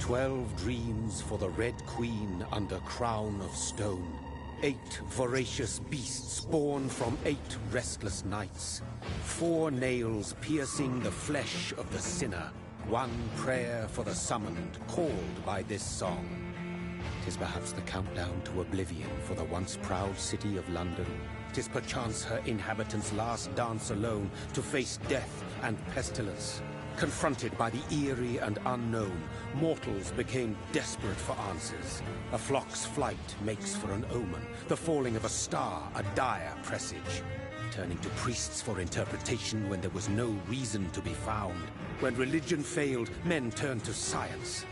12 dreams for the Red Queen under crown of stone. 8 voracious beasts born from 8 restless nights. 4 nails piercing the flesh of the sinner. 1 prayer for the summoned, called by this song. 'Tis perhaps the countdown to oblivion for the once proud city of London. 'Tis perchance her inhabitants' last dance alone to face death and pestilence. Confronted by the eerie and unknown, mortals became desperate for answers. A flock's flight makes for an omen, the falling of a star a dire presage. Turning to priests for interpretation when there was no reason to be found. When religion failed, men turned to science.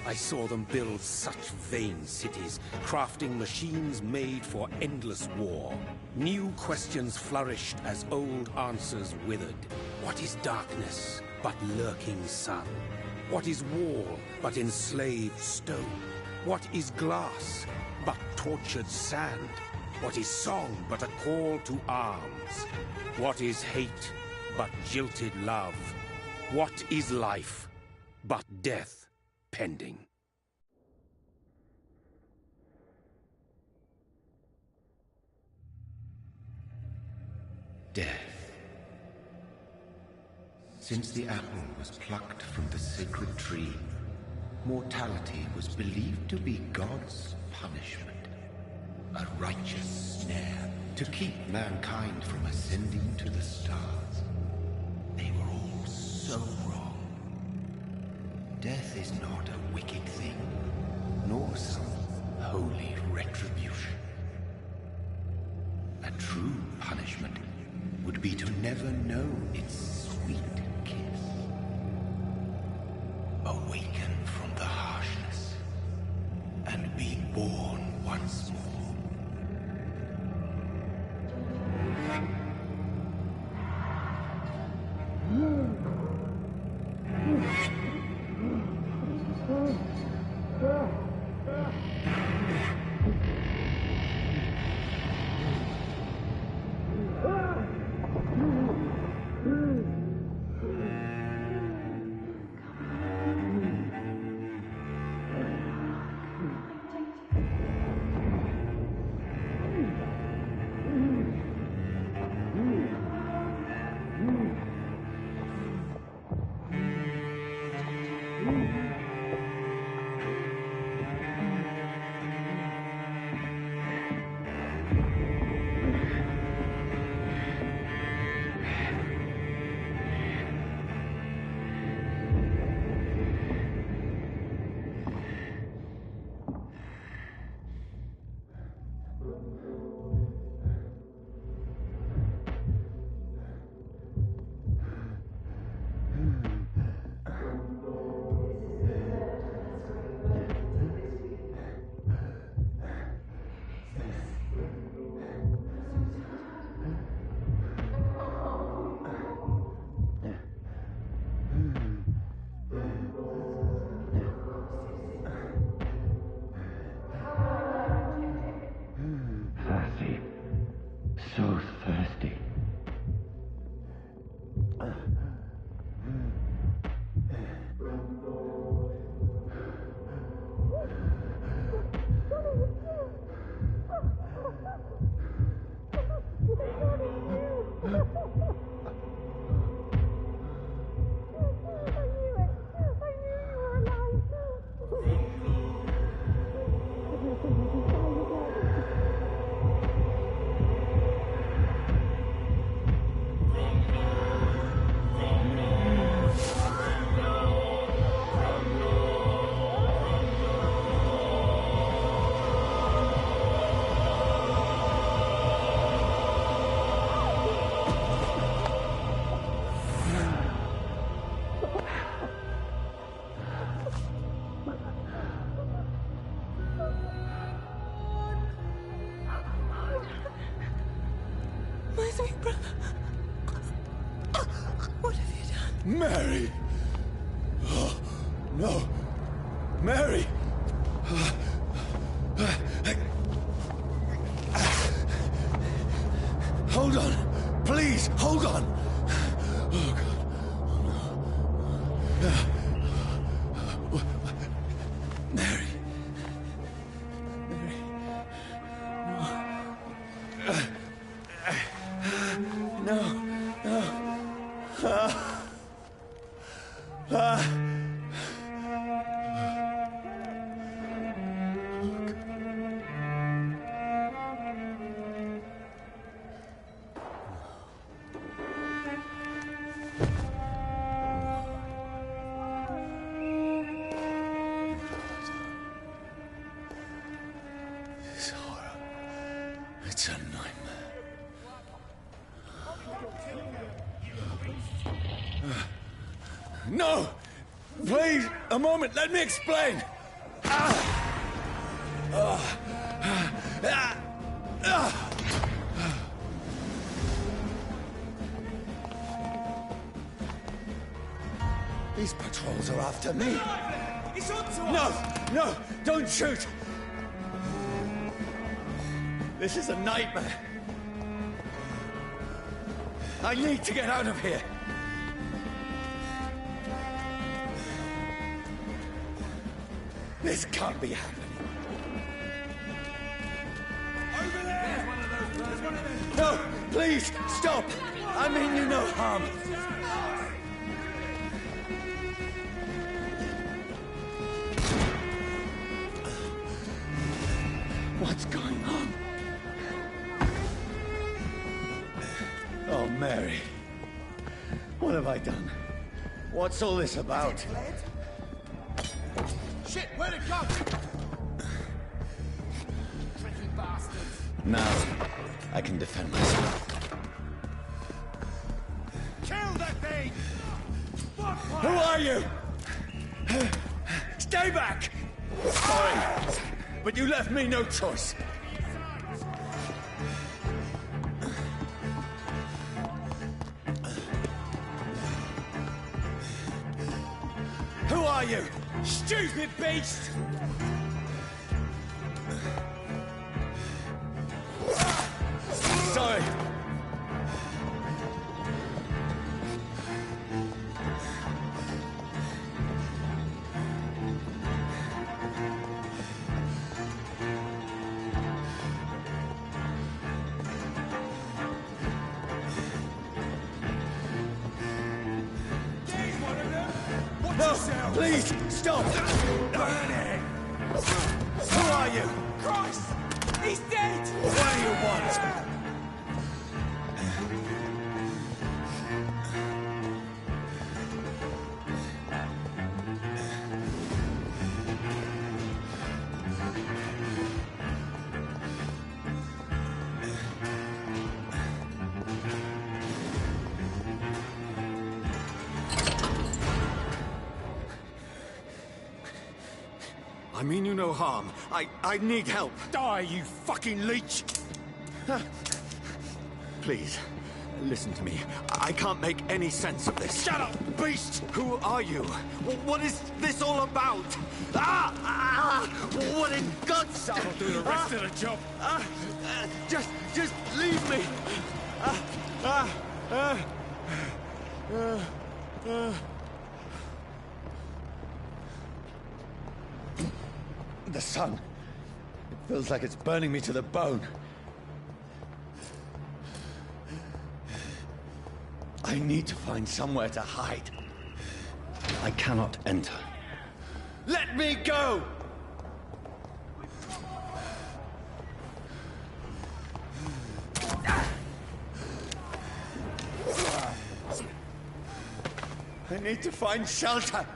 I saw them build such vain cities, crafting machines made for endless war. New questions flourished as old answers withered. What is darkness but lurking sun? What is wall but enslaved stone? What is glass but tortured sand? What is song but a call to arms? What is hate but jilted love? What is life but death pending? Death. Since the apple was plucked from the sacred tree, mortality was believed to be God's punishment. A righteous snare to keep mankind from ascending to the stars. They were all so wrong. Death is not a wicked thing, nor some holy retribution. A true punishment would be to never know its sweet kiss. Awaken from the harshness and be born once more. So thirsty. What have you done? Mary! Oh, no. Mary! Hold on. Please, hold on. Oh, God. Oh, no. This horror. It's a nightmare. No! Please, a moment, let me explain! These patrols are after me. It's on to No! us! No! Don't shoot! This is a nightmare. I need to get out of here. This can't be happening. Over there! There's one of them! No! Please, stop! I mean you no harm. What's going on? Oh, Mary. What have I done? What's all this about? Shit, where'd it go? Tricky bastards. Now, I can defend myself. Kill that thing! Who are you? Stay back! Sorry, but you left me no choice. Who are you? Stupid beast! Sorry. There's one of them! Watch No, yourself! please, stop! Burn it! Who are you? Christ! He's dead! What do you want? I mean you no harm. I need help. Die, you fucking leech! Please, listen to me. I can't make any sense of this. Shut up, beast! Who are you? What is this all about? What in God's name? I'll do the rest of the job. Just leave me. The sun. It feels like it's burning me to the bone. I need to find somewhere to hide. I cannot enter. Let me go! I need to find shelter.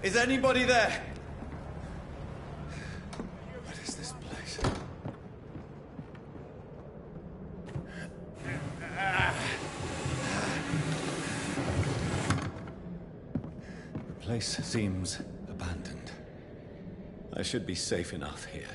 Is anybody there? What is this place? The place seems abandoned. I should be safe enough here.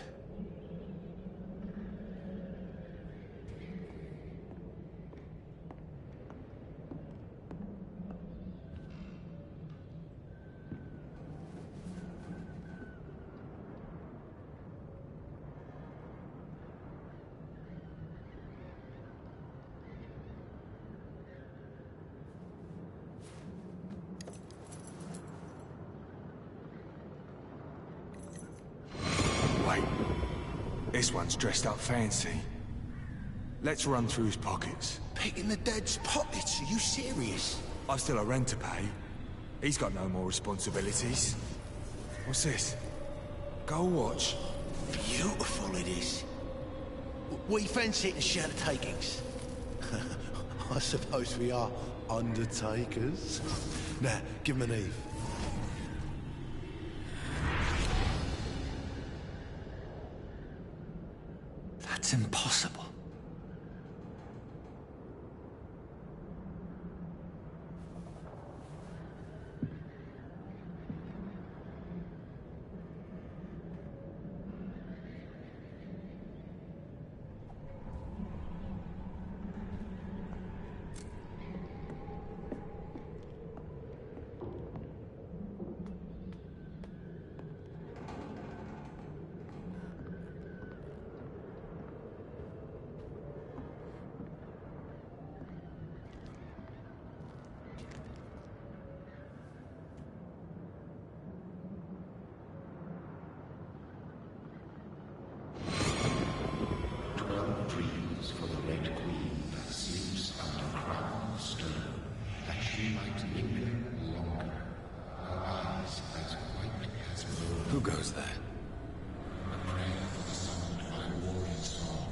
This one's dressed up fancy. Let's run through his pockets. Picking the dead's pockets? Are you serious? I've still a rent to pay. He's got no more responsibilities. What's this? Gold watch. Beautiful it is. We fancy it and share the takings. I suppose we are undertakers. Now, give him an Eve. That's impossible. For the Red Queen that sleeps under crown of stone, that she might linger longer, her eyes as white as moon. Who goes there? A prayer for the summoned by warrior song.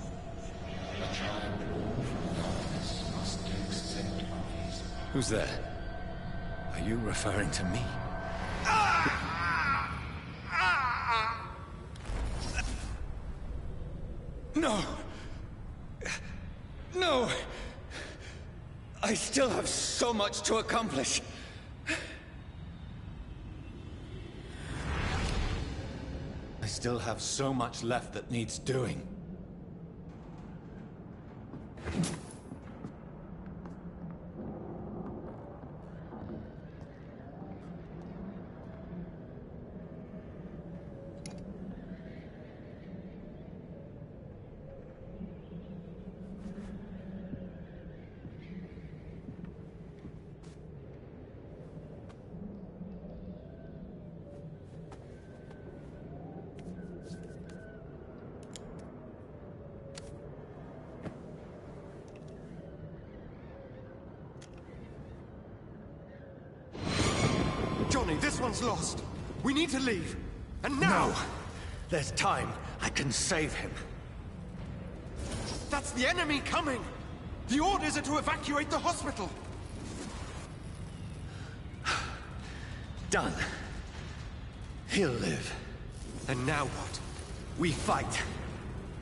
A child born from darkness must accept of his. Who's there? Are you referring to me? No! No! I still have so much to accomplish. I still have so much left that needs doing. Johnny, this one's lost. We need to leave. And now! No! There's time. I can save him. That's the enemy coming! The orders are to evacuate the hospital! Done. He'll live. And now what? We fight.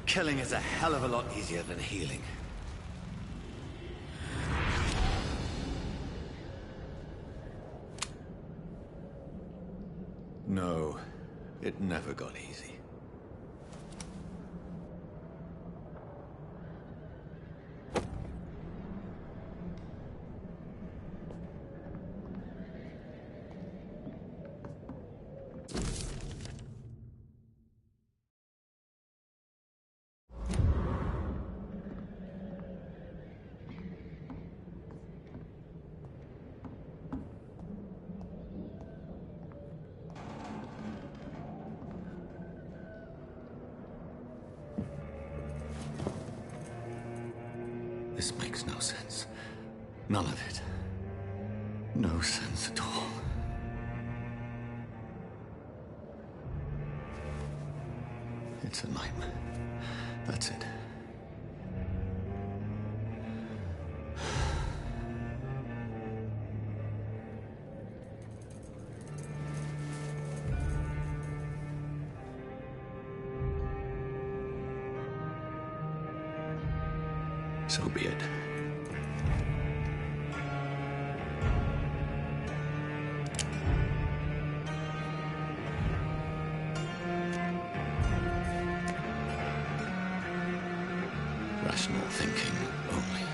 Killing is a hell of a lot easier than healing. No, it never got easy. This makes no sense. None of it. No sense at all. It's a nightmare. That's it. So be it. Rational thinking only.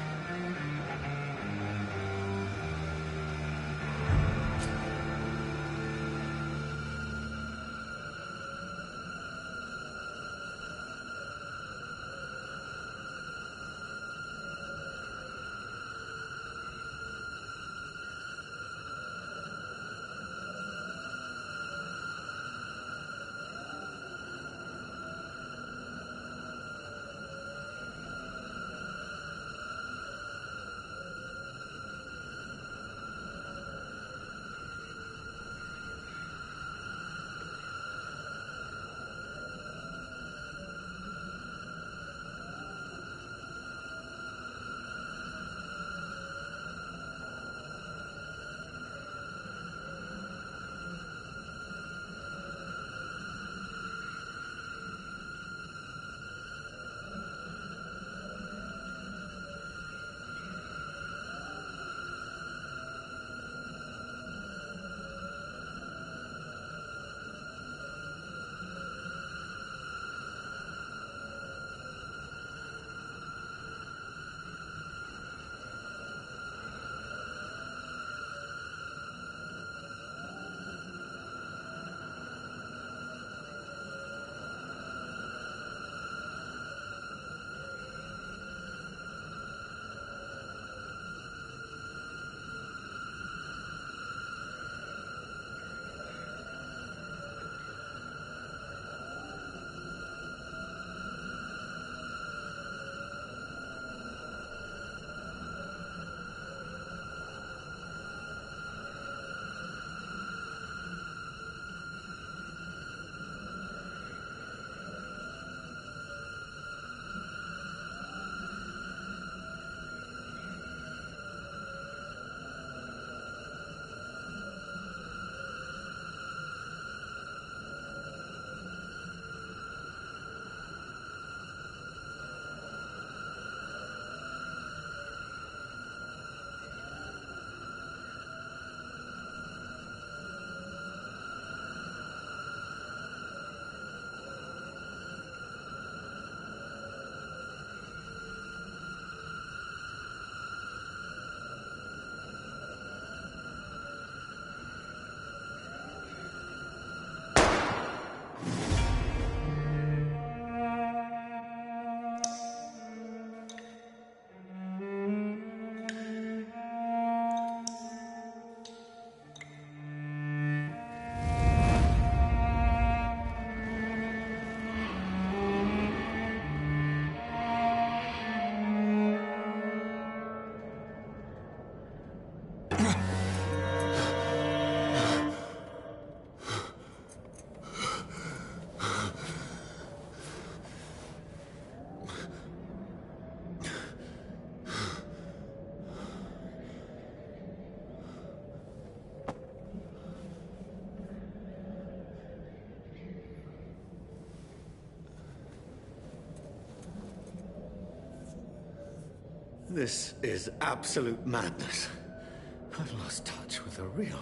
This is absolute madness. I've lost touch with the real.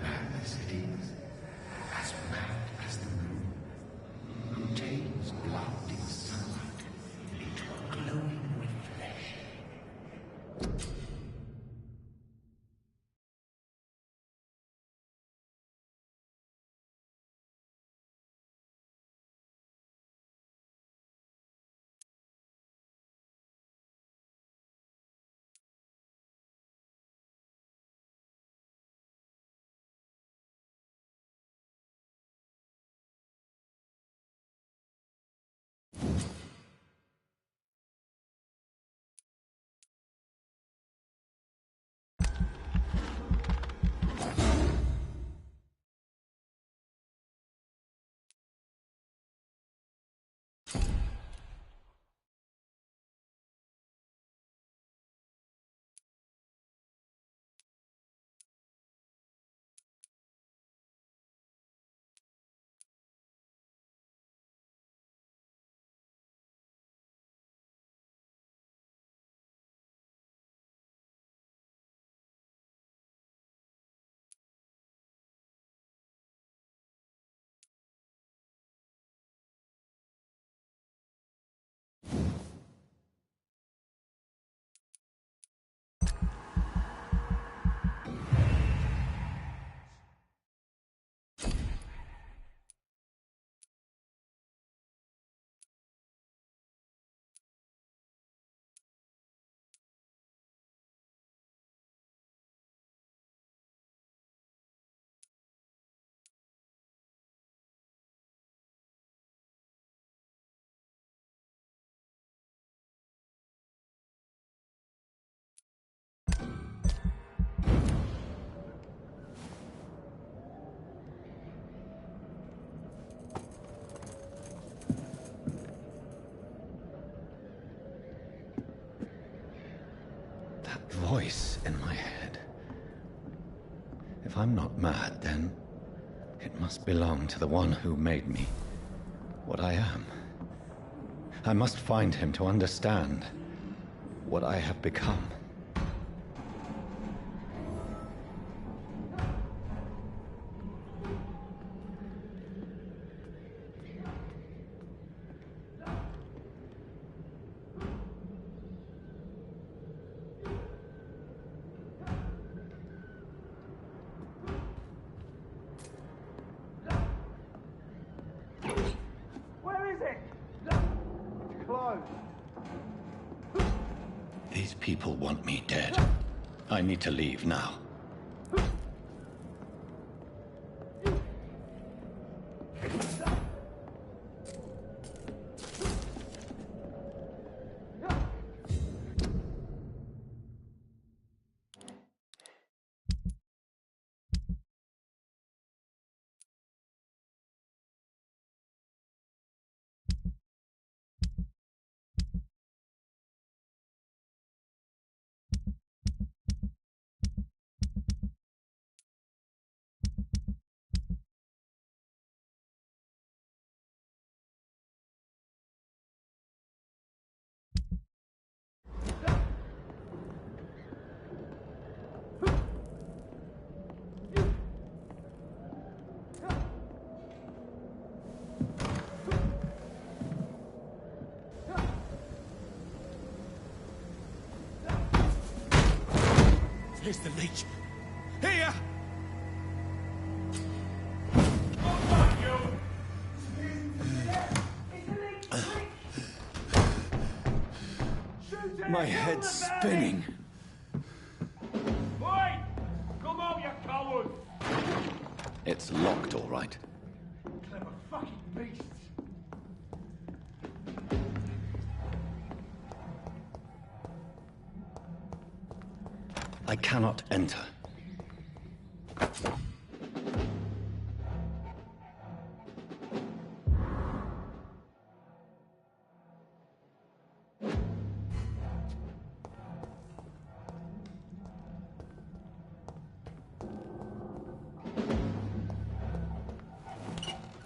Madness it is, as mad as the moon, who takes blood in sunlight into a glowing with flesh. Voice in my head. If I'm not mad, then it must belong to the one who made me what I am. I must find him to understand what I have become. These people want me dead. I need to leave now. Here's the leech. Here! My head's spinning. Oi! Come on, you coward! It's locked, all right. Clever fucking beasts! I cannot enter.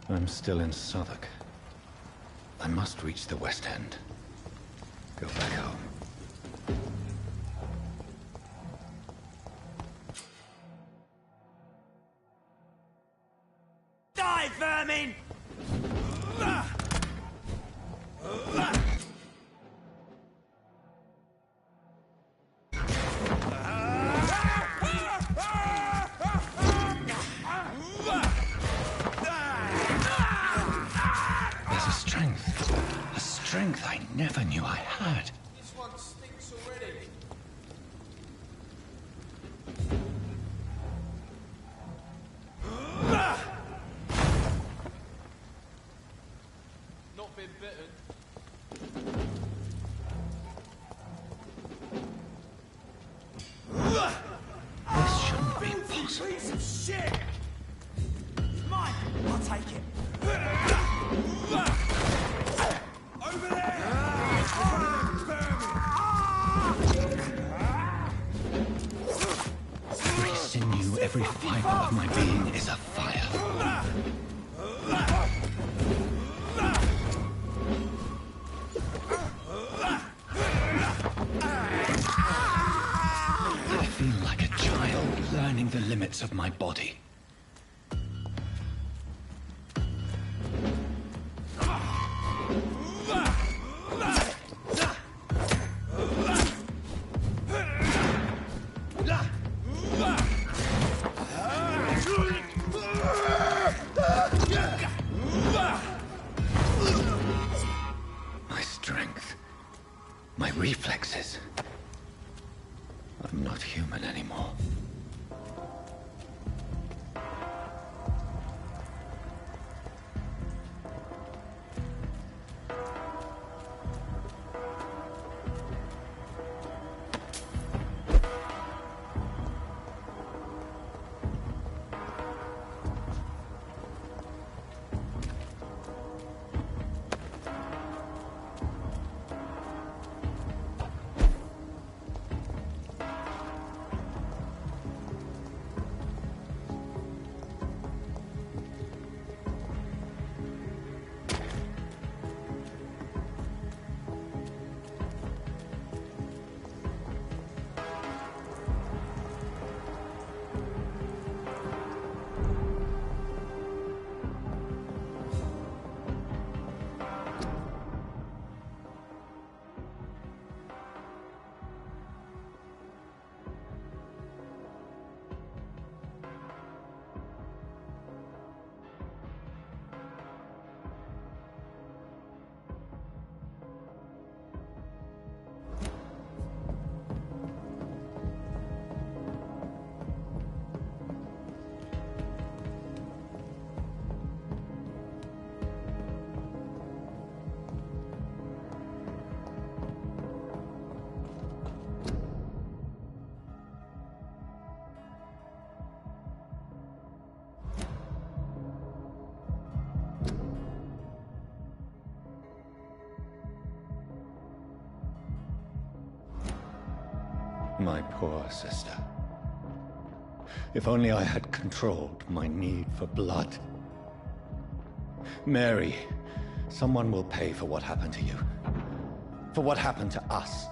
I'm still in Southwark. I must reach the West End. Go back home. vermin! There's a strength I never knew I had. This one stinks already. Not been bitten. This shouldn't be possible. Piece of shit! Mine! I'll take it. Over there! Every sinew, every fiber of my being is afire. I feel like a child learning the limits of my body. My strength, my reflexes. I'm not human anymore. My poor sister. If only I had controlled my need for blood. Mary, someone will pay for what happened to you. For what happened to us.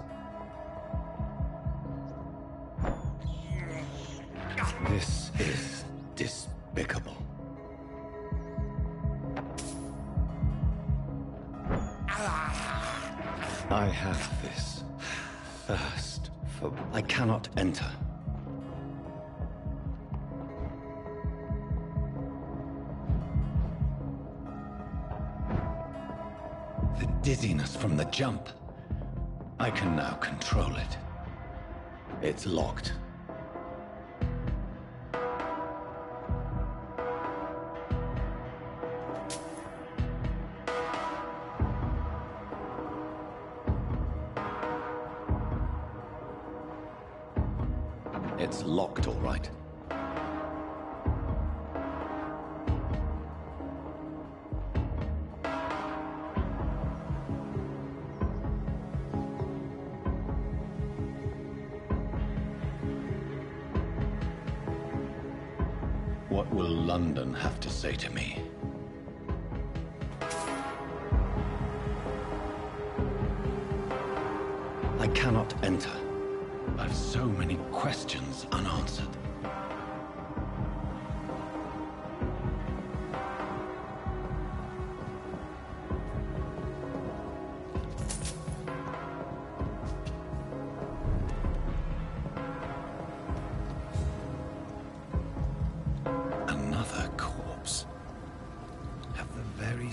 This is despicable. I have this thirst for... I cannot enter. The dizziness from the jump. I can now control it. It's locked. It's locked, all right. What will London have to say to me? I cannot enter. I've so many questions unanswered.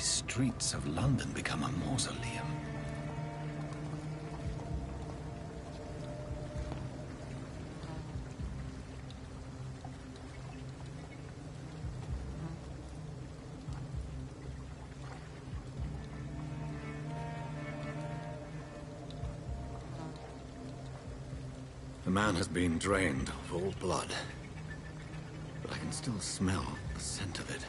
these streets of London become a mausoleum? The man has been drained of all blood, but I can still smell the scent of it.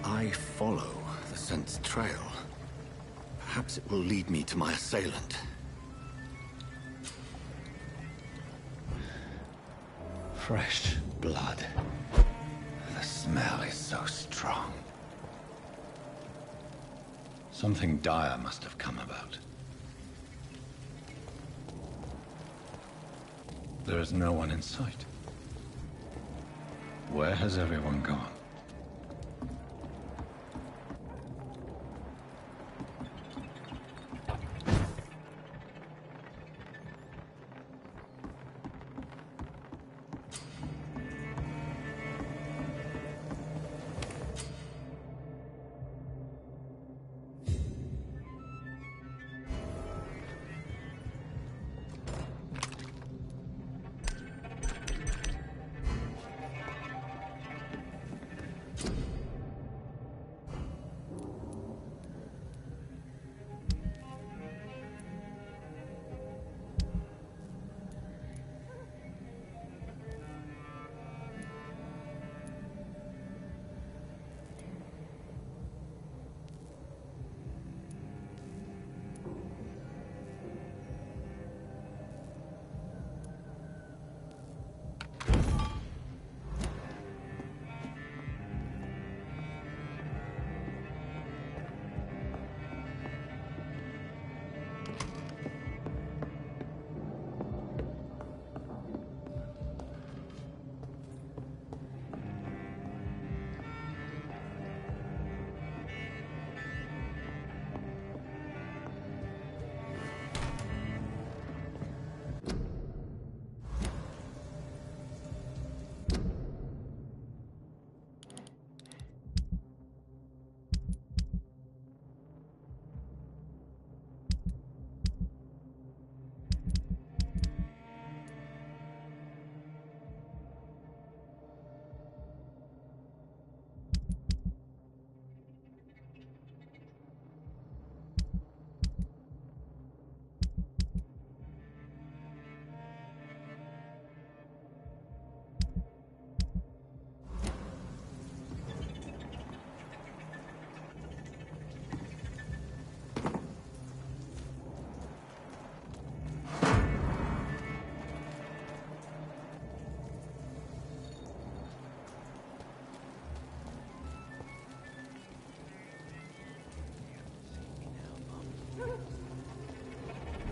I follow the scent's trail. Perhaps it will lead me to my assailant. Fresh blood. The smell is so strong. Something dire must have come about. There is no one in sight. Where has everyone gone?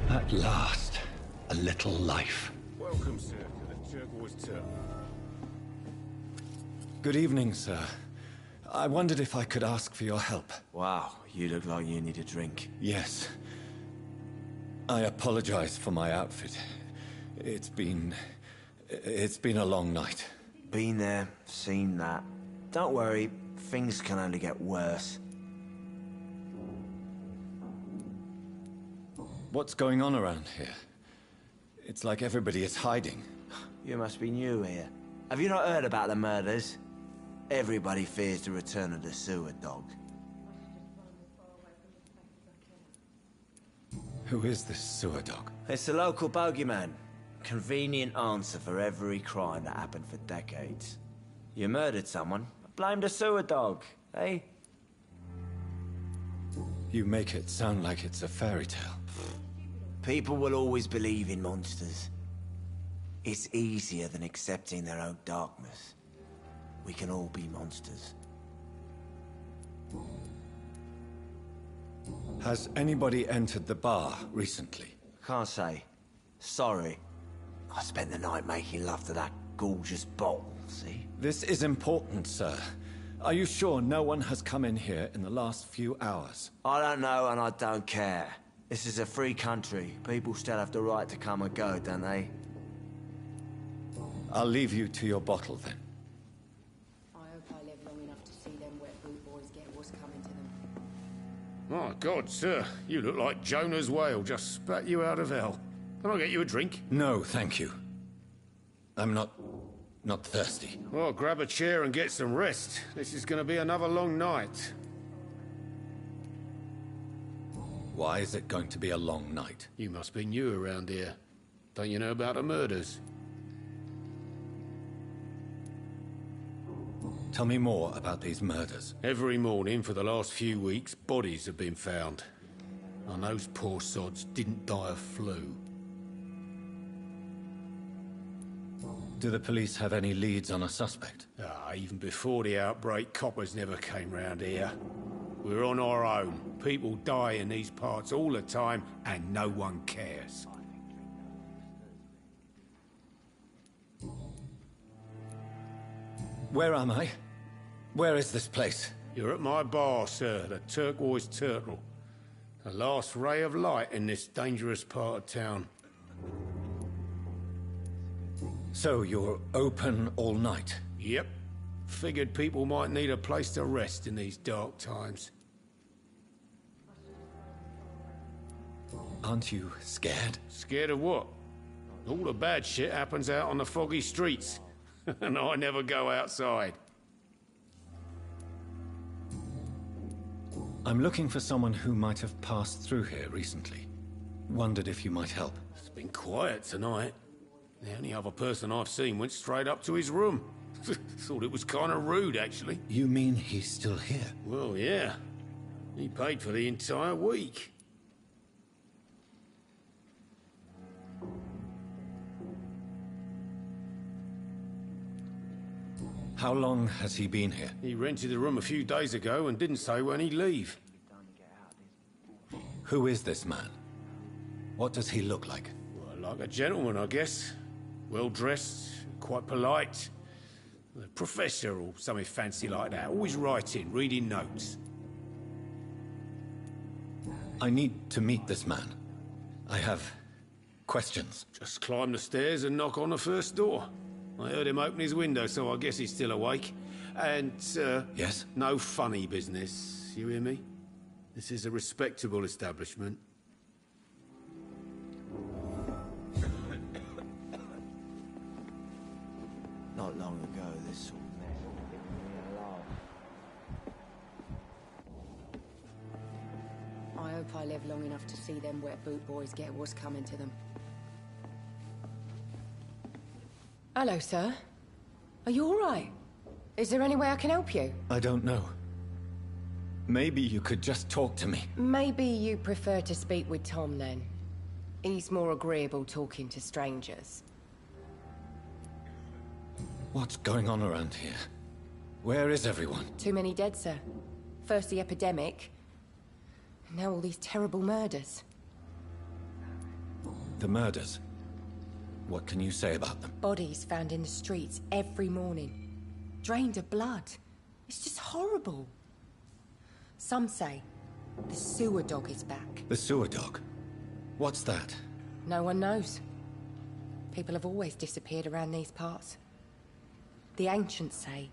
At last, a little life. Welcome, sir, to the Turquoise Turtle. Good evening, sir. I wondered if I could ask for your help. Wow, you look like you need a drink. Yes. I apologize for my outfit. It's been a long night. Been there, seen that. Don't worry, things can only get worse. What's going on around here? It's like everybody is hiding. You must be new here. Have you not heard about the murders? Everybody fears the return of the sewer dog. Who is this sewer dog? It's the local bogeyman. Convenient answer for every crime that happened for decades. You murdered someone, blame the sewer dog, eh? You make it sound like it's a fairy tale. People will always believe in monsters. It's easier than accepting their own darkness. We can all be monsters. Has anybody entered the bar recently? Can't say. Sorry. I spent the night making love to that gorgeous bottle, see? This is important, sir. Are you sure no one has come in here in the last few hours? I don't know and I don't care. This is a free country. People still have the right to come and go, don't they? I'll leave you to your bottle then. My God, sir, you look like Jonah's whale just spat you out of hell. Can I get you a drink? No, thank you. I'm not thirsty. Well, grab a chair and get some rest. This is going to be another long night. Why is it going to be a long night? You must be new around here. Don't you know about the murders? Tell me more about these murders. Every morning for the last few weeks, bodies have been found. And those poor sods didn't die of flu. Do the police have any leads on a suspect? Even before the outbreak, coppers never came round here. We're on our own. People die in these parts all the time, and no one cares. Where am I? Where is this place? You're at my bar, sir, the Turquoise Turtle. The last ray of light in this dangerous part of town. So you're open all night? Yep. Figured people might need a place to rest in these dark times. Aren't you scared? Scared of what? All the bad shit happens out on the foggy streets. And I never go outside. I'm looking for someone who might have passed through here recently. Wondered if you might help. It's been quiet tonight. The only other person I've seen went straight up to his room. Thought it was kind of rude, actually. You mean he's still here? Well, yeah. He paid for the entire week. How long has he been here? He rented the room a few days ago and didn't say when he'd leave. Who is this man? What does he look like? Well, like a gentleman, I guess. Well-dressed, quite polite. A professor or something fancy like that. Always writing, reading notes. I need to meet this man. I have questions. Just climb the stairs and knock on the first door. I heard him open his window, so I guess he's still awake. And, Yes? no funny business, you hear me? This is a respectable establishment. Not long ago, this sort of mess would have given me a laugh. I hope I live long enough to see them wet boot boys get what's coming to them. Hello, sir. Are you all right? Is there any way I can help you? I don't know. Maybe you could just talk to me. Maybe you prefer to speak with Tom, then. He's more agreeable talking to strangers. What's going on around here? Where is everyone? Too many dead, sir. First the epidemic, and now all these terrible murders. The murders? What can you say about them? Bodies found in the streets every morning. Drained of blood. It's just horrible. Some say the sewer dog is back. The sewer dog? What's that? No one knows. People have always disappeared around these parts. The ancients say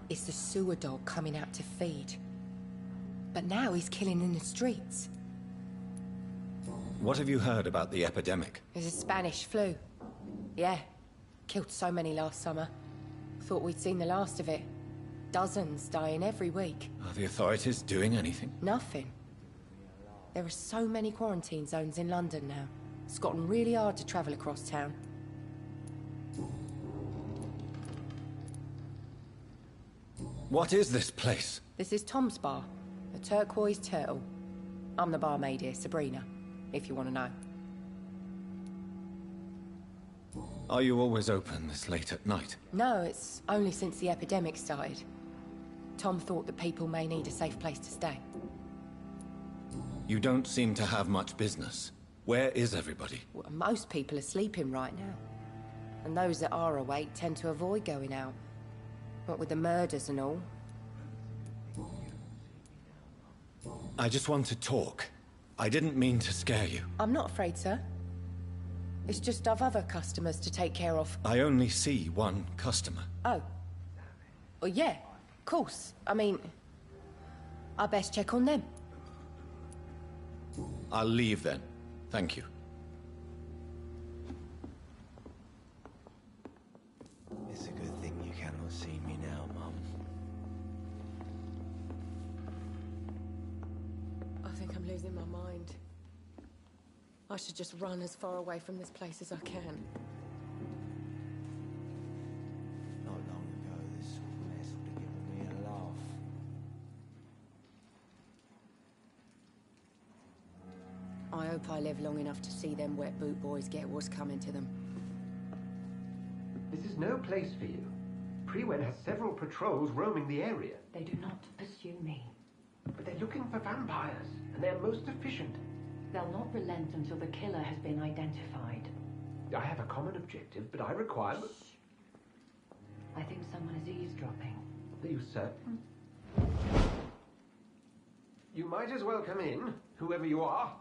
it's the sewer dog coming out to feed. But now he's killing in the streets. What have you heard about the epidemic? There's a Spanish flu. Yeah. Killed so many last summer. Thought we'd seen the last of it. Dozens dying every week. Are the authorities doing anything? Nothing. There are so many quarantine zones in London now. It's gotten really hard to travel across town. What is this place? This is Tom's bar, the Turquoise Turtle. I'm the barmaid here, Sabrina, if you want to know. Are you always open this late at night? No, it's only since the epidemic started. Tom thought that people may need a safe place to stay. You don't seem to have much business. Where is everybody? Well, most people are sleeping right now. And those that are awake tend to avoid going out. What with the murders and all. I just want to talk. I didn't mean to scare you. I'm not afraid, sir. It's just I've other customers to take care of. I only see one customer. Oh. Well, yeah, of course. I mean, I best check on them. I'll leave then. Thank you. It's a good thing you cannot see me now, Mum. I think I'm losing my mind. I should just run as far away from this place as I can. Not long ago, this sort of mess would have given me a laugh. I hope I live long enough to see them wet boot boys get what's coming to them. This is no place for you. Prewen has several patrols roaming the area. They do not pursue me. But they're looking for vampires, and they're most efficient. They'll not relent until the killer has been identified. I have a common objective, but I require... I think someone is eavesdropping. Are you certain? You might as well come in, whoever you are.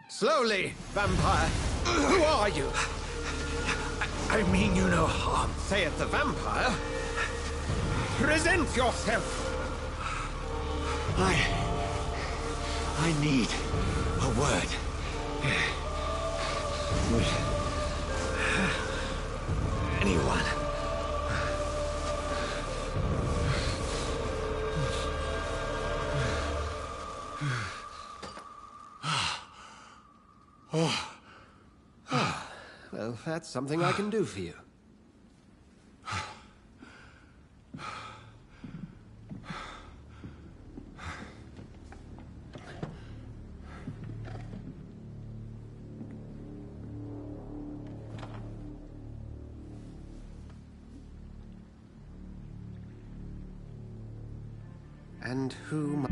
Slowly, vampire! Who are you? I mean you no harm. Saith the vampire. Present yourself! I need a word. Would anyone? Well, that's something I can do for you. And who...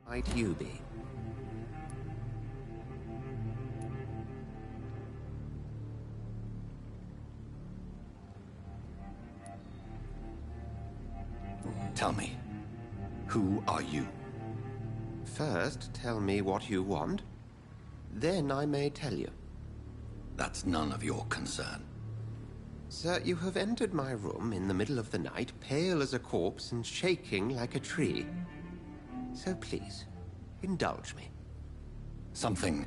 might you be? Tell me, who are you? First, tell me what you want. Then I may tell you. That's none of your concern. Sir, you have entered my room in the middle of the night, pale as a corpse and shaking like a tree. So please, indulge me. Someone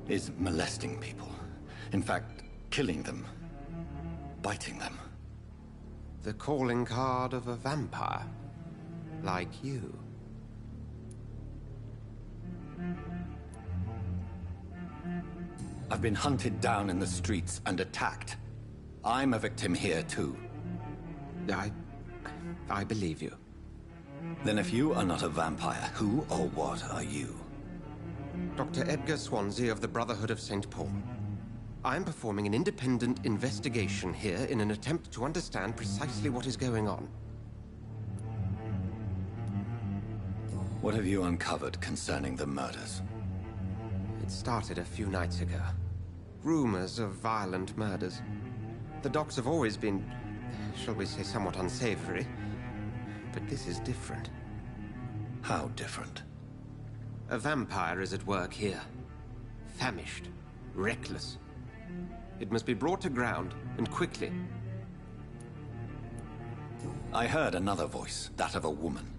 is molesting people. In fact, killing them. Biting them. The calling card of a vampire. Like you. I've been hunted down in the streets and attacked. I'm a victim here, too. I believe you. Then if you are not a vampire, who or what are you? Dr. Edgar Swansea of the Brotherhood of St. Paul. I'm performing an independent investigation here in an attempt to understand precisely what is going on. What have you uncovered concerning the murders? It started a few nights ago. Rumors of violent murders. The docks have always been, shall we say, somewhat unsavory. But this is different. How different? A vampire is at work here. Famished. Reckless. It must be brought to ground, and quickly. I heard another voice, that of a woman.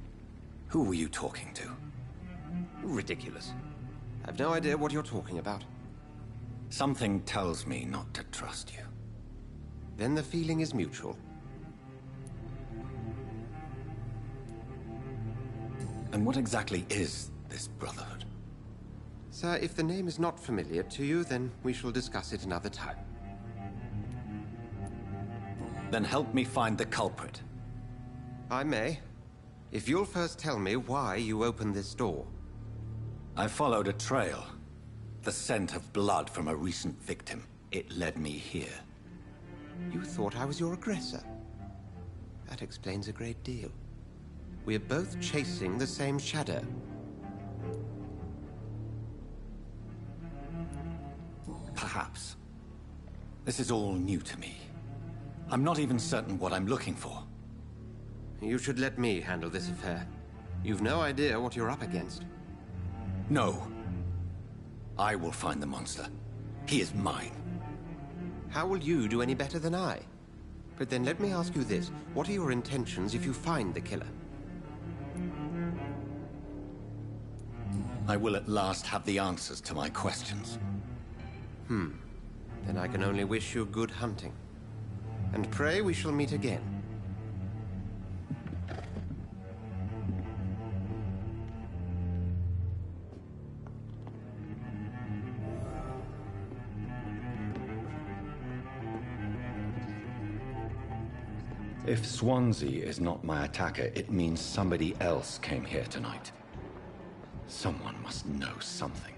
Who were you talking to? Ridiculous. I've no idea what you're talking about. Something tells me not to trust you. Then the feeling is mutual. And what exactly is this Brotherhood? Sir, if the name is not familiar to you, then we shall discuss it another time. Then help me find the culprit. I may. If you'll first tell me why you opened this door. I followed a trail. The scent of blood from a recent victim. It led me here. You thought I was your aggressor. That explains a great deal. We are both chasing the same shadow. Perhaps. This is all new to me. I'm not even certain what I'm looking for. You should let me handle this affair. You've no idea what you're up against. No. I will find the monster. He is mine. How will you do any better than I? But then let me ask you this. What are your intentions if you find the killer? I will at last have the answers to my questions. Then I can only wish you good hunting. And pray we shall meet again. If Swansea is not my attacker, it means somebody else came here tonight. Someone must know something.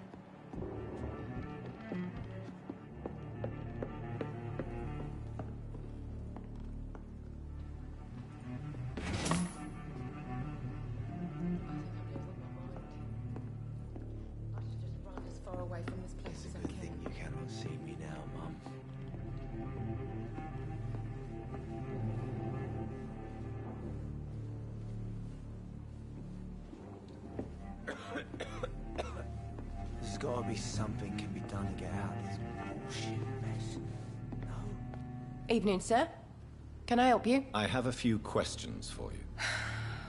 There's gotta be something can be done to get out of this bullshit mess. No? Evening, sir. Can I help you? I have a few questions for you.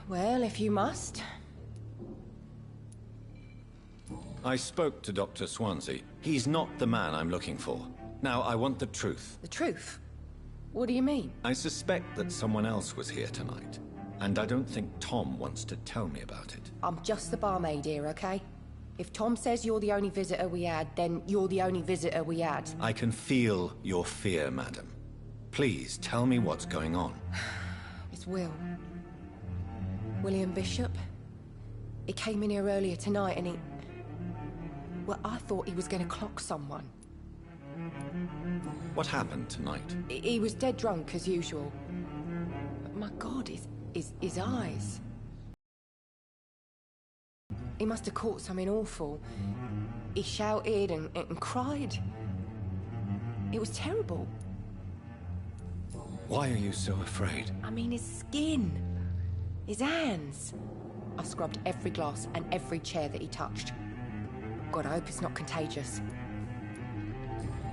Well, if you must. I spoke to Dr. Swansea. He's not the man I'm looking for. Now, I want the truth. The truth? What do you mean? I suspect that someone else was here tonight. And I don't think Tom wants to tell me about it. I'm just the barmaid here, okay? If Tom says you're the only visitor we had, then you're the only visitor we had. I can feel your fear, madam. Please, tell me what's going on. It's Will. William Bishop. He came in here earlier tonight and he... Well, I thought he was going to clock someone. What happened tonight? He was dead drunk, as usual. But my God, his eyes. He must have caught something awful. He shouted and cried. It was terrible. Why are you so afraid? I mean, his skin. His hands. I scrubbed every glass and every chair that he touched. God, I hope it's not contagious.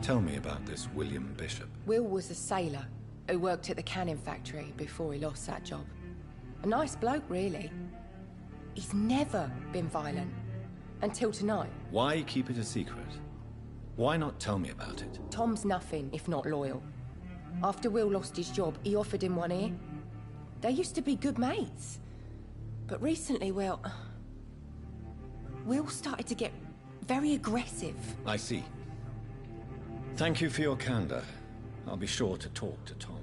Tell me about this William Bishop. Will was a sailor who worked at the canning factory before he lost that job. A nice bloke, really. He's never been violent. Until tonight. Why keep it a secret? Why not tell me about it? Tom's nothing if not loyal. After Will lost his job, he offered him one ear. They used to be good mates. But recently, well... Will started to get very aggressive. I see. Thank you for your candor. I'll be sure to talk to Tom.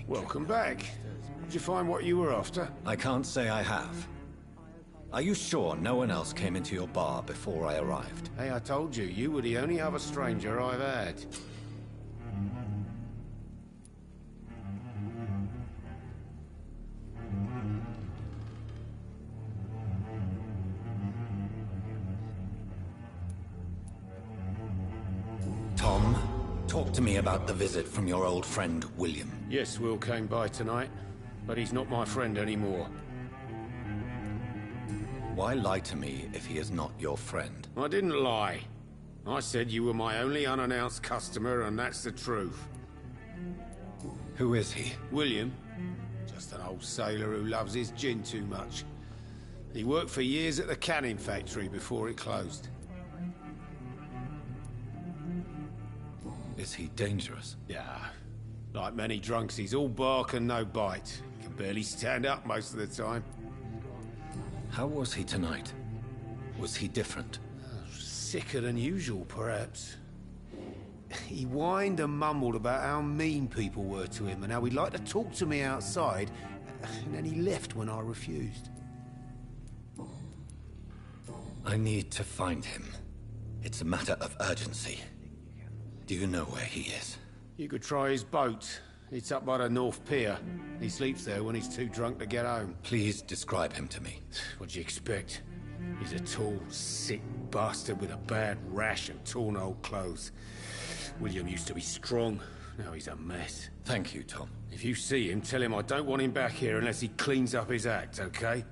Welcome back. Did you find what you were after? I can't say I have. Are you sure no one else came into your bar before I arrived? Hey, I told you, you were the only other stranger I've had. Tom, talk to me about the visit from your old friend, William. Yes, Will came by tonight, but he's not my friend anymore. Why lie to me if he is not your friend? I didn't lie. I said you were my only unannounced customer, and that's the truth. Who is he? William. Just an old sailor who loves his gin too much. He worked for years at the canning factory before it closed. Is he dangerous? Yeah. Like many drunks, he's all bark and no bite. Can barely stand up most of the time. How was he tonight? Was he different? Sicker than usual, perhaps. He whined and mumbled about how mean people were to him and how he'd like to talk to me outside, and then he left when I refused. I need to find him. It's a matter of urgency. Do you know where he is? You could try his boat. It's up by the North Pier. He sleeps there when he's too drunk to get home. Please describe him to me. What do you expect? He's a tall, sick bastard with a bad rash and torn old clothes. William used to be strong. Now he's a mess. Thank you, Tom. If you see him, tell him I don't want him back here unless he cleans up his act, okay?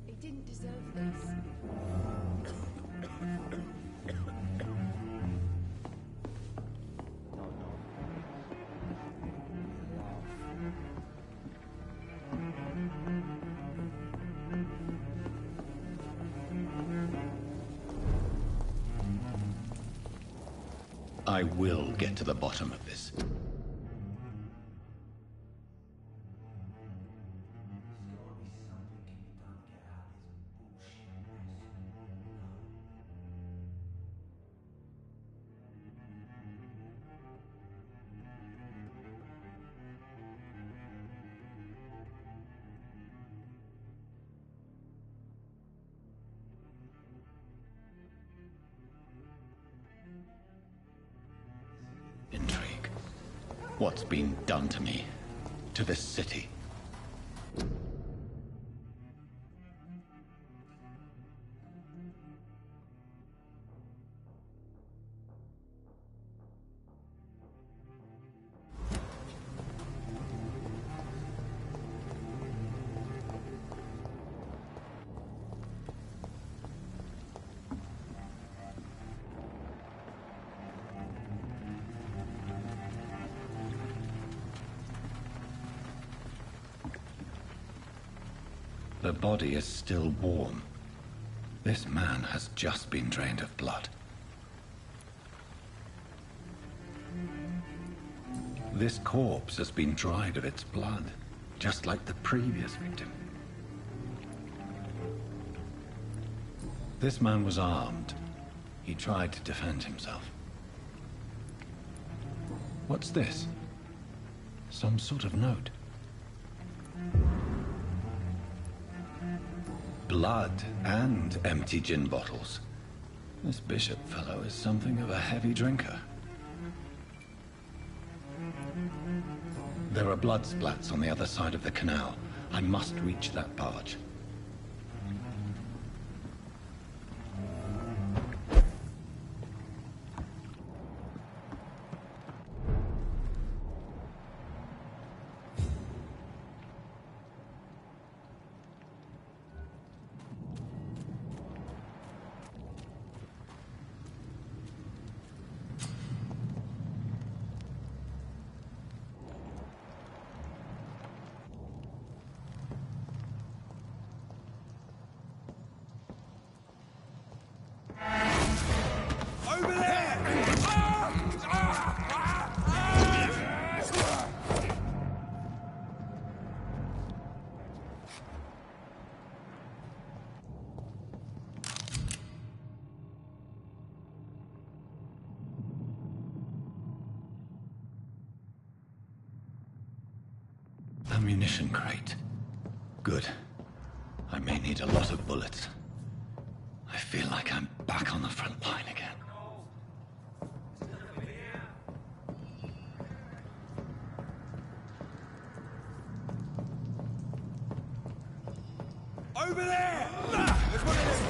He didn't deserve this. I will get to the bottom of this. Intrigue. What's been done to me? To this city? The body is still warm. This man has just been drained of blood. This corpse has been dried of its blood, just like the previous victim. This man was armed. He tried to defend himself. What's this? Some sort of note. Blood and empty gin bottles. This bishop fellow is something of a heavy drinker. There are blood splats on the other side of the canal. I must reach that barge. Ammunition crate. Good. I may need a lot of bullets. I feel like I'm back on the front line again. Over there! There's one of them.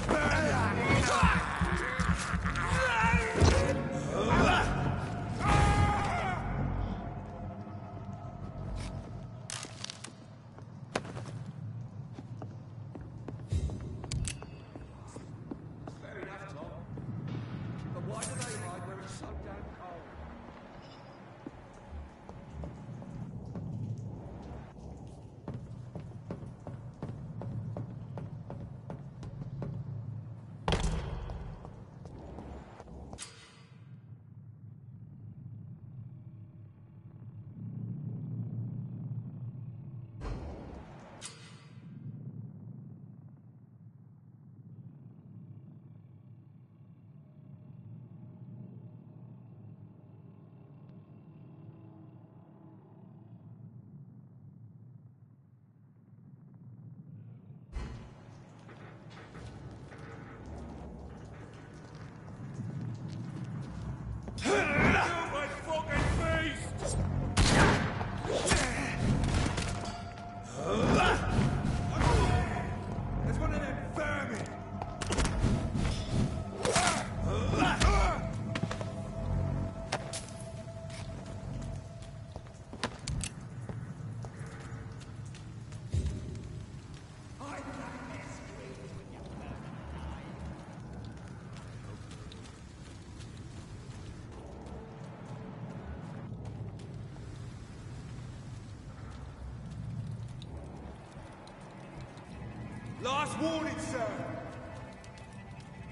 Last warning, sir!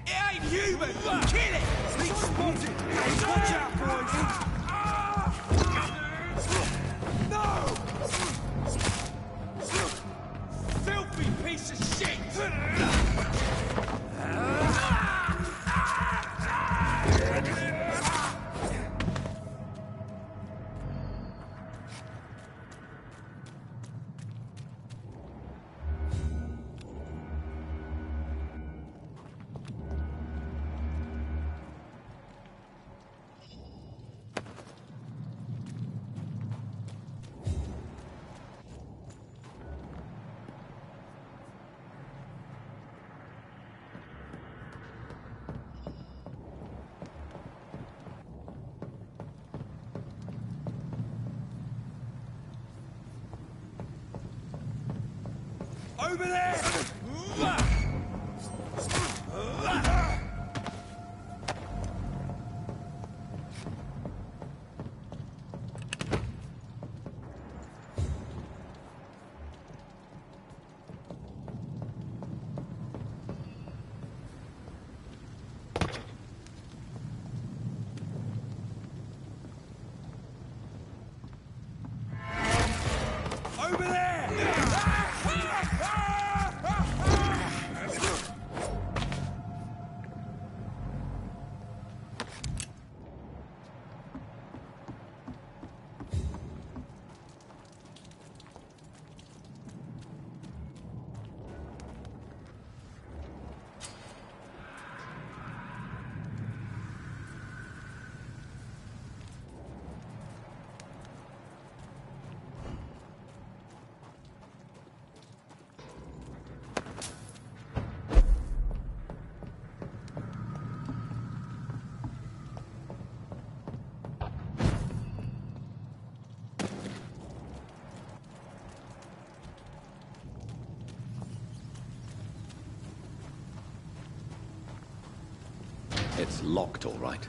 It ain't human! Kill it! He's spotted! Watch out, boys! No! Filthy piece of shit! Over there! Over there! It's locked, all right.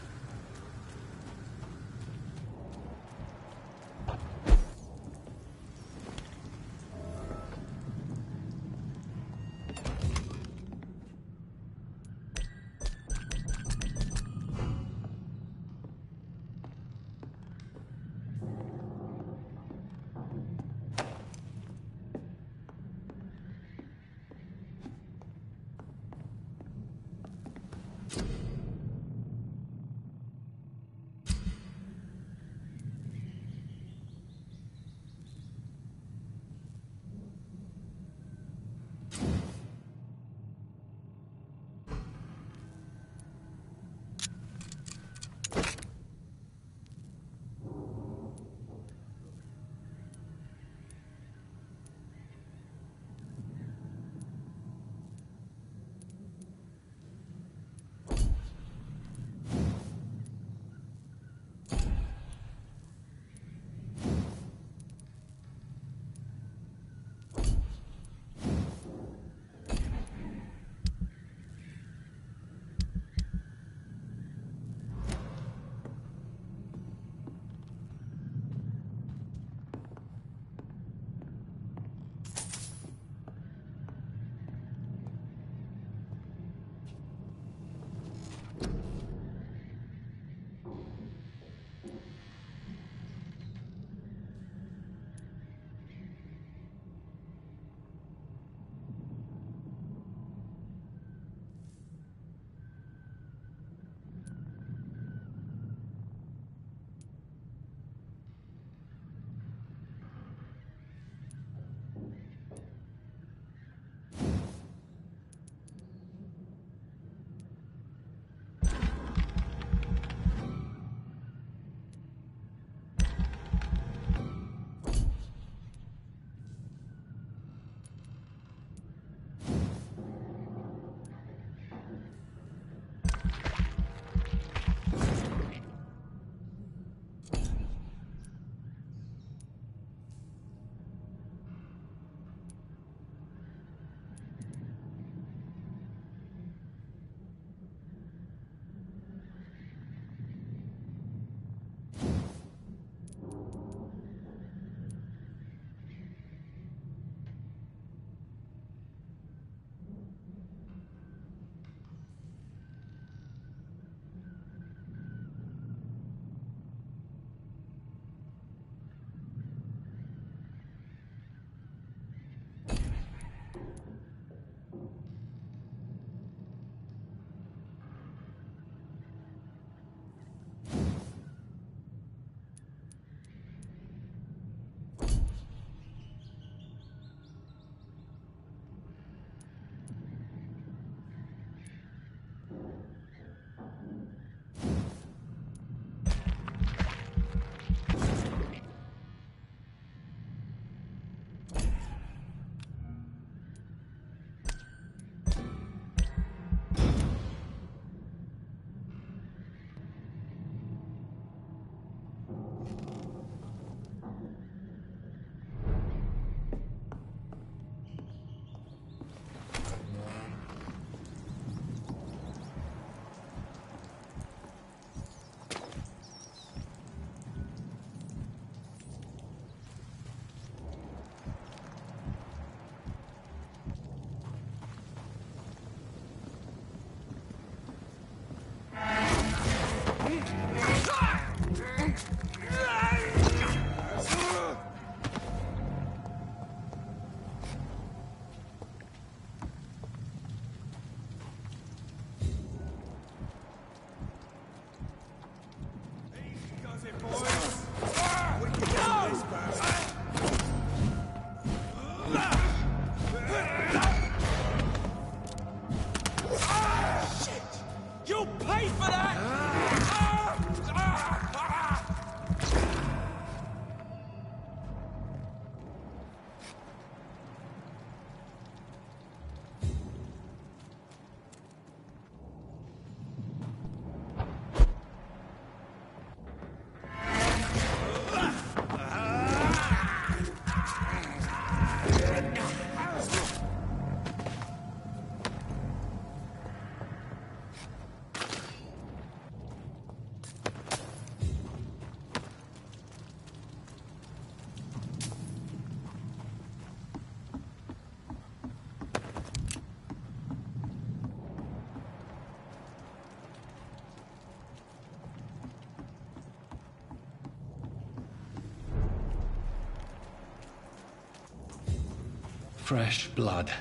Fresh blood.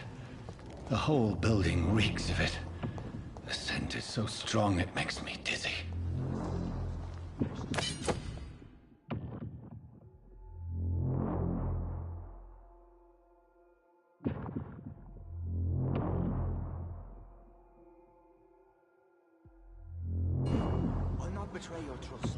The whole building reeks of it. The scent is so strong it makes me dizzy. I'll not betray your trust.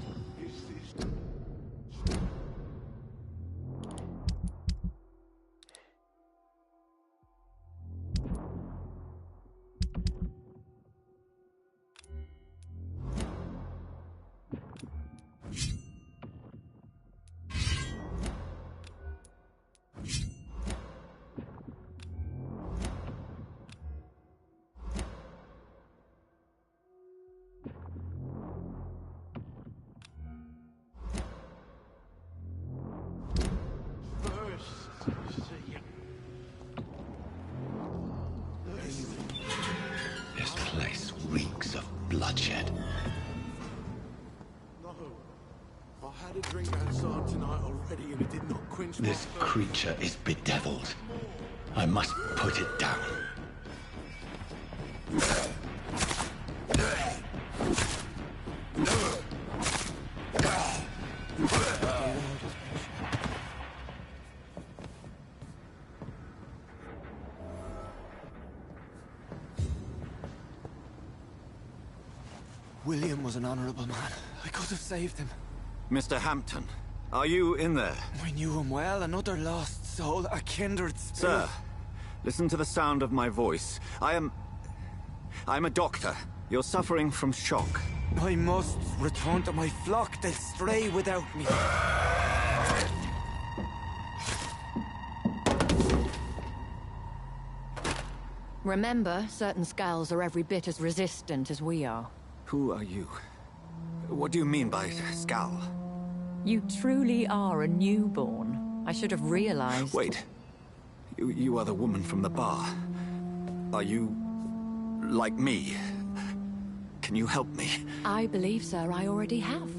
This place reeks of bloodshed. No. I had a drink outside tonight already and it did not quench my This thirst. creature is bedeviled. I must put it down. William was an honorable man. I could have saved him. Mr. Hampton, are you in there? We knew him well, another lost soul, a kindred spirit. Sir, listen to the sound of my voice. I'm a doctor. You're suffering from shock. I must return to my flock. They'll stray without me. Remember, certain skulls are every bit as resistant as we are. Who are you? What do you mean by Skal? You truly are a newborn. I should have realized. Wait. You are the woman from the bar. Are you... like me? Can you help me? I believe, sir, I already have.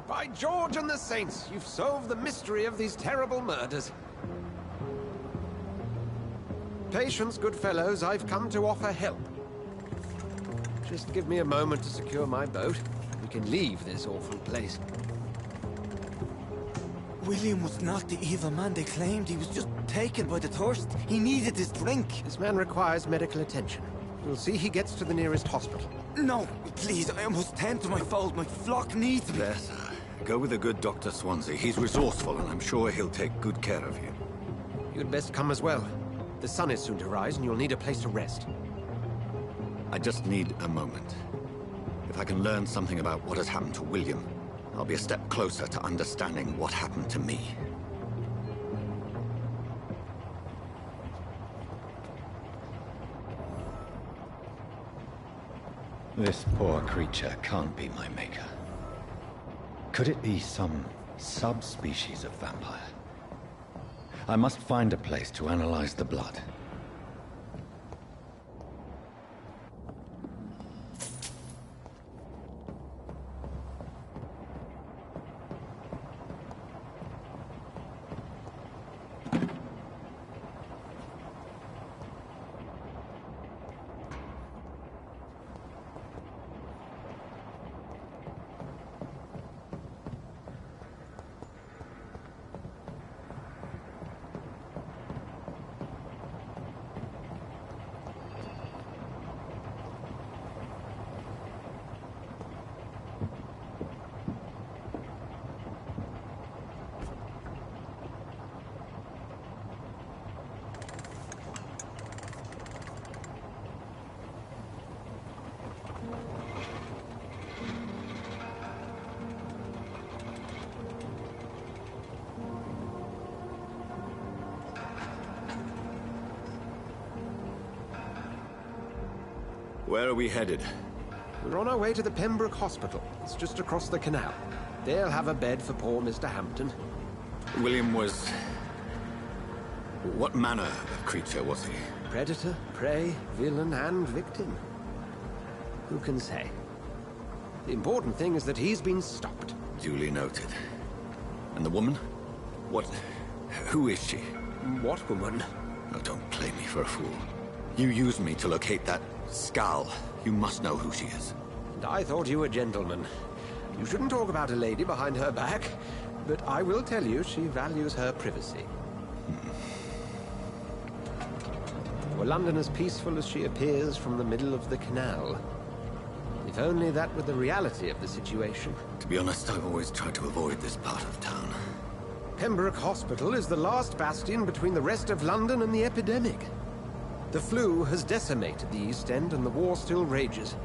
By George and the Saints, you've solved the mystery of these terrible murders. Patience, good fellows, I've come to offer help. Just give me a moment to secure my boat. We can leave this awful place. William was not the evil man they claimed. He was just taken by the thirst. He needed his drink. This man requires medical attention. We'll see he gets to the nearest hospital. No, please, I must tend to my fold. My flock needs me. There, sir. Go with the good Dr. Swansea. He's resourceful, and I'm sure he'll take good care of you. You'd best come as well. The sun is soon to rise, and you'll need a place to rest. I just need a moment. If I can learn something about what has happened to William, I'll be a step closer to understanding what happened to me. This poor creature can't be my maker. Could it be some subspecies of vampire? I must find a place to analyze the blood. Where are we headed? We're on our way to the Pembroke Hospital. It's just across the canal. They'll have a bed for poor Mr. Hampton. William was... What manner of creature was he? Predator, prey, villain, and victim. Who can say? The important thing is that he's been stopped. Duly noted. And the woman? What... who is she? What woman? Oh, don't play me for a fool. You used me to locate that Skal. You must know who she is. And I thought you a gentleman. You shouldn't talk about a lady behind her back, but I will tell you she values her privacy. Were London as peaceful as she appears from the middle of the canal? If only that were the reality of the situation. To be honest, I've always tried to avoid this part of town. Pembroke Hospital is the last bastion between the rest of London and the epidemic. The flu has decimated the East End and the war still rages.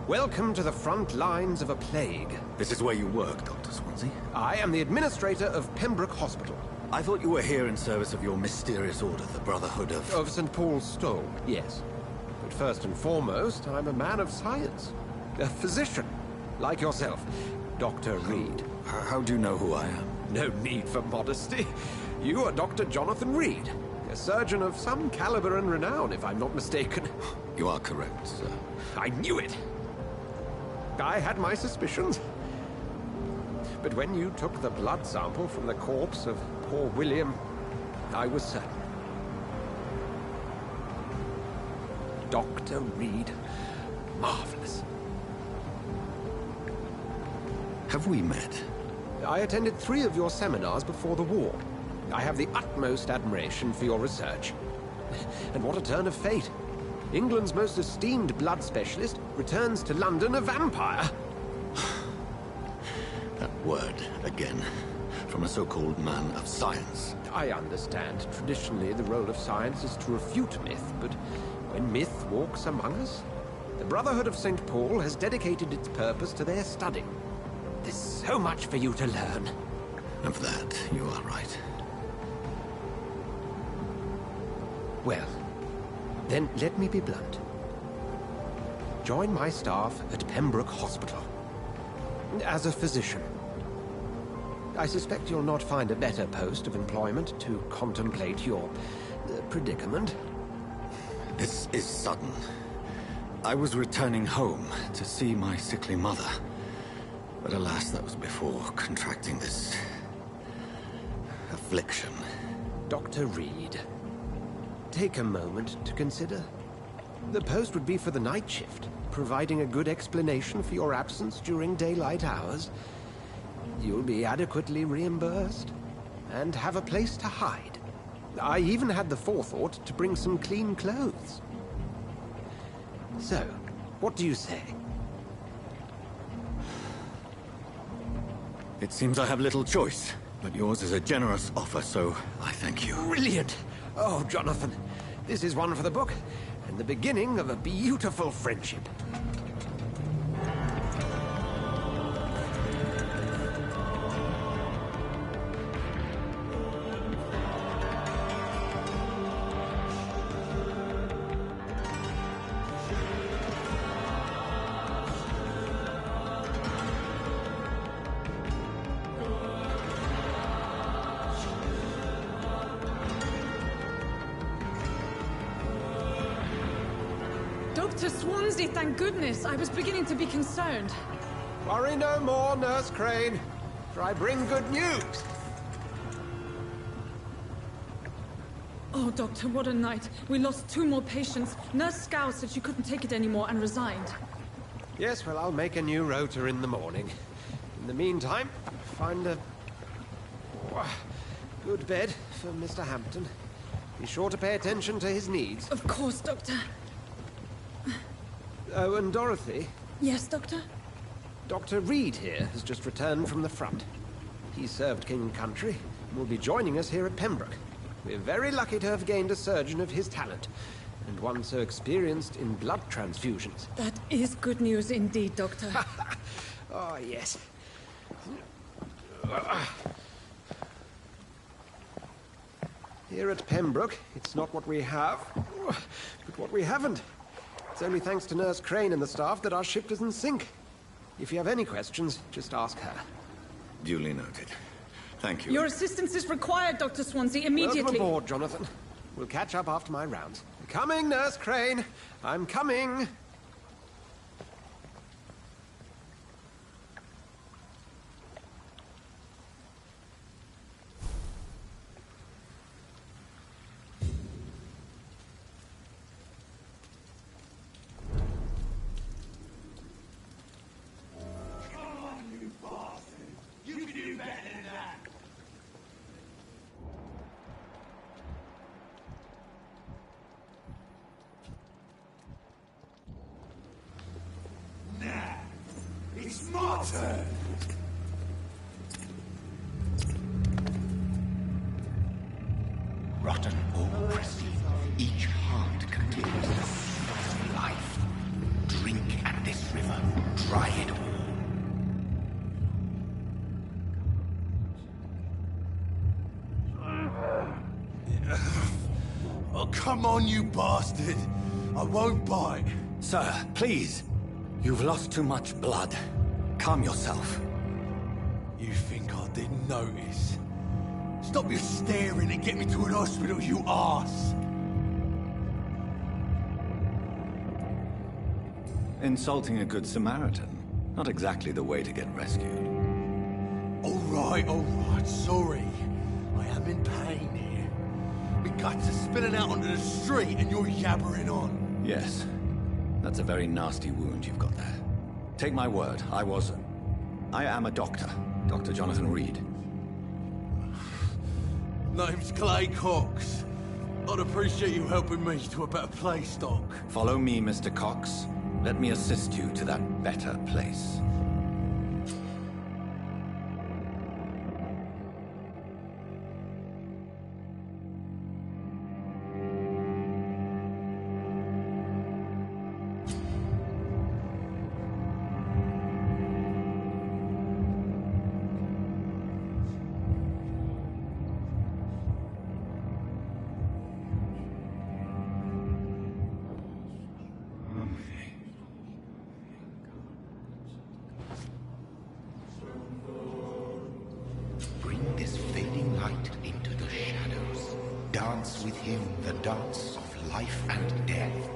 Welcome to the front lines of a plague. This is where you work, Dr. Swansea? I am the administrator of Pembroke Hospital. I thought you were here in service of your mysterious order, the Brotherhood of... Of St. Paul's Stole, yes. But first and foremost, I'm a man of science. A physician, like yourself, Dr. Reed. How do you know who I am? No need for modesty. You are Dr. Jonathan Reed, a surgeon of some caliber and renown, if I'm not mistaken. You are correct, sir. I knew it! I had my suspicions. But when you took the blood sample from the corpse of poor William, I was certain. Dr. Reed. Marvelous. Have we met? I attended 3 of your seminars before the war. I have the utmost admiration for your research. And what a turn of fate. England's most esteemed blood specialist returns to London a vampire. That word, again. From a so-called man of science. I understand. Traditionally, the role of science is to refute myth, but when myth walks among us, the Brotherhood of St. Paul has dedicated its purpose to their study. There's so much for you to learn. And for that, you are right. Well, then let me be blunt. Join my staff at Pembroke Hospital. As a physician. I suspect you'll not find a better post of employment to contemplate your predicament. This is sudden. I was returning home to see my sickly mother. But alas, that was before contracting this... affliction. Dr. Reed, take a moment to consider. The post would be for the night shift, providing a good explanation for your absence during daylight hours. You'll be adequately reimbursed, and have a place to hide. I even had the forethought to bring some clean clothes. So, what do you say? It seems I have little choice, but yours is a generous offer, so I thank you. Brilliant! Oh, Jonathan, this is one for the book, and the beginning of a beautiful friendship. Dr. Swansea, thank goodness. I was beginning to be concerned. Worry no more, Nurse Crane, for I bring good news. Oh, Doctor, what a night. We lost 2 more patients. Nurse Scow said she couldn't take it anymore and resigned. Yes, well, I'll make a new rota in the morning. In the meantime, find a good bed for Mr. Hampton. Be sure to pay attention to his needs. Of course, Doctor. Oh, and Dorothy? Yes, Doctor? Dr. Reed here has just returned from the front. He served King and Country and will be joining us here at Pembroke. We're very lucky to have gained a surgeon of his talent, and one so experienced in blood transfusions. That is good news indeed, Doctor. Oh, yes. Here at Pembroke, it's not what we have, but what we haven't. It's only thanks to Nurse Crane and the staff that our ship doesn't sink. If you have any questions, just ask her. Duly noted. Thank you. Your assistance is required, Dr. Swansea, immediately. Welcome aboard, Jonathan. We'll catch up after my rounds. Coming, Nurse Crane. I'm coming. It's my turn! Rotten or pristine, each heart contains the source of life. Drink at this river, try it all. Oh, come on, you bastard! I won't bite. Sir, please. You've lost too much blood. Calm yourself. You think I didn't notice? Stop your staring and get me to an hospital, you arse! Insulting a good Samaritan. Not exactly the way to get rescued. All right, sorry. I am in pain here. My guts are spilling out onto the street and you're yabbering on. Yes. That's a very nasty wound you've got there. Take my word, I am a doctor. Dr. Jonathan Reed. Name's Clay Cox. I'd appreciate you helping me to a better place, Doc. Follow me, Mr. Cox. Let me assist you to that better place. Bring this fading light into the shadows. Dance with him the dance of life and death.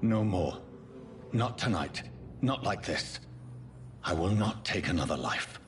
No more. Not tonight. Not like this. I will not take another life.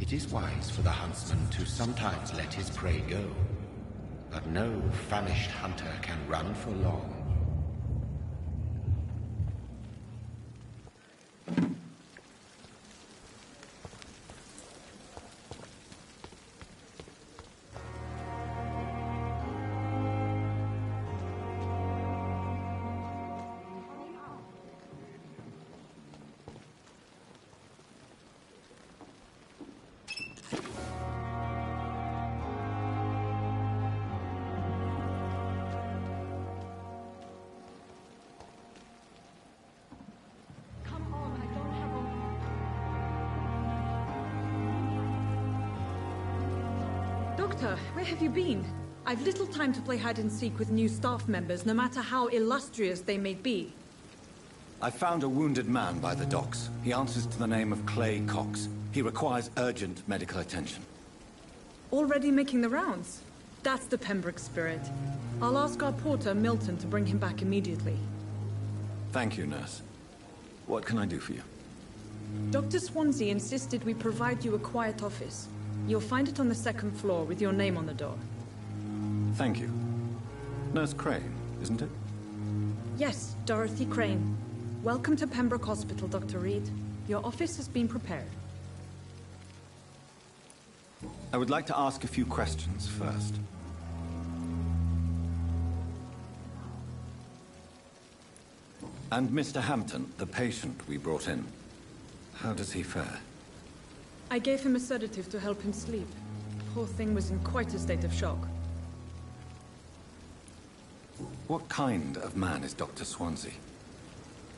It is wise for the huntsman to sometimes let his prey go, but no famished hunter can run for long. Doctor, where have you been? I've little time to play hide-and-seek with new staff members, no matter how illustrious they may be. I found a wounded man by the docks. He answers to the name of Clay Cox. He requires urgent medical attention. Already making the rounds? That's the Pembroke spirit. I'll ask our porter, Milton, to bring him back immediately. Thank you, nurse. What can I do for you? Dr. Swansea insisted we provide you a quiet office. You'll find it on the second floor with your name on the door. Thank you. Nurse Crane, isn't it? Yes, Dorothy Crane. Welcome to Pembroke Hospital, Dr. Reed. Your office has been prepared. I would like to ask a few questions first. And Mr. Hampton, the patient we brought in, how does he fare? I gave him a sedative to help him sleep. Poor thing was in quite a state of shock. What kind of man is Dr. Swansea?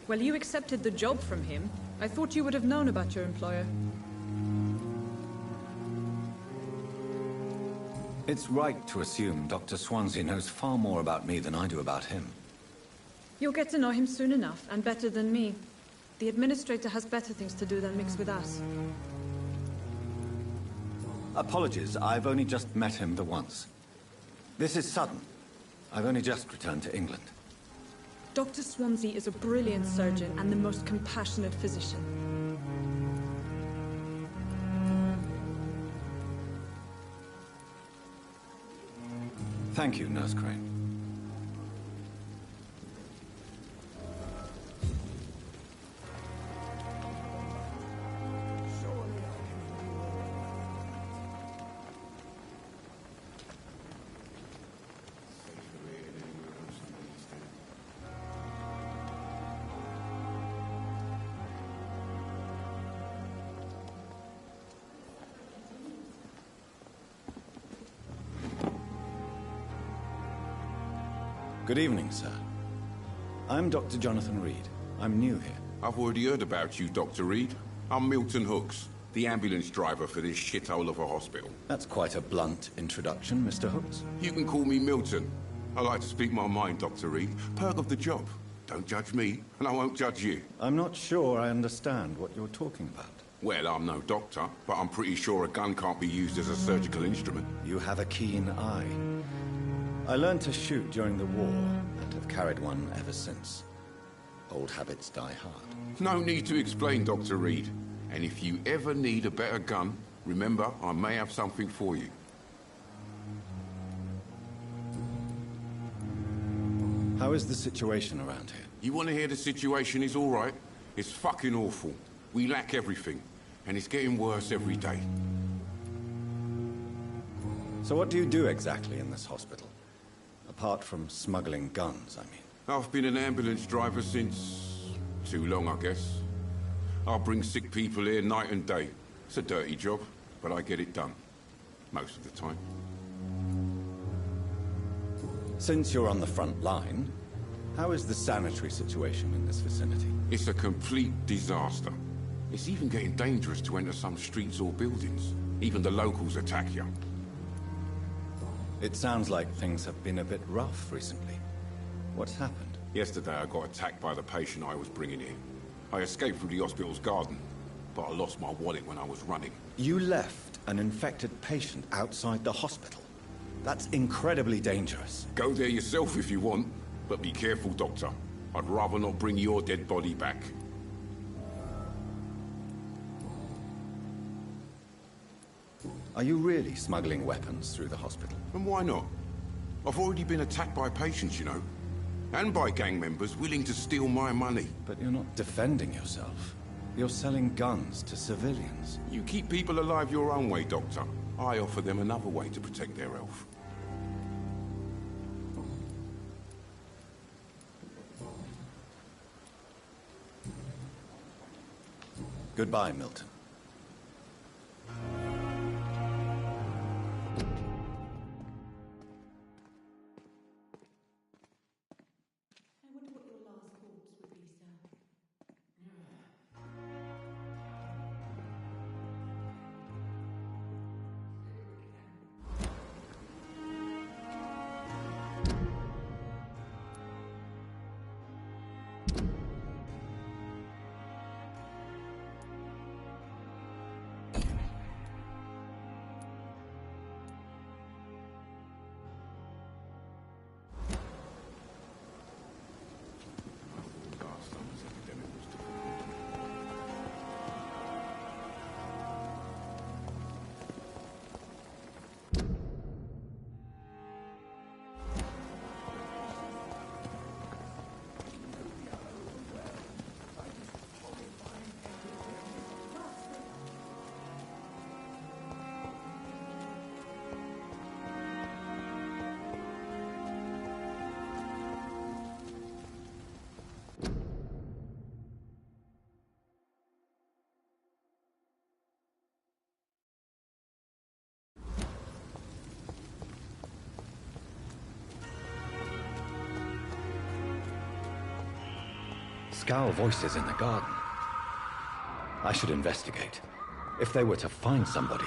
Well, you accepted the job from him. I thought you would have known about your employer. It's right to assume Dr. Swansea knows far more about me than I do about him. You'll get to know him soon enough, and better than me. The administrator has better things to do than mix with us. Apologies, I've only just met him the once. This is sudden. I've only just returned to England. Dr. Swansea is a brilliant surgeon and the most compassionate physician. Thank you, Nurse Crane. Good evening, sir. I'm Dr. Jonathan Reed. I'm new here. I've already heard about you, Dr. Reed. I'm Milton Hooks, the ambulance driver for this shithole of a hospital. That's quite a blunt introduction, Mr. Hooks. You can call me Milton. I like to speak my mind, Dr. Reed. Perk of the job. Don't judge me, and I won't judge you. I'm not sure I understand what you're talking about. Well, I'm no doctor, but I'm pretty sure a gun can't be used as a surgical instrument. You have a keen eye. I learned to shoot during the war, and have carried one ever since. Old habits die hard. No need to explain, Dr. Reed. And if you ever need a better gun, remember, I may have something for you. How is the situation around here? You want to hear the situation is all right? It's fucking awful. We lack everything, and it's getting worse every day. So what do you do exactly in this hospital? Apart from smuggling guns, I mean. I've been an ambulance driver since... too long, I guess. I bring sick people here night and day. It's a dirty job, but I get it done. Most of the time. Since you're on the front line, how is the sanitary situation in this vicinity? It's a complete disaster. It's even getting dangerous to enter some streets or buildings. Even the locals attack you. It sounds like things have been a bit rough recently. What's happened? Yesterday I got attacked by the patient I was bringing in. I escaped through the hospital's garden, but I lost my wallet when I was running. You left an infected patient outside the hospital? That's incredibly dangerous. Go there yourself if you want, but be careful, Doctor. I'd rather not bring your dead body back. Are you really smuggling weapons through the hospital? And why not? I've already been attacked by patients, you know. And by gang members willing to steal my money. But you're not defending yourself. You're selling guns to civilians. You keep people alive your own way, Doctor. I offer them another way to protect their health. Goodbye, Milton. Scowl voices in the garden. I should investigate. If they were to find somebody.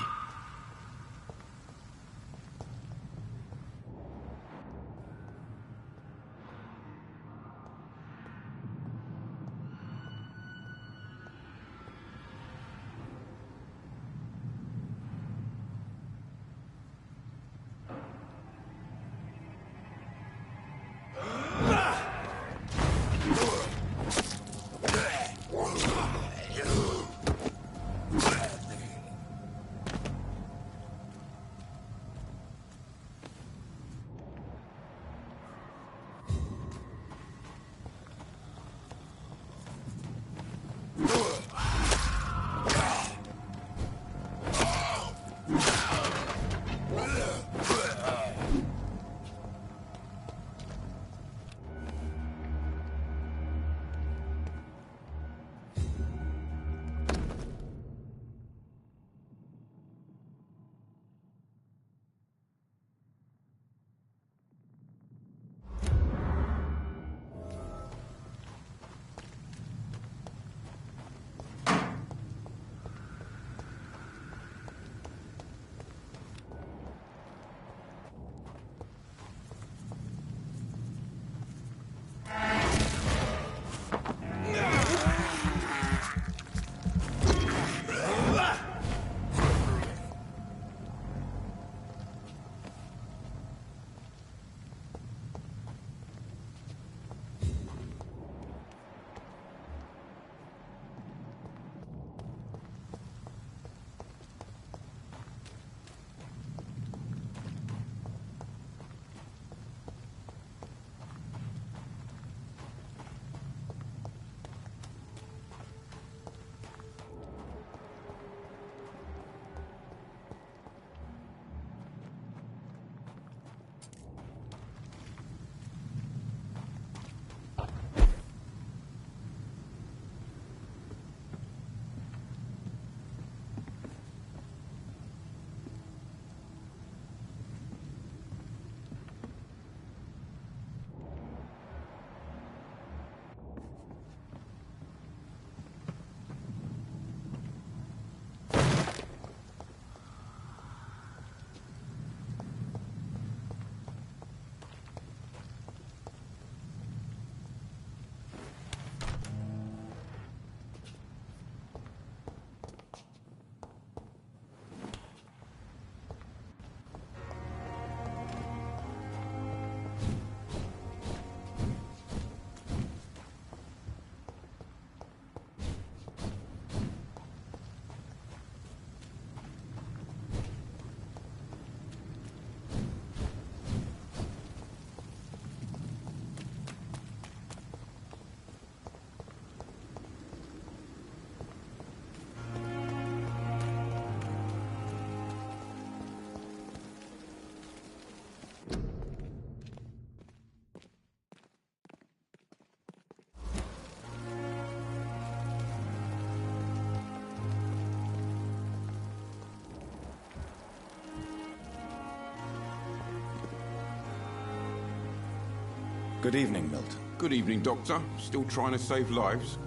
Good evening, Milton. Good evening, Doctor. Still trying to save lives?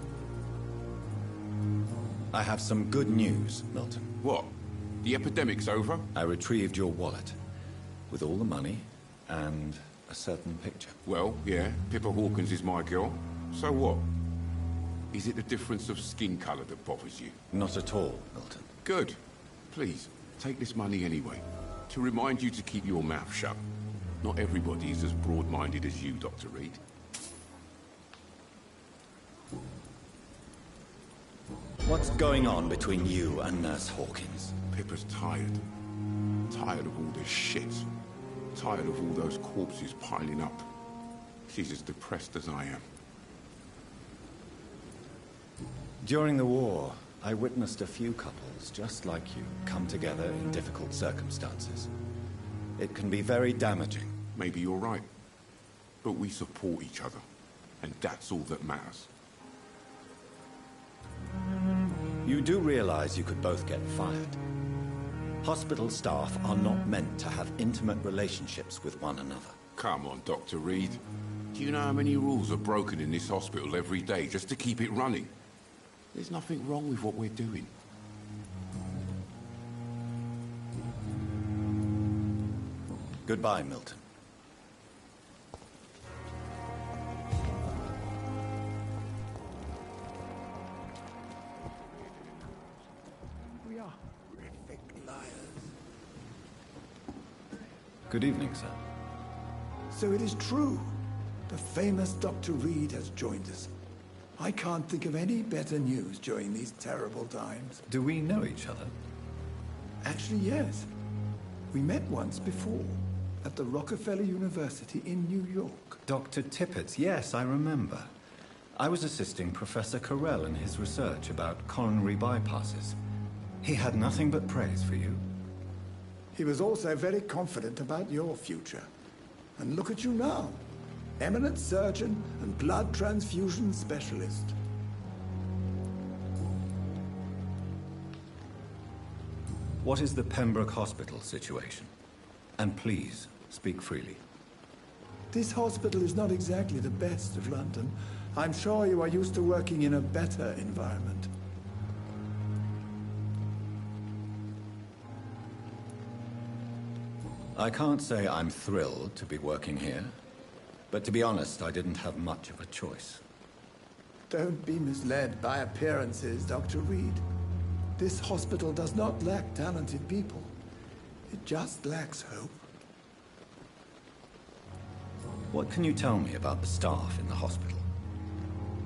I have some good news, Milton. What? The epidemic's over? I retrieved your wallet, with all the money and a certain picture. Well, yeah, Pippa Hawkins is my girl. So what? Is it the difference of skin colour that bothers you? Not at all, Milton. Good. Please, take this money anyway. To remind you to keep your mouth shut. Not everybody is as broad-minded as you, Dr. Reed. What's going on between you and Nurse Hawkins? Pippa's tired. Tired of all this shit. Tired of all those corpses piling up. She's as depressed as I am. During the war, I witnessed a few couples just like you come together in difficult circumstances. It can be very damaging. Maybe you're right. But we support each other. And that's all that matters. You do realize you could both get fired. Hospital staff are not meant to have intimate relationships with one another. Come on, Dr. Reed. Do you know how many rules are broken in this hospital every day just to keep it running? There's nothing wrong with what we're doing. Goodbye, Milton. We are horrific liars. Good evening, sir. So it is true. The famous Dr. Reed has joined us. I can't think of any better news during these terrible times. Do we know each other? Actually, yes. We met once before, at the Rockefeller University in New York. Dr. Tippett, yes, I remember. I was assisting Professor Carell in his research about coronary bypasses. He had nothing but praise for you. He was also very confident about your future. And look at you now. Eminent surgeon and blood transfusion specialist. What is the Pembroke Hospital situation? And please, speak freely. This hospital is not exactly the best of London. I'm sure you are used to working in a better environment. I can't say I'm thrilled to be working here, but to be honest, I didn't have much of a choice. Don't be misled by appearances, Dr. Reed. This hospital does not lack talented people. It just lacks hope. What can you tell me about the staff in the hospital?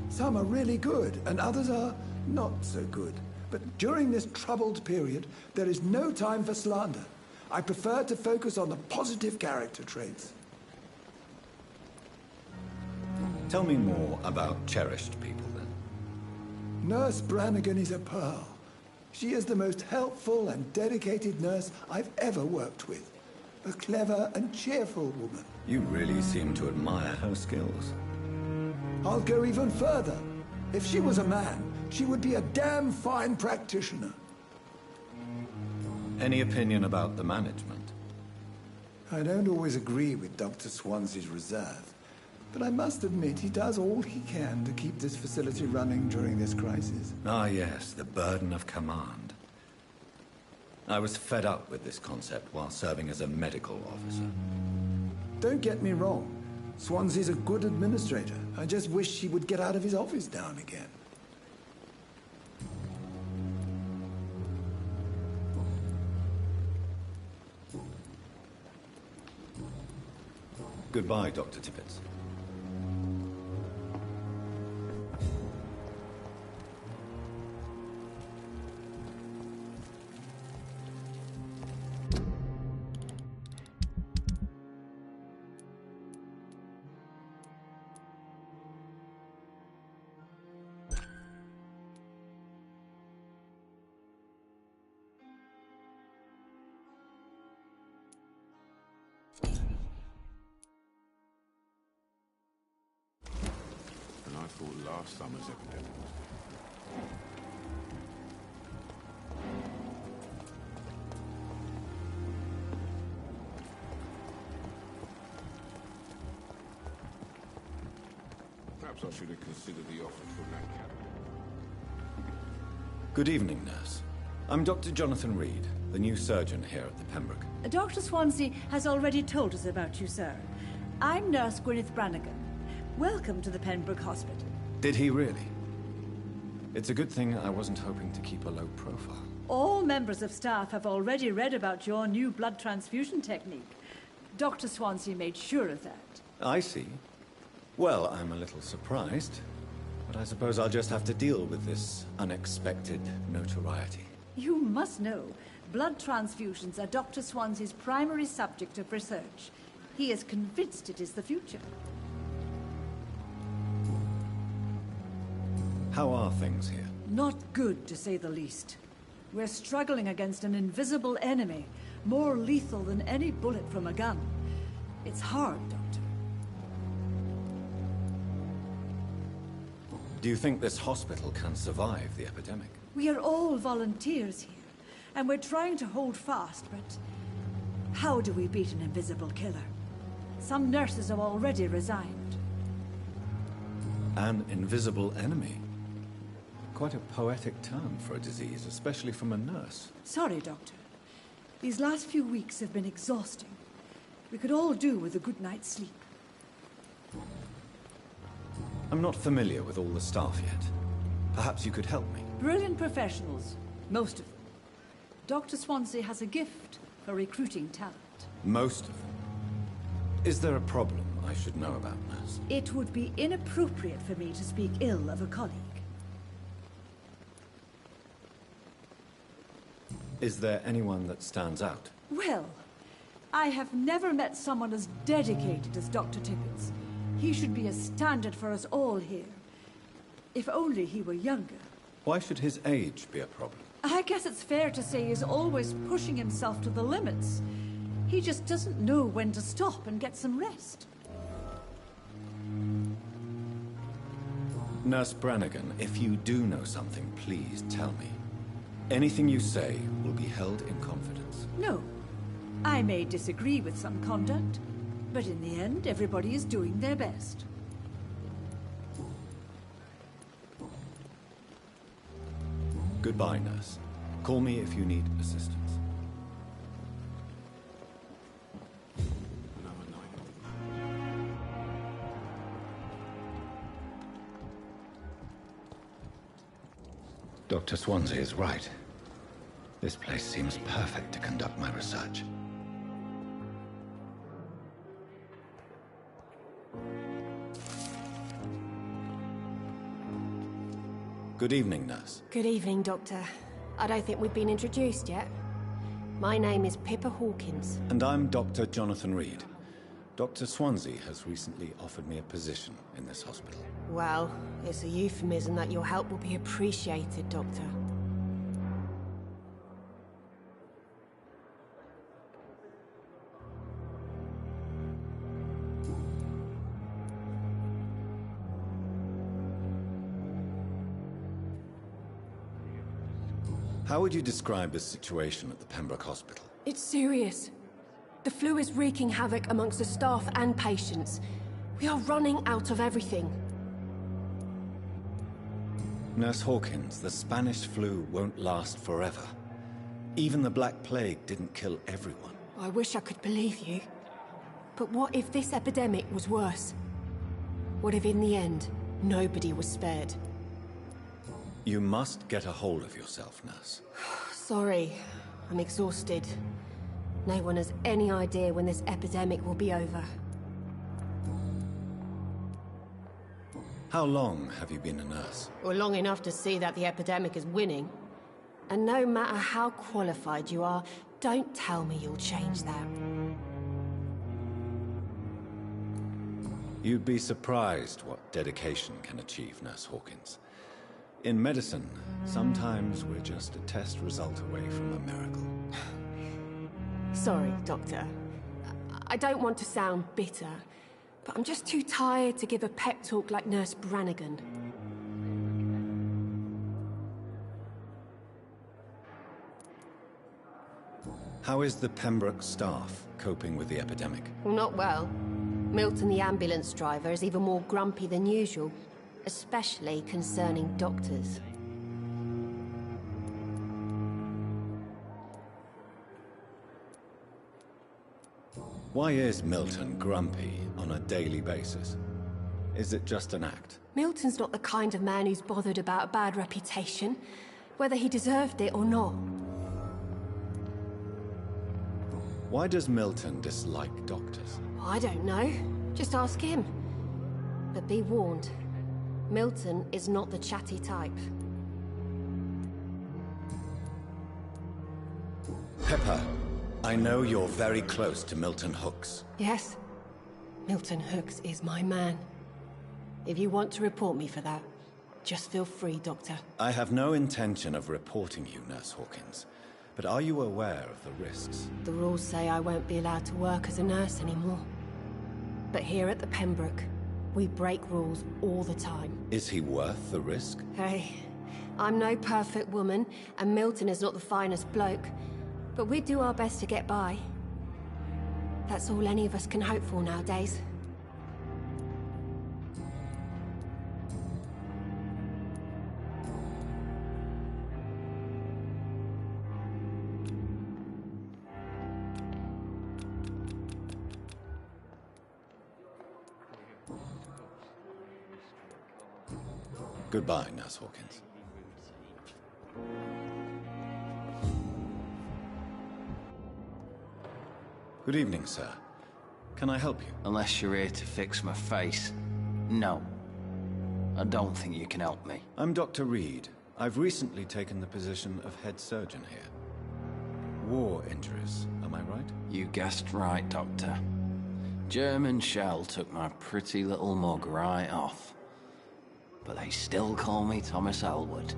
Some are really good, and others are not so good. But during this troubled period, there is no time for slander. I prefer to focus on the positive character traits. Tell me more about cherished people, then. Nurse Brannigan is a pearl. She is the most helpful and dedicated nurse I've ever worked with. A clever and cheerful woman. You really seem to admire her skills. I'll go even further. If she was a man, she would be a damn fine practitioner. Any opinion about the management? I don't always agree with Dr. Swansea's reserve, but I must admit he does all he can to keep this facility running during this crisis. Ah, yes, the burden of command. I was fed up with this concept while serving as a medical officer. Don't get me wrong. Swansea's a good administrator. I just wish he would get out of his office now and again. Goodbye, Dr. Tippett. I thought last summer's epidemic was... Perhaps I should have considered the offer from that captain. Good evening, nurse. I'm Dr. Jonathan Reed, the new surgeon here at the Pembroke. Dr. Swansea has already told us about you, sir. I'm Nurse Gwyneth Brannigan. Welcome to the Pembroke Hospital. Did he really? It's a good thing I wasn't hoping to keep a low profile. All members of staff have already read about your new blood transfusion technique. Dr. Swansea made sure of that. I see. Well, I'm a little surprised, but I suppose I'll just have to deal with this unexpected notoriety. You must know, blood transfusions are Dr. Swansea's primary subject of research. He is convinced it is the future. How are things here? Not good, to say the least. We're struggling against an invisible enemy, more lethal than any bullet from a gun. It's hard, Doctor. Do you think this hospital can survive the epidemic? We are all volunteers here, and we're trying to hold fast, but how do we beat an invisible killer? Some nurses have already resigned. An invisible enemy? Quite a poetic term for a disease, especially from a nurse. Sorry, Doctor. These last few weeks have been exhausting. We could all do with a good night's sleep. I'm not familiar with all the staff yet. Perhaps you could help me. Brilliant professionals, most of them. Dr. Swansea has a gift for recruiting talent. Most of them? Is there a problem I should know about, nurse? It would be inappropriate for me to speak ill of a colleague. Is there anyone that stands out? Well, I have never met someone as dedicated as Dr. Tippins. He should be a standard for us all here. If only he were younger. Why should his age be a problem? I guess it's fair to say he's always pushing himself to the limits. He just doesn't know when to stop and get some rest. Nurse Brannigan, if you do know something, please tell me. Anything you say will be held in confidence. No. I may disagree with some conduct, but in the end, everybody is doing their best. Goodbye, nurse. Call me if you need assistance. Dr. Swansea is right. This place seems perfect to conduct my research. Good evening, nurse. Good evening, Doctor. I don't think we've been introduced yet. My name is Pippa Hawkins. And I'm Dr. Jonathan Reed. Dr. Swansea has recently offered me a position in this hospital. Well, it's a euphemism that your help will be appreciated, Doctor. How would you describe the situation at the Pembroke Hospital? It's serious. The flu is wreaking havoc amongst the staff and patients. We are running out of everything. Nurse Hawkins, the Spanish flu won't last forever. Even the Black Plague didn't kill everyone. I wish I could believe you. But what if this epidemic was worse? What if in the end, nobody was spared? You must get a hold of yourself, nurse. Sorry, I'm exhausted. No one has any idea when this epidemic will be over. How long have you been a nurse? Well, long enough to see that the epidemic is winning. And no matter how qualified you are, don't tell me you'll change that. You'd be surprised what dedication can achieve, Nurse Hawkins. In medicine, sometimes we're just a test result away from a miracle. Sorry, Doctor. I don't want to sound bitter, but I'm just too tired to give a pep talk like Nurse Brannigan. How is the Pembroke staff coping with the epidemic? Well, not well. Milton, the ambulance driver, is even more grumpy than usual, especially concerning doctors. Why is Milton grumpy on a daily basis? Is it just an act? Milton's not the kind of man who's bothered about a bad reputation, whether he deserved it or not. Why does Milton dislike doctors? I don't know. Just ask him. But be warned, Milton is not the chatty type. Pepper, I know you're very close to Milton Hooks. Yes, Milton Hooks is my man. If you want to report me for that, just feel free, Doctor. I have no intention of reporting you, Nurse Hawkins. But are you aware of the risks? The rules say I won't be allowed to work as a nurse anymore. But here at the Pembroke, we break rules all the time. Is he worth the risk? Hey, I'm no perfect woman, and Milton is not the finest bloke. But we do our best to get by. That's all any of us can hope for nowadays. Goodbye, Nurse Hawkins. Good evening, sir. Can I help you? Unless you're here to fix my face. No. I don't think you can help me. I'm Dr. Reed. I've recently taken the position of head surgeon here. War injuries, am I right? You guessed right, Doctor. German shell took my pretty little mug right off. But they still call me Thomas Elwood.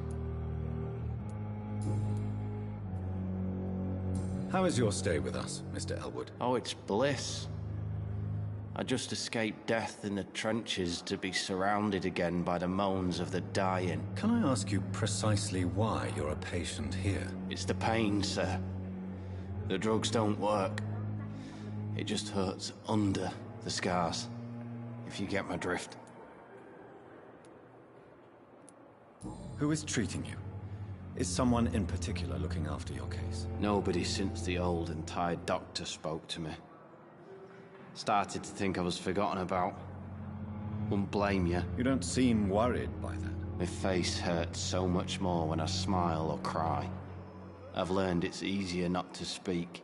How is your stay with us, Mr. Elwood? Oh, it's bliss. I just escaped death in the trenches to be surrounded again by the moans of the dying. Can I ask you precisely why you're a patient here? It's the pain, sir. The drugs don't work. It just hurts under the scars, if you get my drift. Who is treating you? Is someone in particular looking after your case? Nobody since the old and tired doctor spoke to me. Started to think I was forgotten about. Wouldn't blame you. You don't seem worried by that. My face hurts so much more when I smile or cry. I've learned it's easier not to speak.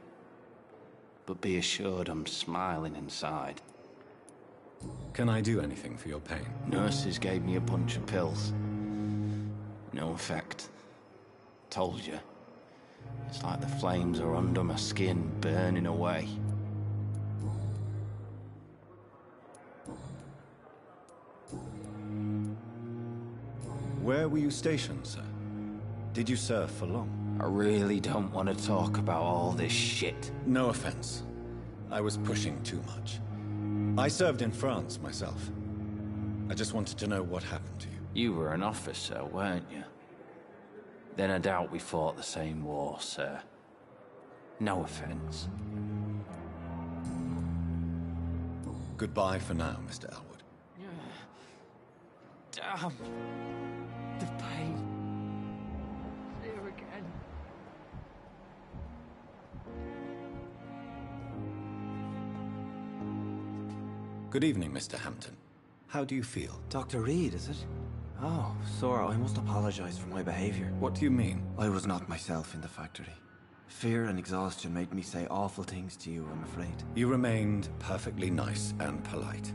But be assured I'm smiling inside. Can I do anything for your pain? Nurses gave me a bunch of pills. No effect. Told you. It's like the flames are under my skin, burning away. Where were you stationed, sir? Did you serve for long? I really don't want to talk about all this shit. No offense. I was pushing too much. I served in France myself. I just wanted to know what happened to you. You were an officer, weren't you? Then I doubt we fought the same war, sir. No offense. Goodbye for now, Mr. Elwood. Damn. The pain. Here again. Good evening, Mr. Hampton. How do you feel? Dr. Reed, is it? Oh, Sora, I must apologize for my behavior. What do you mean? I was not myself in the factory. Fear and exhaustion made me say awful things to you, I'm afraid. You remained perfectly nice and polite.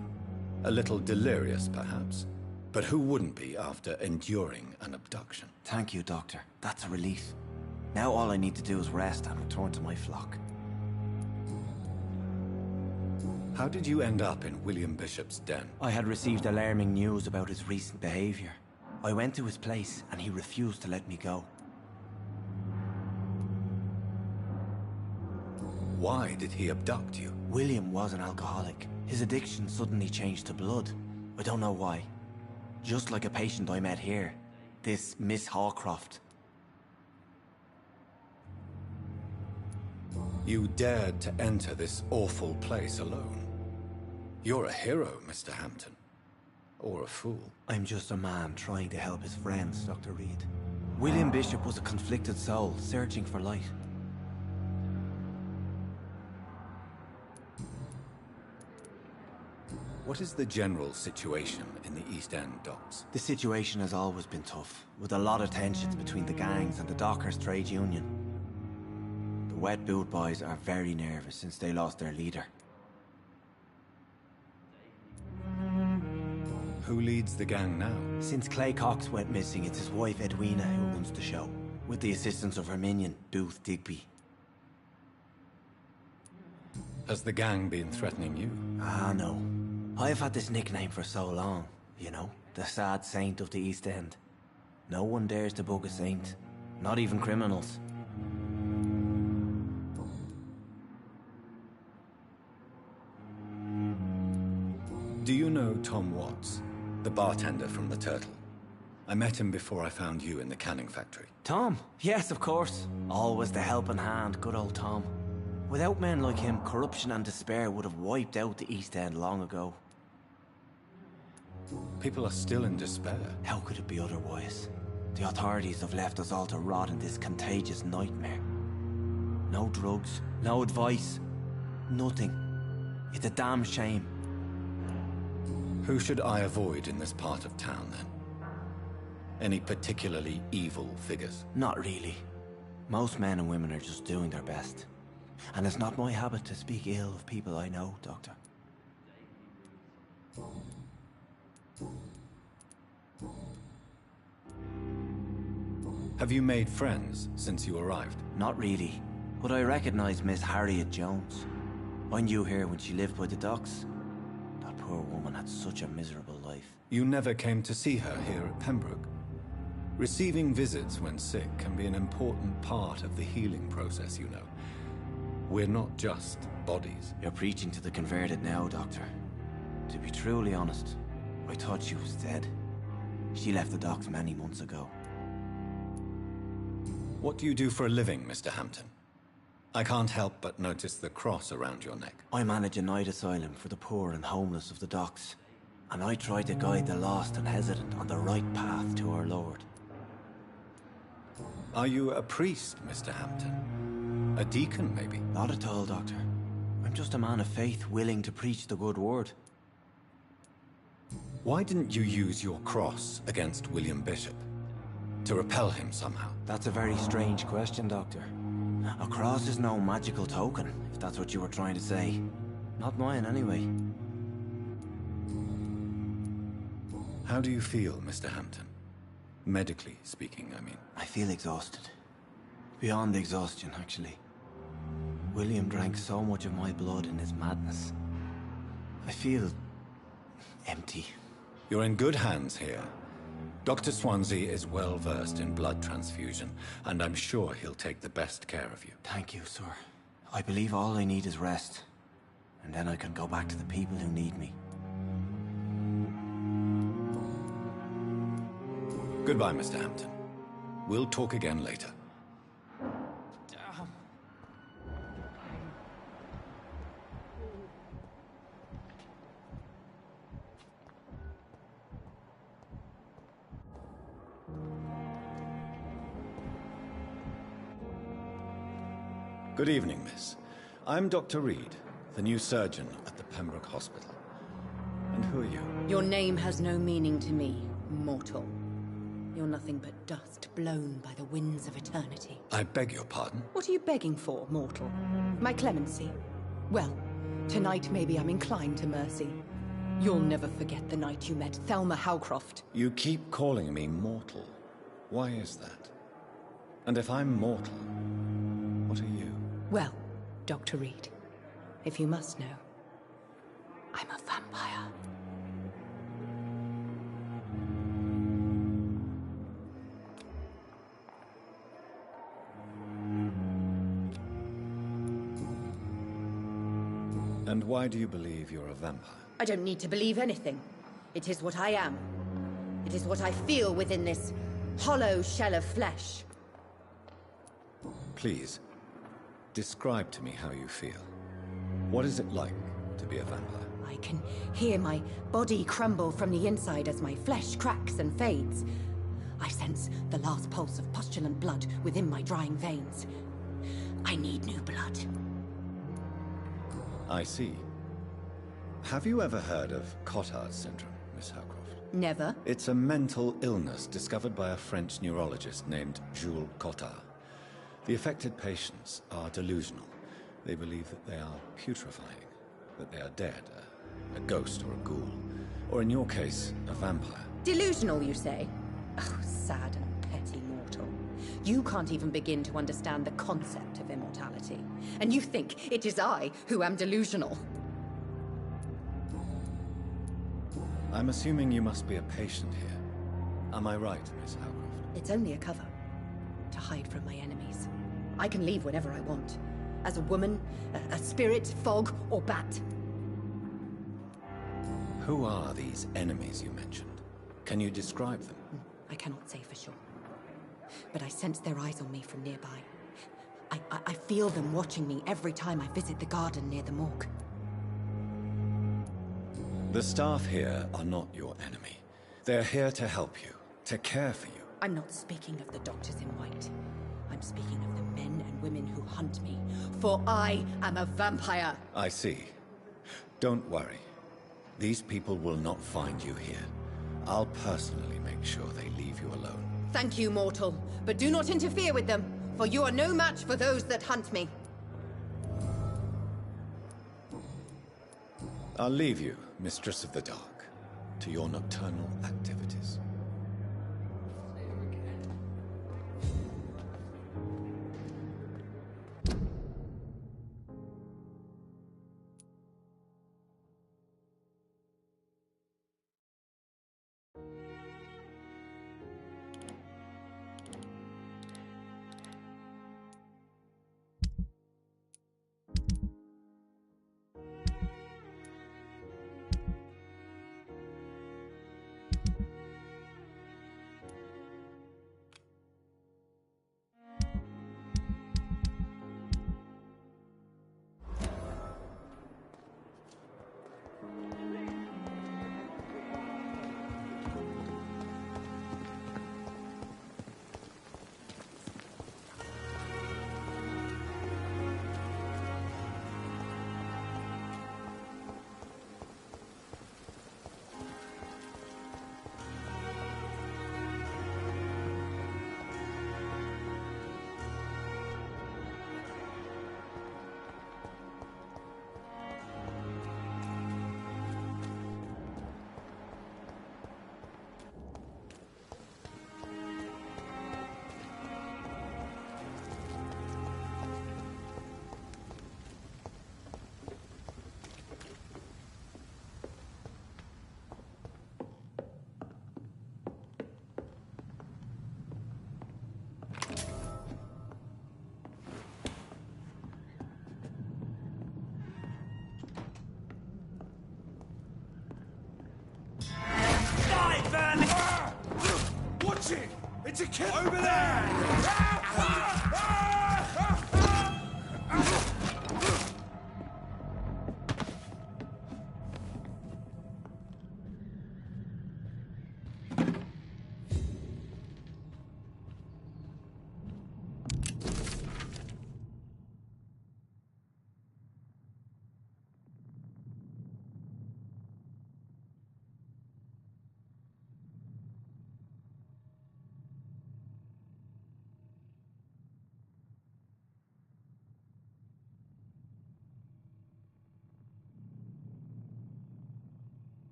A little delirious, perhaps. But who wouldn't be after enduring an abduction? Thank you, Doctor. That's a relief. Now all I need to do is rest and return to my flock. How did you end up in William Bishop's den? I had received alarming news about his recent behavior. I went to his place and he refused to let me go. Why did he abduct you? William was an alcoholic. His addiction suddenly changed to blood. I don't know why. Just like a patient I met here. This Miss Hawcroft. You dared to enter this awful place alone. You're a hero, Mr. Hampton. Or a fool. I'm just a man trying to help his friends, Dr. Reed. William Bishop was a conflicted soul, searching for light. What is the general situation in the East End docks? The situation has always been tough, with a lot of tensions between the gangs and the dockers' trade union. The Wet Boot Boys are very nervous since they lost their leader. Who leads the gang now? Since Clay Cox went missing, it's his wife Edwina who runs the show, with the assistance of her minion, Dooth Digby. Has the gang been threatening you? Ah, no. I've had this nickname for so long, you know, the sad saint of the East End. No one dares to bug a saint, not even criminals. Do you know Tom Watts, the bartender from the Turtle? I met him before I found you in the canning factory. Tom? Yes, of course. Always the helping hand, good old Tom. Without men like him, corruption and despair would have wiped out the East End long ago. People are still in despair. How could it be otherwise? The authorities have left us all to rot in this contagious nightmare. No drugs, no advice, nothing. It's a damn shame. Who should I avoid in this part of town, then? Any particularly evil figures? Not really. Most men and women are just doing their best. And it's not my habit to speak ill of people I know, Doctor. Have you made friends since you arrived? Not really, but I recognize Miss Harriet Jones. I knew her when she lived by the docks. That poor woman had such a miserable life. You never came to see her here at Pembroke? Receiving visits when sick can be an important part of the healing process, you know. We're not just bodies. You're preaching to the converted now, Doctor. To be truly honest, I thought she was dead. She left the docks many months ago. What do you do for a living, Mr. Hampton? I can't help but notice the cross around your neck. I manage a night asylum for the poor and homeless of the docks. And I try to guide the lost and hesitant on the right path to our Lord. Are you a priest, Mr. Hampton? A deacon, maybe? Not at all, Doctor. I'm just a man of faith willing to preach the good word. Why didn't you use your cross against William Bishop? To repel him somehow? That's a very strange question, Doctor. A cross is no magical token, if that's what you were trying to say. Not mine, anyway. How do you feel, Mr. Hampton? Medically speaking, I mean. I feel exhausted. Beyond exhaustion, actually. William drank so much of my blood in his madness. I feel empty. You're in good hands here. Dr. Swansea is well versed in blood transfusion, and I'm sure he'll take the best care of you. Thank you, sir. I believe all I need is rest. And then I can go back to the people who need me. Goodbye, Mr. Hampton. We'll talk again later. Good evening, miss. I'm Dr. Reed, the new surgeon at the Pembroke Hospital. And who are you? Your name has no meaning to me, mortal. You're nothing but dust blown by the winds of eternity. I beg your pardon? What are you begging for, mortal? My clemency? Well, tonight maybe I'm inclined to mercy. You'll never forget the night you met Thelma Howcroft. You keep calling me mortal. Why is that? And if I'm mortal, what are you? Well, Dr. Reed, if you must know, I'm a vampire. And why do you believe you're a vampire? I don't need to believe anything. It is what I am. It is what I feel within this hollow shell of flesh. Please, describe to me how you feel. What is it like to be a vampire? I can hear my body crumble from the inside as my flesh cracks and fades. I sense the last pulse of postulant blood within my drying veins. I need new blood. I see. Have you ever heard of Cotard syndrome, Miss Howcroft? Never. It's a mental illness discovered by a French neurologist named Jules Cotard. The affected patients are delusional. They believe that they are putrefying, that they are dead, a ghost or a ghoul, or in your case, a vampire. Delusional, you say? Oh, sad and petty mortal. You can't even begin to understand the concept of immortality. And you think it is I who am delusional. I'm assuming you must be a patient here. Am I right, Miss Howcroft? It's only a cover. To hide from my enemies. I can leave whenever I want. As a woman, a spirit, fog, or bat. Who are these enemies you mentioned? Can you describe them? I cannot say for sure. But I sense their eyes on me from nearby. I feel them watching me every time I visit the garden near the morgue. The staff here are not your enemy. They're here to help you, to care for you. I'm not speaking of the doctors in white. I'm speaking of the men and women who hunt me. For I am a vampire. I see. Don't worry. These people will not find you here. I'll personally make sure they leave you alone. Thank you, mortal. But do not interfere with them, for you are no match for those that hunt me. I'll leave you, Mistress of the Dark, to your nocturnal activities. Watch it! It's a kid over there!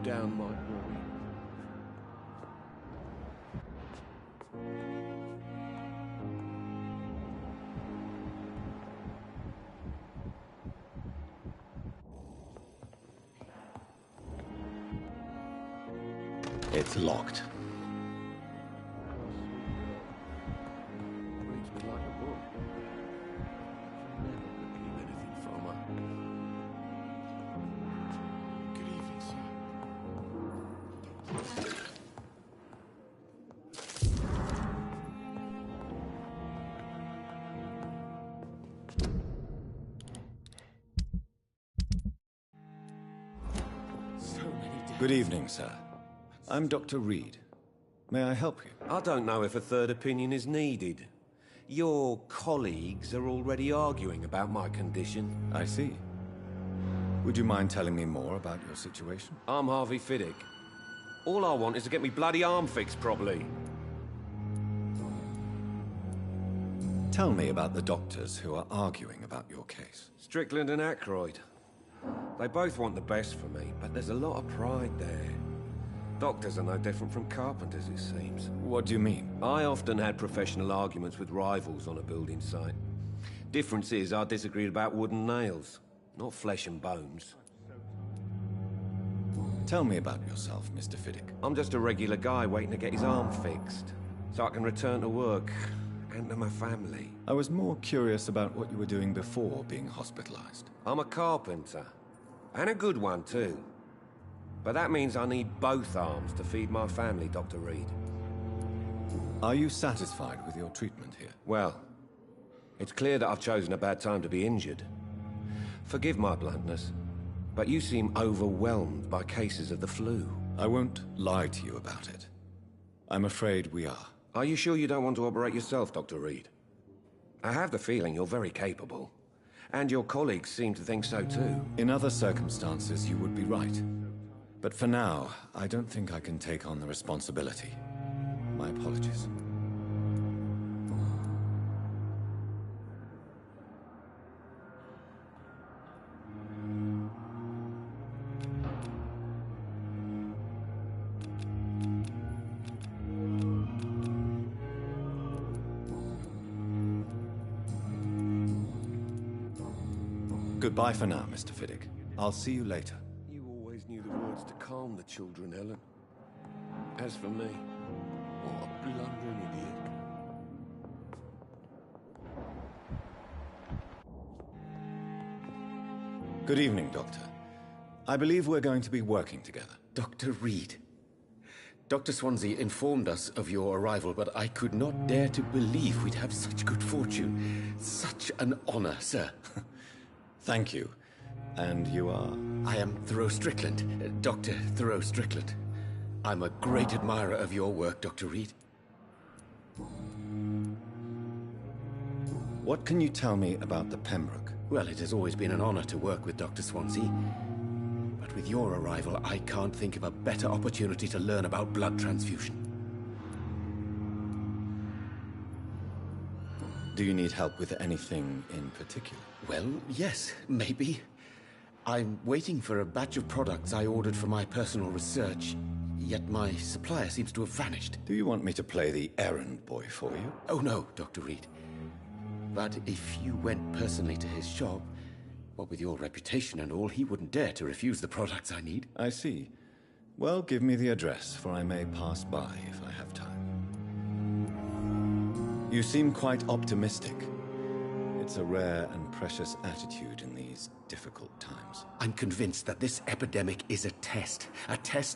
down might worry. It's locked. Reads me like a book. Never believe anything from her. Good evening, sir. Good evening, sir. I'm Dr. Reed. May I help you? I don't know if a third opinion is needed. Your colleagues are already arguing about my condition. I see. Would you mind telling me more about your situation? I'm Harvey Fiddick. All I want is to get me bloody arm fixed properly. Tell me about the doctors who are arguing about your case. Strickland and Aykroyd. They both want the best for me, but there's a lot of pride there. Doctors are no different from carpenters, it seems. What do you mean? I often had professional arguments with rivals on a building site. Difference is, I disagreed about wooden nails, not flesh and bones. Tell me about yourself, Mr. Fiddick. I'm just a regular guy waiting to get his arm fixed, so I can return to work and to my family. I was more curious about what you were doing before being hospitalized. I'm a carpenter, and a good one too. But that means I need both arms to feed my family, Dr. Reed. Are you satisfied with your treatment here? Well, it's clear that I've chosen a bad time to be injured. Forgive my bluntness, but you seem overwhelmed by cases of the flu. I won't lie to you about it. I'm afraid we are. Are you sure you don't want to operate yourself, Dr. Reed? I have the feeling you're very capable. And your colleagues seem to think so too. In other circumstances, you would be right. But for now, I don't think I can take on the responsibility. My apologies. Goodbye for now, Mr. Fiddick. I'll see you later. You always knew the words to calm the children, Helen. As for me, what a blundering idiot. Good evening, Doctor. I believe we're going to be working together. Dr. Reed. Dr. Swansea informed us of your arrival, but I could not dare to believe we'd have such good fortune. Such an honor, sir. Thank you. And you are? I am Thoreau Strickland, Dr. Thoreau Strickland. I'm a great admirer of your work, Dr. Reed. What can you tell me about the Pembroke? Well, it has always been an honor to work with Dr. Swansea. But with your arrival, I can't think of a better opportunity to learn about blood transfusion. Do you need help with anything in particular? Well, yes, maybe. I'm waiting for a batch of products I ordered for my personal research, yet my supplier seems to have vanished. Do you want me to play the errand boy for you? Oh no, Dr. Reed. But if you went personally to his shop, what with your reputation and all, he wouldn't dare to refuse the products I need. I see. Well, give me the address, for I may pass by if I have time. You seem quite optimistic. It's a rare and precious attitude in these difficult times. I'm convinced that this epidemic is a test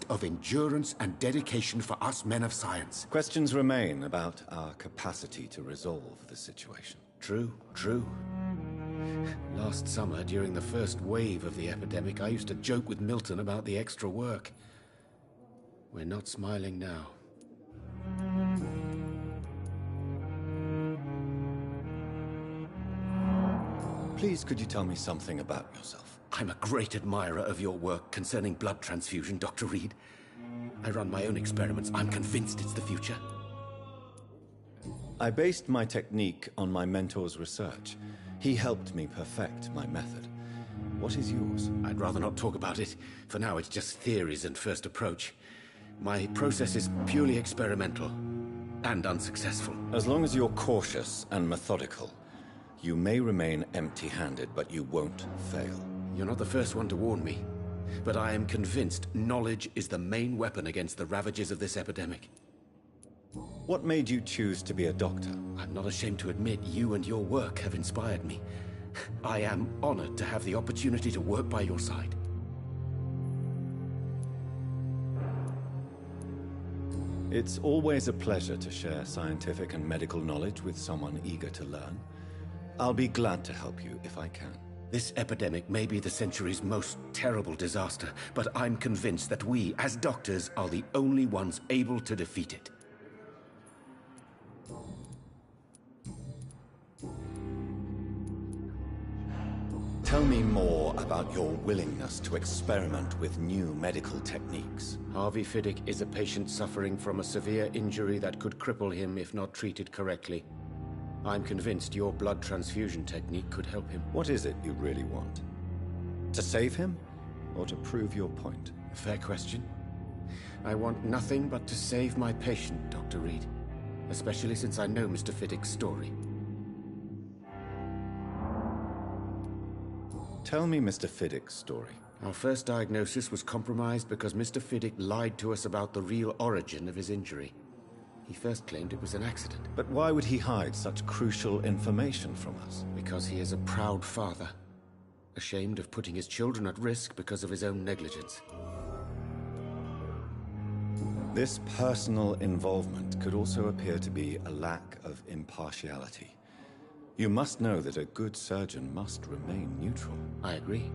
of endurance and dedication for us men of science. Questions remain about our capacity to resolve the situation. True, true. Last summer, during the first wave of the epidemic, I used to joke with Milton about the extra work. We're not smiling now. Please, could you tell me something about yourself? I'm a great admirer of your work concerning blood transfusion, Dr. Reed. I run my own experiments. I'm convinced it's the future. I based my technique on my mentor's research. He helped me perfect my method. What is yours? I'd rather not talk about it. For now, it's just theories and first approach. My process is purely experimental and unsuccessful. As long as you're cautious and methodical, you may remain empty-handed, but you won't fail. You're not the first one to warn me, but I am convinced knowledge is the main weapon against the ravages of this epidemic. What made you choose to be a doctor? I'm not ashamed to admit you and your work have inspired me. I am honored to have the opportunity to work by your side. It's always a pleasure to share scientific and medical knowledge with someone eager to learn. I'll be glad to help you if I can. This epidemic may be the century's most terrible disaster, but I'm convinced that we, as doctors, are the only ones able to defeat it. Tell me more about your willingness to experiment with new medical techniques. Harvey Fiddick is a patient suffering from a severe injury that could cripple him if not treated correctly. I'm convinced your blood transfusion technique could help him. What is it you really want? To save him, or to prove your point? Fair question. I want nothing but to save my patient, Dr. Reed. Especially since I know Mr. Fiddick's story. Tell me Mr. Fiddick's story. Our first diagnosis was compromised because Mr. Fiddick lied to us about the real origin of his injury. He first claimed it was an accident. But why would he hide such crucial information from us? Because he is a proud father, ashamed of putting his children at risk because of his own negligence. This personal involvement could also appear to be a lack of impartiality. You must know that a good surgeon must remain neutral. I agree.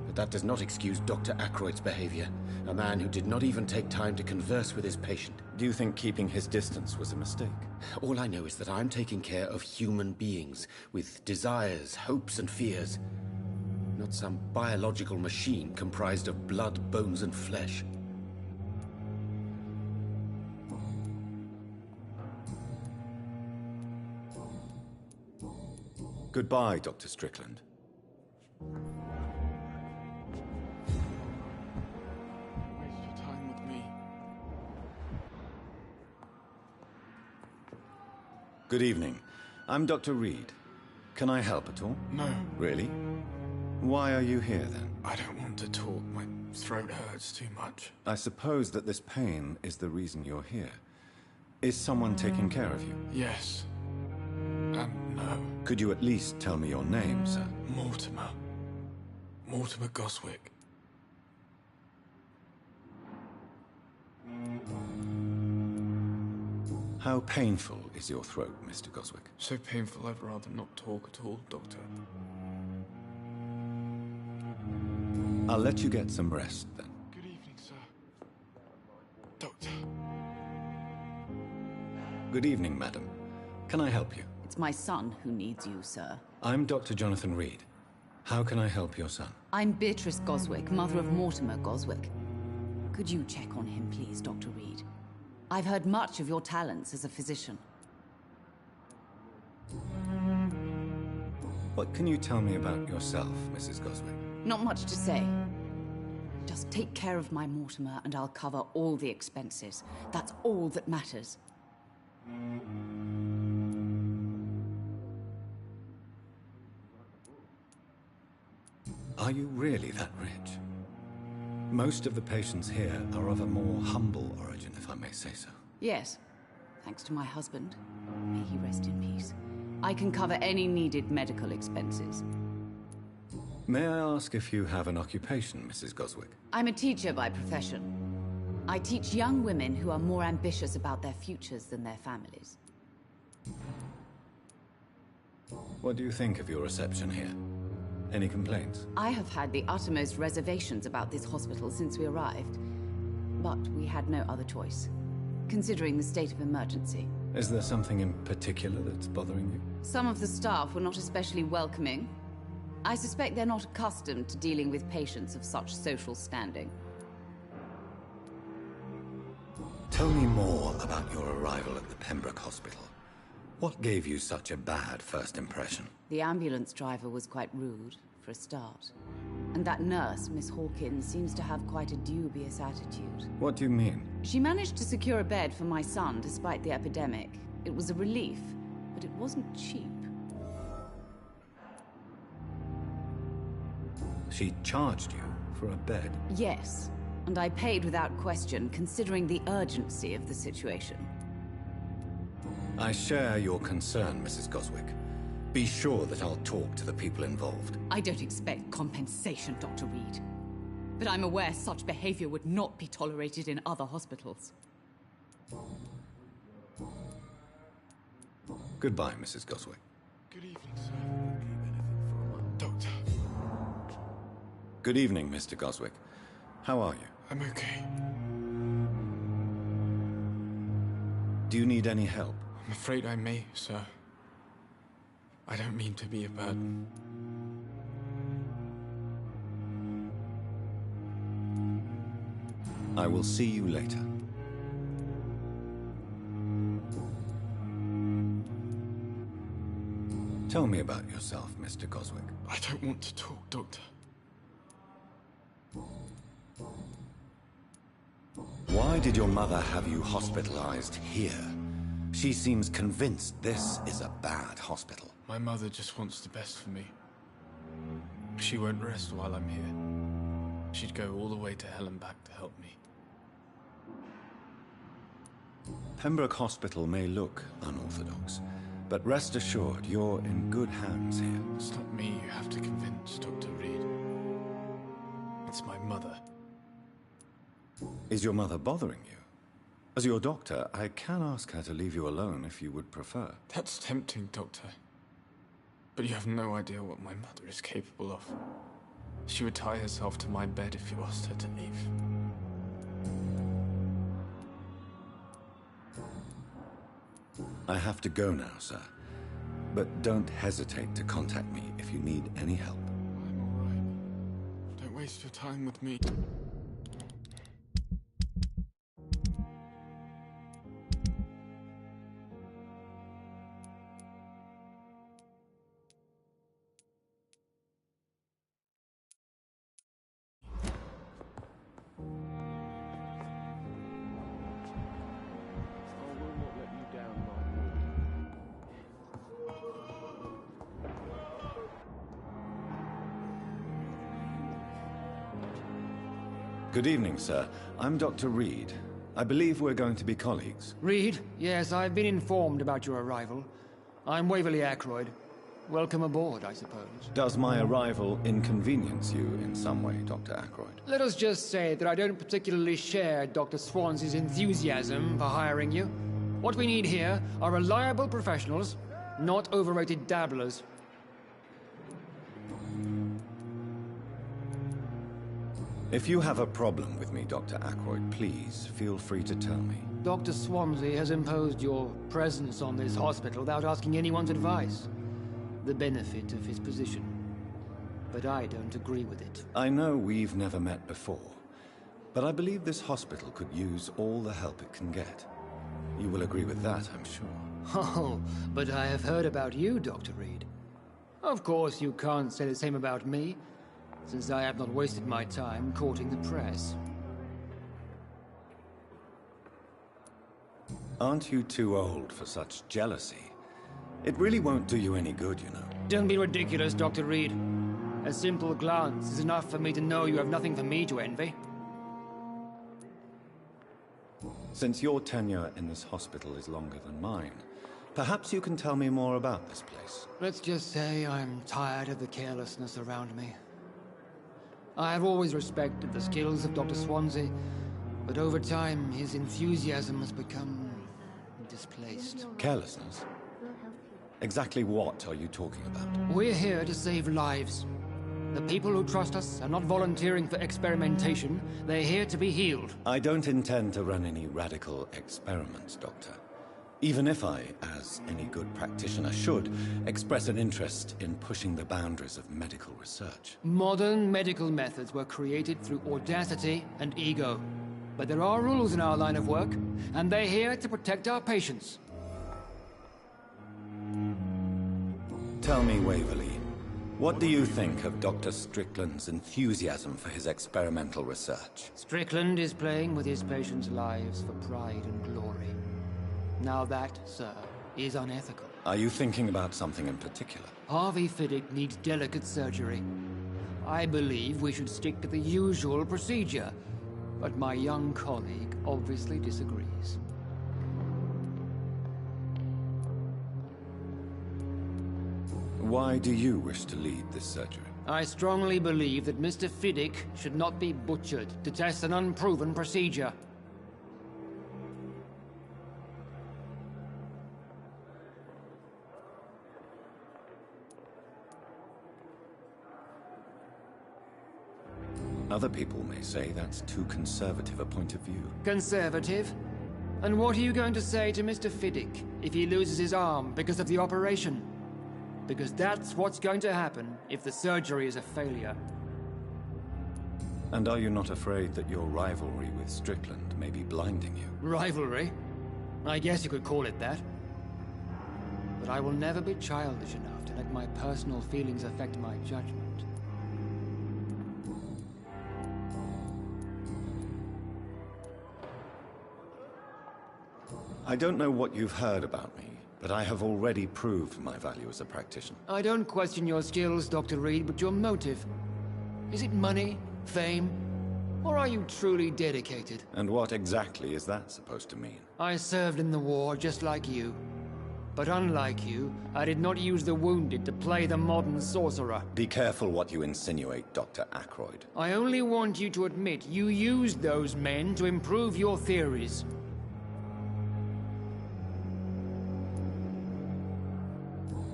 But that does not excuse Dr. Aykroyd's behavior, a man who did not even take time to converse with his patient. Do you think keeping his distance was a mistake? All I know is that I'm taking care of human beings, with desires, hopes, and fears. Not some biological machine comprised of blood, bones, and flesh. Goodbye, Dr. Strickland. Waste your time with me. Good evening. I'm Dr. Reed. Can I help at all? No. Really? Why are you here, then? I don't want to talk. My throat hurts too much. I suppose that this pain is the reason you're here. Is someone taking care of you? Yes. And no. Could you at least tell me your name, sir? Mortimer. Mortimer Goswick. How painful is your throat, Mr. Goswick? So painful I'd rather not talk at all, Doctor. I'll let you get some rest, then. Good evening, sir. Doctor. Good evening, madam. Can I help you? It's my son who needs you, sir. I'm Dr. Jonathan Reed. How can I help your son? I'm Beatrice Goswick, mother of Mortimer Goswick. Could you check on him, please, Dr. Reed? I've heard much of your talents as a physician. What can you tell me about yourself, Mrs. Goswick? Not much to say. Just take care of my Mortimer and I'll cover all the expenses. That's all that matters. Are you really that rich? Most of the patients here are of a more humble origin, if I may say so. Yes, thanks to my husband. May he rest in peace. I can cover any needed medical expenses. May I ask if you have an occupation, Mrs. Goswick? I'm a teacher by profession. I teach young women who are more ambitious about their futures than their families. What do you think of your reception here? Any complaints? I have had the uttermost reservations about this hospital since we arrived. But we had no other choice, considering the state of emergency. Is there something in particular that's bothering you? Some of the staff were not especially welcoming. I suspect they're not accustomed to dealing with patients of such social standing. Tell me more about your arrival at the Pembroke Hospital. What gave you such a bad first impression? The ambulance driver was quite rude, for a start. And that nurse, Miss Hawkins, seems to have quite a dubious attitude. What do you mean? She managed to secure a bed for my son despite the epidemic. It was a relief, but it wasn't cheap. She charged you for a bed? Yes, and I paid without question, considering the urgency of the situation. I share your concern, Mrs. Goswick. Be sure that I'll talk to the people involved. I don't expect compensation, Dr. Reed. But I'm aware such behavior would not be tolerated in other hospitals. Goodbye, Mrs. Goswick. Good evening, sir. Doctor. Good evening, Mr. Goswick. How are you? I'm okay. Do you need any help? I'm afraid I may, sir. I don't mean to be a burden. I will see you later. Tell me about yourself, Mr. Goswick. I don't want to talk, Doctor. Why did your mother have you hospitalized here? She seems convinced this is a bad hospital. My mother just wants the best for me. She won't rest while I'm here. She'd go all the way to hell and back to help me. Pembroke Hospital may look unorthodox, but rest assured you're in good hands here. It's not me you have to convince, Dr. Reed. It's my mother. Is your mother bothering you? As your doctor, I can ask her to leave you alone if you would prefer. That's tempting, Doctor. But you have no idea what my mother is capable of. She would tie herself to my bed if you asked her to leave. I have to go now, sir. But don't hesitate to contact me if you need any help. I'm all right. Don't waste your time with me. Good evening, sir. I'm Dr. Reed. I believe we're going to be colleagues. Reed? Yes, I've been informed about your arrival. I'm Waverly Ackroyd. Welcome aboard, I suppose. Does my arrival inconvenience you in some way, Dr. Ackroyd? Let us just say that I don't particularly share Dr. Swans's enthusiasm for hiring you. What we need here are reliable professionals, not overrated dabblers. If you have a problem with me, Dr. Ackroyd, please feel free to tell me. Dr. Swansea has imposed your presence on this hospital without asking anyone's advice. The benefit of his position. But I don't agree with it. I know we've never met before, but I believe this hospital could use all the help it can get. You will agree with that, I'm sure. Oh, but I have heard about you, Dr. Reed. Of course, you can't say the same about me, since I have not wasted my time courting the press. Aren't you too old for such jealousy? It really won't do you any good, you know. Don't be ridiculous, Dr. Reed. A simple glance is enough for me to know you have nothing for me to envy. Since your tenure in this hospital is longer than mine, perhaps you can tell me more about this place. Let's just say I'm tired of the carelessness around me. I have always respected the skills of Dr. Swansea, but over time his enthusiasm has become displaced. Carelessness? Exactly what are you talking about? We're here to save lives. The people who trust us are not volunteering for experimentation. They're here to be healed. I don't intend to run any radical experiments, Doctor. Even if I, as any good practitioner should, express an interest in pushing the boundaries of medical research. Modern medical methods were created through audacity and ego. But there are rules in our line of work, and they're here to protect our patients. Tell me, Waverly, What do you think of Dr. Strickland's enthusiasm for his experimental research? Strickland is playing with his patients' lives for pride and glory. Now that, sir, is unethical. Are you thinking about something in particular? Harvey Fiddick needs delicate surgery. I believe we should stick to the usual procedure, but my young colleague obviously disagrees. Why do you wish to lead this surgery? I strongly believe that Mr. Fiddick should not be butchered to test an unproven procedure. Other people may say that's too conservative a point of view. Conservative? And what are you going to say to Mr. Fiddick if he loses his arm because of the operation? Because that's what's going to happen if the surgery is a failure. And are you not afraid that your rivalry with Strickland may be blinding you? Rivalry? I guess you could call it that. But I will never be childish enough to let my personal feelings affect my judgment. I don't know what you've heard about me, but I have already proved my value as a practitioner. I don't question your skills, Dr. Reed, but your motive. Is it money, fame, or are you truly dedicated? And what exactly is that supposed to mean? I served in the war just like you. But unlike you, I did not use the wounded to play the modern sorcerer. Be careful what you insinuate, Dr. Ackroyd. I only want you to admit you used those men to improve your theories.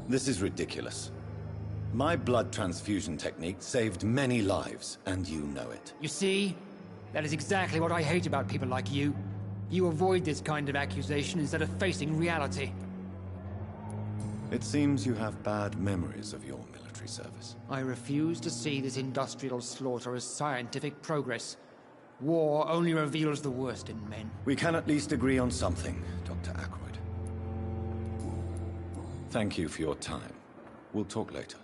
This is ridiculous. My blood transfusion technique saved many lives, and you know it. You see? That is exactly what I hate about people like you. You avoid this kind of accusation instead of facing reality. It seems you have bad memories of your military service. I refuse to see this industrial slaughter as scientific progress. War only reveals the worst in men. We can at least agree on something, Dr. Ackroyd. Thank you for your time. We'll talk later.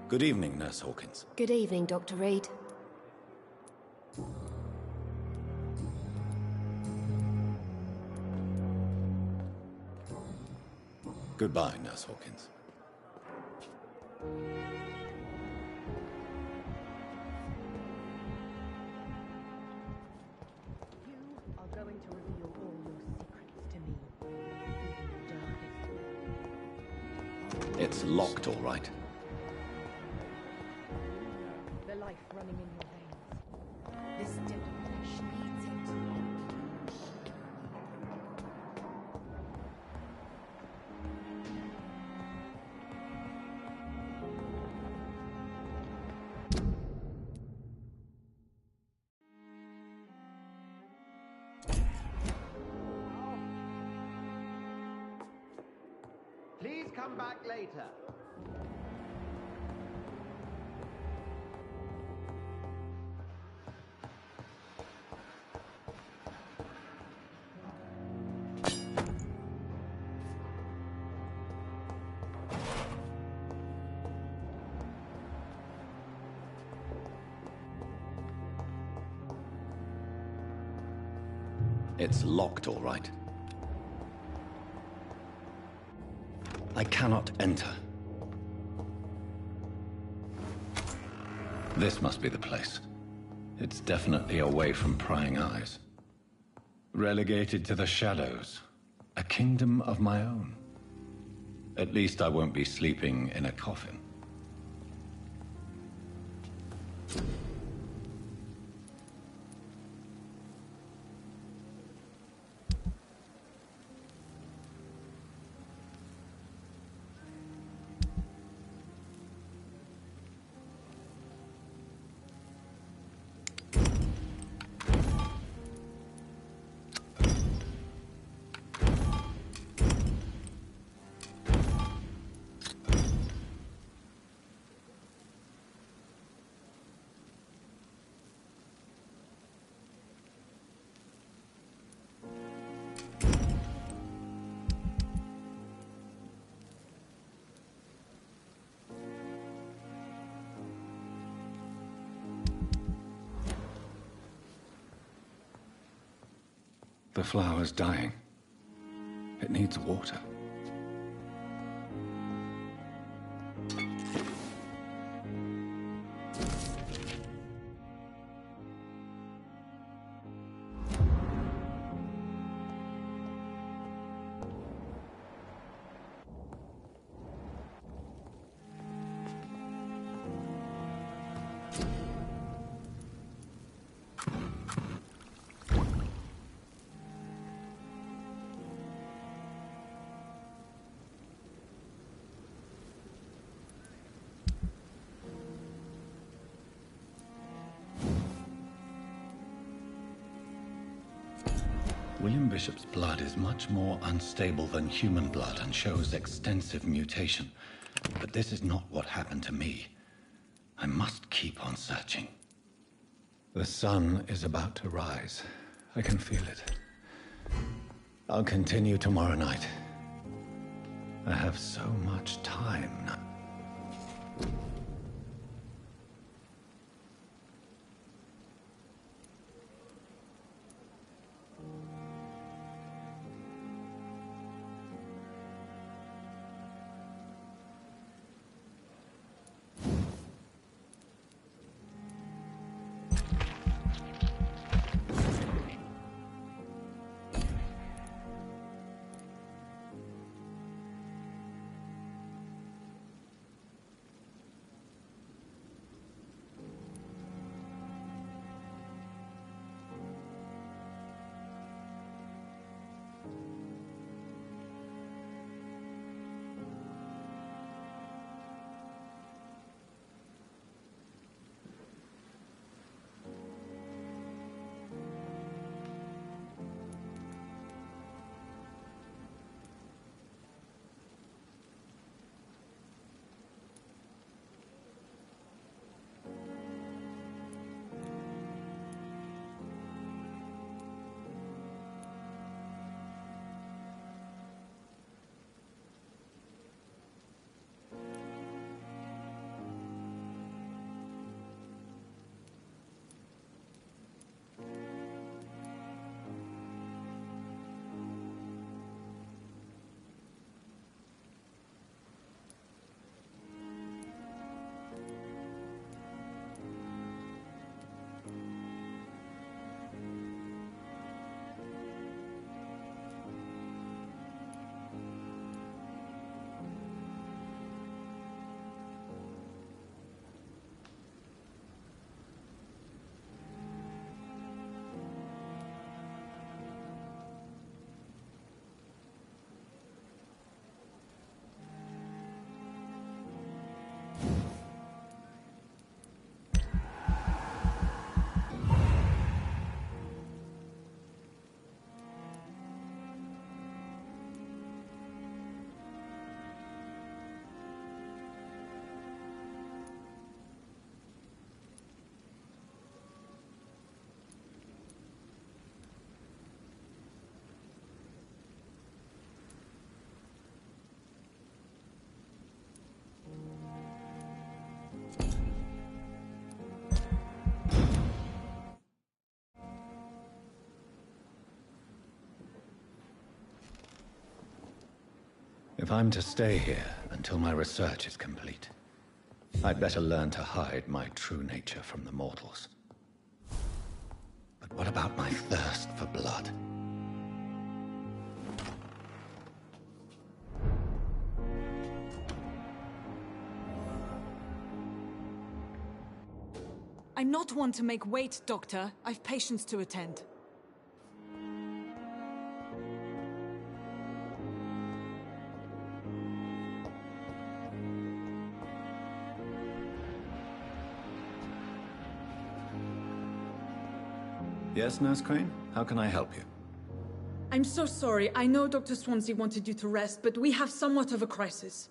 Good evening, Nurse Hawkins. Good evening, Dr. Reed. Goodbye, Nurse Hawkins. You are going to reveal all your secrets to me. It's locked, all right. The life running in your veins. This dead flesh needs it. Please come back later. It's locked, all right. I cannot enter. This must be the place. It's definitely away from prying eyes. Relegated to the shadows. A kingdom of my own. At least I won't be sleeping in a coffin. The flower's dying. It needs water. William Bishop's blood is much more unstable than human blood and shows extensive mutation. But this is not what happened to me. I must keep on searching. The sun is about to rise. I can feel it. I'll continue tomorrow night. I have so much time now. If I'm to stay here until my research is complete, I'd better learn to hide my true nature from the mortals. But what about my thirst for blood? I'm not one to make wait, Doctor. I've patients to attend. Yes, Nurse Crane? How can I help you? I'm so sorry. I know Dr. Swansea wanted you to rest, but we have somewhat of a crisis.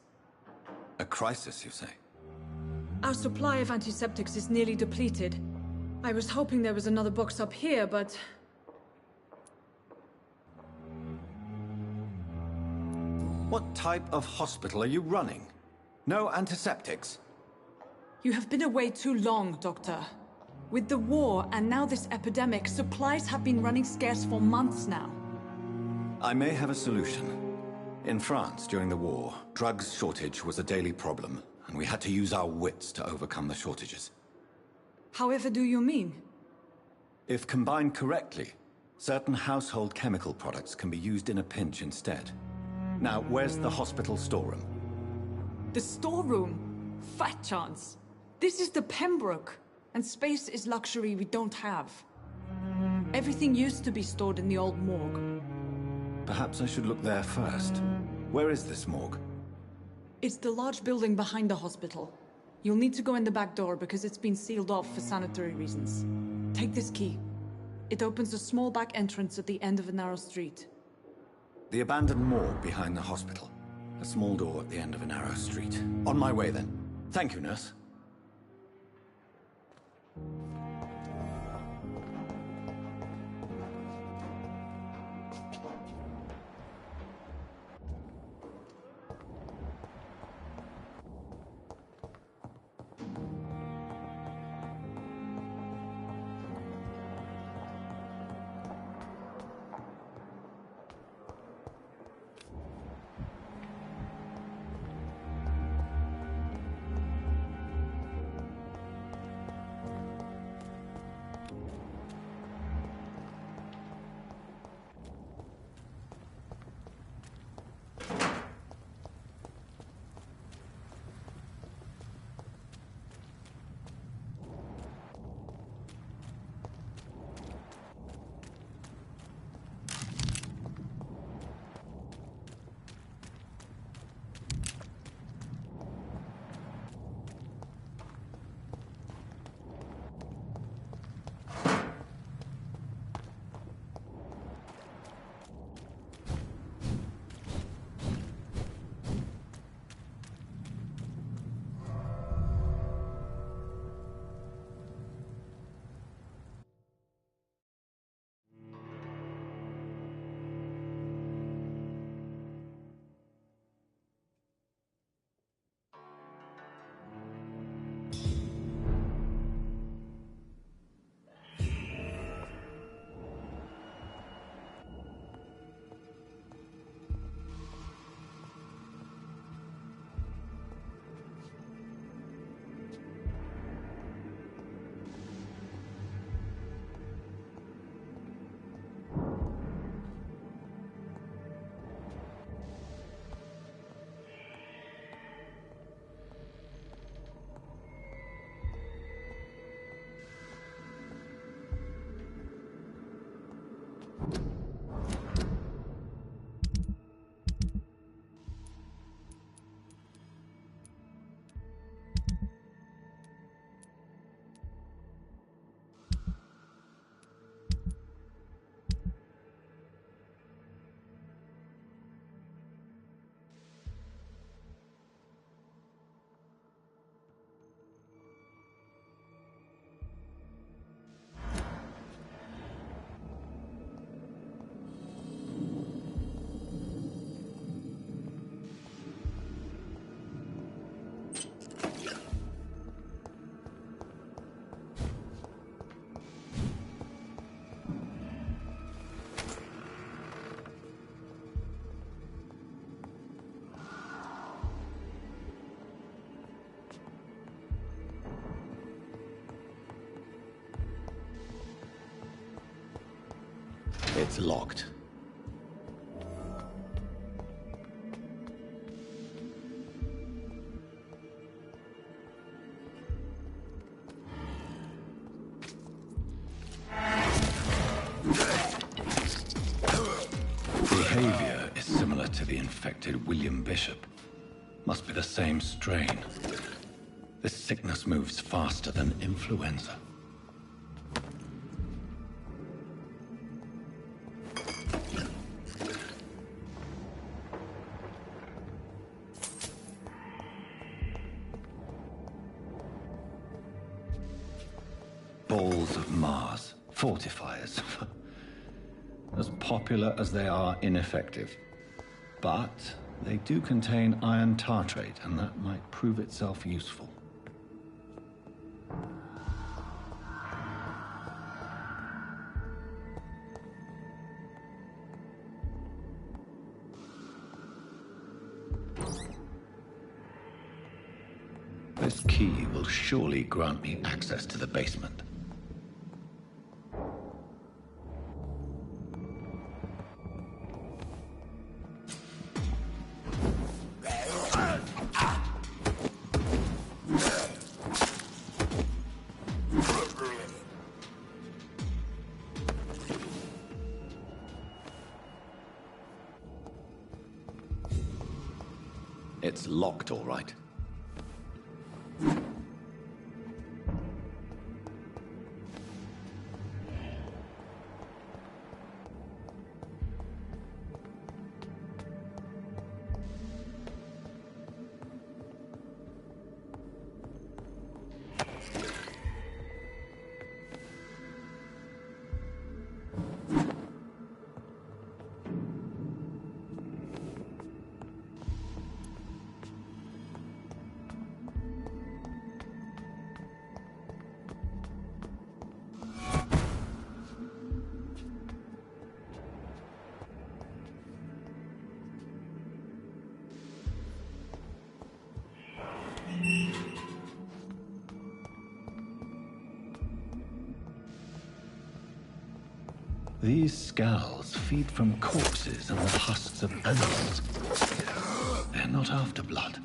A crisis, you say? Our supply of antiseptics is nearly depleted. I was hoping there was another box up here, but... What type of hospital are you running? No antiseptics? You have been away too long, Doctor. With the war and now this epidemic, supplies have been running scarce for months now. I may have a solution. In France, during the war, drugs shortage was a daily problem, and we had to use our wits to overcome the shortages. However do you mean? If combined correctly, certain household chemical products can be used in a pinch instead. Now, where's the hospital storeroom? The storeroom? Fat chance. This is the Pembroke, and space is luxury we don't have. Everything used to be stored in the old morgue. Perhaps I should look there first. Where is this morgue? It's the large building behind the hospital. You'll need to go in the back door because it's been sealed off for sanitary reasons. Take this key. It opens a small back entrance at the end of a narrow street. The abandoned morgue behind the hospital. A small door at the end of a narrow street. On my way then. Thank you, nurse. It's locked. Behavior is similar to the infected William Bishop. Must be the same strain. This sickness moves faster than influenza. Balls of Mars, fortifiers. As popular as they are ineffective. But they do contain iron tartrate, and that might prove itself useful. key will surely grant me access to the basement. It's locked, all right. These scowls feed from corpses and the husks of animals. They're not after blood.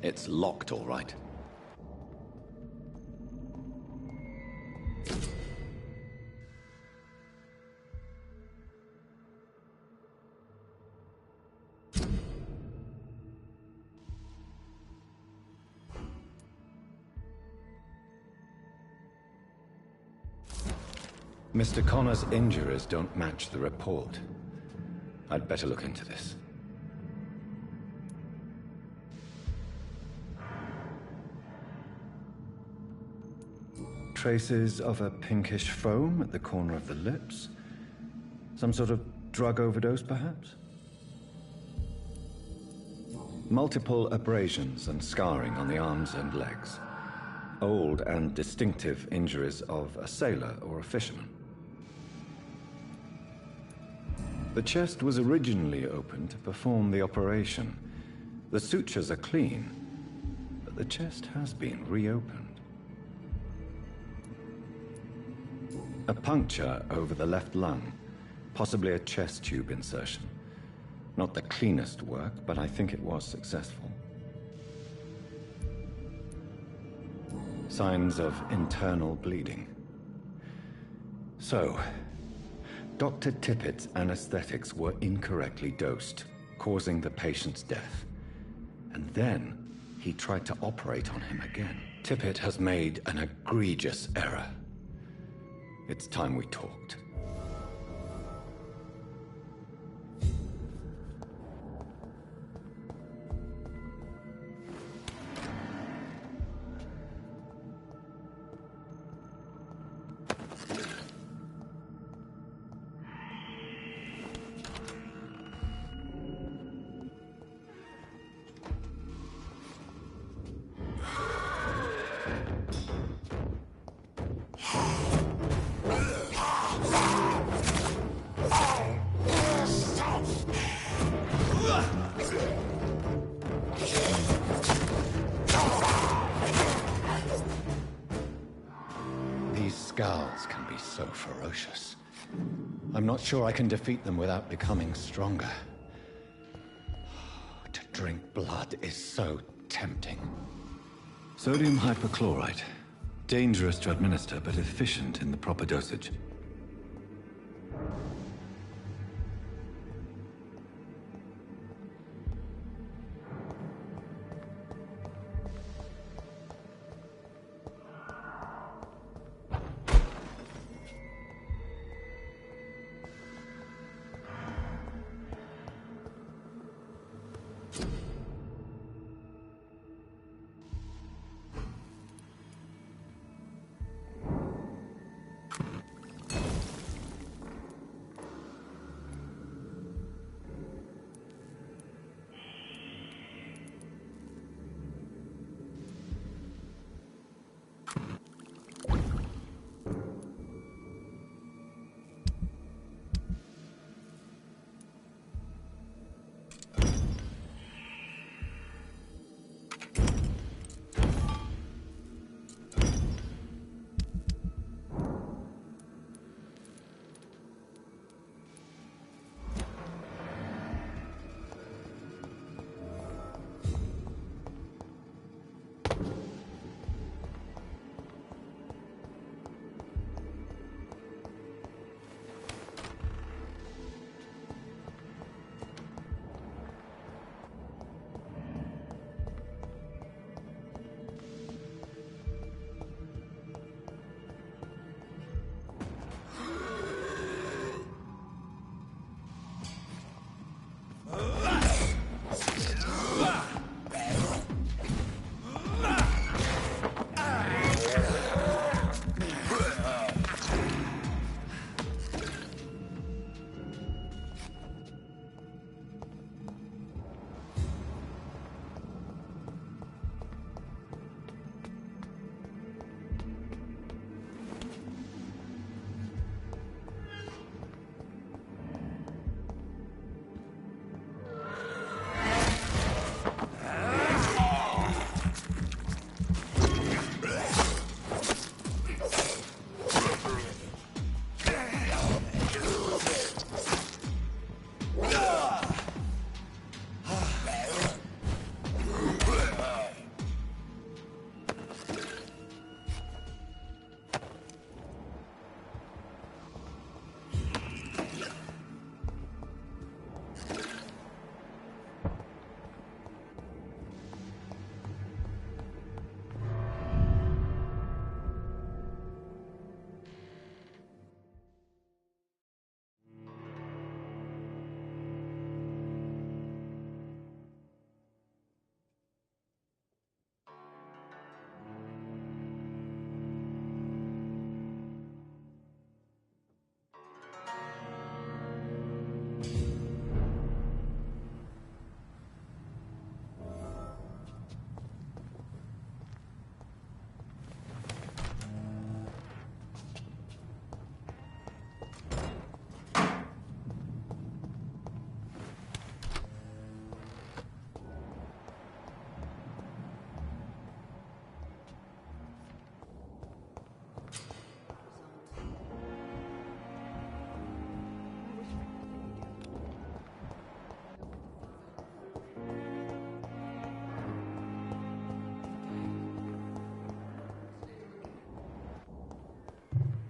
It's locked, all right. Mr. Connor's injuries don't match the report. I'd better look into this. Traces of a pinkish foam at the corner of the lips. Some sort of drug overdose, perhaps? Multiple abrasions and scarring on the arms and legs. Old and distinctive injuries of a sailor or a fisherman. The chest was originally opened to perform the operation. The sutures are clean, but the chest has been reopened. A puncture over the left lung, possibly a chest tube insertion. Not the cleanest work, but I think it was successful. Signs of internal bleeding. So, Dr. Tippett's anesthetics were incorrectly dosed, causing the patient's death. And then, he tried to operate on him again. Tippett has made an egregious error. It's time we talked. scowls can be so ferocious. I'm not sure I can defeat them without becoming stronger. To drink blood is so tempting. Sodium hypochlorite. Dangerous to administer, but efficient in the proper dosage.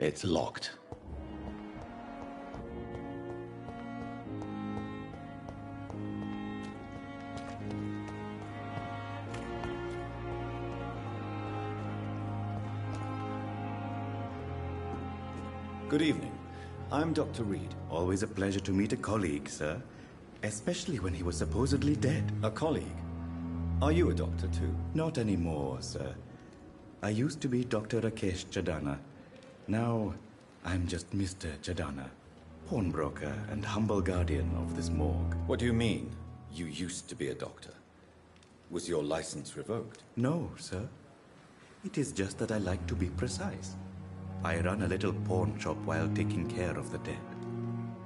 It's locked. Good evening. I'm Dr. Reed. Always a pleasure to meet a colleague, sir. Especially when he was supposedly dead. A colleague? Are you a doctor too? Not anymore, sir. I used to be Dr. Rakesh Chadana. Now, I'm just Mr. Chadana, pawnbroker and humble guardian of this morgue. What do you mean, you used to be a doctor? Was your license revoked? No, sir. It is just that I like to be precise. I run a little pawn shop while taking care of the dead.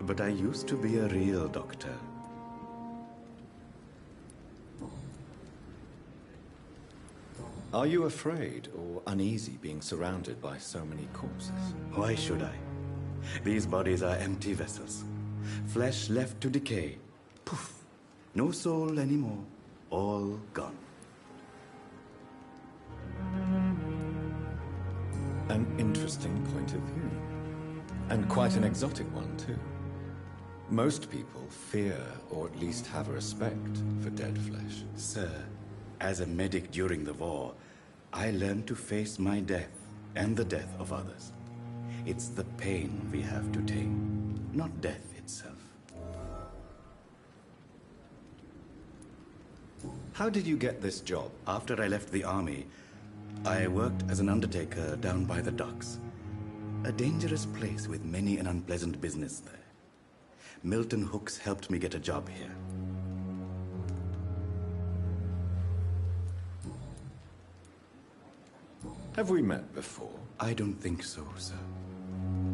But I used to be a real doctor. Are you afraid or uneasy being surrounded by so many corpses? Why should I? These bodies are empty vessels. Flesh left to decay. Poof. No soul anymore. All gone. An interesting point of view. And quite an exotic one, too. Most people fear, or at least have a respect, for dead flesh. Sir, as a medic during the war, I learned to face my death and the death of others. It's the pain we have to tame, not death itself. How did you get this job? After I left the army, I worked as an undertaker down by the docks. A dangerous place with many an unpleasant business there. Milton Hooks helped me get a job here. Have we met before? I don't think so, sir.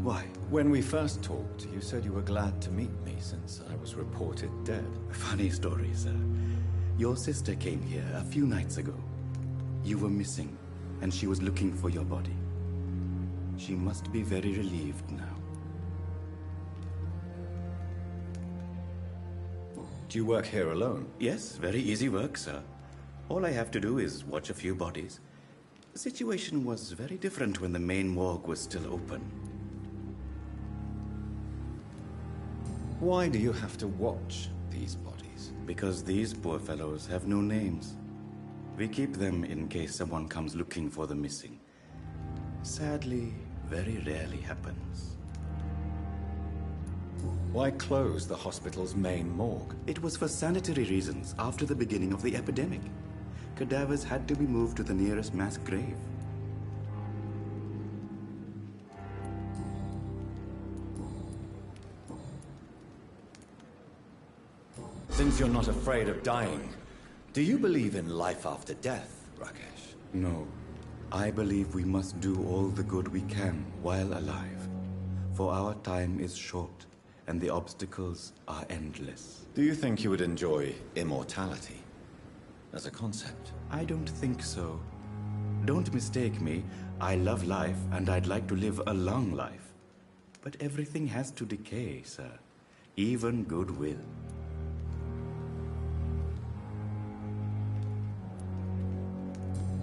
Why? When we first talked, you said you were glad to meet me since I was reported dead. Funny story, sir. Your sister came here a few nights ago. You were missing, and she was looking for your body. She must be very relieved now. Do you work here alone? Yes, very easy work, sir. All I have to do is watch a few bodies. The situation was very different when the main morgue was still open. Why do you have to watch these bodies? Because these poor fellows have no names. We keep them in case someone comes looking for the missing. Sadly, very rarely happens. Why close the hospital's main morgue? It was for sanitary reasons after the beginning of the epidemic. Cadavers had to be moved to the nearest mass grave. Since you're not afraid of dying, do you believe in life after death, Rakesh? No. I believe we must do all the good we can while alive. For our time is short, and the obstacles are endless. Do you think you would enjoy immortality as a concept? I don't think so. Don't mistake me. I love life, and I'd like to live a long life. But everything has to decay, sir. Even goodwill.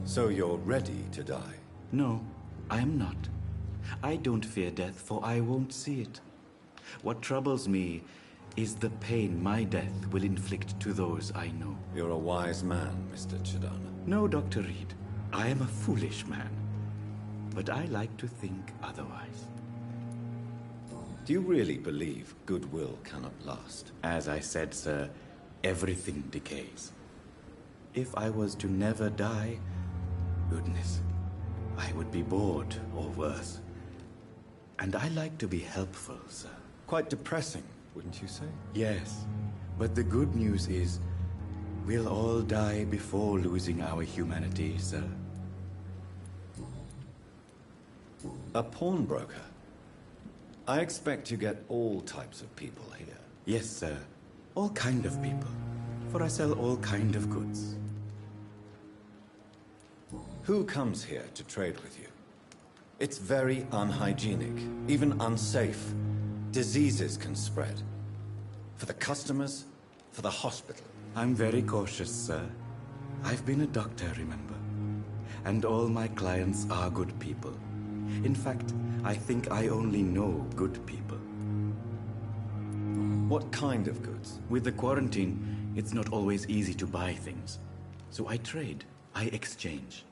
So you're ready to die? No, I am not. I don't fear death, for I won't see it. What troubles me is the pain my death will inflict to those I know. You're a wise man, Mr. Chidana. No, Dr. Reed. I am a foolish man. But I like to think otherwise. Do you really believe goodwill cannot last? As I said, sir, everything decays. If I was to never die, goodness, I would be bored or worse. And I like to be helpful, sir. Quite depressing, wouldn't you say? Yes, but the good news is, we'll all die before losing our humanity, sir. A pawnbroker? I expect you get all types of people here. Yes, sir. All kind of people. For I sell all kind of goods. Who comes here to trade with you? It's very unhygienic, even unsafe. Diseases can spread. For the customers, for the hospital. I'm very cautious, sir. I've been a doctor, remember? And all my clients are good people. In fact, I think I only know good people. What kind of goods? With the quarantine, it's not always easy to buy things. So I trade, I exchange.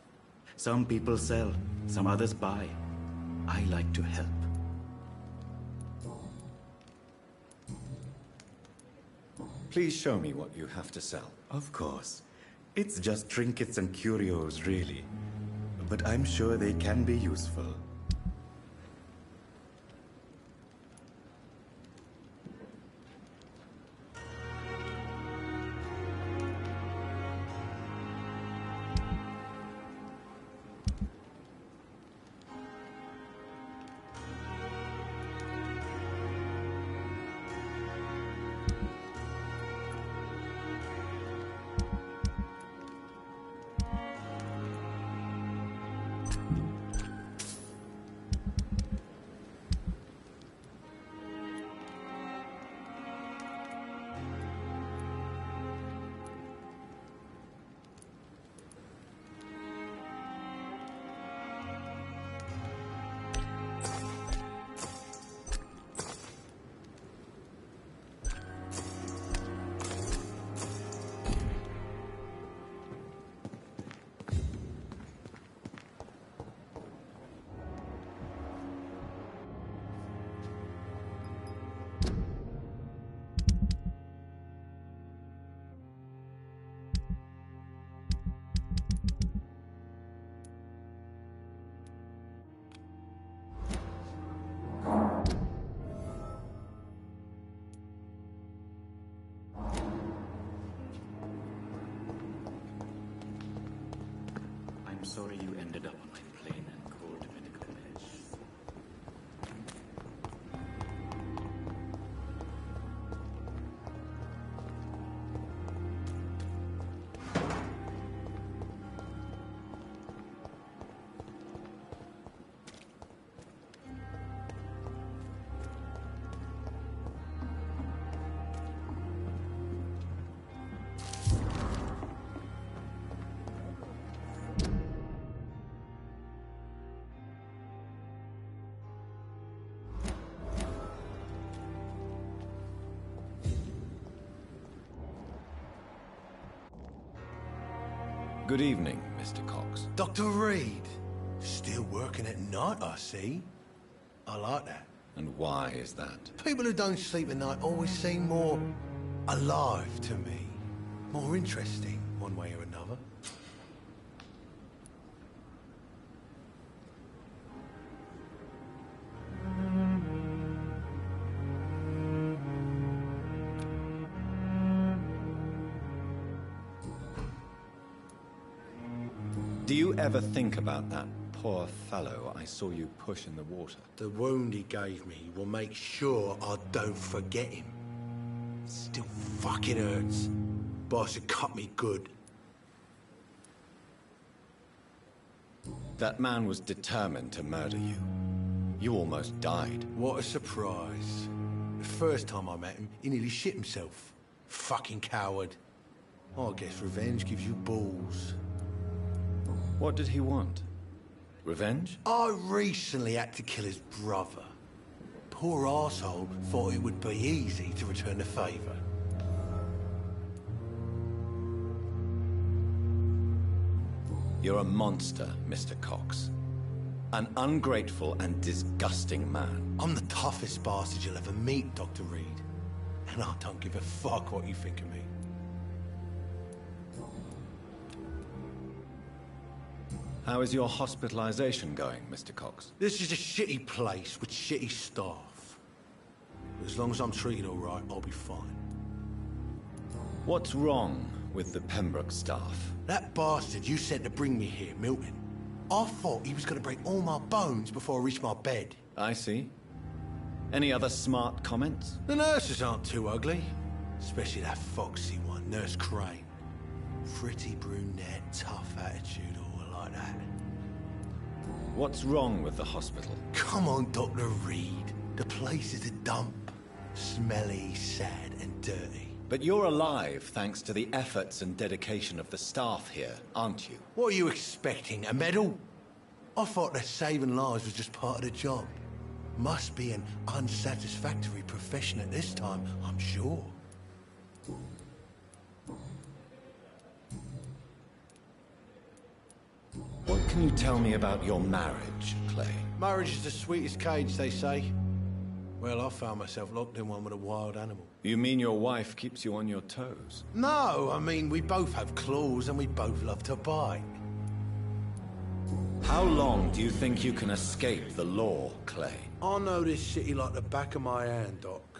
Some people sell, some others buy. I like to help. Please show me what you have to sell. Of course. It's just trinkets and curios, really. But I'm sure they can be useful. sorry you ended up on my plain and cold medical bench. Good evening, Mr. Cox. Dr. Reed. Still working at night, I see. I like that. And why is that? People who don't sleep at night always seem more alive to me. More interesting, one way or another. Do you ever think about that poor fellow I saw you push in the water? The wound he gave me will make sure I don't forget him. Still fucking hurts. Boss had cut me good. That man was determined to murder you. You almost died. What a surprise. The first time I met him, he nearly shit himself. Fucking coward. I guess revenge gives you balls. What did he want? Revenge? I recently had to kill his brother. Poor arsehole thought it would be easy to return the favour. You're a monster, Mr. Cox. An ungrateful and disgusting man. I'm the toughest bastard you'll ever meet, Dr. Reed. And I don't give a fuck what you think of me. How is your hospitalization going, Mr. Cox? This is a shitty place with shitty staff. But as long as I'm treated all right, I'll be fine. What's wrong with the Pembroke staff? That bastard you sent to bring me here, Milton. I thought he was going to break all my bones before I reached my bed. I see. Any other smart comments? The nurses aren't too ugly. Especially that foxy one, Nurse Crane. Pretty brunette, tough attitude, all like that. What's wrong with the hospital? Come on, Dr. Reed. The place is a dump. Smelly, sad, and dirty. But you're alive thanks to the efforts and dedication of the staff here, aren't you? What are you expecting, a medal? I thought that saving lives was just part of the job. Must be an unsatisfactory profession at this time, I'm sure. What can you tell me about your marriage, Clay? Marriage is the sweetest cage, they say. Well, I found myself locked in one with a wild animal. You mean your wife keeps you on your toes? No, I mean, we both have claws and we both love to bite. How long do you think you can escape the law, Clay? I know this city like the back of my hand, Doc.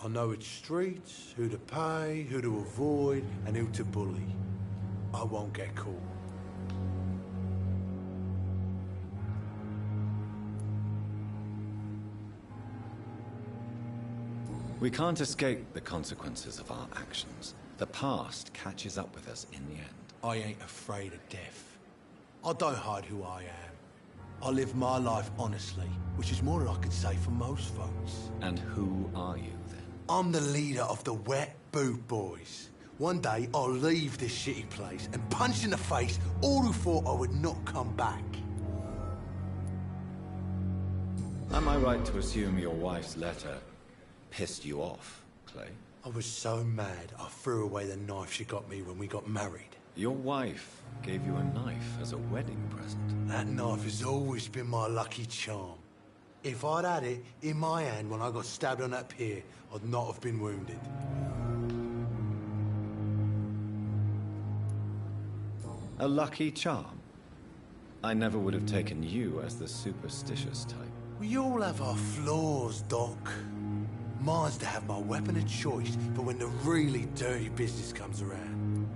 I know its streets, who to pay, who to avoid, and who to bully. I won't get caught. We can't escape the consequences of our actions. The past catches up with us in the end. I ain't afraid of death. I don't hide who I am. I live my life honestly, which is more than I could say for most folks. And who are you, then? I'm the leader of the Wet Boot Boys. One day, I'll leave this shitty place and punch in the face all who thought I would not come back. Am I right to assume your wife's letter pissed you off, Clay? I was so mad, I threw away the knife she got me when we got married. Your wife gave you a knife as a wedding present. That knife has always been my lucky charm. If I'd had it in my hand when I got stabbed on that pier, I'd not have been wounded. A lucky charm? I never would have taken you as the superstitious type. We all have our flaws, Doc. Mine's to have my weapon of choice for when the really dirty business comes around.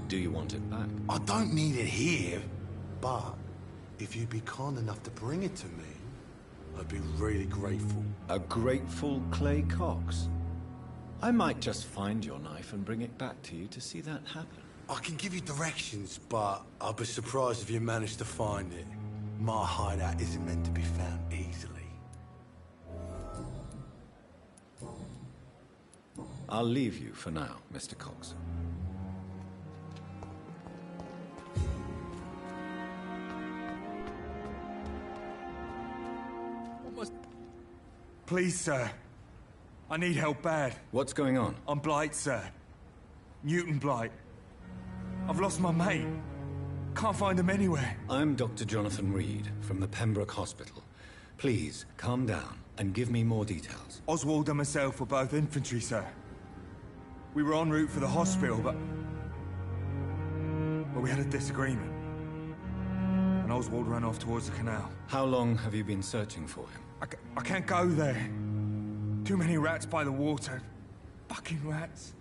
Do you want it back? I don't need it here, but if you'd be kind enough to bring it to me, I'd be really grateful. A grateful Clay Cox? I might just find your knife and bring it back to you to see that happen. I can give you directions, but I'll be surprised if you manage to find it. My hideout isn't meant to be found easily. I'll leave you for now, Mr. Cox. Please, sir. I need help bad. What's going on? I'm Blight, sir. Newton Blight. I've lost my mate. Can't find him anywhere. I'm Dr. Jonathan Reed from the Pembroke Hospital. Please, calm down and give me more details. Oswald and myself were both infantry, sir. We were en route for the hospital, but we had a disagreement. And Oswald ran off towards the canal. How long have you been searching for him? I can't go there. Too many rats by the water. Fucking rats.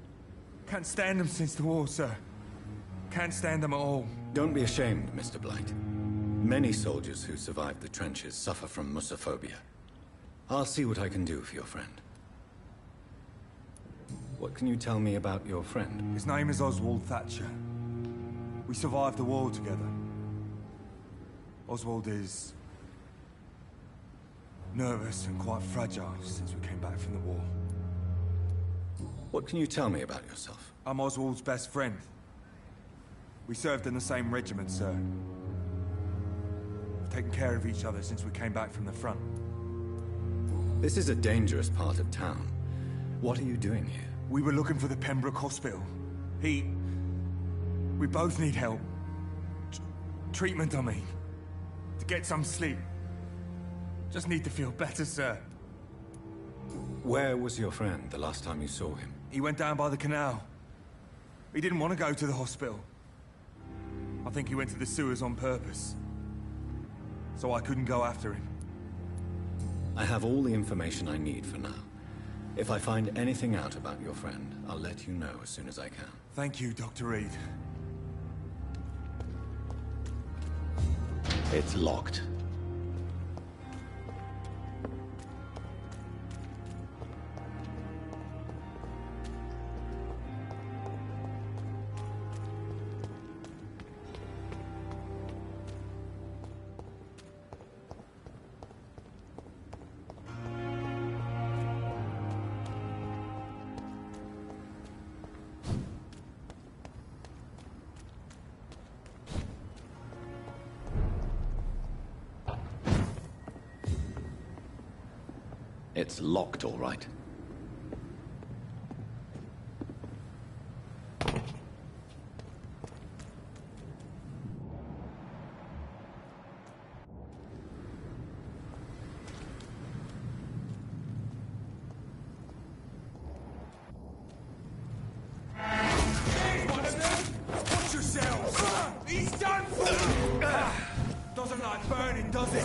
Can't stand them since the war, sir. Can't stand them at all. Don't be ashamed, Mr. Blight. Many soldiers who survived the trenches suffer from musophobia. I'll see what I can do for your friend. What can you tell me about your friend? His name is Oswald Thatcher. We survived the war together. Oswald is nervous and quite fragile since we came back from the war. What can you tell me about yourself? I'm Oswald's best friend. We served in the same regiment, sir. We've taken care of each other since we came back from the front. This is a dangerous part of town. What are you doing here? We were looking for the Pembroke Hospital. We both need help. Treatment, I mean. To get some sleep. Just need to feel better, sir. Where was your friend the last time you saw him? He went down by the canal. He didn't want to go to the hospital. I think he went to the sewers on purpose. So I couldn't go after him. I have all the information I need for now. If I find anything out about your friend, I'll let you know as soon as I can. Thank you, Dr. Reed. It's locked. It's locked, all right. Watch yourselves! He's done for! Doesn't like burning, does it?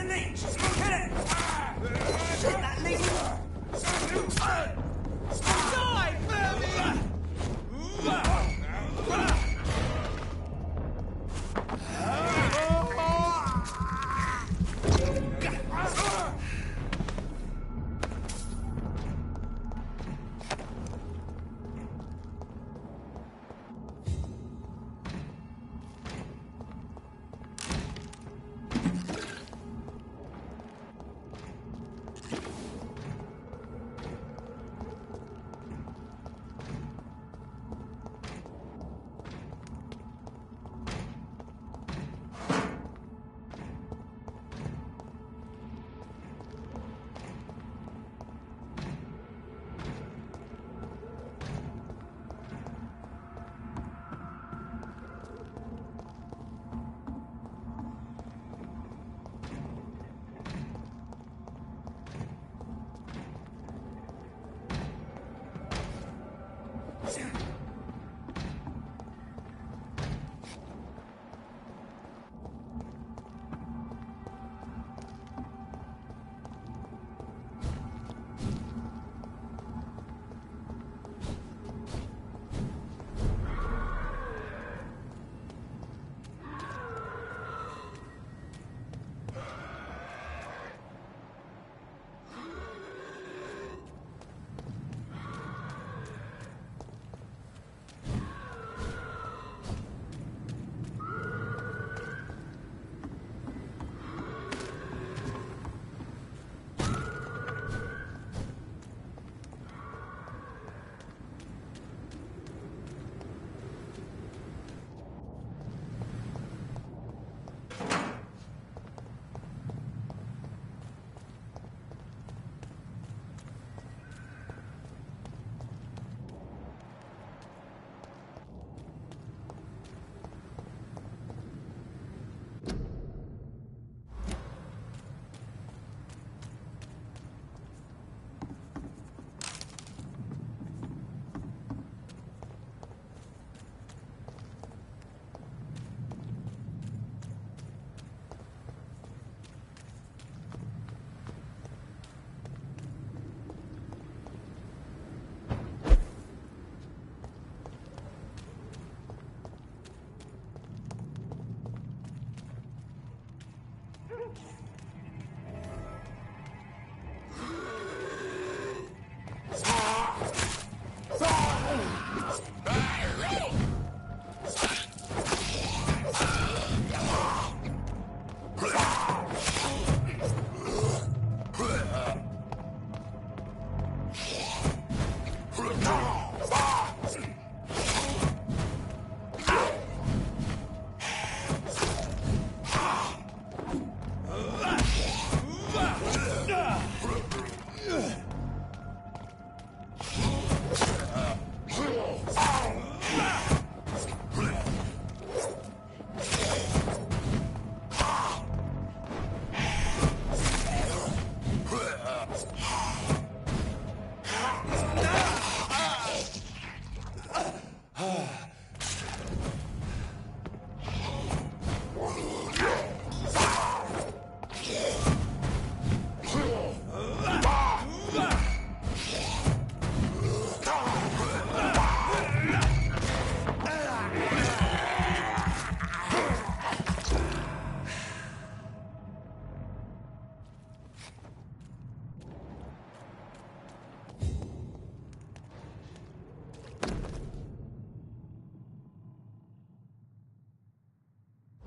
a leech! Kill it! Shoot that leech! Die, vermin!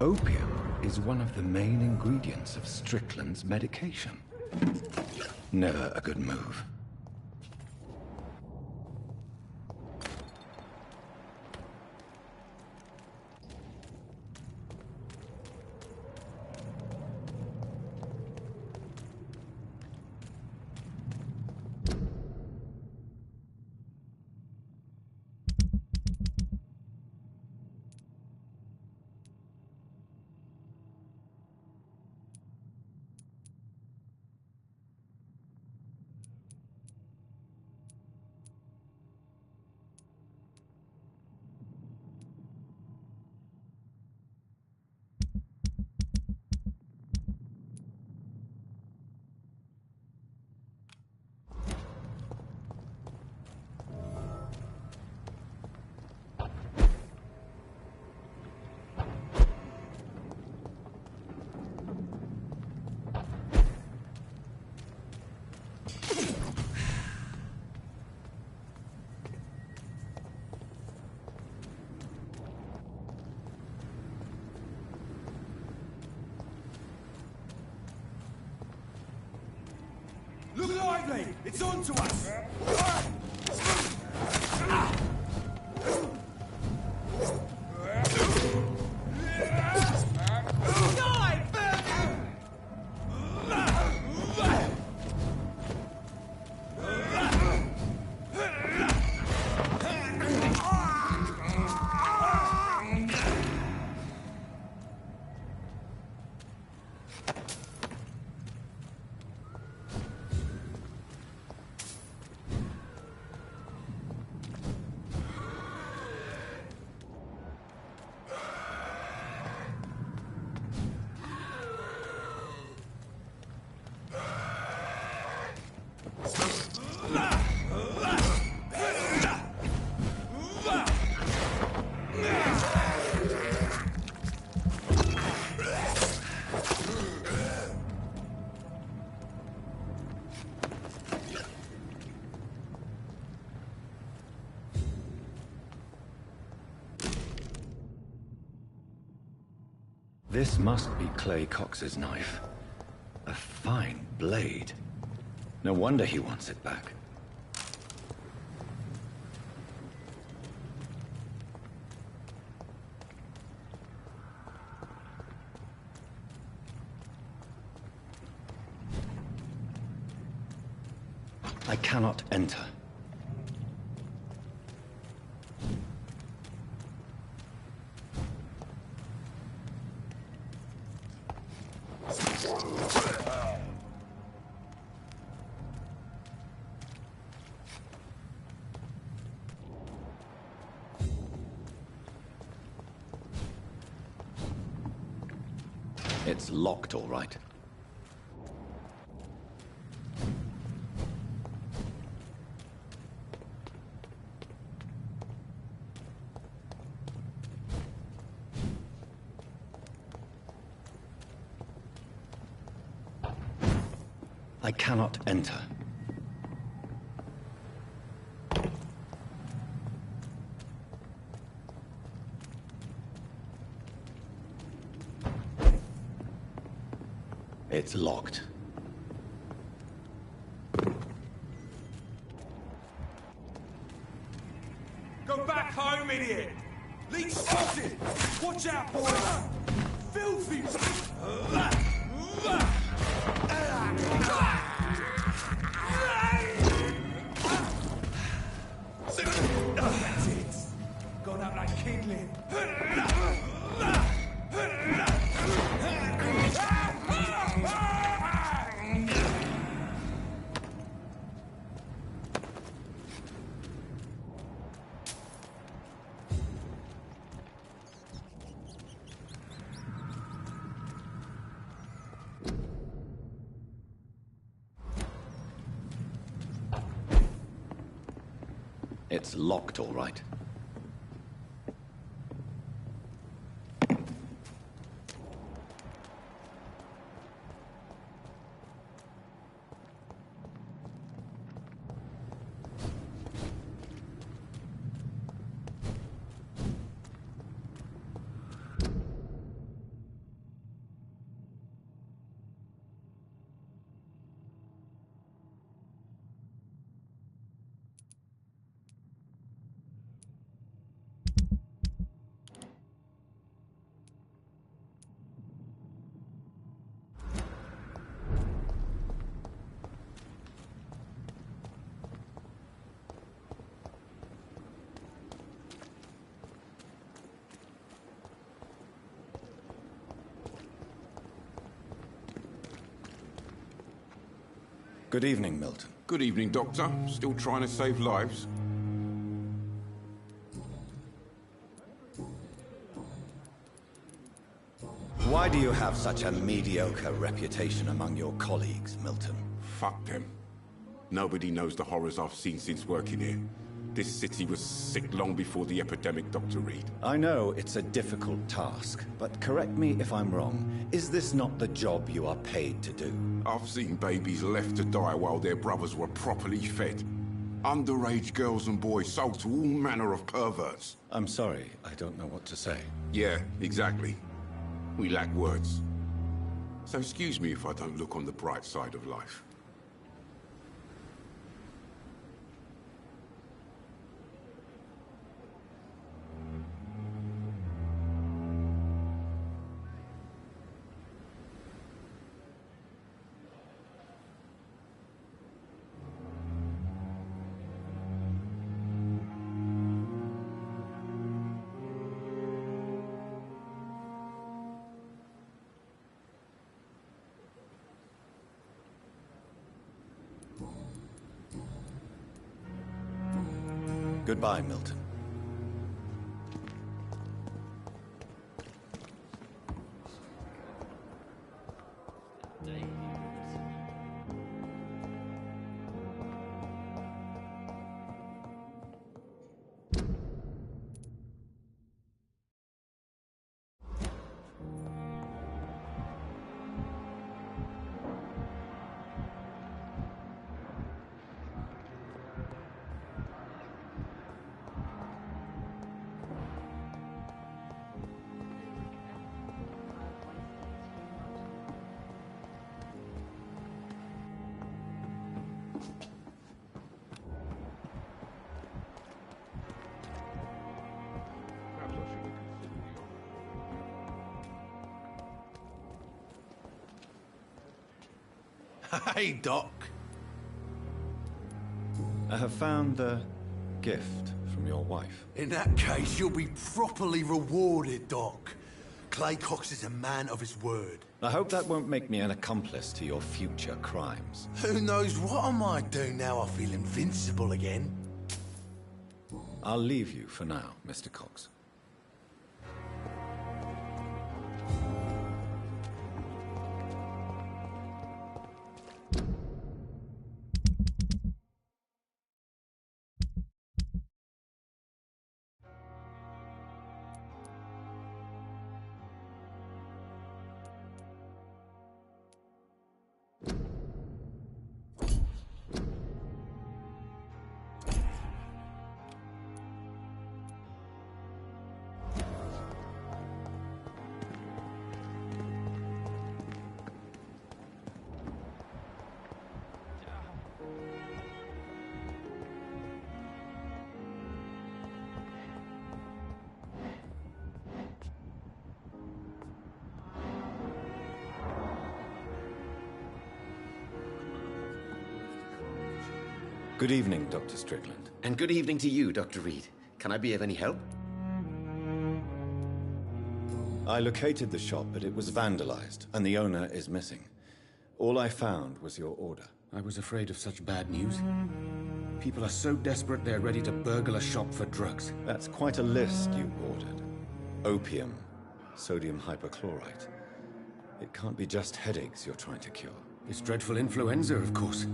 Opium is one of the main ingredients of Strickland's medication. Never a good move. lively! It's on to us! This must be Clay Cox's knife. A fine blade. No wonder he wants it back. I cannot enter. It's locked, all right. I cannot enter. It's locked. Go back home, idiot! Leech spotted! Watch out, boys! Filthy! That's it! Gone out like kindling! It's locked, all right. Good evening, Milton. Good evening, Doctor. Still trying to save lives? Why do you have such a mediocre reputation among your colleagues, Milton? Fuck them. Nobody knows the horrors I've seen since working here. This city was sick long before the epidemic, Dr. Reed. I know it's a difficult task, but correct me if I'm wrong. Is this not the job you are paid to do? I've seen babies left to die while their brothers were properly fed. Underage girls and boys sold to all manner of perverts. I'm sorry, I don't know what to say. Yeah, exactly. We lack words. So excuse me if I don't look on the bright side of life. Goodbye, Milton. Hey, Doc. I have found the gift from your wife. In that case, you'll be properly rewarded, Doc. Clay Cox is a man of his word. I hope that won't make me an accomplice to your future crimes. Who knows what I might do now I feel invincible again? I'll leave you for now, Mr. Cox. Good evening, Dr. Strickland. And good evening to you, Dr. Reed. Can I be of any help? I located the shop, but it was vandalized, and the owner is missing. All I found was your order. I was afraid of such bad news. People are so desperate they're ready to burgle a shop for drugs. That's quite a list you ordered. Opium, sodium hypochlorite. It can't be just headaches you're trying to cure. This dreadful influenza, of course.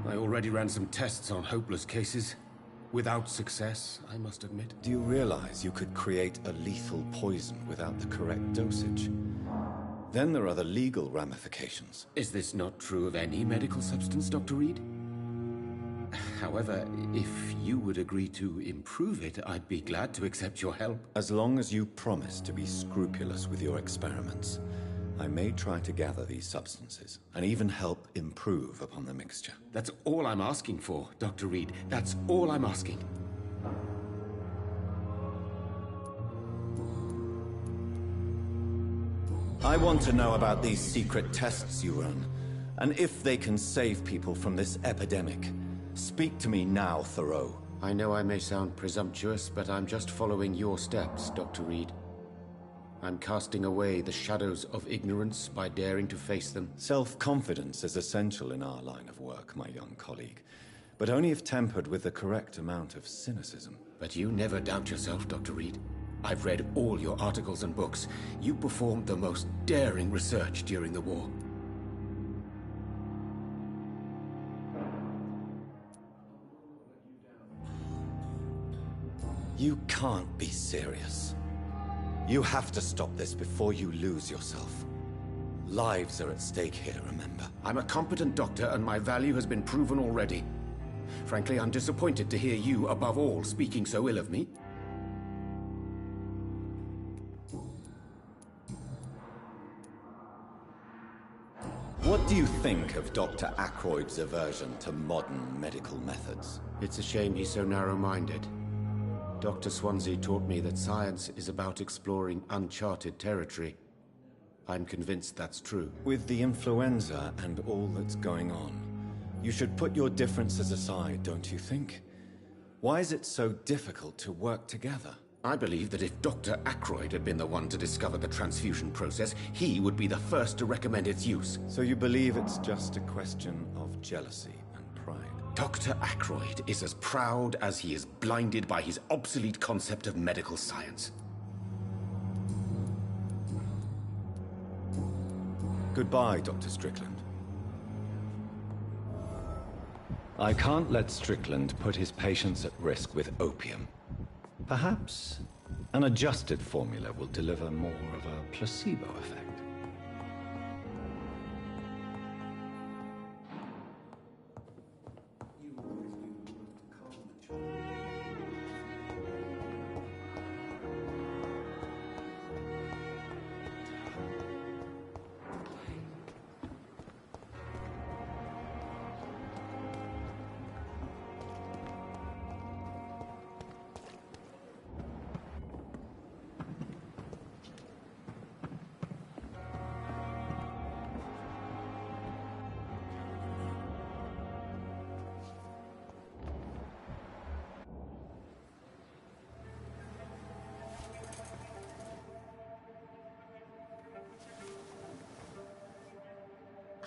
I already ran some tests on hopeless cases. Without success, I must admit. Do you realize you could create a lethal poison without the correct dosage? Then there are the legal ramifications. Is this not true of any medical substance, Dr. Reed? However, if you would agree to improve it, I'd be glad to accept your help. As long as you promise to be scrupulous with your experiments, I may try to gather these substances, and even help improve upon the mixture. That's all I'm asking for, Dr. Reed. That's all I'm asking. I want to know about these secret tests you run, and if they can save people from this epidemic. Speak to me now, Thoreau. I know I may sound presumptuous, but I'm just following your steps, Dr. Reed. I'm casting away the shadows of ignorance by daring to face them. Self-confidence is essential in our line of work, my young colleague, but only if tempered with the correct amount of cynicism. But you never doubt yourself, Dr. Reed. I've read all your articles and books. You performed the most daring research during the war. You can't be serious. You have to stop this before you lose yourself. Lives are at stake here, remember? I'm a competent doctor, and my value has been proven already. Frankly, I'm disappointed to hear you, above all, speaking so ill of me. What do you think of Dr. Ackroyd's aversion to modern medical methods? It's a shame he's so narrow-minded. Dr. Swansea taught me that science is about exploring uncharted territory. I'm convinced that's true. With the influenza and all that's going on, you should put your differences aside, don't you think? Why is it so difficult to work together? I believe that if Dr. Ackroyd had been the one to discover the transfusion process, he would be the first to recommend its use. So you believe it's just a question of jealousy and pride? Dr. Ackroyd is as proud as he is blinded by his obsolete concept of medical science. Goodbye, Dr. Strickland. I can't let Strickland put his patients at risk with opium. Perhaps an adjusted formula will deliver more of a placebo effect.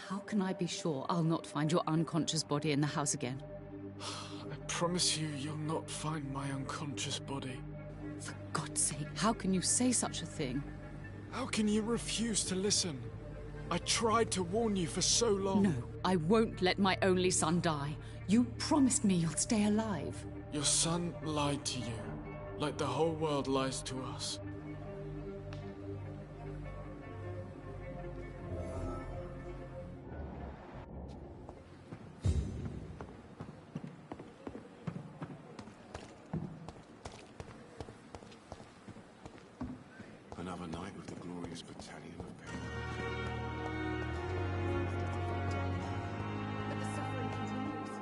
How can I be sure I'll not find your unconscious body in the house again? I promise you, you'll not find my unconscious body. For God's sake, how can you say such a thing? How can you refuse to listen? I tried to warn you for so long. No, I won't let my only son die. You promised me you'll stay alive. Your son lied to you, like the whole world lies to us. Another night with the glorious battalion of men. But the suffering continues.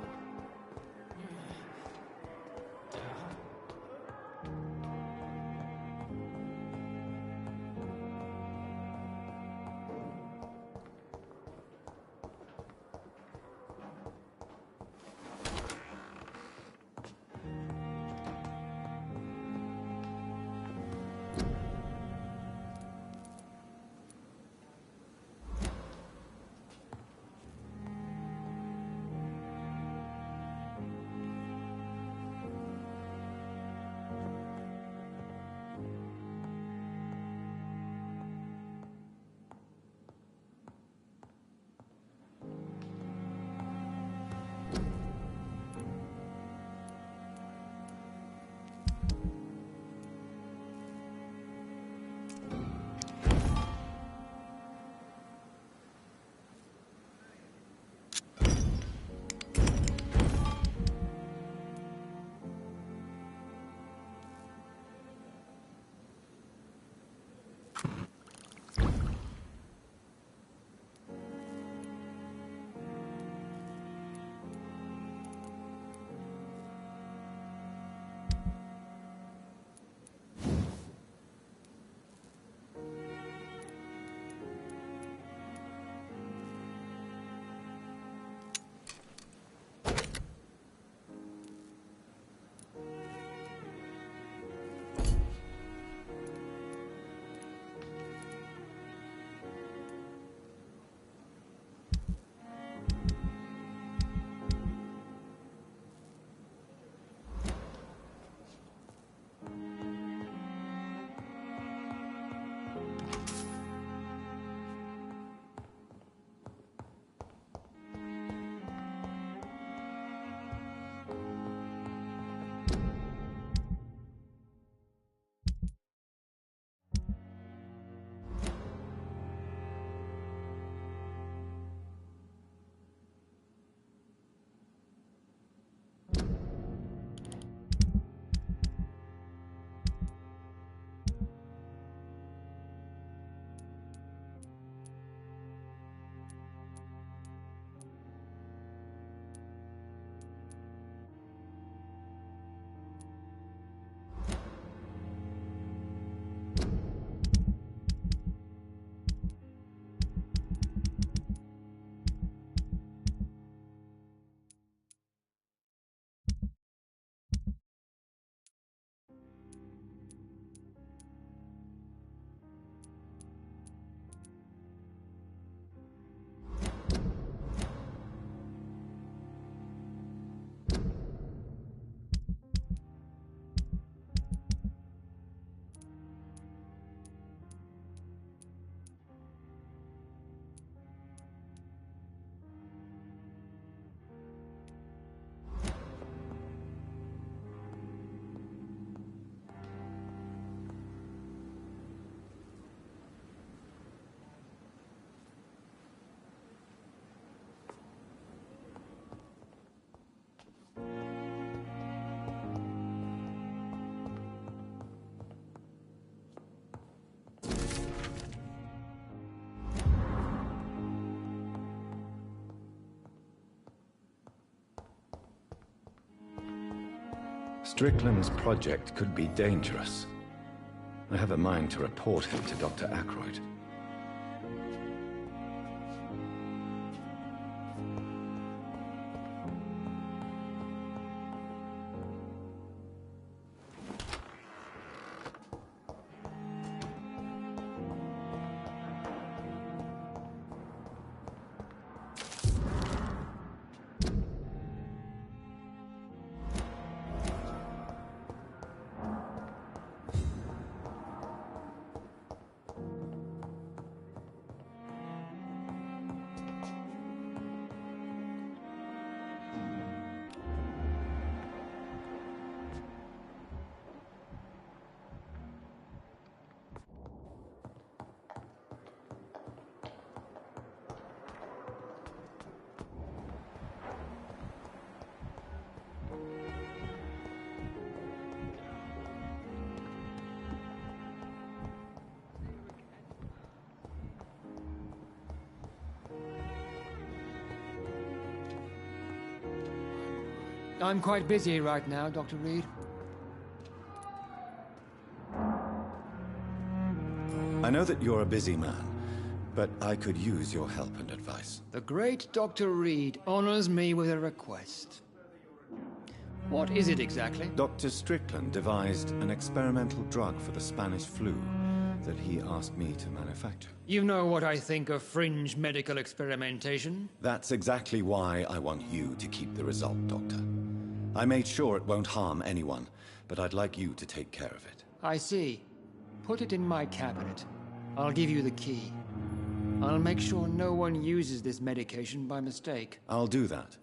Strickland's project could be dangerous. I have a mind to report him to Dr. Ackroyd. I'm quite busy right now, Dr. Reed. I know that you're a busy man, but I could use your help and advice. The great Dr. Reed honors me with a request. What is it exactly? Dr. Strickland devised an experimental drug for the Spanish flu that he asked me to manufacture. You know what I think of fringe medical experimentation? That's exactly why I want you to keep the result, Doctor. I made sure it won't harm anyone, but I'd like you to take care of it. I see. Put it in my cabinet. I'll give you the key. I'll make sure no one uses this medication by mistake. I'll do that.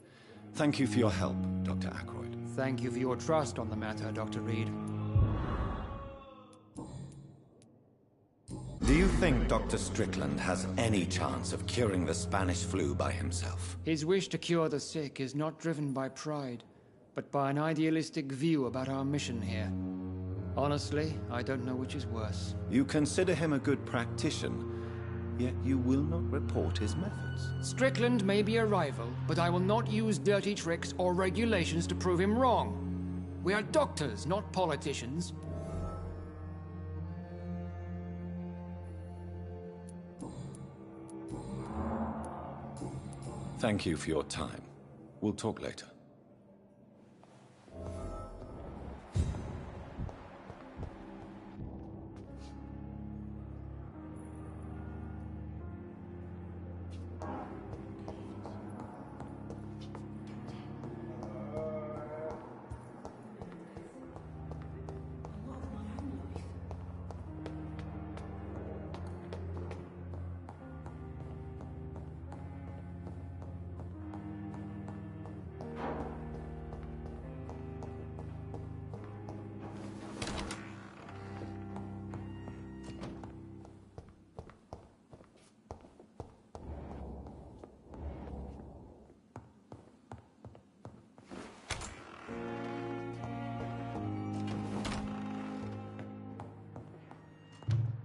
Thank you for your help, Dr. Ackroyd. Thank you for your trust on the matter, Dr. Reed. Do you think Dr. Strickland has any chance of curing the Spanish flu by himself? His wish to cure the sick is not driven by pride, but by an idealistic view about our mission here. Honestly, I don't know which is worse. You consider him a good practitioner, yet you will not report his methods. Strickland may be a rival, but I will not use dirty tricks or regulations to prove him wrong. We are doctors, not politicians. Thank you for your time. We'll talk later.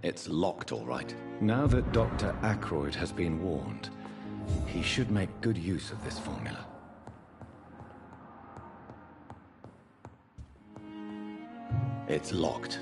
It's locked, all right. Now that Dr. Ackroyd has been warned, he should make good use of this formula. It's locked.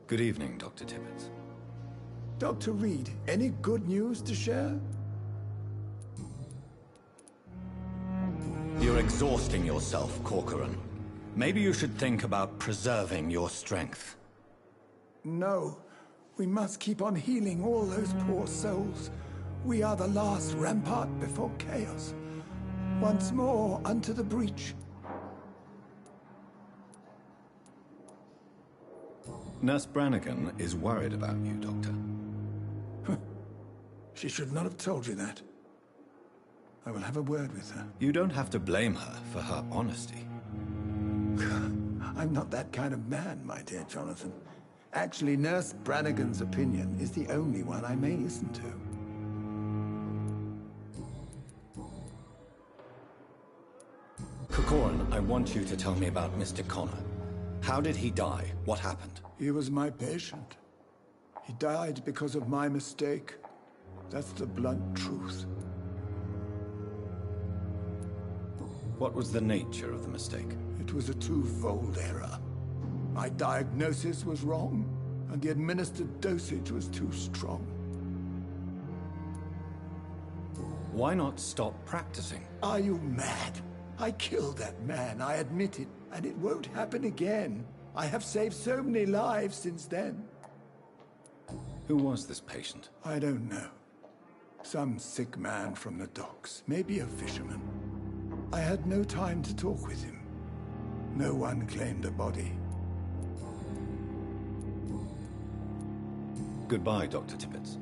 Good evening, Dr. Tippett. Dr. Reed, any good news to share? You're exhausting yourself, Corcoran. Maybe you should think about preserving your strength. No. We must keep on healing all those poor souls. We are the last rampart before chaos. Once more, unto the breach. Nurse Brannigan is worried about you, Doctor. She should not have told you that. I will have a word with her. You don't have to blame her for her honesty. I'm not that kind of man, my dear Jonathan. Actually, Nurse Brannigan's opinion is the only one I may listen to. Corcoran, I want you to tell me about Mr. Connor. How did he die? What happened? He was my patient. He died because of my mistake. That's the blunt truth. What was the nature of the mistake? It was a twofold error. My diagnosis was wrong, and the administered dosage was too strong. Why not stop practicing? Are you mad? I killed that man, I admit it, and it won't happen again. I have saved so many lives since then. Who was this patient? I don't know. Some sick man from the docks, maybe a fisherman. I had no time to talk with him. No one claimed a body. Goodbye, Dr. Tippett.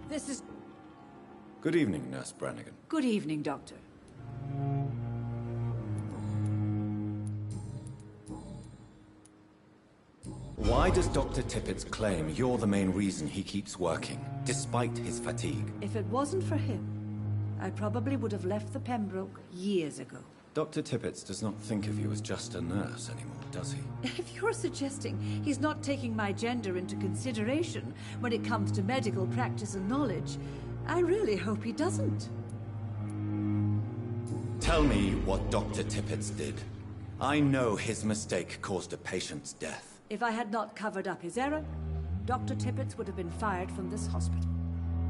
This is... Good evening, Nurse Brannigan. Good evening, Doctor. Why does Dr. Tippett claim you're the main reason he keeps working, despite his fatigue? If it wasn't for him, I probably would have left the Pembroke years ago. Dr. Tippett does not think of you as just a nurse anymore, does he? If you're suggesting he's not taking my gender into consideration when it comes to medical practice and knowledge, I really hope he doesn't. Tell me what Dr. Tippett did. I know his mistake caused a patient's death. If I had not covered up his error, Dr. Tippett would have been fired from this hospital.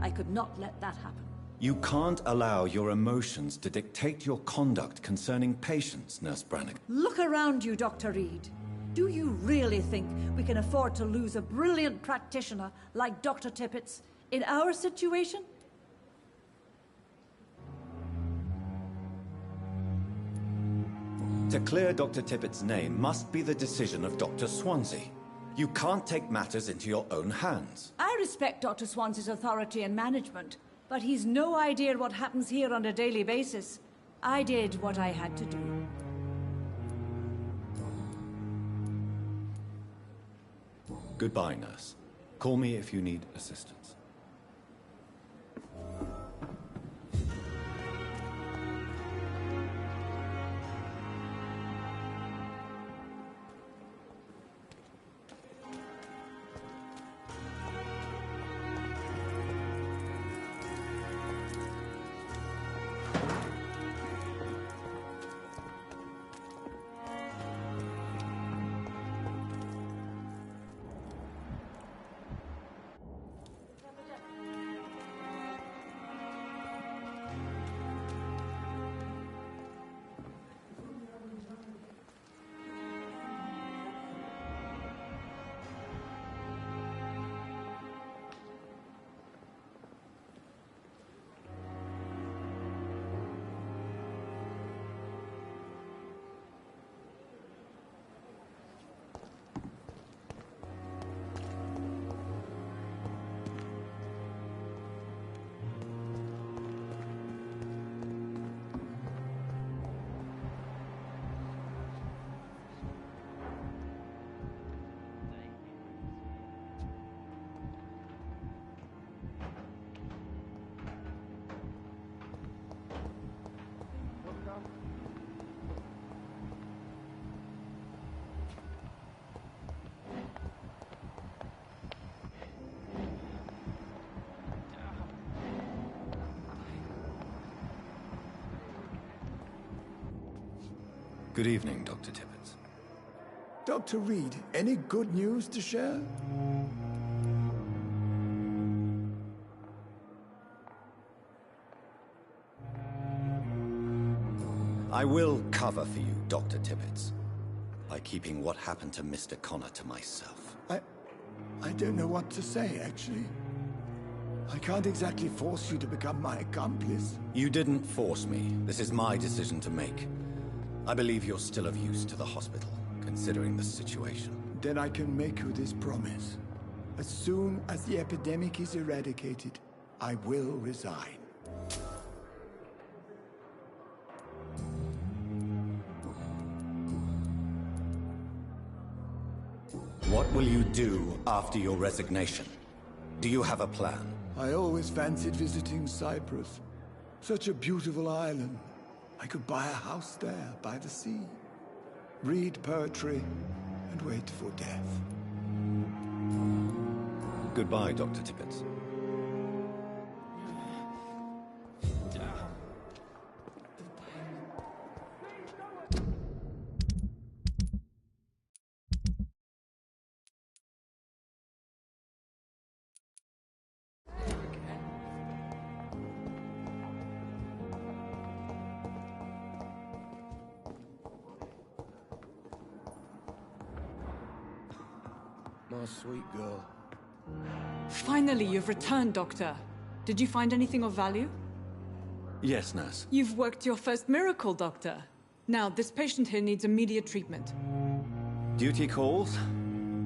I could not let that happen. You can't allow your emotions to dictate your conduct concerning patients, Nurse Brannigan. Look around you, Dr. Reed. Do you really think we can afford to lose a brilliant practitioner like Dr. Tippett in our situation? To clear Dr. Tippett's name must be the decision of Dr. Swansea. You can't take matters into your own hands. I respect Dr. Swansea's authority and management, but he's no idea what happens here on a daily basis. I did what I had to do. Goodbye, nurse. Call me if you need assistance. Good evening, Dr. Tippett. Dr. Reed, any good news to share? I will cover for you, Dr. Tippett, by keeping what happened to Mr. Connor to myself. I don't know what to say, actually. I can't exactly force you to become my accomplice. You didn't force me. This is my decision to make. I believe you're still of use to the hospital, considering the situation. Then I can make you this promise. As soon as the epidemic is eradicated, I will resign. What will you do after your resignation? Do you have a plan? I always fancied visiting Cyprus. Such a beautiful island. I could buy a house there, by the sea. Read poetry, and wait for death. Goodbye, Dr. Tippett. My sweet girl. Finally, you've returned, Doctor. Did you find anything of value? Yes, nurse. You've worked your first miracle, Doctor. Now, this patient here needs immediate treatment. Duty calls.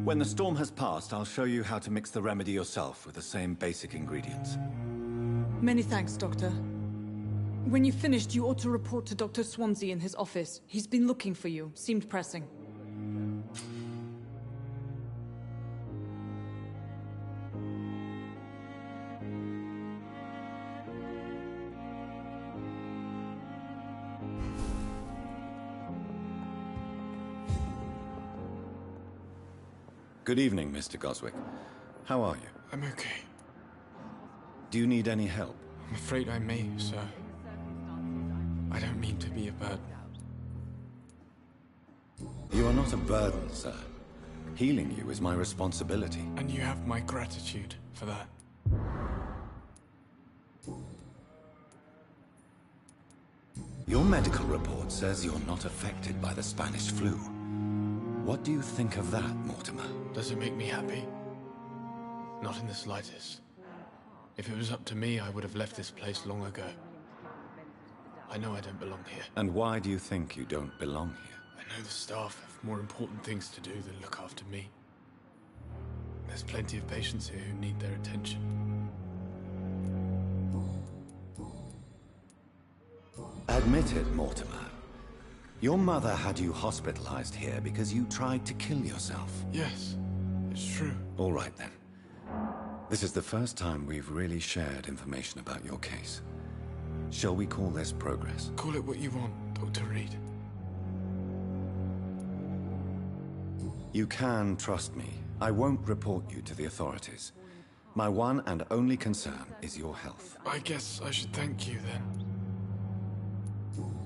When the storm has passed, I'll show you how to mix the remedy yourself with the same basic ingredients. Many thanks, Doctor. When you've finished, you ought to report to Dr. Swansea in his office. He's been looking for you. Seemed pressing. Good evening, Mr. Goswick. How are you? I'm okay. Do you need any help? I'm afraid I may, sir. I don't mean to be a burden. You are not a burden, sir. Healing you is my responsibility. And you have my gratitude for that. Your medical report says you're not affected by the Spanish flu. What do you think of that, Mortimer? Does it make me happy? Not in the slightest. If it was up to me, I would have left this place long ago. I know I don't belong here. And why do you think you don't belong here? I know the staff have more important things to do than look after me. There's plenty of patients here who need their attention. Admit it, Mortimer. Your mother had you hospitalized here because you tried to kill yourself. Yes, it's true. All right, then. This is the first time we've really shared information about your case. Shall we call this progress? Call it what you want, Dr. Reed. You can trust me. I won't report you to the authorities. My one and only concern is your health. I guess I should thank you, then.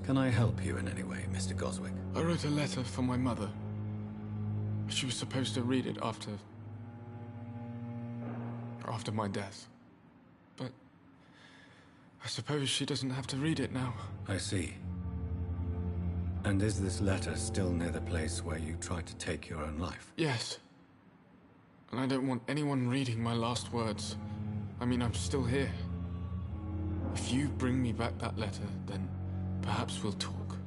Can I help you in any way, Mr. Goswick? I wrote a letter for my mother. She was supposed to read it after my death. But I suppose she doesn't have to read it now. I see. And is this letter still near the place where you tried to take your own life? Yes. And I don't want anyone reading my last words. I mean, I'm still here. If you bring me back that letter, then perhaps we'll talk.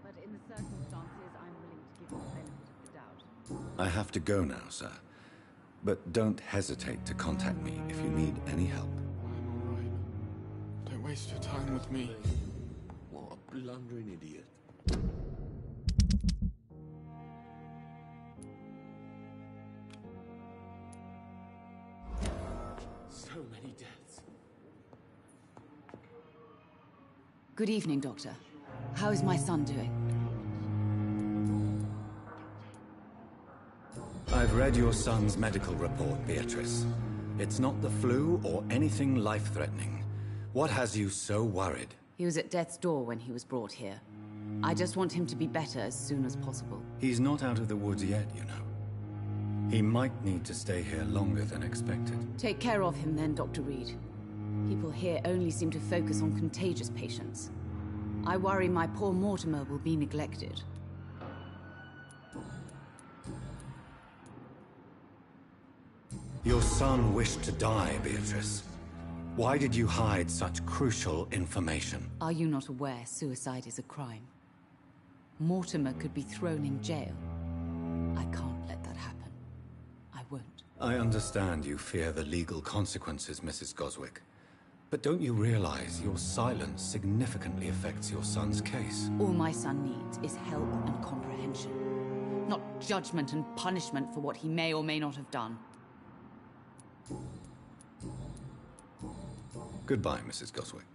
But in the circumstances, I'm willing to give you the benefit of the doubt. I have to go now, sir. But don't hesitate to contact me if you need any help. I'm all right. Don't waste your time with me. What a blundering idiot. So many deaths. Good evening, Doctor. How is my son doing? I've read your son's medical report, Beatrice. It's not the flu or anything life-threatening. What has you so worried? He was at death's door when he was brought here. I just want him to be better as soon as possible. He's not out of the woods yet, you know. He might need to stay here longer than expected. Take care of him then, Dr. Reed. People here only seem to focus on contagious patients. I worry my poor Mortimer will be neglected. Your son wished to die, Beatrice. Why did you hide such crucial information? Are you not aware suicide is a crime? Mortimer could be thrown in jail. I can't let that happen. I won't. I understand you fear the legal consequences, Mrs. Goswick. But don't you realize your silence significantly affects your son's case? All my son needs is help and comprehension. Not judgment and punishment for what he may or may not have done. Goodbye, Mrs. Goswick.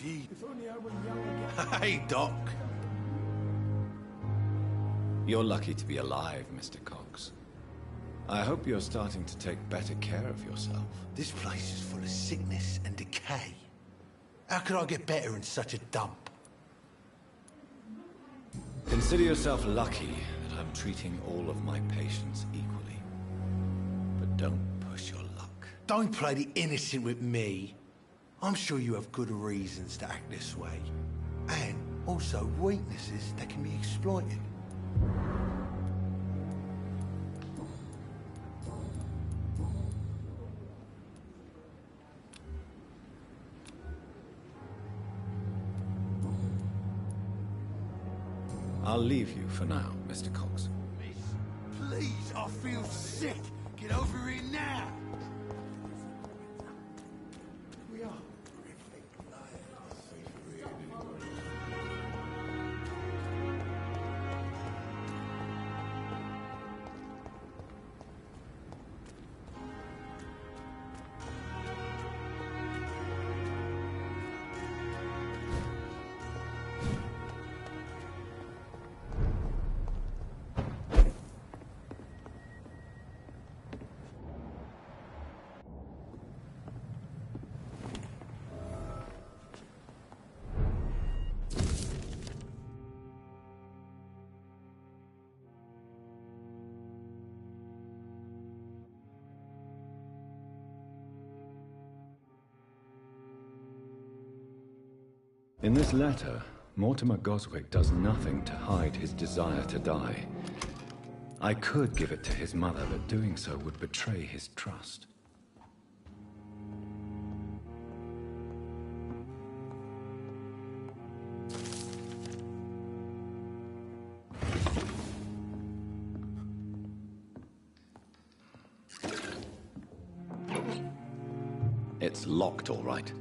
Gee. If only I were young again. Hey, Doc. You're lucky to be alive, Mr. Cox. I hope you're starting to take better care of yourself. This place is full of sickness and decay. How could I get better in such a dump? Consider yourself lucky that I'm treating all of my patients equally. Don't push your luck. Don't play the innocent with me. I'm sure you have good reasons to act this way. And also weaknesses that can be exploited. I'll leave you for now, Mr. Cox. Please, I feel sick. Get over here now. We are. In this letter, Mortimer Goswick does nothing to hide his desire to die. I could give it to his mother, but doing so would betray his trust. It's locked, all right.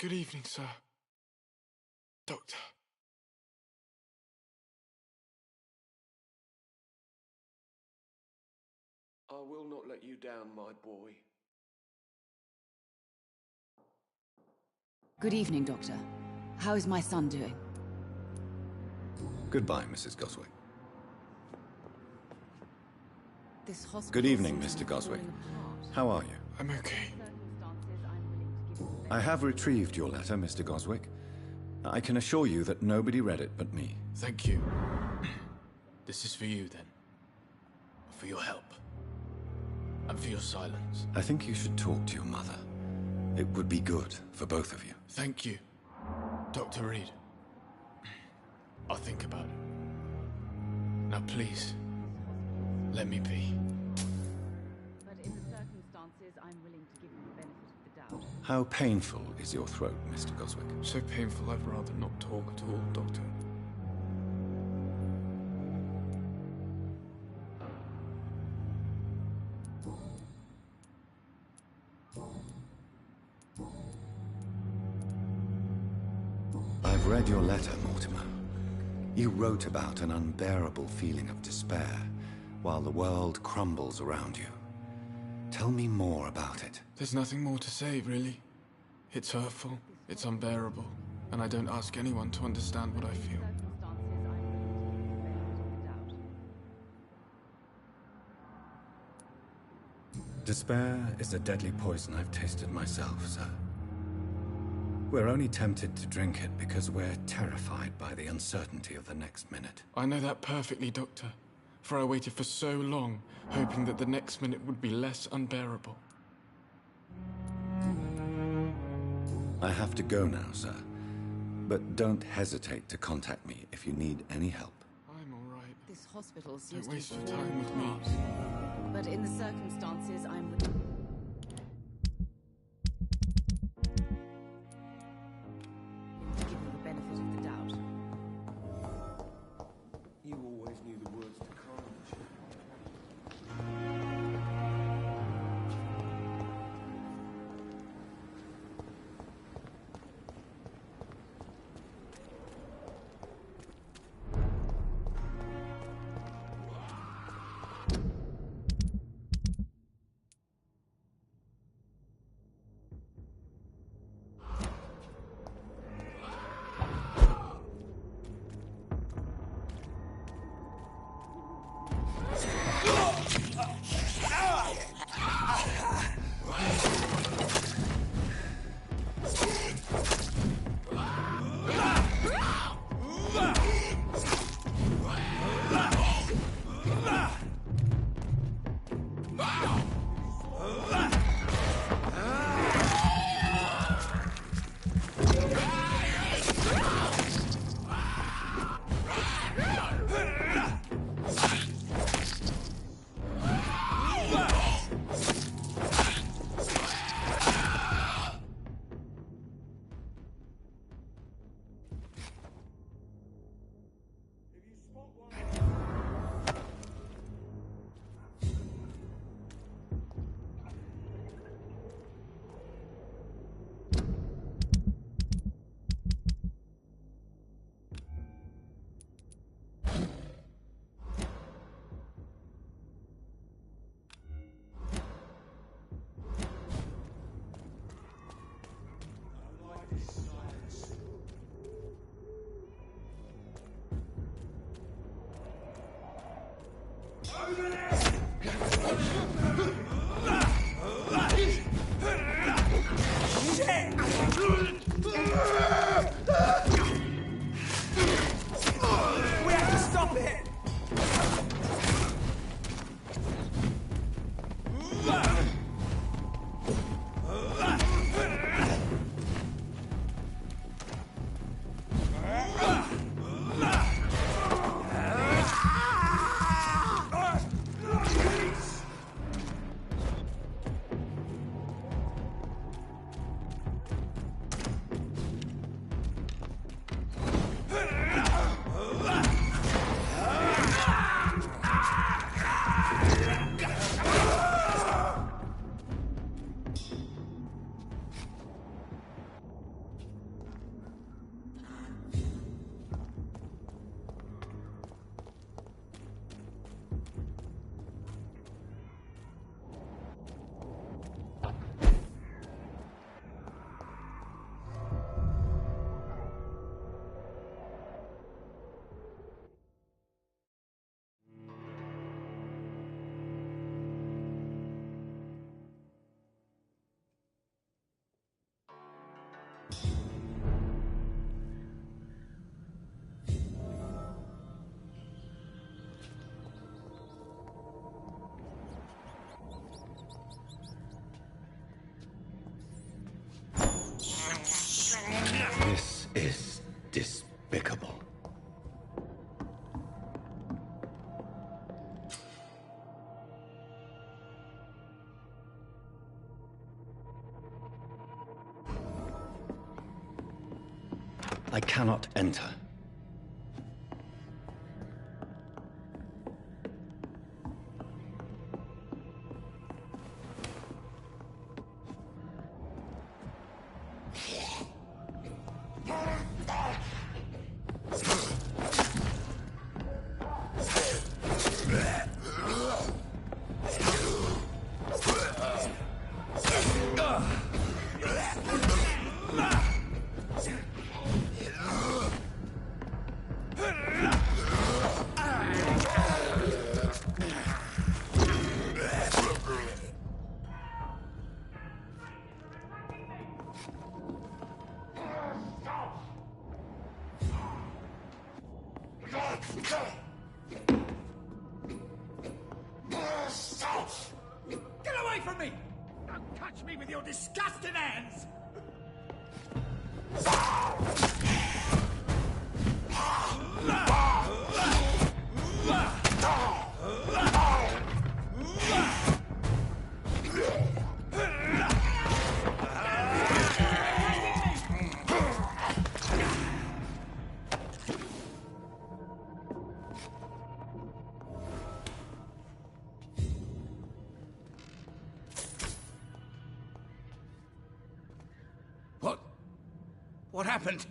Good evening, sir. Doctor. I will not let you down, my boy. Good evening, Doctor. How is my son doing? Goodbye, Mrs. Goswick. This hospital. Good evening, Mr. Goswick. How are you? I'm okay. I have retrieved your letter, Mr. Goswick. I can assure you that nobody read it but me. Thank you. This is for you, then. For your help. And for your silence. I think you should talk to your mother. It would be good for both of you. Thank you, Dr. Reed. I'll think about it. Now, please, let me be. But in the circumstances, I'm willing to give you the benefit of the doubt. How painful is your throat, Mr. Goswick? So painful, I'd rather not talk at all, Doctor. I've read your letter, Mortimer. You wrote about an unbearable feeling of despair while the world crumbles around you. Tell me more about it. There's nothing more to say, really. It's hurtful, it's unbearable, and I don't ask anyone to understand what I feel. Despair is a deadly poison I've tasted myself, sir. We're only tempted to drink it because we're terrified by the uncertainty of the next minute. I know that perfectly, Doctor. For I waited for so long, hoping that the next minute would be less unbearable. I have to go now, sir. But don't hesitate to contact me if you need any help. I'm all right. This hospital seems Don't waste to your be time with me. But in the circumstances, I'm willing. We have to stop it! This is despicable. I cannot enter. Get away from me! Don't touch me with your disgusting hands! What happened?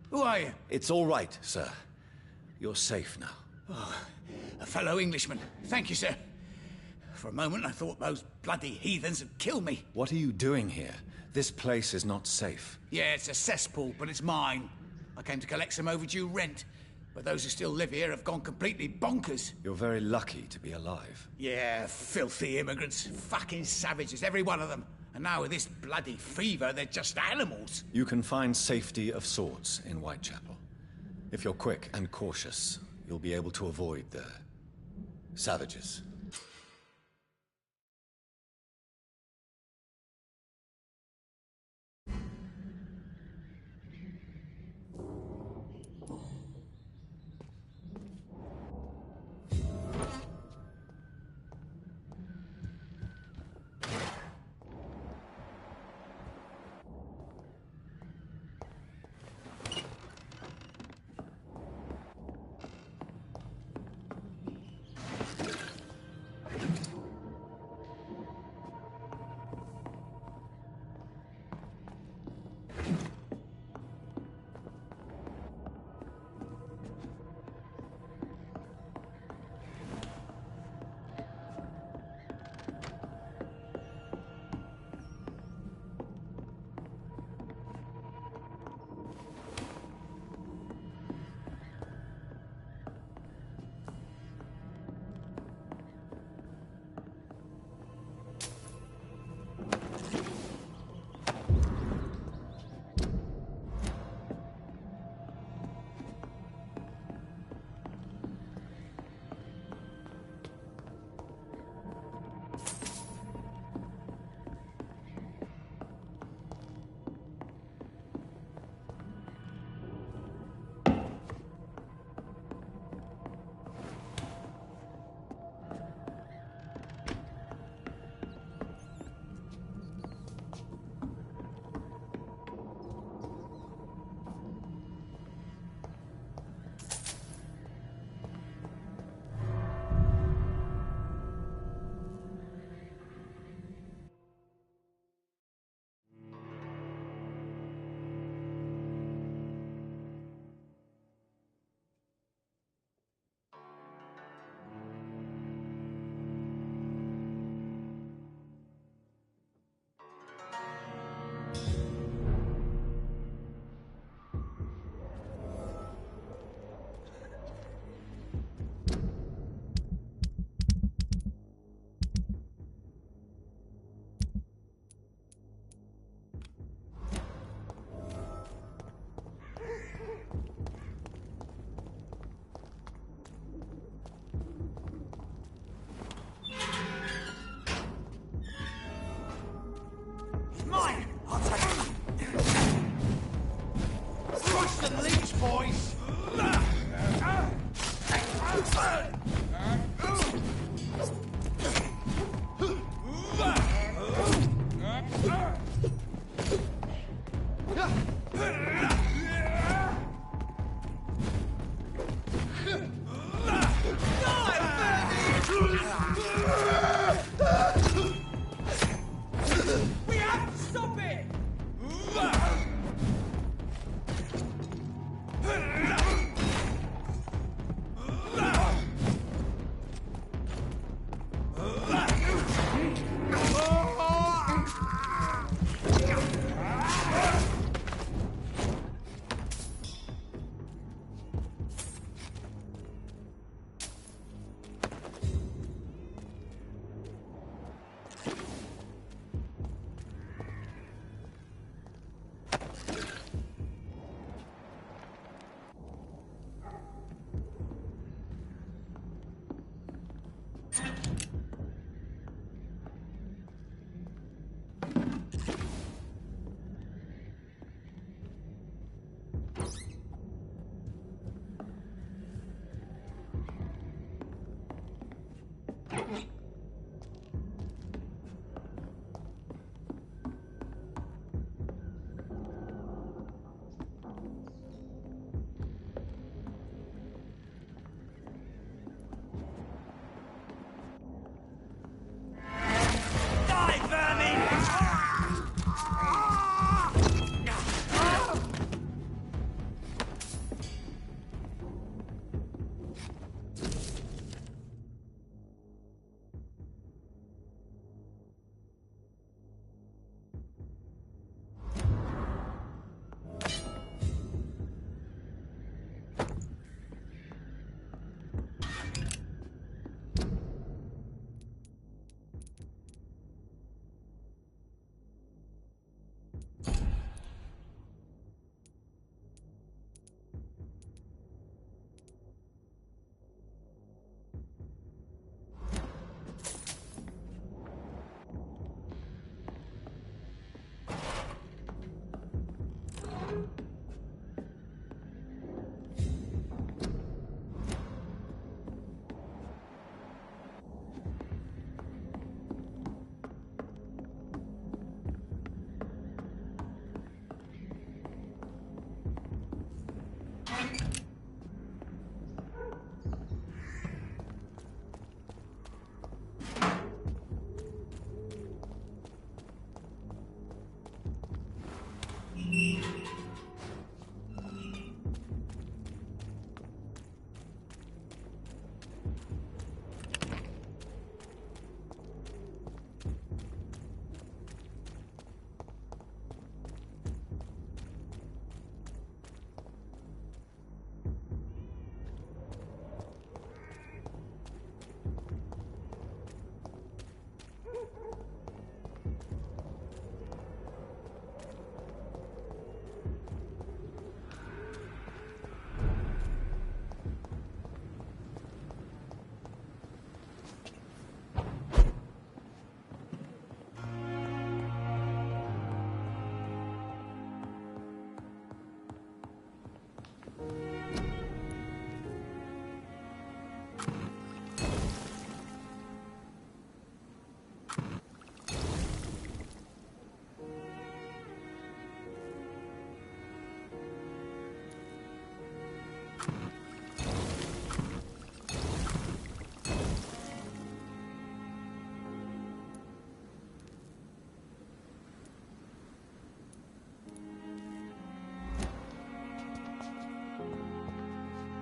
Who are you? It's all right, sir. You're safe now. Oh, a fellow Englishman. Thank you, sir. For a moment, I thought those bloody heathens had killed me. What are you doing here? This place is not safe. Yeah, it's a cesspool, but it's mine. I came to collect some overdue rent, but those who still live here have gone completely bonkers. You're very lucky to be alive. Yeah, filthy immigrants. Fucking savages, every one of them. And now with this bloody fever, they're just animals. You can find safety of sorts in Whitechapel. If you're quick and cautious, you'll be able to avoid the savages.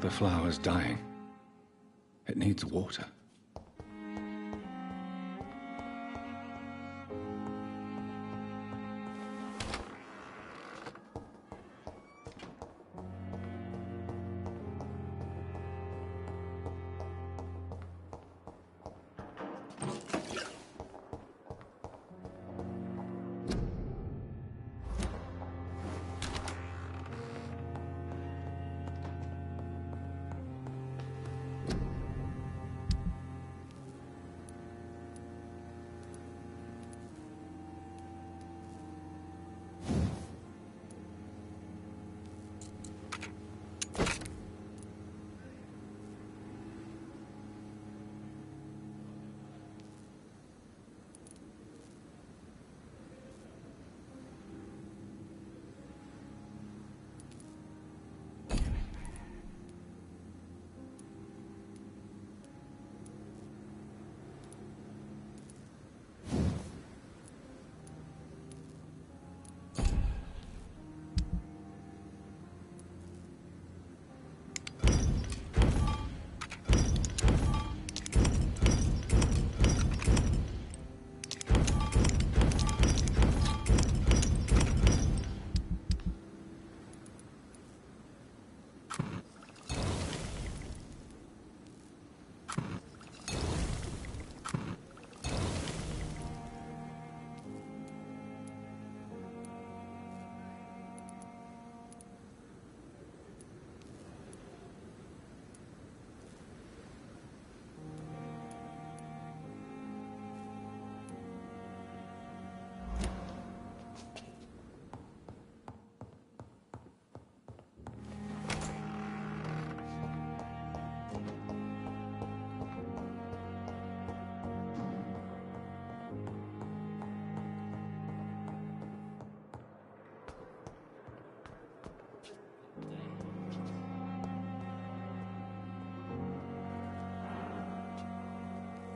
The flower's dying. It needs water.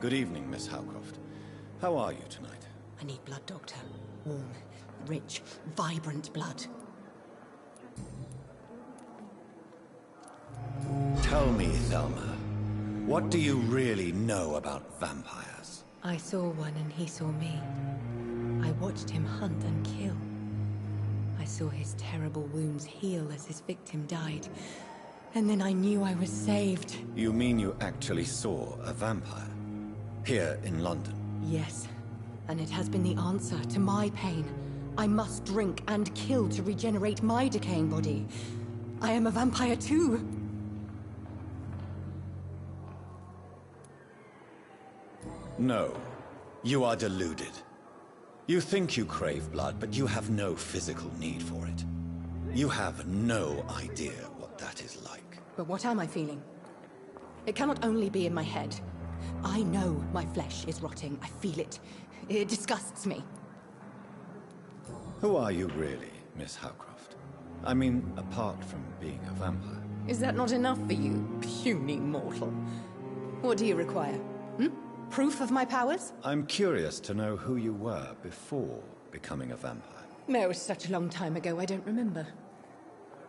Good evening, Miss Howcroft. How are you tonight? I need blood, Doctor. Warm, rich, vibrant blood. Tell me, Thelma, what do you really know about vampires? I saw one and he saw me. I watched him hunt and kill. I saw his terrible wounds heal as his victim died. And then I knew I was saved. You mean you actually saw a vampire? Here in London? Yes. And it has been the answer to my pain. I must drink and kill to regenerate my decaying body. I am a vampire too. No. You are deluded. You think you crave blood, but you have no physical need for it. You have no idea what that is like. But what am I feeling? It cannot only be in my head. I know my flesh is rotting. I feel it. It disgusts me. Who are you really, Miss Howcroft? I mean, apart from being a vampire. Is that not enough for you, puny mortal? What do you require? Proof of my powers? I'm curious to know who you were before becoming a vampire. It was such a long time ago, I don't remember.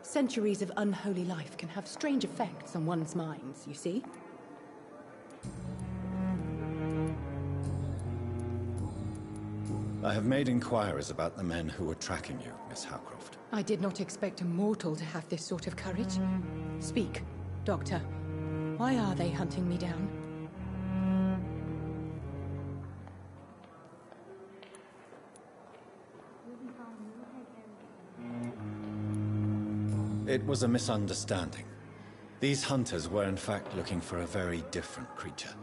Centuries of unholy life can have strange effects on one's minds, you see? I have made inquiries about the men who were tracking you, Miss Howcroft. I did not expect a mortal to have this sort of courage. Speak, Doctor. Why are they hunting me down? It was a misunderstanding. These hunters were in fact looking for a very different creature,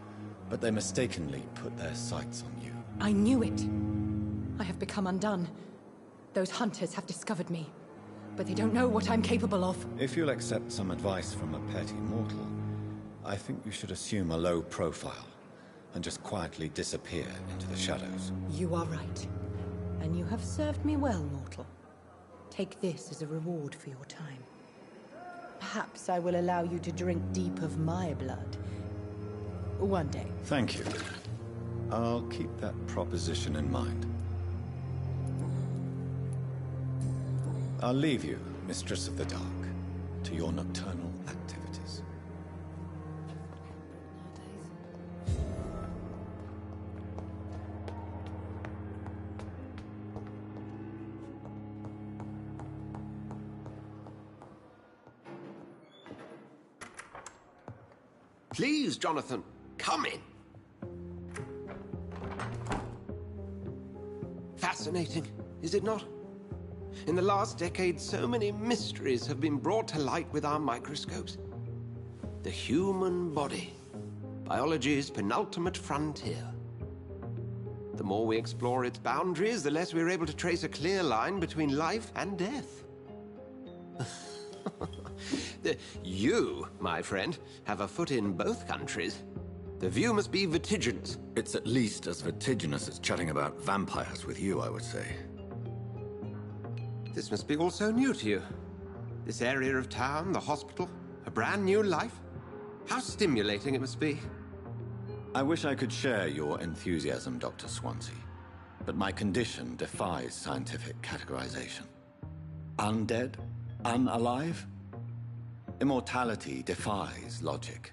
but they mistakenly put their sights on you. I knew it. I have become undone. Those hunters have discovered me, but they don't know what I'm capable of. If you'll accept some advice from a petty mortal, I think you should assume a low profile and just quietly disappear into the shadows. You are right. And you have served me well, mortal. Take this as a reward for your time. Perhaps I will allow you to drink deep of my blood. One day. Thank you. I'll keep that proposition in mind. I'll leave you, Mistress of the Dark, to your nocturnal activities. Please, Jonathan, come in. Fascinating, is it not? In the last decade, so many mysteries have been brought to light with our microscopes. The human body, biology's penultimate frontier. The more we explore its boundaries, the less we're able to trace a clear line between life and death. You, my friend, have a foot in both countries. The view must be vertiginous. It's at least as vertiginous as chatting about vampires with you, I would say. This must be all so new to you. This area of town, the hospital, a brand new life. How stimulating it must be. I wish I could share your enthusiasm, Dr. Swansea, but my condition defies scientific categorization. Undead? Unalive? Immortality defies logic.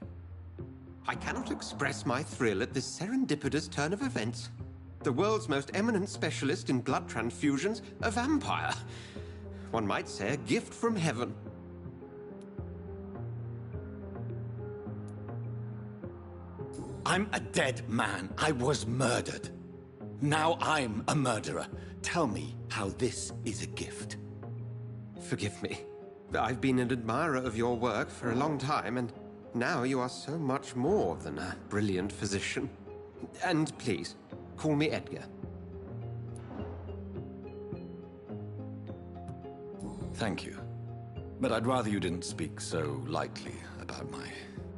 I cannot express my thrill at this serendipitous turn of events. The world's most eminent specialist in blood transfusions, a vampire. One might say a gift from heaven. I'm a dead man. I was murdered. Now I'm a murderer. Tell me how this is a gift. Forgive me. I've been an admirer of your work for a long time, and now you are so much more than a brilliant physician. And please, call me Edgar. Thank you. But I'd rather you didn't speak so lightly about my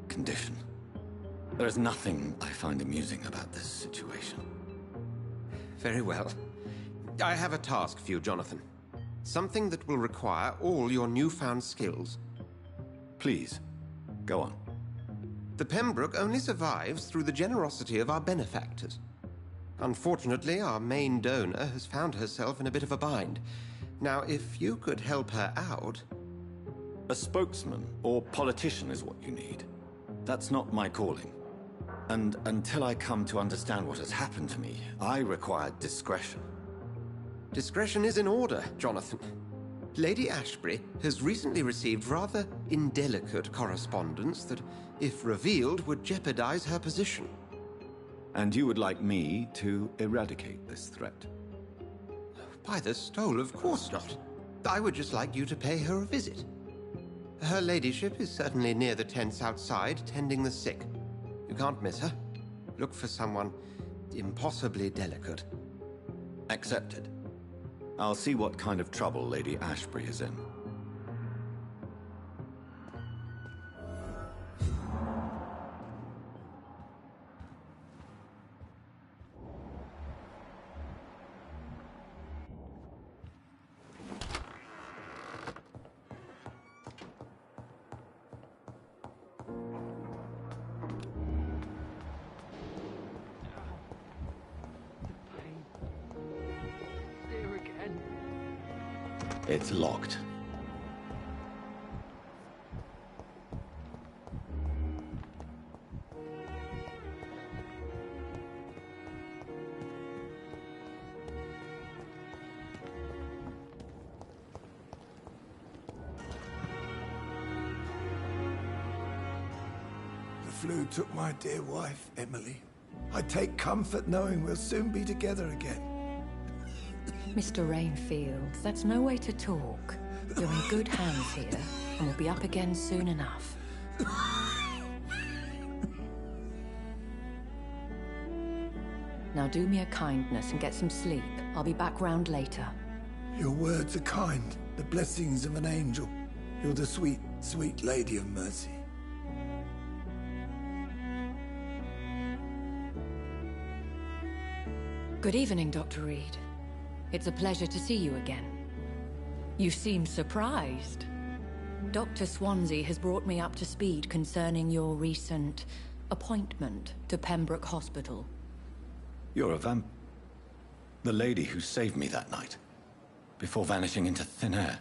condition. There is nothing I find amusing about this situation. Very well. I have a task for you, Jonathan. Something that will require all your newfound skills. Please, go on. The Pembroke only survives through the generosity of our benefactors. Unfortunately, our main donor has found herself in a bit of a bind. Now, if you could help her out... A spokesman or politician is what you need. That's not my calling. And until I come to understand what has happened to me, I require discretion. Discretion is in order, Jonathan. Lady Ashbury has recently received rather indelicate correspondence that, if revealed, would jeopardize her position. And you would like me to eradicate this threat? By the stole, of course not. I would just like you to pay her a visit. Her ladyship is certainly near the tents outside, tending the sick. You can't miss her. Look for someone impossibly delicate. Accepted. I'll see what kind of trouble Lady Ashbury is in. It's locked. The flu took my dear wife, Emily. I take comfort knowing we'll soon be together again. Mr. Rainfield, that's no way to talk. You're in good hands here, and we'll be up again soon enough. Now do me a kindness and get some sleep. I'll be back round later. Your words are kind, the blessings of an angel. You're the sweet, sweet Lady of Mercy. Good evening, Dr. Reed. It's a pleasure to see you again. You seem surprised. Dr. Swansea has brought me up to speed concerning your recent appointment to Pembroke Hospital. You're a the lady who saved me that night, before vanishing into thin air.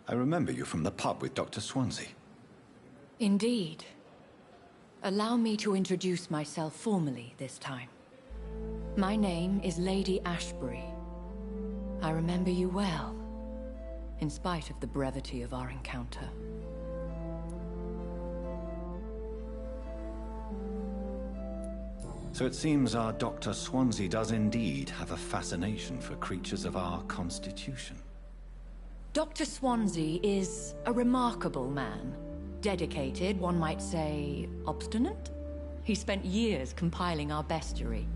I remember you from the pub with Dr. Swansea. Indeed. Allow me to introduce myself formally this time. My name is Lady Ashbury. I remember you well, in spite of the brevity of our encounter. So it seems our Dr. Swansea does indeed have a fascination for creatures of our constitution. Dr. Swansea is a remarkable man. Dedicated, one might say, obstinate? He spent years compiling our bestiary.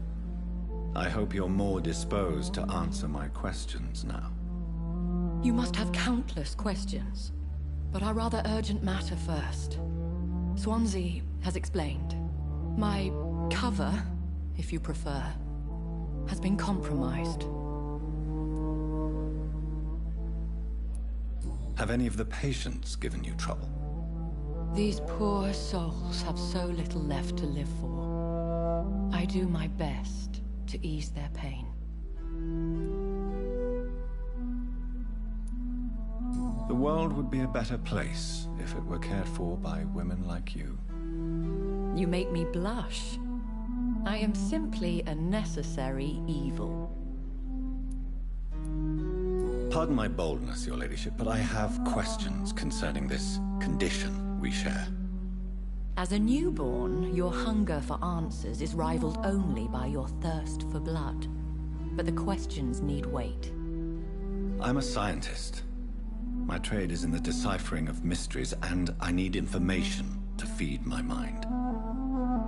I hope you're more disposed to answer my questions now. You must have countless questions, but our rather urgent matter first. Swansea has explained. My cover, if you prefer, has been compromised. Have any of the patients given you trouble? These poor souls have so little left to live for. I do my best to ease their pain. The world would be a better place if it were cared for by women like you. You make me blush. I am simply a necessary evil. Pardon my boldness, your ladyship, but I have questions concerning this condition we share. As a newborn, your hunger for answers is rivaled only by your thirst for blood. But the questions need wait. I'm a scientist. My trade is in the deciphering of mysteries, and I need information to feed my mind.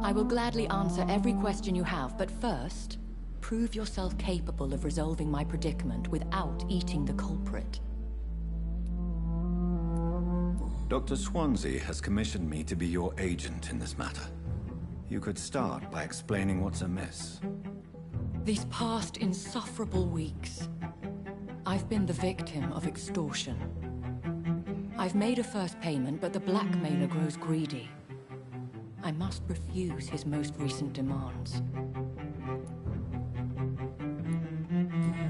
I will gladly answer every question you have, but first, prove yourself capable of resolving my predicament without eating the culprit. Dr. Swansea has commissioned me to be your agent in this matter. You could start by explaining what's amiss. These past insufferable weeks, I've been the victim of extortion. I've made a first payment, but the blackmailer grows greedy. I must refuse his most recent demands.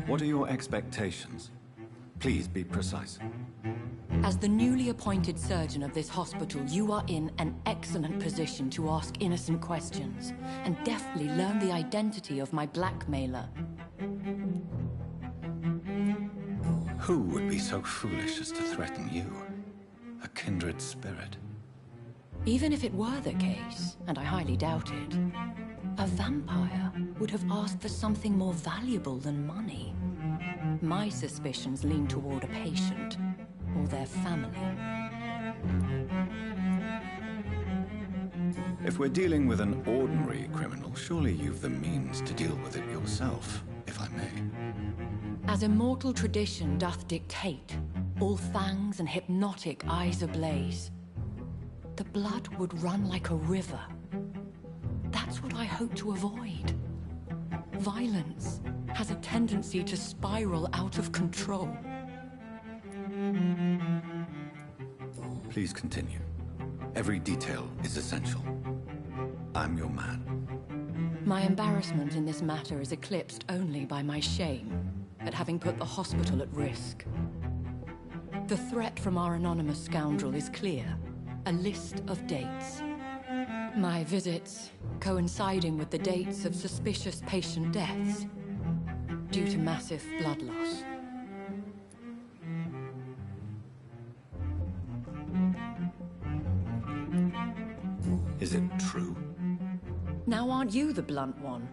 What are your expectations? Please be precise. As the newly appointed surgeon of this hospital, you are in an excellent position to ask innocent questions and deftly learn the identity of my blackmailer. Who would be so foolish as to threaten you? A kindred spirit. Even if it were the case, and I highly doubt it, a vampire would have asked for something more valuable than money. My suspicions lean toward a patient, or their family. If we're dealing with an ordinary criminal, surely you've the means to deal with it yourself, if I may. As immortal tradition doth dictate, all fangs and hypnotic eyes ablaze, the blood would run like a river. That's what I hope to avoid. Violence has a tendency to spiral out of control. Please continue. Every detail is essential. I'm your man. My embarrassment in this matter is eclipsed only by my shame at having put the hospital at risk. The threat from our anonymous scoundrel is clear. A list of dates. My visits coinciding with the dates of suspicious patient deaths due to massive blood loss. Is it true? Now aren't you the blunt one?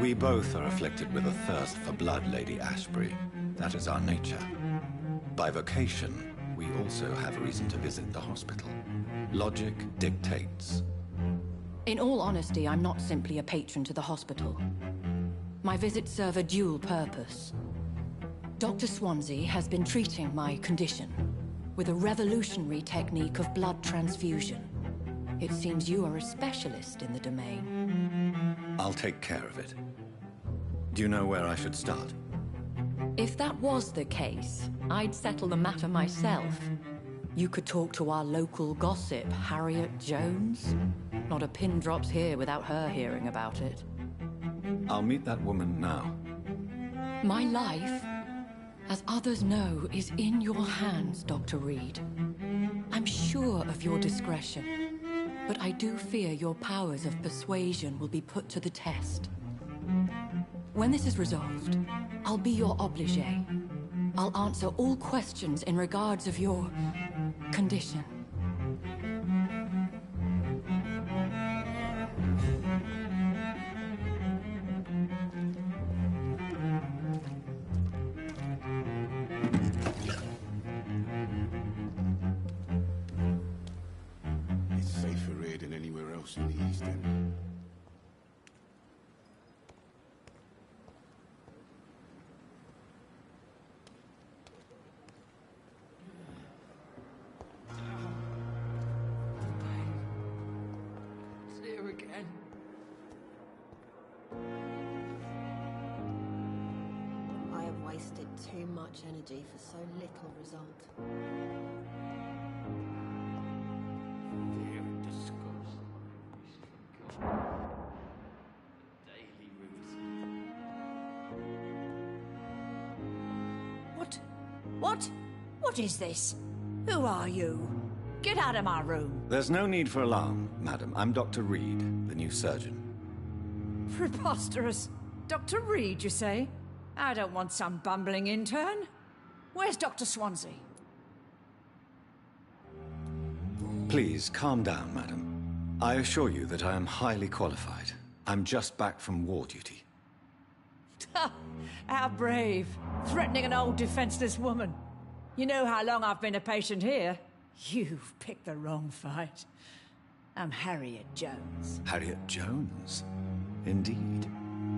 We both are afflicted with a thirst for blood, Lady Ashbury. That is our nature. By vocation, we also have reason to visit the hospital. Logic dictates. In all honesty, I'm not simply a patron to the hospital. My visits serve a dual purpose. Dr. Swansea has been treating my condition with a revolutionary technique of blood transfusion. It seems you are a specialist in the domain. I'll take care of it. Do you know where I should start? If that was the case, I'd settle the matter myself. You could talk to our local gossip, Harriet Jones. Not a pin drops here without her hearing about it. I'll meet that woman now. My life, as others know, is in your hands, Dr. Reed. I'm sure of your discretion, but I do fear your powers of persuasion will be put to the test. When this is resolved, I'll be your obligé. I'll answer all questions in regards of your condition. wasting. It's here again. I have wasted too much energy for so little result. Fear and disgust. Daily What? What? What is this? Who are you? Get out of my room. There's no need for alarm, madam. I'm Dr. Reed, the new surgeon. Preposterous. Dr. Reed, you say? I don't want some bumbling intern. Where's Dr. Swansea? Please, calm down, madam. I assure you that I am highly qualified. I'm just back from war duty. How brave. Threatening an old defenseless woman. You know how long I've been a patient here? You've picked the wrong fight. I'm Harriet Jones. Harriet Jones? Indeed.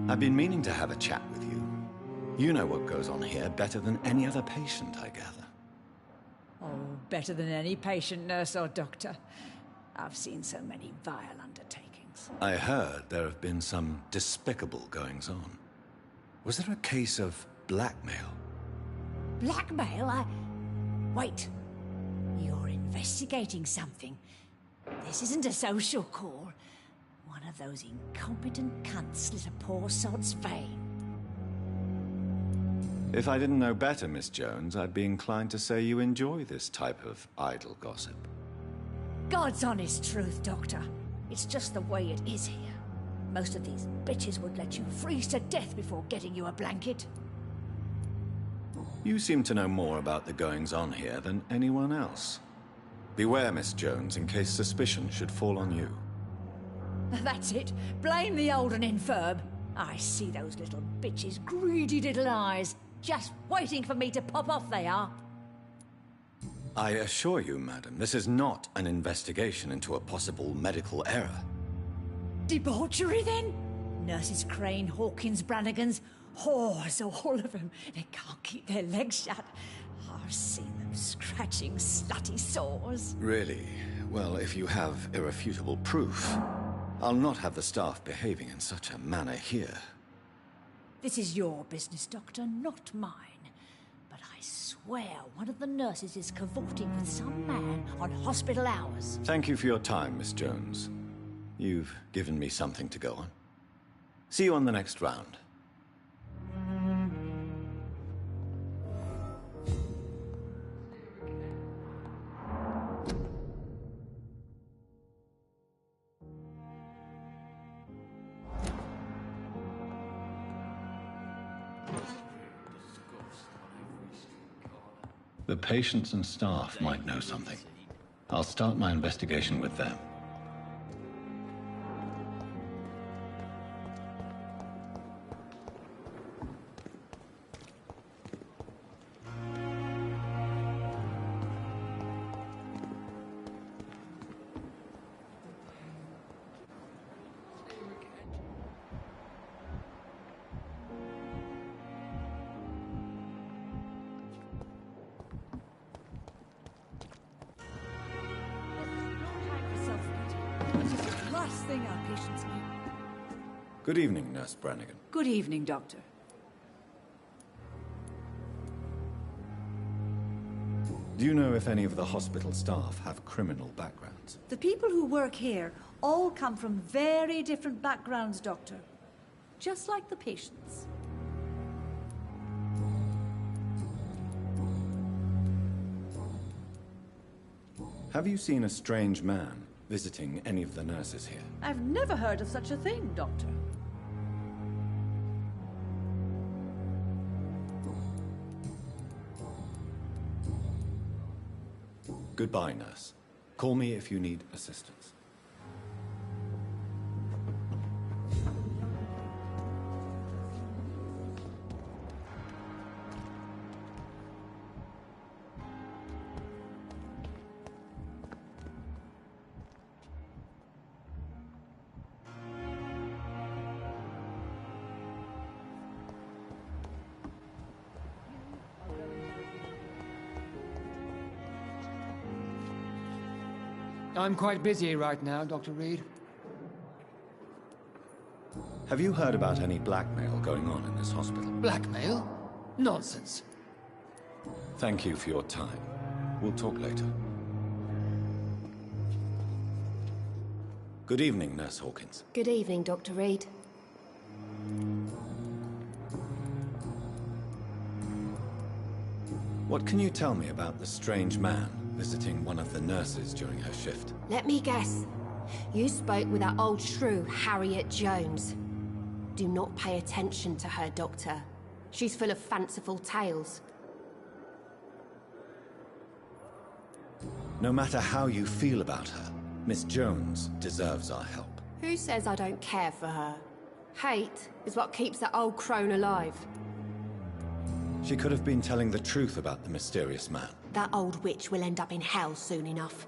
I've been meaning to have a chat with you. You know what goes on here better than any other patient, I gather. Oh, better than any patient, nurse or doctor. I've seen so many vile undertakings. I heard there have been some despicable goings-on. Was there a case of blackmail? Blackmail? Wait. You're investigating something. This isn't a social call. One of those incompetent cunts slit a poor sod's vein. If I didn't know better, Miss Jones, I'd be inclined to say you enjoy this type of idle gossip. God's honest truth, Doctor. It's just the way it is here. Most of these bitches would let you freeze to death before getting you a blanket. You seem to know more about the goings-on here than anyone else. Beware, Miss Jones, in case suspicion should fall on you. That's it. Blame the old and infirm. I see those little bitches' greedy little eyes. Just waiting for me to pop off, they are. I assure you, madam, this is not an investigation into a possible medical error. Debauchery, then? Nurses Crane, Hawkins, Brannigans, whores, all of them. They can't keep their legs shut. I've seen them scratching slutty sores. Really? Well, if you have irrefutable proof, I'll not have the staff behaving in such a manner here. This is your business, Doctor, not mine. But I swear one of the nurses is cavorting with some man on hospital hours. Thank you for your time, Miss Jones. You've given me something to go on. See you on the next round. The patients and staff might know something. I'll start my investigation with them. Last thing our patients need. Good evening, Nurse Brannigan. Good evening, Doctor. Do you know if any of the hospital staff have criminal backgrounds? The people who work here all come from very different backgrounds, Doctor. Just like the patients. Have you seen a strange man visiting any of the nurses here? I've never heard of such a thing, Doctor. Goodbye, nurse. Call me if you need assistance. I'm quite busy right now, Dr. Reed. Have you heard about any blackmail going on in this hospital? Blackmail? Nonsense. Thank you for your time. We'll talk later. Good evening, Nurse Hawkins. Good evening, Dr. Reed. What can you tell me about the strange man visiting one of the nurses during her shift? Let me guess. You spoke with that old shrew, Harriet Jones. Do not pay attention to her, Doctor. She's full of fanciful tales. No matter how you feel about her, Miss Jones deserves our help. Who says I don't care for her? Hate is what keeps that old crone alive. She could have been telling the truth about the mysterious man. That old witch will end up in hell soon enough.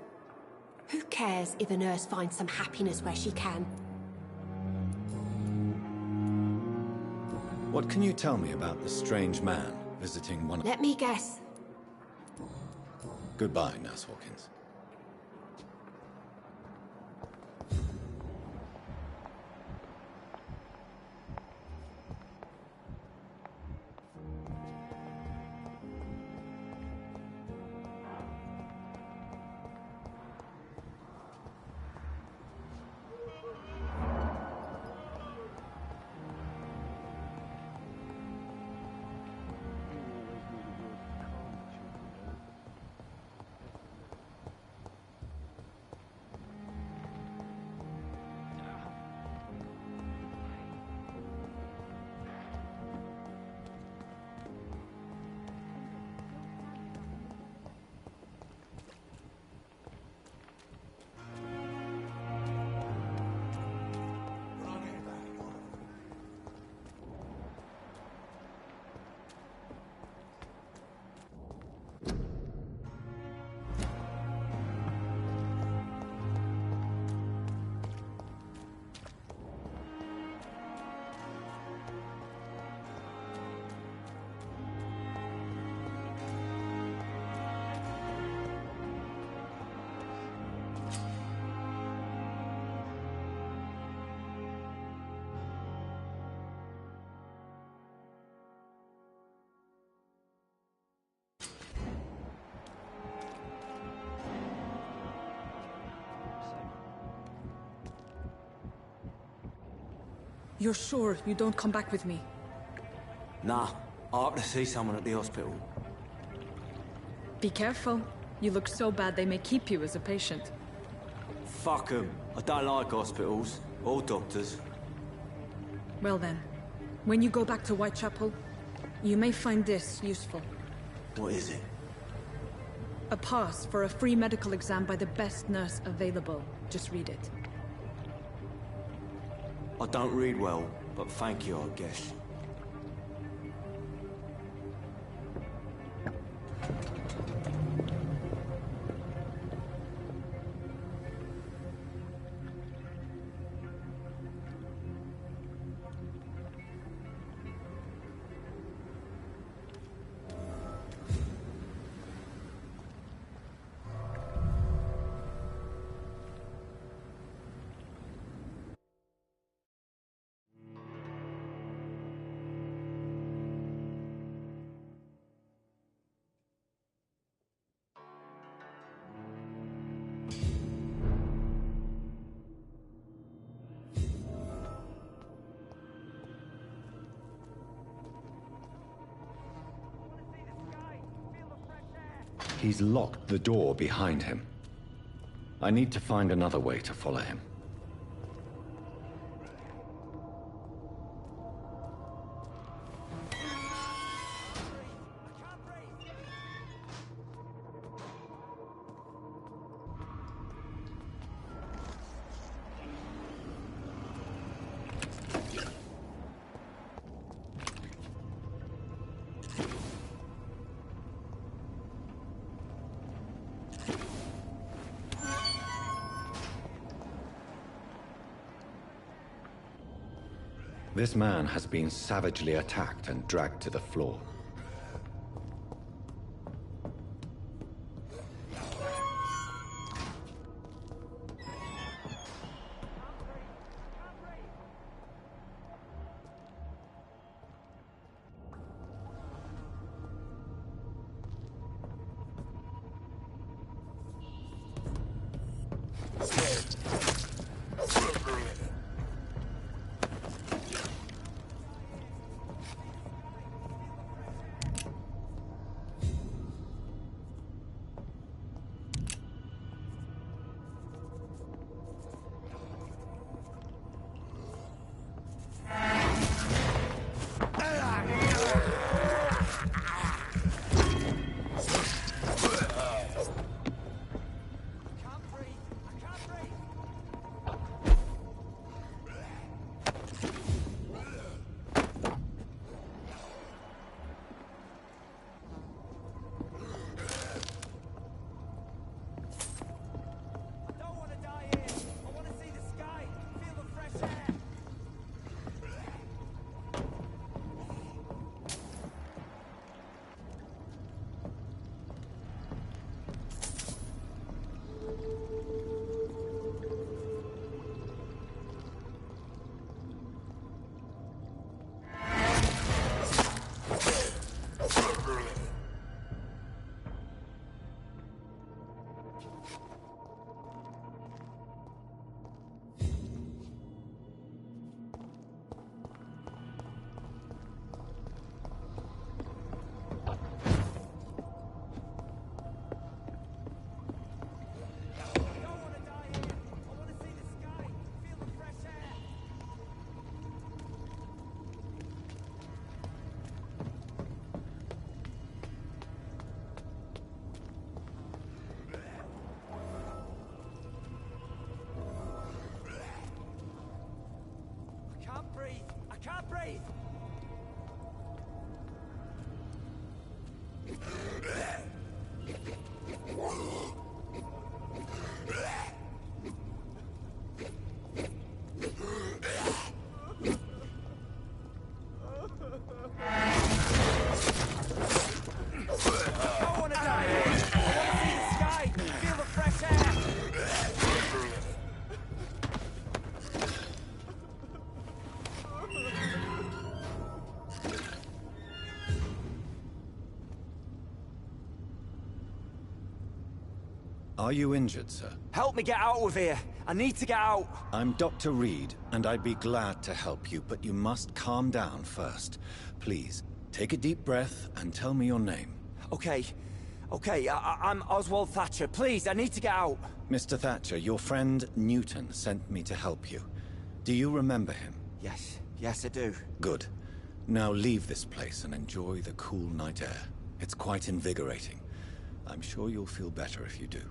Who cares if a nurse finds some happiness where she can? What can you tell me about the strange man visiting one of... Let me guess. Goodbye, Nurse Hawkins. You're sure you don't come back with me? Nah, I have to see someone at the hospital. Be careful. You look so bad they may keep you as a patient. Fuck 'em. I don't like hospitals, or doctors. Well then, when you go back to Whitechapel, you may find this useful. What is it? A pass for a free medical exam by the best nurse available. Just read it. I don't read well, but thank you, I guess. He's locked the door behind him. I need to find another way to follow him. This man has been savagely attacked and dragged to the floor. way! Are you injured, sir? Help me get out of here! I need to get out! I'm Dr. Reed, and I'd be glad to help you, but you must calm down first. Please, take a deep breath and tell me your name. Okay. I'm Oswald Thatcher. Please, I need to get out! Mr. Thatcher, your friend Newton sent me to help you. Do you remember him? Yes I do. Good. Now leave this place and enjoy the cool night air. It's quite invigorating. I'm sure you'll feel better if you do.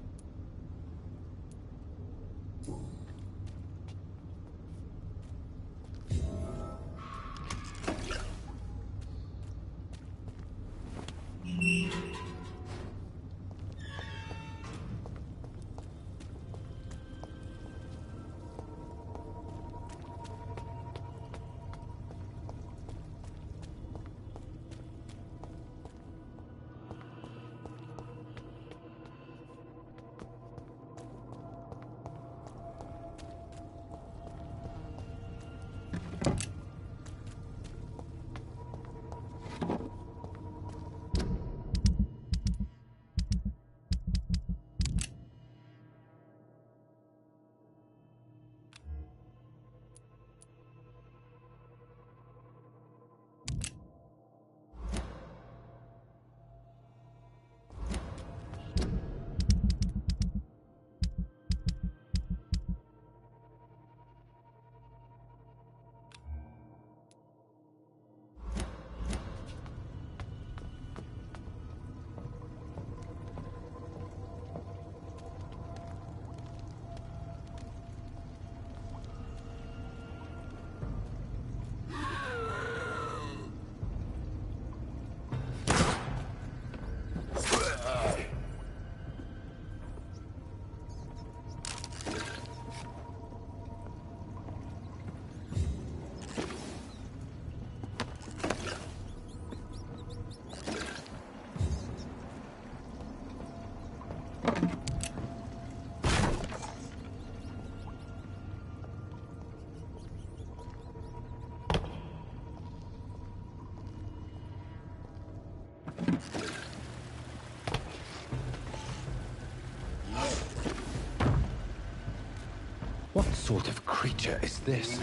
What sort of creature is this?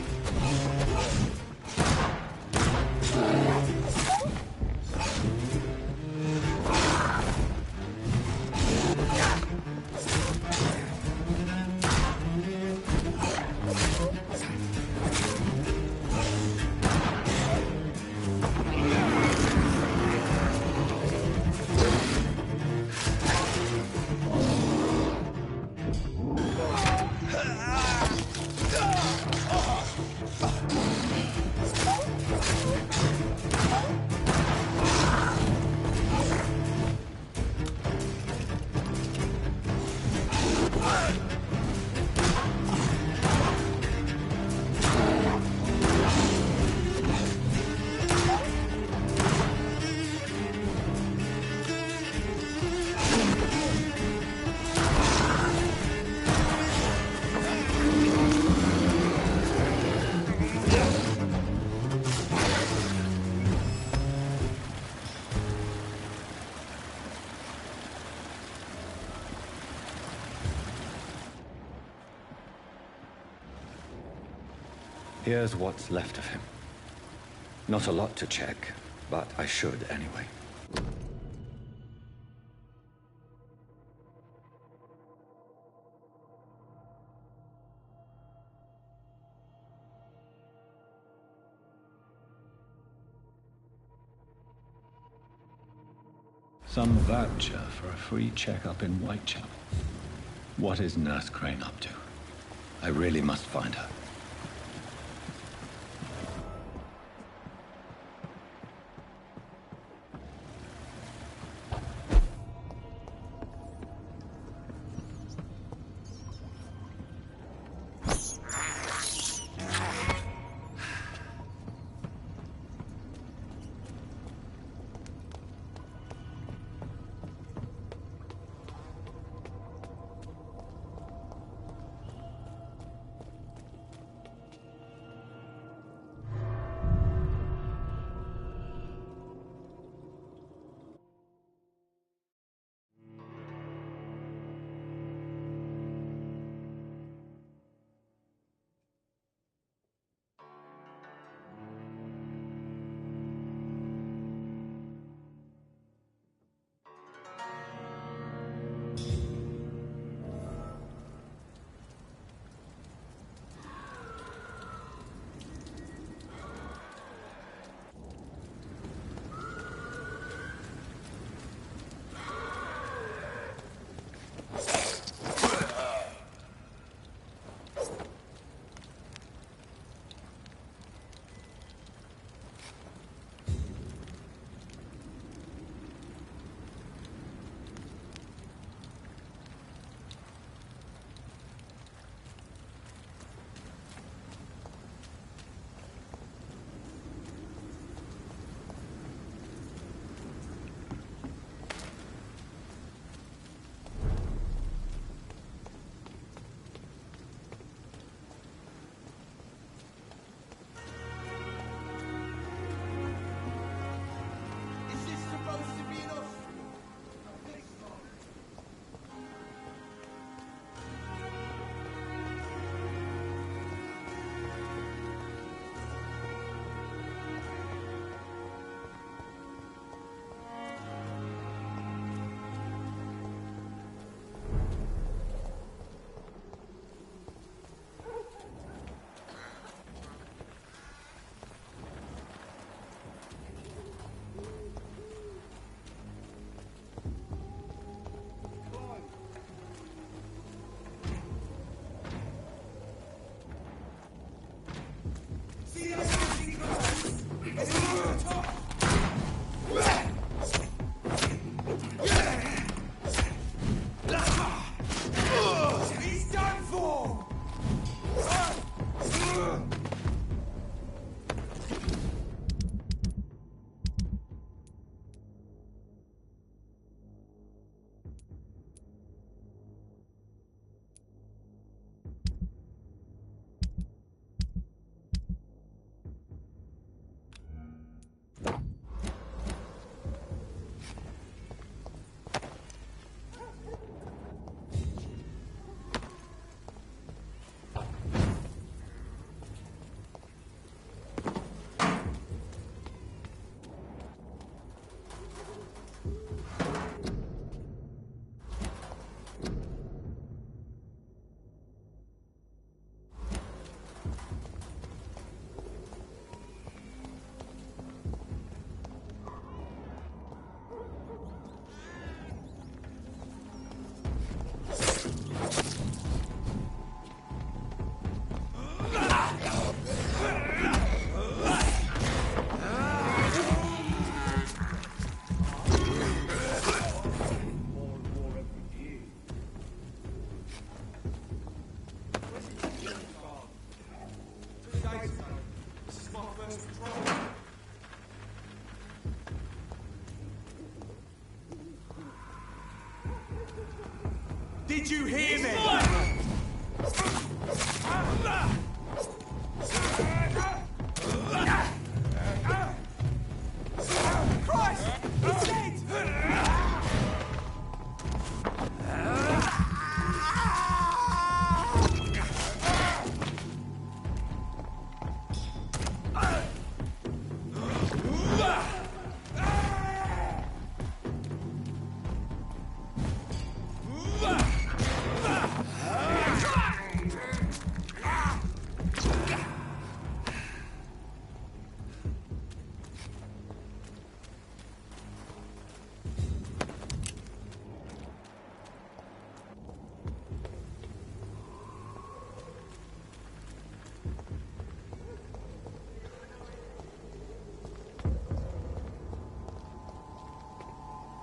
Here's what's left of him. Not a lot to check, but I should anyway. Some voucher for a free checkup in Whitechapel. What is Nurse Crane up to? I really must find her. Did you hear me? Christ! He's dead!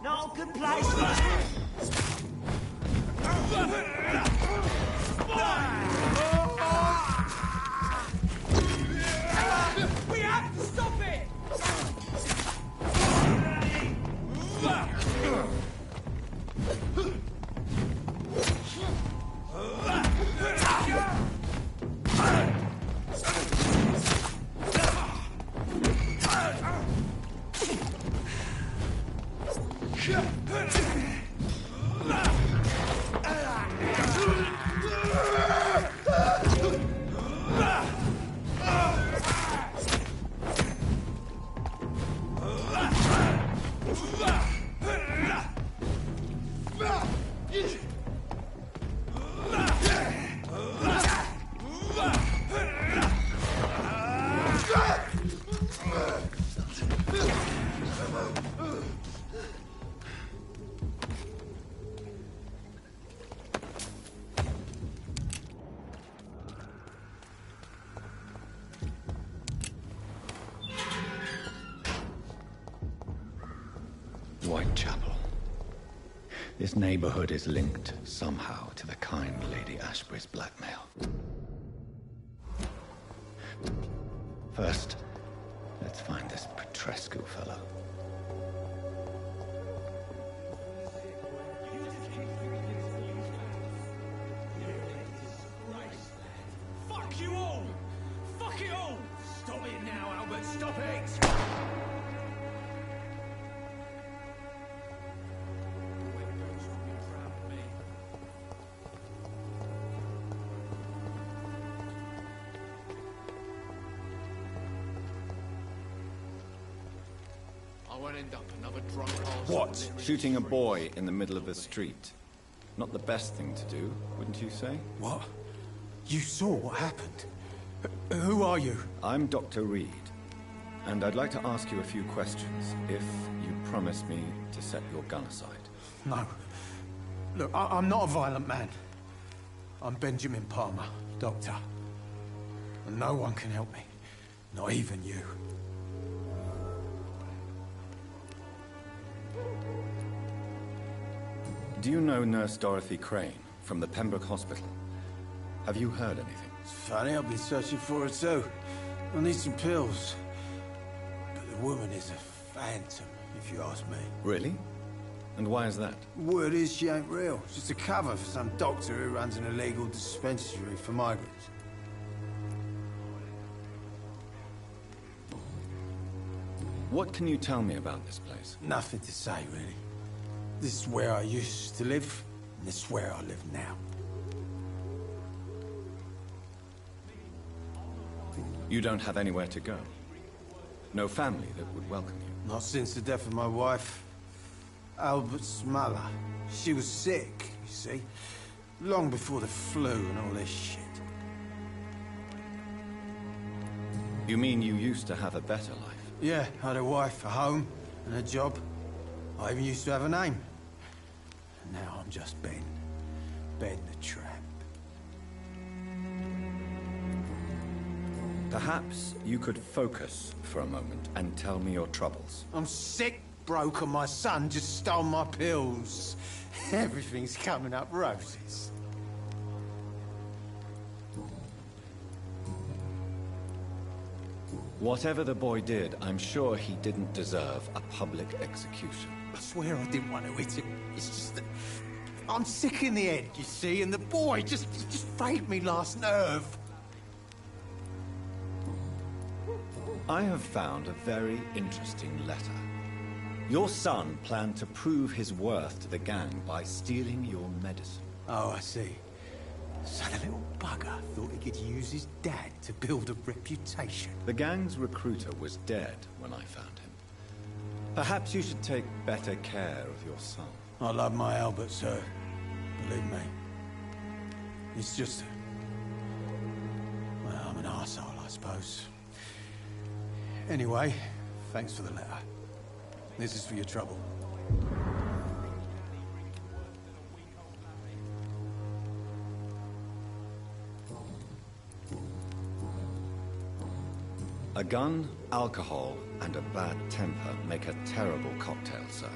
Not a good place. We have to stop it! Whitechapel. This neighborhood is linked somehow to the kind Lady Ashbury's blackmail. First, let's find this Petrescu fellow. Fuck you all! Fuck it all! Stop it now, Albert! Stop it! I won't end up another drunk arsehole. What? Shooting a boy in the middle of the street. Not the best thing to do, wouldn't you say? What? You saw what happened? Who are you? I'm Dr. Reed, and I'd like to ask you a few questions, if you promise me to set your gun aside. No. Look, I'm not a violent man. I'm Benjamin Palmer, doctor. And no one can help me. Not even you. Do you know Nurse Dorothy Crane from the Pembroke Hospital? Have you heard anything? It's funny, I've been searching for her too. I need some pills. But the woman is a phantom, if you ask me. Really? And why is that? Word is she ain't real. Just a cover for some doctor who runs an illegal dispensary for migrants. What can you tell me about this place? Nothing to say, really. This is where I used to live, and this is where I live now. You don't have anywhere to go? No family that would welcome you? Not since the death of my wife, Albert's mother. She was sick, you see. Long before the flu and all this shit. You mean you used to have a better life? Yeah, I had a wife, a home, and a job. I even used to have a name. Now I'm just Ben. Ben the Tramp. Perhaps you could focus for a moment and tell me your troubles. I'm sick, broke, and my son just stole my pills. Everything's coming up roses. Whatever the boy did, I'm sure he didn't deserve a public execution. I swear I didn't want to hit him. It's just that I'm sick in the head, you see, and the boy just frayed me last nerve. I have found a very interesting letter. Your son planned to prove his worth to the gang by stealing your medicine. Oh, I see. So the little bugger thought he could use his dad to build a reputation. The gang's recruiter was dead when I found him. Perhaps you should take better care of your son. I love my Albert, sir. Believe me. It's just... well, I'm an arsehole, I suppose. Anyway, thanks for the letter. This is for your trouble. A gun, alcohol, and a bad temper make a terrible cocktail, sir.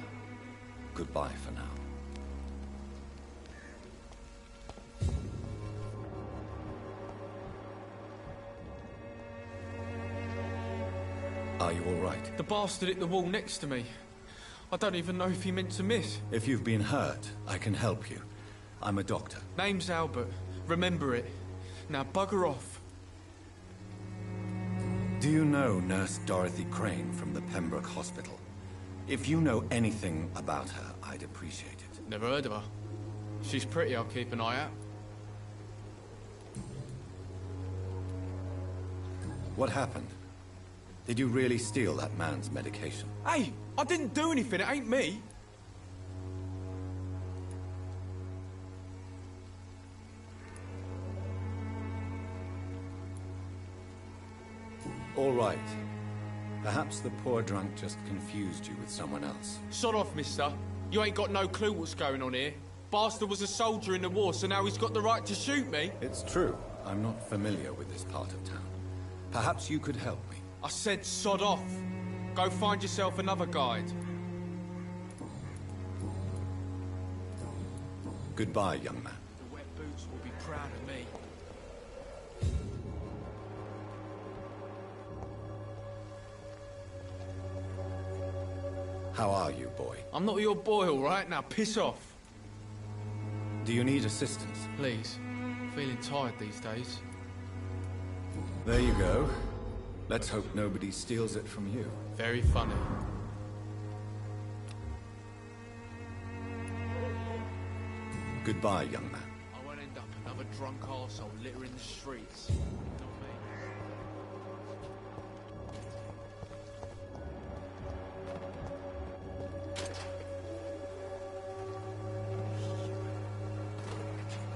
Goodbye for now. Are you all right? The bastard hit the wall next to me. I don't even know if he meant to miss. If you've been hurt, I can help you. I'm a doctor. Name's Albert. Remember it. Now bugger off. Do you know Nurse Dorothy Crane from the Pembroke Hospital? If you know anything about her, I'd appreciate it. Never heard of her. She's pretty, I'll keep an eye out. What happened? Did you really steal that man's medication? Hey, I didn't do anything, it ain't me. All right. Perhaps the poor drunk just confused you with someone else. Sod off, mister. You ain't got no clue what's going on here. Bastard was a soldier in the war, so now he's got the right to shoot me. It's true. I'm not familiar with this part of town. Perhaps you could help me. I said sod off. Go find yourself another guide. Goodbye, young man. The wet boots will be proud of me. How are you, boy? I'm not your boy, all right? Now piss off. Do you need assistance? Please. Feeling tired these days. There you go. Let's hope nobody steals it from you. Very funny. Goodbye, young man. I won't end up another drunk arsehole littering the streets.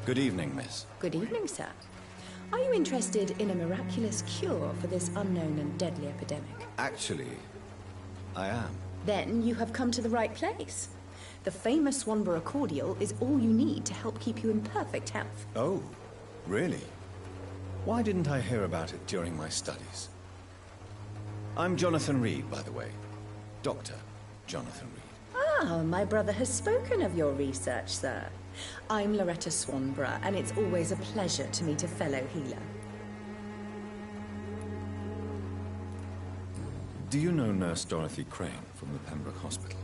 Good evening, miss. Good evening, sir. Are you interested in a miraculous cure for this unknown and deadly epidemic? Actually, I am. Then you have come to the right place. The famous Swanborough cordial is all you need to help keep you in perfect health. Oh, really? Why didn't I hear about it during my studies? I'm Jonathan Reed, by the way. Dr. Jonathan Reed. Ah, my brother has spoken of your research, sir. I'm Loretta Swanborough, and it's always a pleasure to meet a fellow healer. Do you know Nurse Dorothy Crane from the Pembroke Hospital?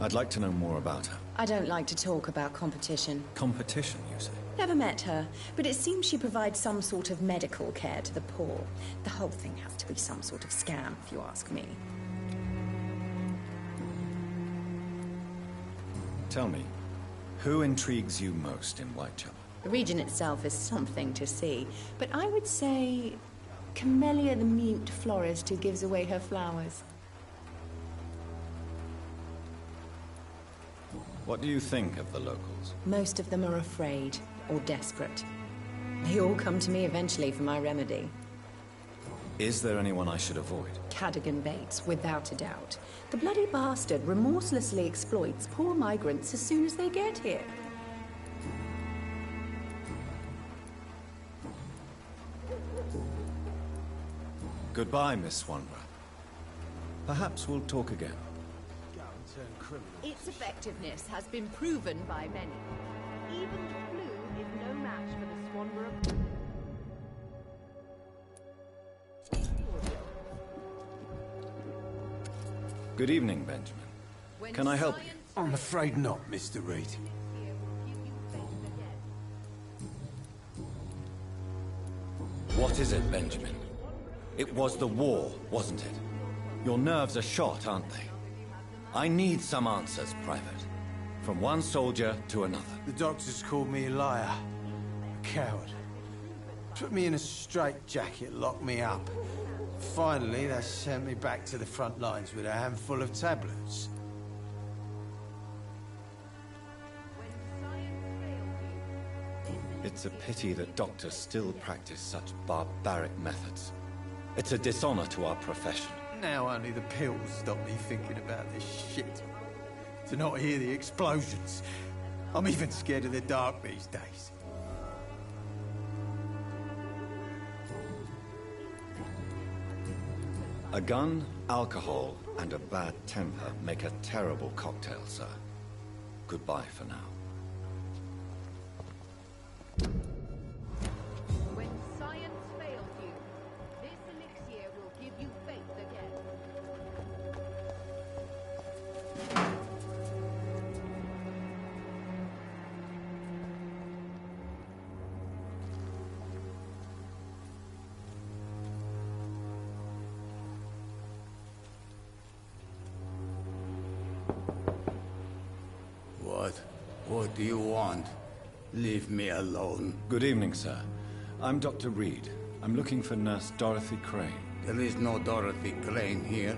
I'd like to know more about her. I don't like to talk about competition. Competition, you say? Never met her, but it seems she provides some sort of medical care to the poor. The whole thing has to be some sort of scam, if you ask me. Tell me, who intrigues you most in Whitechapel? The region itself is something to see, but I would say Camellia the mute florist who gives away her flowers. What do you think of the locals? Most of them are afraid or desperate. They all come to me eventually for my remedy. Is there anyone I should avoid? Cadogan Bates, without a doubt. The bloody bastard remorselessly exploits poor migrants as soon as they get here. Goodbye, Miss Swanborough. Perhaps we'll talk again. Its effectiveness has been proven by many. Even the flu is no match for the Swanborough. Good evening, Benjamin. Can I help you? I'm afraid not, Mr. Reed. What is it, Benjamin? It was the war, wasn't it? Your nerves are shot, aren't they? I need some answers, Private. From one soldier to another. The doctors called me a liar. A coward. Put me in a straitjacket, locked me up. Finally, they sent me back to the front lines with a handful of tablets. It's a pity that doctors still practice such barbaric methods. It's a dishonor to our profession. Now only the pills stop me thinking about this shit. To not hear the explosions. I'm even scared of the dark these days. A gun, alcohol, and a bad temper make a terrible cocktail, sir. Goodbye for now. When science fails you, this elixir will give you faith again. What do you want? Leave me alone. Good evening, sir. I'm Dr. Reed. I'm looking for Nurse Dorothy Crane. There is no Dorothy Crane here.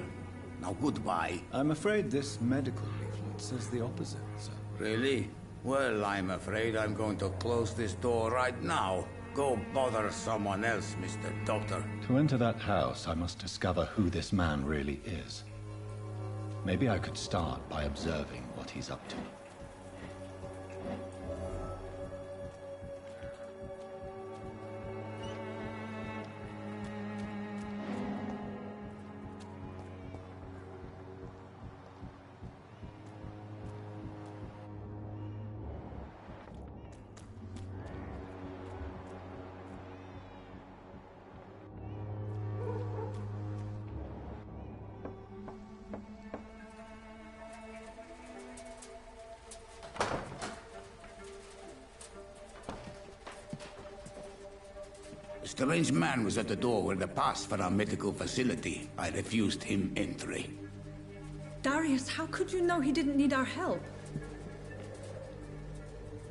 Now goodbye. I'm afraid this medical leaflet says the opposite, sir. Really? Well, I'm afraid I'm going to close this door right now. Go bother someone else, Mr. Doctor. To enter that house, I must discover who this man really is. Maybe I could start by observing what he's up to. A strange man was at the door with a pass for our medical facility. I refused him entry. Darius, how could you know he didn't need our help?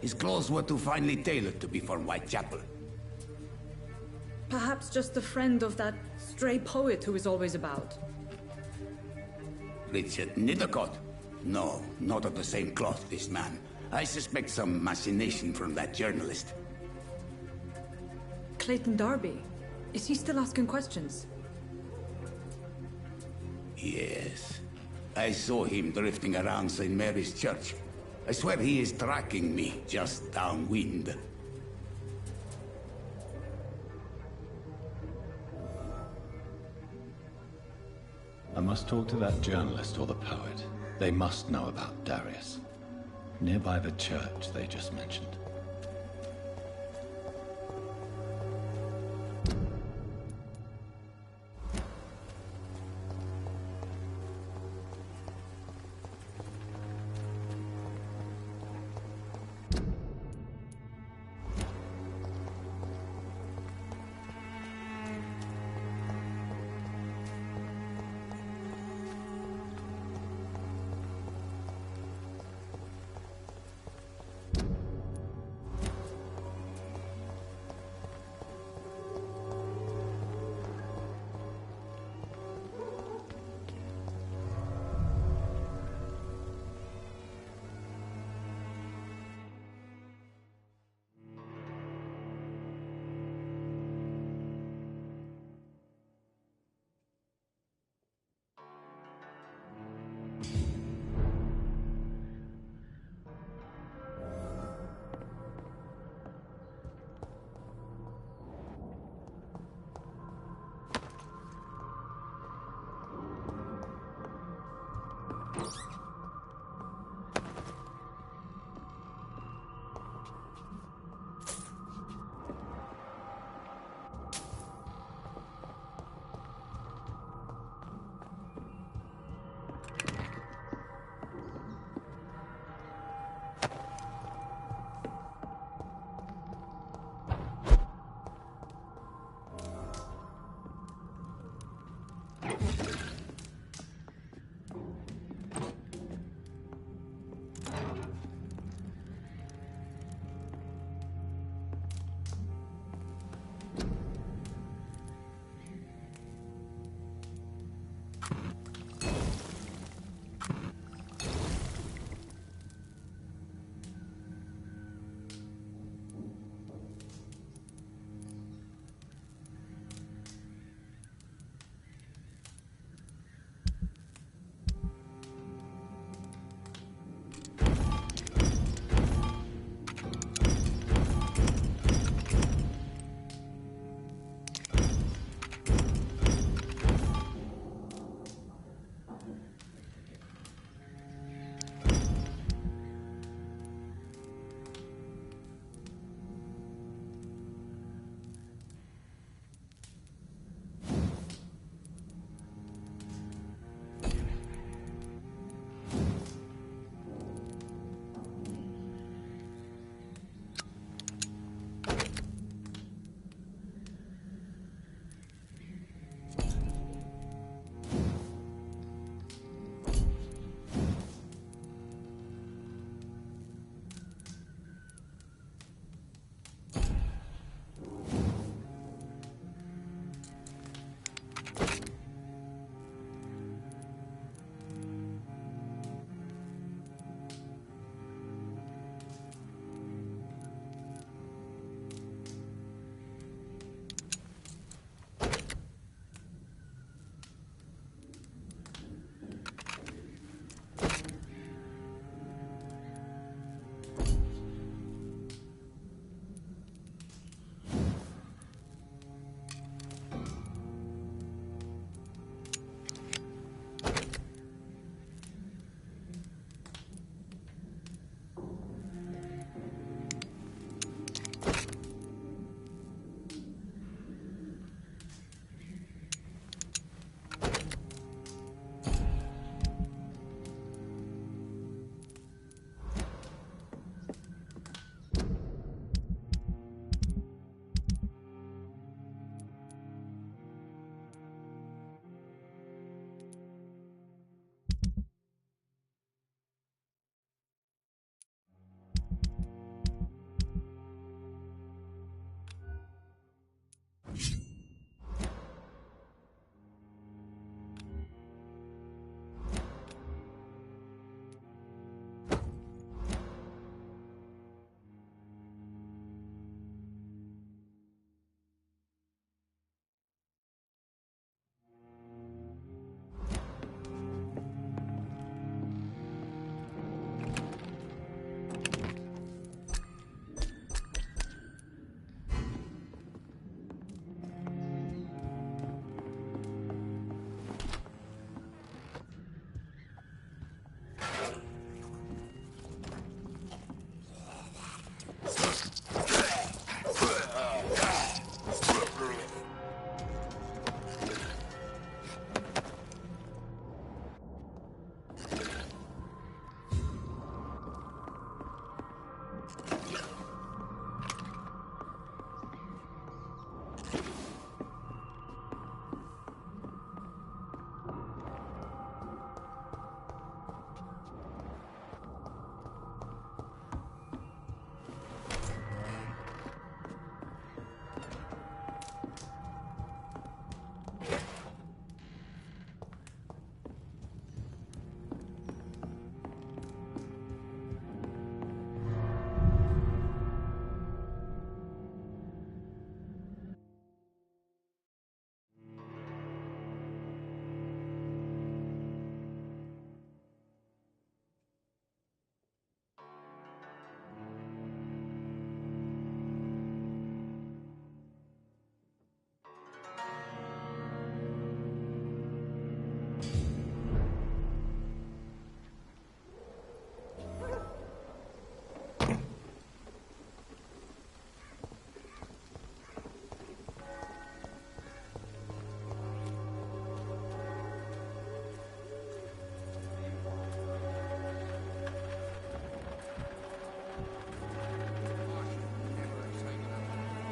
His clothes were too finely tailored to be for Whitechapel. Perhaps just a friend of that stray poet who is always about. Richard Nithercott? No, not of the same cloth, this man. I suspect some machination from that journalist. Clayton Darby. Is he still asking questions? Yes. I saw him drifting around St. Mary's Church. I swear he is tracking me, just downwind. I must talk to that journalist or the poet. They must know about Darius. Nearby the church they just mentioned.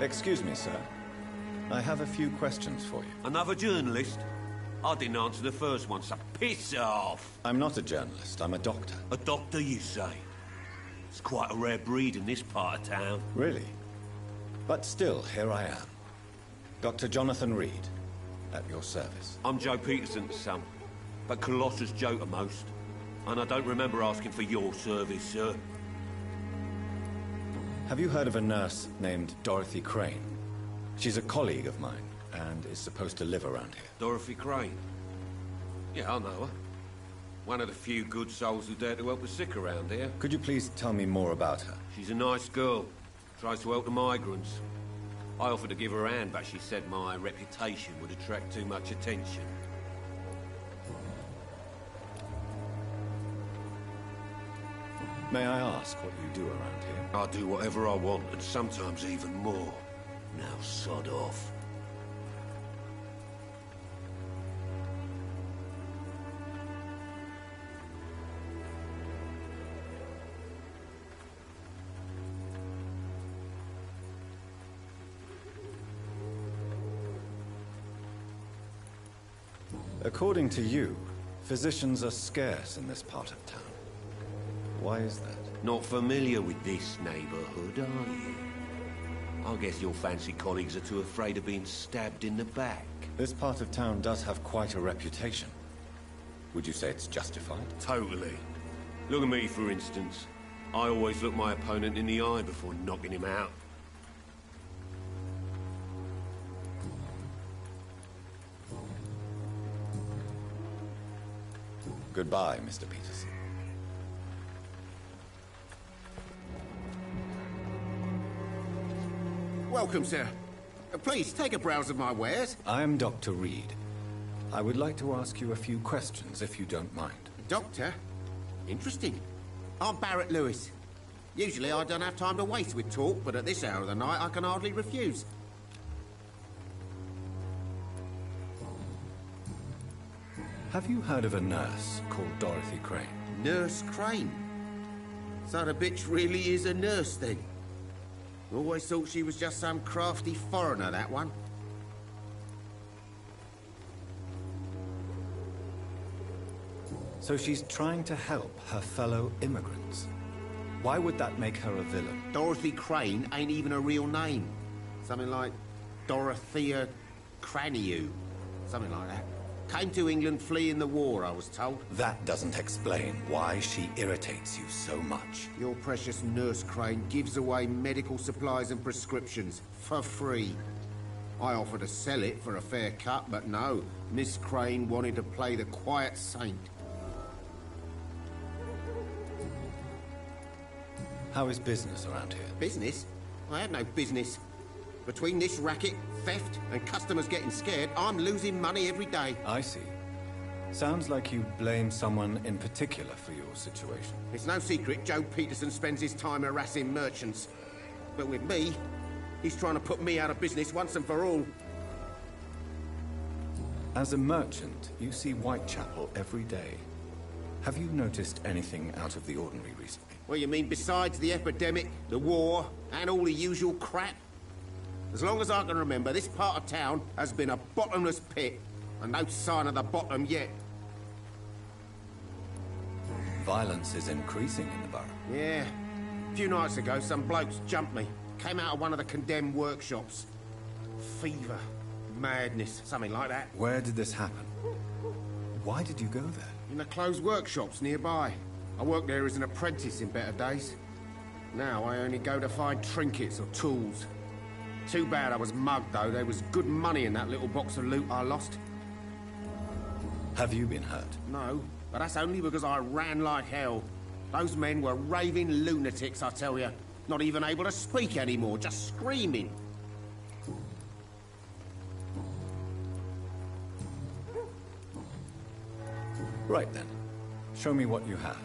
Excuse me, sir. I have a few questions for you. Another journalist? I didn't answer the first one, so piss off! I'm not a journalist, I'm a doctor. A doctor, you say? It's quite a rare breed in this part of town. Really? But still, here I am. Dr. Jonathan Reed, at your service. I'm Joe Peterson's son, but Colossus Joe to most. And I don't remember asking for your service, sir. Have you heard of a nurse named Dorothy Crane? She's a colleague of mine, and is supposed to live around here. Dorothy Crane? Yeah, I know her. One of the few good souls who dare to help the sick around here. Could you please tell me more about her? She's a nice girl. Tries to help the migrants. I offered to give her a hand, but she said my reputation would attract too much attention. May I ask what you do around here? I do whatever I want, and sometimes even more. Now sod off. According to you, physicians are scarce in this part of town. Why is that? Not familiar with this neighborhood, are you? I guess your fancy colleagues are too afraid of being stabbed in the back. This part of town does have quite a reputation. Would you say it's justified? Totally. Look at me, for instance. I always look my opponent in the eye before knocking him out. Goodbye, Mr. Peterson. Welcome, sir. Please, take a browse of my wares. I am Dr. Reed. I would like to ask you a few questions, if you don't mind. Doctor? Interesting. I'm Barrett Lewis. Usually I don't have time to waste with talk, but at this hour of the night I can hardly refuse. Have you heard of a nurse called Dorothy Crane? Nurse Crane? So the bitch really is a nurse, then? Always thought she was just some crafty foreigner, that one. So she's trying to help her fellow immigrants. Why would that make her a villain? Dorothy Crane ain't even a real name. Something like Dorothea Craniu. Something like that. Came to England fleeing the war, I was told. That doesn't explain why she irritates you so much. Your precious Nurse Crane gives away medical supplies and prescriptions for free. I offered to sell it for a fair cut, but no. Miss Crane wanted to play the quiet saint. How is business around here? Business? I have no business. Between this racket, theft, and customers getting scared, I'm losing money every day. I see. Sounds like you blame someone in particular for your situation. It's no secret Joe Peterson spends his time harassing merchants. But with me, he's trying to put me out of business once and for all. As a merchant, you see Whitechapel every day. Have you noticed anything out of the ordinary recently? Well, you mean besides the epidemic, the war, and all the usual crap? As long as I can remember, this part of town has been a bottomless pit, and no sign of the bottom yet. Violence is increasing in the borough. Yeah. A few nights ago, some blokes jumped me. Came out of one of the condemned workshops. Fever, madness, something like that. Where did this happen? Why did you go there? In the closed workshops nearby. I worked there as an apprentice in better days. Now I only go to find trinkets or tools. Too bad I was mugged, though. There was good money in that little box of loot I lost. Have you been hurt? No, but that's only because I ran like hell. Those men were raving lunatics, I tell you. Not even able to speak anymore, just screaming. Right then. Show me what you have.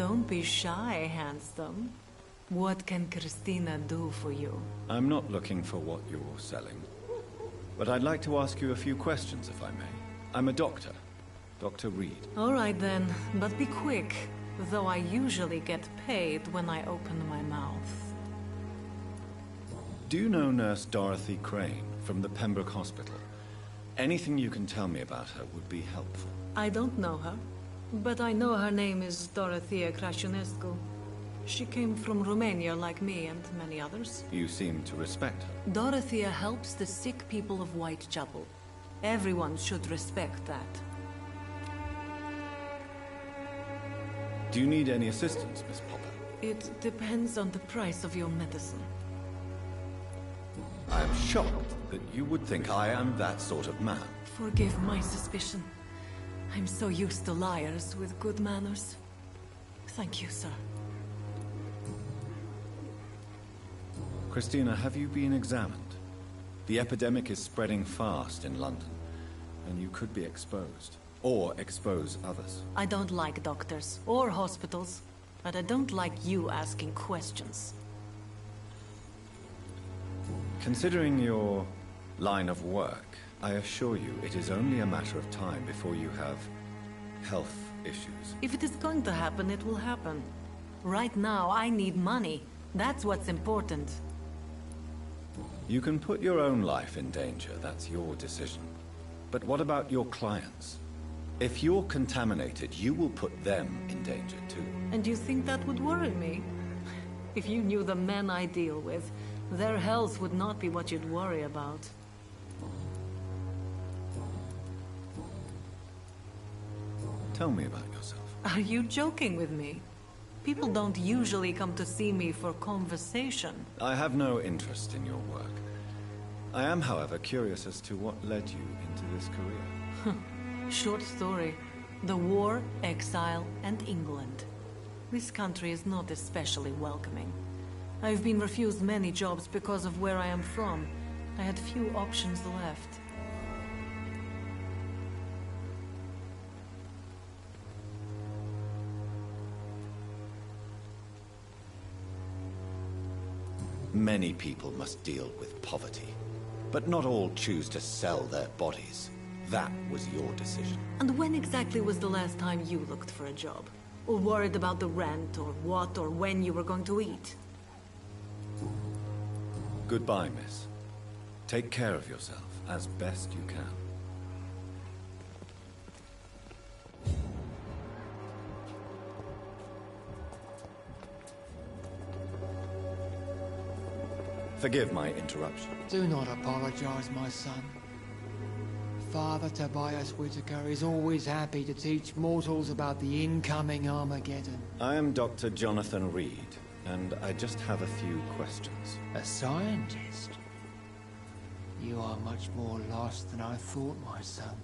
Don't be shy, handsome. What can Christina do for you? I'm not looking for what you're selling. But I'd like to ask you a few questions, if I may. I'm a doctor. Dr. Reed. All right then, but be quick. Though I usually get paid when I open my mouth. Do you know Nurse Dorothy Crane from the Pembroke Hospital? Anything you can tell me about her would be helpful. I don't know her, but I know her name is Dorothea Crăciunescu. She came from Romania like me and many others. You seem to respect her. Dorothea helps the sick people of Whitechapel. Everyone should respect that. Do you need any assistance, Miss Popper? It depends on the price of your medicine. I am shocked that you would think I am that sort of man. Forgive my suspicion. I'm so used to liars with good manners. Thank you, sir. Christina, have you been examined? The epidemic is spreading fast in London, and you could be exposed. Or expose others. I don't like doctors or hospitals, but I don't like you asking questions. Considering your line of work, I assure you it is only a matter of time before you have health issues. If it is going to happen, it will happen. Right now, I need money. That's what's important. You can put your own life in danger, that's your decision. But what about your clients? If you're contaminated, you will put them in danger too. And you think that would worry me? If you knew the men I deal with, their health would not be what you'd worry about. Tell me about yourself. Are you joking with me? People don't usually come to see me for conversation. I have no interest in your work. I am, however, curious as to what led you into this career. Short story. The war, exile, and England. This country is not especially welcoming. I've been refused many jobs because of where I am from. I had few options left. Many people must deal with poverty, but not all choose to sell their bodies. That was your decision. And when exactly was the last time you looked for a job? Or worried about the rent, or what or when you were going to eat? Goodbye, miss. Take care of yourself as best you can. Forgive my interruption. Do not apologize, my son. Father Tobias Whitaker is always happy to teach mortals about the incoming Armageddon. I am Dr. Jonathan Reed, and I just have a few questions. A scientist? You are much more lost than I thought, my son.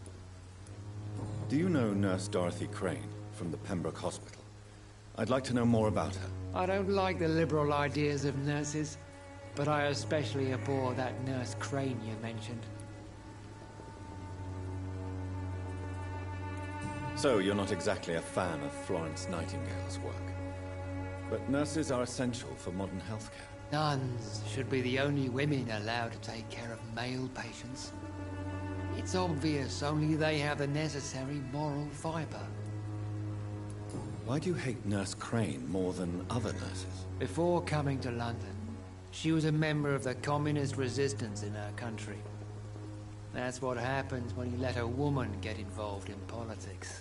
Do you know Nurse Dorothy Crane from the Pembroke Hospital? I'd like to know more about her. I don't like the liberal ideas of nurses, but I especially abhor that Nurse Crane you mentioned. So, you're not exactly a fan of Florence Nightingale's work. But nurses are essential for modern healthcare. Nuns should be the only women allowed to take care of male patients. It's obvious only they have the necessary moral fiber. Why do you hate Nurse Crane more than other nurses? Before coming to London, she was a member of the communist resistance in her country. That's what happens when you let a woman get involved in politics.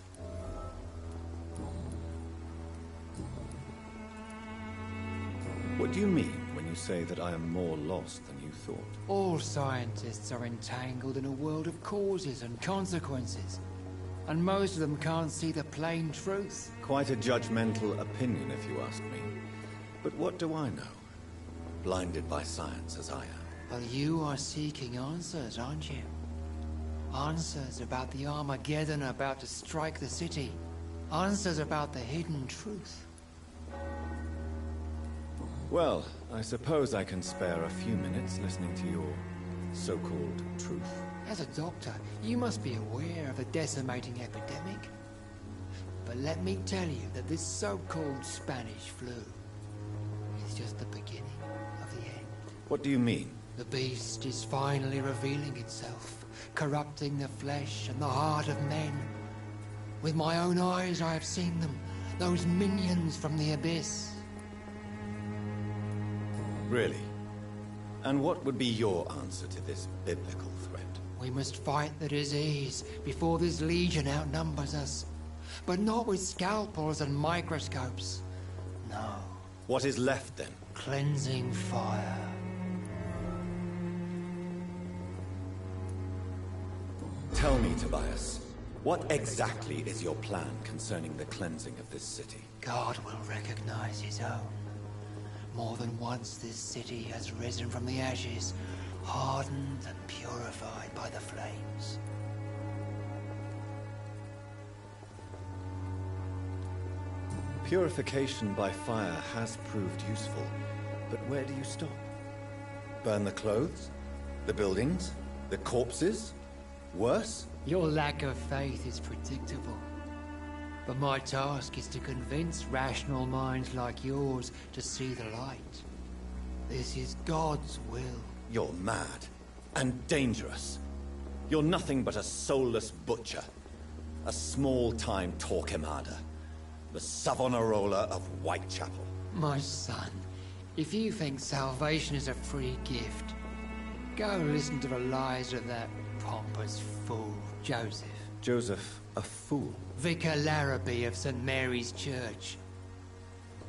What do you mean when you say that I am more lost than you thought? All scientists are entangled in a world of causes and consequences, and most of them can't see the plain truth. Quite a judgmental opinion, if you ask me. But what do I know? Blinded by science as I am. But you are seeking answers, aren't you? Answers about the Armageddon about to strike the city. Answers about the hidden truth. Well, I suppose I can spare a few minutes listening to your so-called truth. As a doctor, you must be aware of the decimating epidemic. But let me tell you that this so-called Spanish flu is just the beginning of the end. What do you mean? The beast is finally revealing itself, corrupting the flesh and the heart of men. With my own eyes I have seen them, those minions from the abyss. Really? And what would be your answer to this biblical threat? We must fight the disease before this legion outnumbers us. But not with scalpels and microscopes. No. What is left then? Cleansing fire. Tell me, Tobias, what exactly is your plan concerning the cleansing of this city? God will recognize his own. More than once this city has risen from the ashes, hardened and purified by the flames. Purification by fire has proved useful, but where do you stop? Burn the clothes? The buildings? The corpses? Worse? Your lack of faith is predictable. But my task is to convince rational minds like yours to see the light. This is God's will. You're mad. And dangerous. You're nothing but a soulless butcher. A small-time Torquemada. The Savonarola of Whitechapel. My son, if you think salvation is a free gift, go listen to the lies of that pompous fool, Joseph. Joseph, a fool? Vicar Larrabee of St. Mary's Church.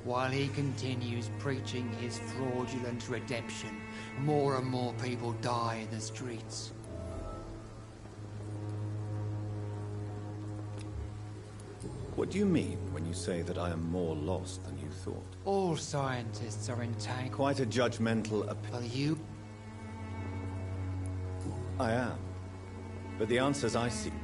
While he continues preaching his fraudulent redemption, more and more people die in the streets. What do you mean when you say that I am more lost than you thought? All scientists are entangled. Quite a judgmental opinion. Well, you... I am. But the answers I seek...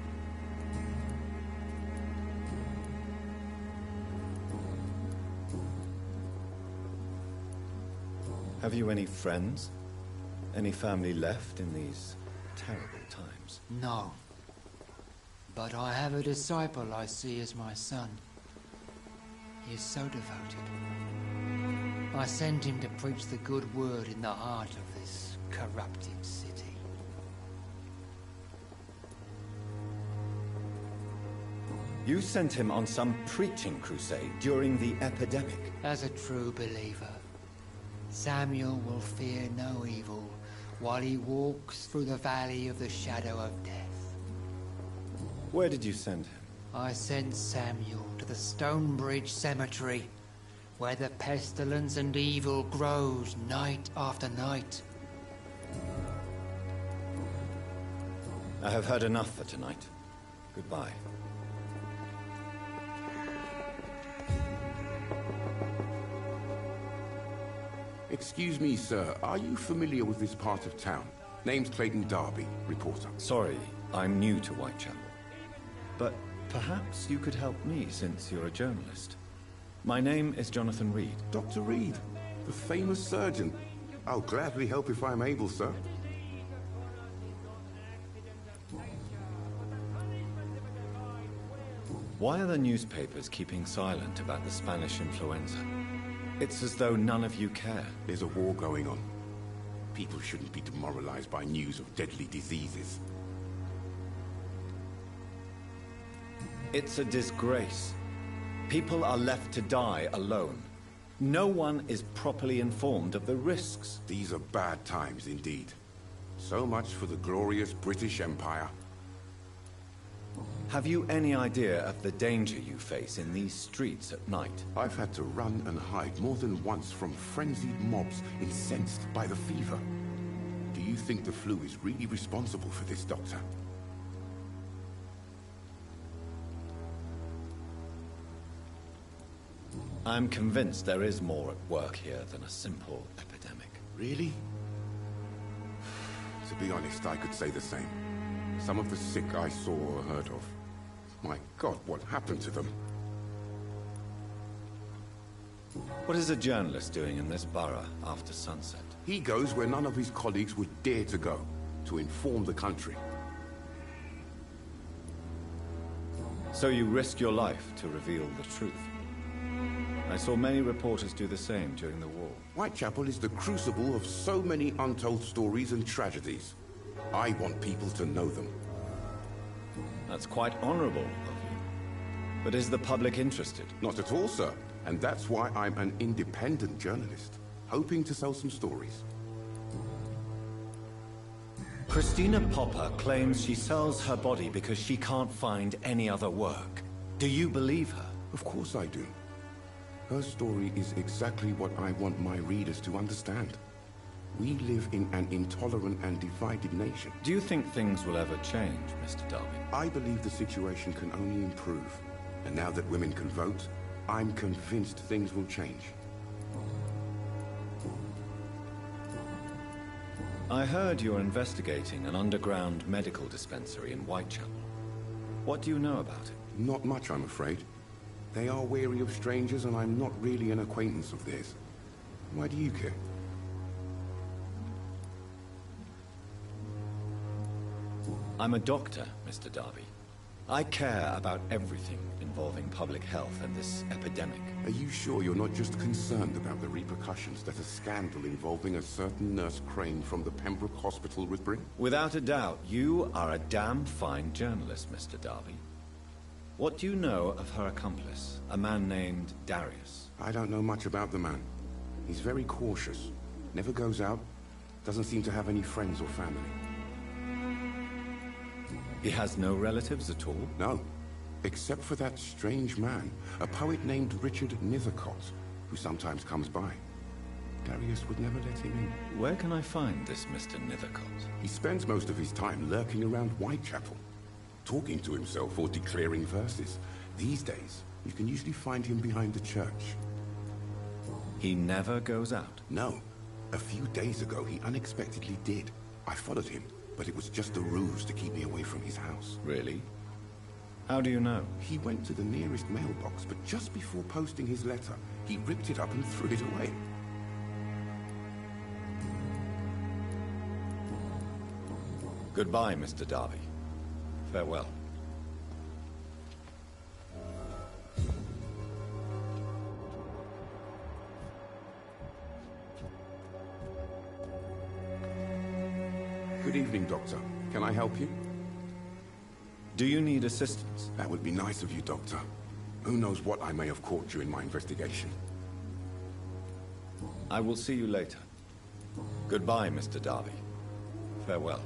Have you any friends? Any family left in these terrible times? No. But I have a disciple I see as my son. He is so devoted. I sent him to preach the good word in the heart of this corrupted city. You sent him on some preaching crusade during the epidemic. As a true believer, Samuel will fear no evil while he walks through the valley of the shadow of death. Where did you send him? I sent Samuel to the Stonebridge Cemetery, where the pestilence and evil grows night after night. I have heard enough for tonight. Goodbye. Excuse me, sir. Are you familiar with this part of town? Name's Clayton Darby, reporter. Sorry, I'm new to Whitechapel. But perhaps you could help me, since you're a journalist. My name is Jonathan Reed. Dr. Reed, the famous surgeon. I'll gladly help if I'm able, sir. Why are the newspapers keeping silent about the Spanish influenza? It's as though none of you care. There's a war going on. People shouldn't be demoralized by news of deadly diseases. It's a disgrace. People are left to die alone. No one is properly informed of the risks. These are bad times indeed. So much for the glorious British Empire. Have you any idea of the danger you face in these streets at night? I've had to run and hide more than once from frenzied mobs incensed by the fever. Do you think the flu is really responsible for this, Doctor? I'm convinced there is more at work here than a simple epidemic. Really? To be honest, I could say the same. Some of the sick I saw or heard of. My God, what happened to them? What is a journalist doing in this borough after sunset? He goes where none of his colleagues would dare to go, to inform the country. So you risk your life to reveal the truth. I saw many reporters do the same during the war. Whitechapel is the crucible of so many untold stories and tragedies. I want people to know them. That's quite honorable of you. But is the public interested? Not at all, sir. And that's why I'm an independent journalist, hoping to sell some stories. Christina Popper claims she sells her body because she can't find any other work. Do you believe her? Of course I do. Her story is exactly what I want my readers to understand. We live in an intolerant and divided nation. Do you think things will ever change, Mr. Darby? I believe the situation can only improve. And now that women can vote, I'm convinced things will change. I heard you're investigating an underground medical dispensary in Whitechapel. What do you know about it? Not much, I'm afraid. They are wary of strangers, and I'm not really an acquaintance of theirs. Why do you care? I'm a doctor, Mr. Darby. I care about everything involving public health and this epidemic. Are you sure you're not just concerned about the repercussions that a scandal involving a certain Nurse Crane from the Pembroke Hospital would bring? Without a doubt, you are a damn fine journalist, Mr. Darby. What do you know of her accomplice, a man named Darius? I don't know much about the man. He's very cautious, never goes out, doesn't seem to have any friends or family. He has no relatives at all? No, except for that strange man, a poet named Richard Nithercott, who sometimes comes by. Darius would never let him in. Where can I find this Mr. Nithercott? He spends most of his time lurking around Whitechapel, talking to himself or declaring verses. These days, you can usually find him behind the church. He never goes out? No. A few days ago, he unexpectedly did. I followed him, but it was just a ruse to keep me away from his house. Really? How do you know? He went to the nearest mailbox, but just before posting his letter, he ripped it up and threw it away. Goodbye, Mr. Darby. Farewell. Good evening, Doctor. Can I help you? Do you need assistance? That would be nice of you, Doctor. Who knows what I may have caught during my investigation. I will see you later. Goodbye, Mr. Darby. Farewell.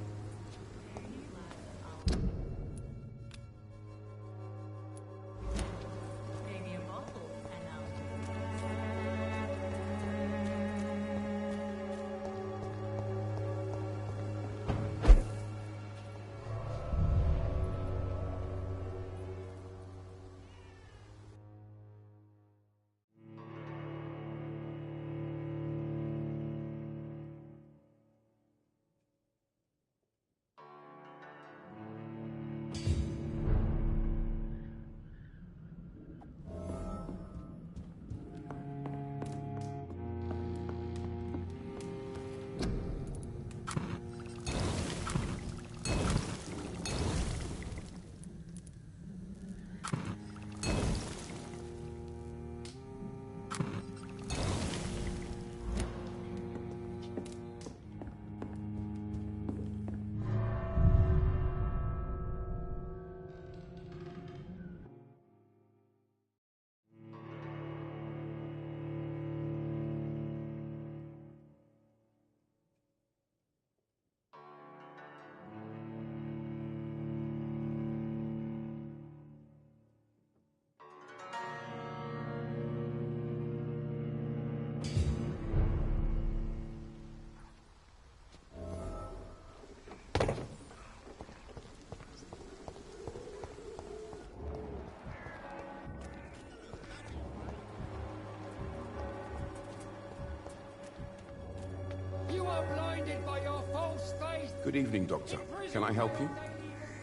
By your false faith. Good evening, Doctor. Can I help you?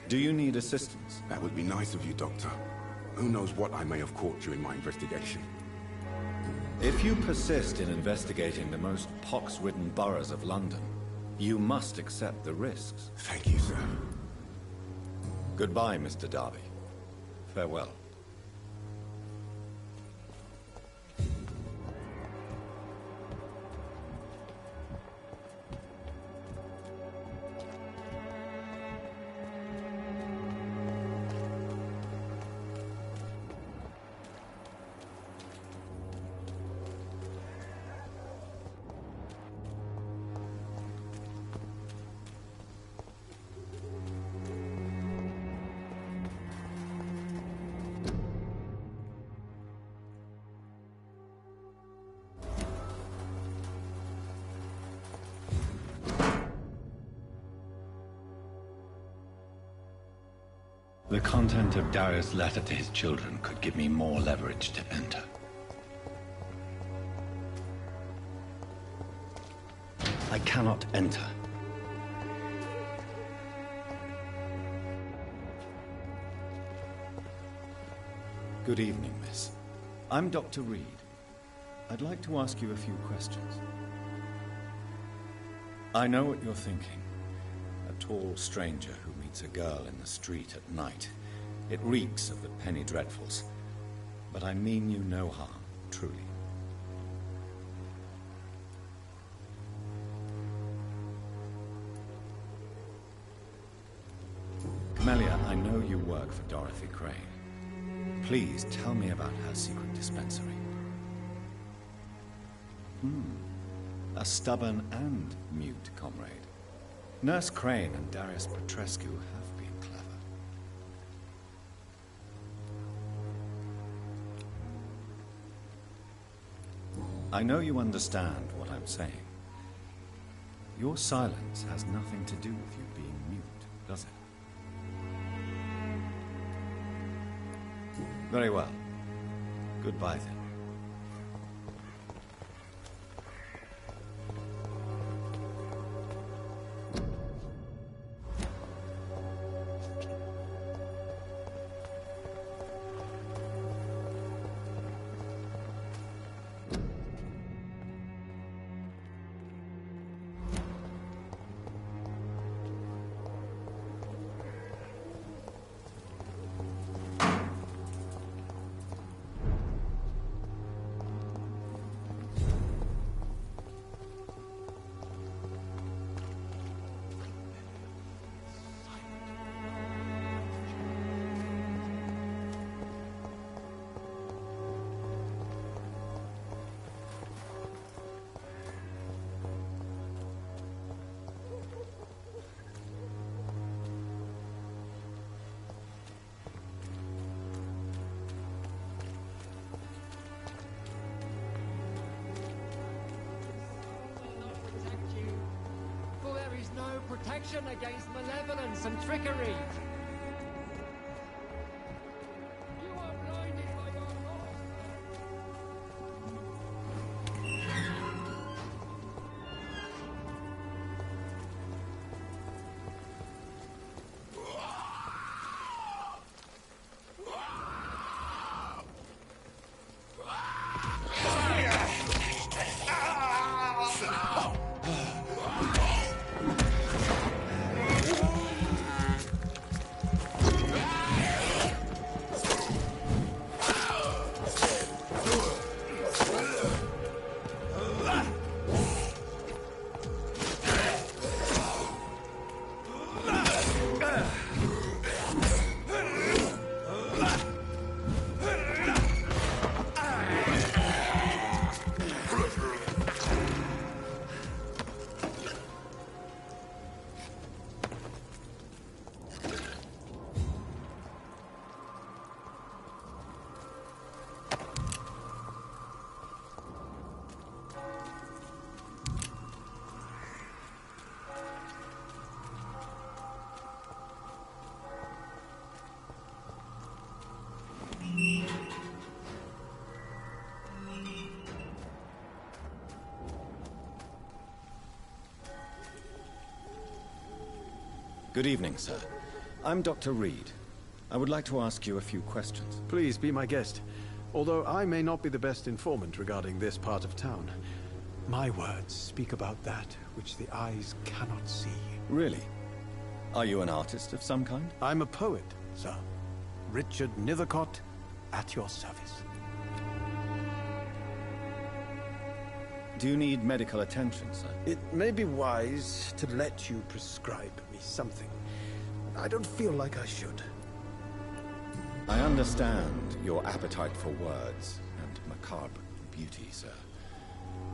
Do you need assistance? That would be nice of you, Doctor. Who knows what I may have caught during my investigation. If you persist in investigating the most pox-ridden boroughs of London, you must accept the risks. Thank you, sir. Goodbye, Mr. Darby. Farewell. The content of Darius' letter to his children could give me more leverage to enter. I cannot enter. Good evening, miss. I'm Dr. Reed. I'd like to ask you a few questions. I know what you're thinking. A tall stranger who meets a girl in the street at night. It reeks of the penny dreadfuls. But I mean you no harm, truly. Camellia, I know you work for Dorothy Crane. Please tell me about her secret dispensary. A stubborn and mute comrade. Nurse Crane and Darius Petrescu have been clever. I know you understand what I'm saying. Your silence has nothing to do with you being mute, does it? Very well. Goodbye then. No protection against malevolence and trickery. You are blinded by your Good evening, sir. I'm Dr. Reed. I would like to ask you a few questions. Please be my guest. Although I may not be the best informant regarding this part of town, my words speak about that which the eyes cannot see. Really? Are you an artist of some kind? I'm a poet, sir. Richard Nethercott, at your service. Do you need medical attention, sir? It may be wise to let you prescribe me something. I don't feel like I should. I understand your appetite for words and macabre beauty, sir.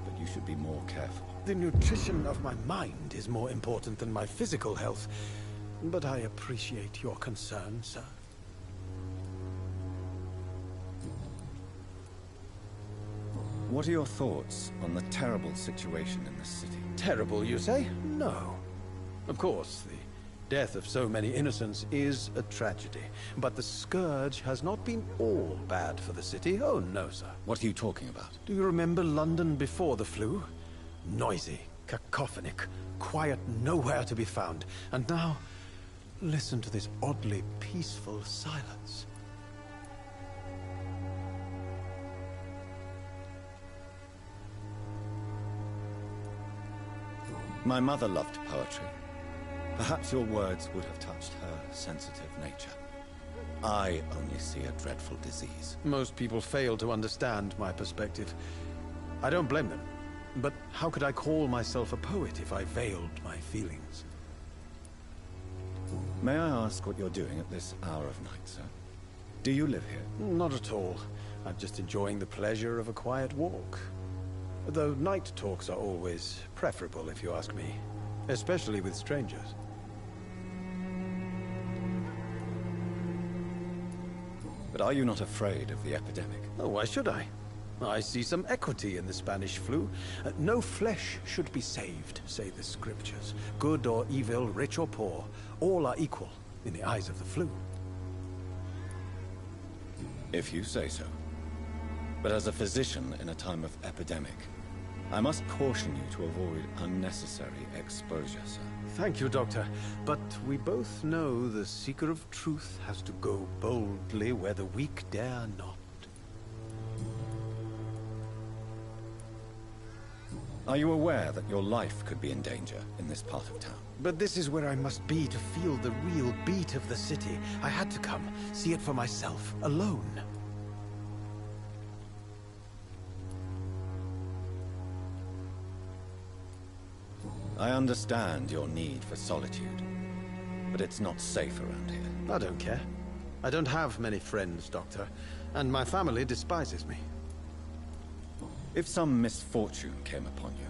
But you should be more careful. The nutrition of my mind is more important than my physical health. But I appreciate your concern, sir. What are your thoughts on the terrible situation in the city? Terrible, you say? No. Of course, the death of so many innocents is a tragedy. But the scourge has not been all bad for the city. Oh, no, sir. What are you talking about? Do you remember London before the flu? Noisy, cacophonic, quiet nowhere to be found. And now, listen to this oddly peaceful silence. My mother loved poetry. Perhaps your words would have touched her sensitive nature. I only see a dreadful disease. Most people fail to understand my perspective. I don't blame them. But how could I call myself a poet if I veiled my feelings? May I ask what you're doing at this hour of night, sir? Do you live here? Not at all. I'm just enjoying the pleasure of a quiet walk. Though night talks are always preferable, if you ask me. Especially with strangers. But are you not afraid of the epidemic? Oh, why should I? I see some equity in the Spanish flu. No flesh should be saved, say the scriptures. Good or evil, rich or poor, all are equal in the eyes of the flu. If you say so. But as a physician in a time of epidemic, I must caution you to avoid unnecessary exposure, sir. Thank you, Doctor. But we both know the seeker of truth has to go boldly where the weak dare not. Are you aware that your life could be in danger in this part of town? But this is where I must be to feel the real beat of the city. I had to come, see it for myself, alone. I understand your need for solitude, but it's not safe around here. I don't care. I don't have many friends, Doctor, and my family despises me. If some misfortune came upon you,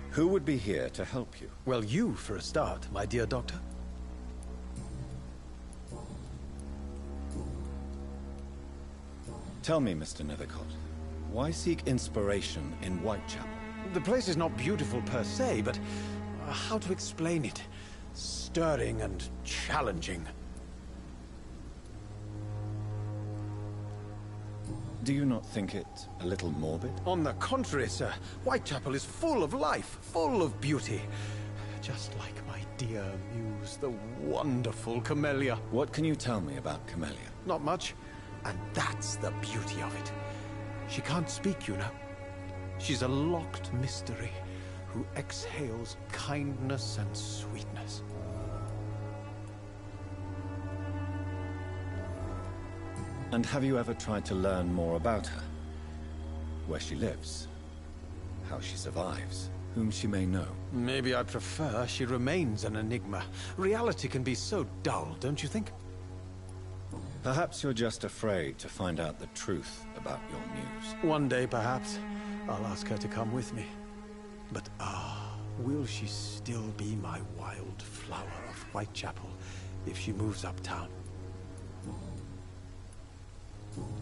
who would be here to help you? Well, you for a start, my dear Doctor. Tell me, Mr. Nethercott, why seek inspiration in Whitechapel? The place is not beautiful per se, but how to explain it? Stirring and challenging. Do you not think it a little morbid? On the contrary, sir. Whitechapel is full of life, full of beauty. Just like my dear muse, the wonderful Camellia. What can you tell me about Camellia? Not much. And that's the beauty of it. She can't speak, you know. She's a locked mystery who exhales kindness and sweetness. And have you ever tried to learn more about her? Where she lives? How she survives? Whom she may know? Maybe I prefer she remains an enigma. Reality can be so dull, don't you think? Perhaps you're just afraid to find out the truth about your muse. One day, perhaps, I'll ask her to come with me. But will she still be my wild flower of Whitechapel if she moves uptown?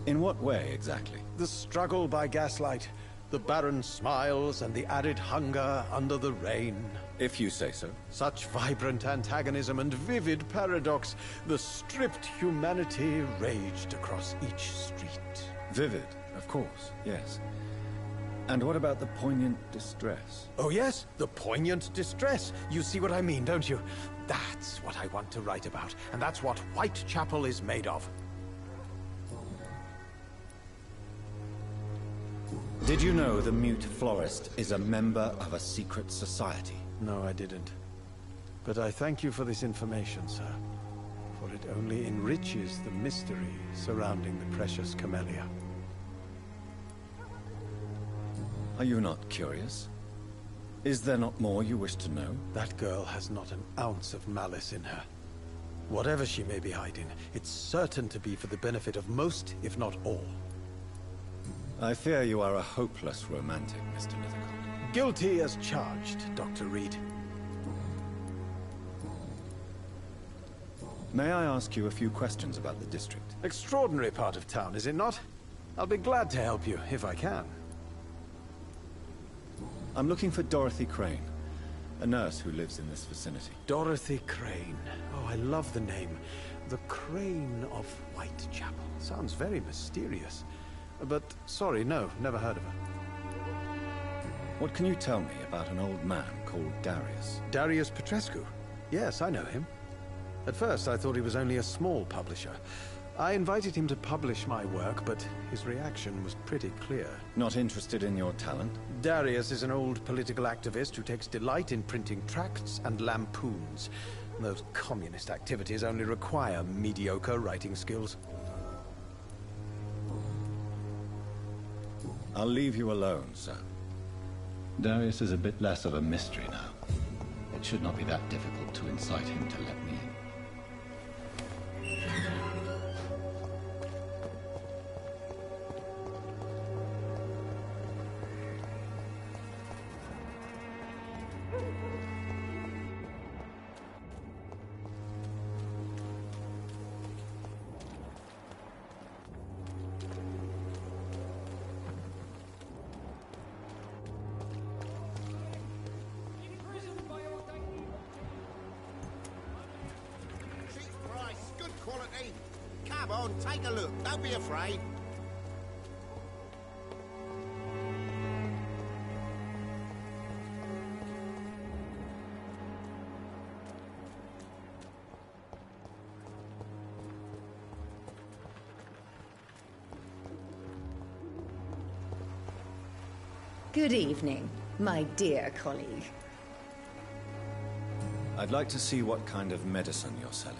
In what way, exactly? The struggle by gaslight, the barren smiles and the added hunger under the rain. If you say so. Such vibrant antagonism and vivid paradox. The stripped humanity raged across each street. Vivid, of course, yes. And what about the poignant distress? Oh yes, the poignant distress. You see what I mean, don't you? That's what I want to write about, and that's what Whitechapel is made of. Did you know the mute florist is a member of a secret society? No, I didn't. But I thank you for this information, sir. for it only enriches the mystery surrounding the precious camellia. Are you not curious? Is there not more you wish to know? That girl has not an ounce of malice in her. Whatever she may be hiding, it's certain to be for the benefit of most, if not all. I fear you are a hopeless romantic, Mr. Nethercott. Guilty as charged, Dr. Reed. May I ask you a few questions about the district? Extraordinary part of town, is it not? I'll be glad to help you, if I can. I'm looking for Dorothy Crane, a nurse who lives in this vicinity. Dorothy Crane. Oh, I love the name. The Crane of Whitechapel. Sounds very mysterious. But, sorry, no, never heard of her. What can you tell me about an old man called Darius? Darius Petrescu? Yes, I know him. At first, I thought he was only a small publisher. I invited him to publish my work, but his reaction was pretty clear. Not interested in your talent? Darius is an old political activist who takes delight in printing tracts and lampoons. Those communist activities only require mediocre writing skills. I'll leave you alone, sir. Darius is a bit less of a mystery now. It should not be that difficult to incite him to let me in. Quality. Come on, take a look. Don't be afraid. Good evening, my dear colleague. I'd like to see what kind of medicine you're selling.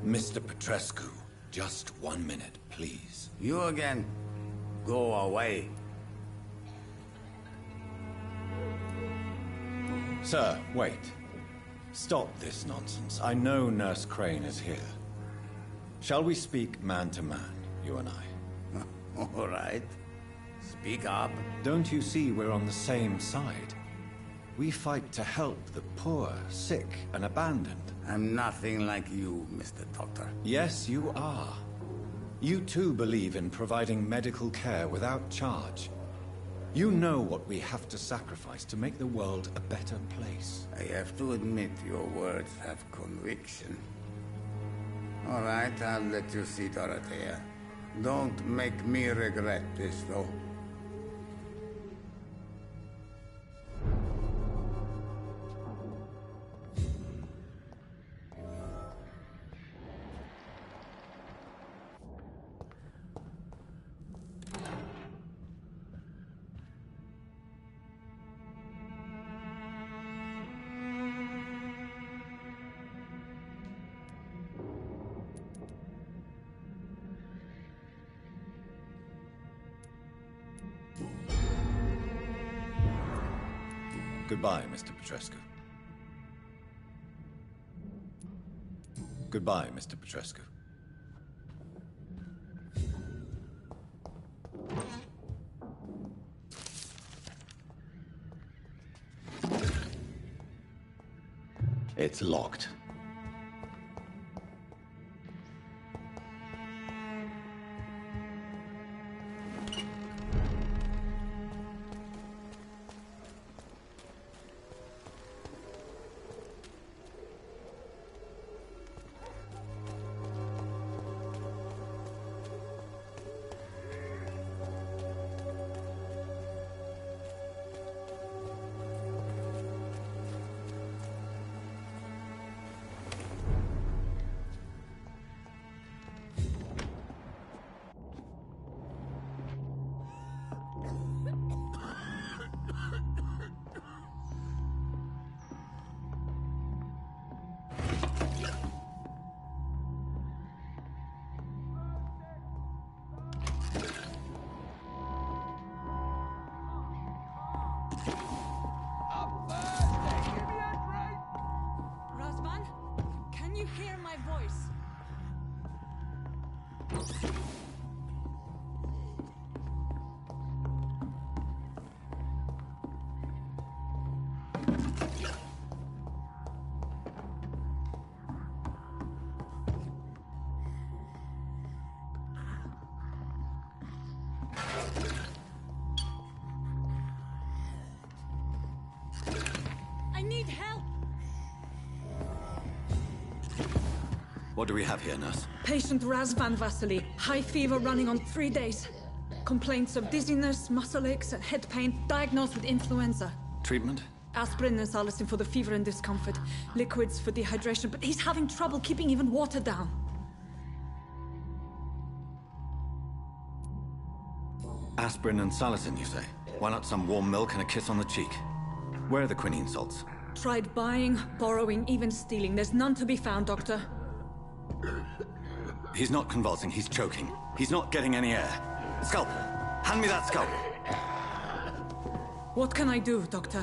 Mr. Petrescu, just 1 minute, please. You again? Go away. Sir, wait. Stop this nonsense. I know Nurse Crane is here. Shall we speak man to man, you and I? All right. Speak up. Don't you see we're on the same side? We fight to help the poor, sick, and abandoned. I'm nothing like you, Mr. Doctor. Yes, you are. You too believe in providing medical care without charge. You know what we have to sacrifice to make the world a better place. I have to admit your words have conviction. All right, I'll let you see Dorothea. Don't make me regret this, though. Goodbye, Mr. Petrescu. Goodbye, Mr. Petrescu. It's locked. I need help! What do we have here, nurse? Patient Raz van Vasily. High fever running on 3 days. Complaints of dizziness, muscle aches, and head pain. Diagnosed with influenza. Treatment? Aspirin and salicin for the fever and discomfort. Liquids for dehydration, but he's having trouble keeping even water down. Aspirin and salicin, you say? Why not some warm milk and a kiss on the cheek? Where are the quinine salts? Tried buying, borrowing, even stealing. There's none to be found, Doctor. He's not convulsing, he's choking. He's not getting any air. Scalp! Hand me that scalp! What can I do, Doctor?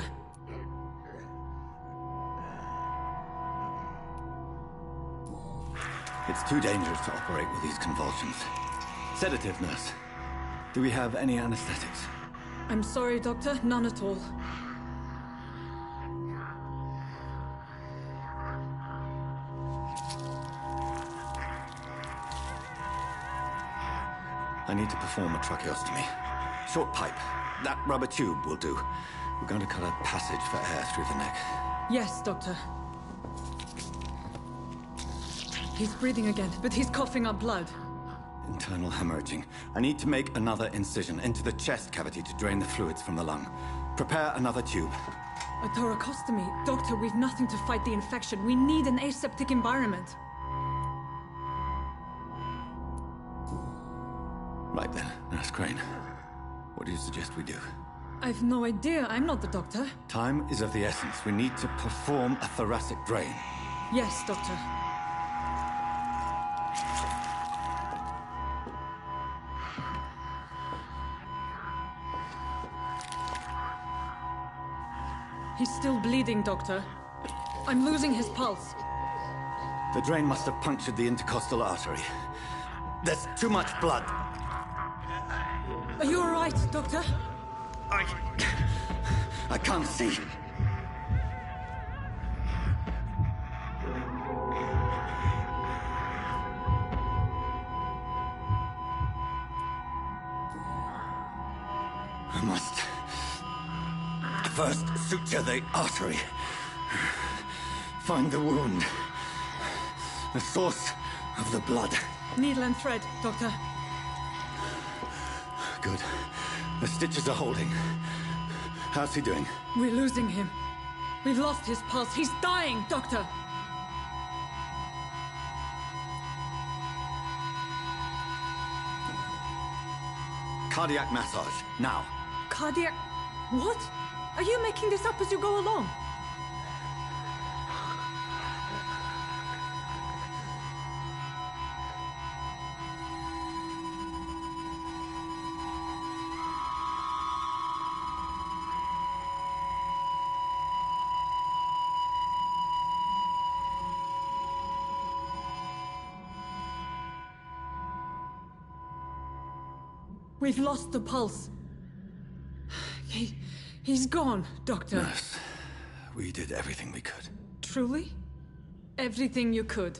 It's too dangerous to operate with these convulsions. Sedative, nurse. Do we have any anesthetics? I'm sorry, Doctor. None at all. I need to perform a tracheostomy. Short pipe. That rubber tube will do. We're going to cut a passage for air through the neck. Yes, Doctor. He's breathing again, but he's coughing up blood. Internal hemorrhaging. I need to make another incision into the chest cavity to drain the fluids from the lung. Prepare another tube. A thoracostomy. Doctor, we've nothing to fight the infection. We need an aseptic environment. Right then, Nurse Crane. What do you suggest we do? I've no idea. I'm not the doctor. Time is of the essence. We need to perform a thoracic drain. Yes, Doctor. He's still bleeding, Doctor. I'm losing his pulse. The drain must have punctured the intercostal artery. There's too much blood. Are you all right, Doctor? I can't see. I must first suture the artery. Find the wound. The source of the blood. Needle and thread, Doctor. Good. The stitches are holding. How's he doing? We're losing him. We've lost his pulse. He's dying, Doctor. Cardiac massage, now. Cardiac... What? Are you making this up as you go along? We've lost the pulse. He's gone, Doctor. Nurse, we did everything we could. Truly? Everything you could.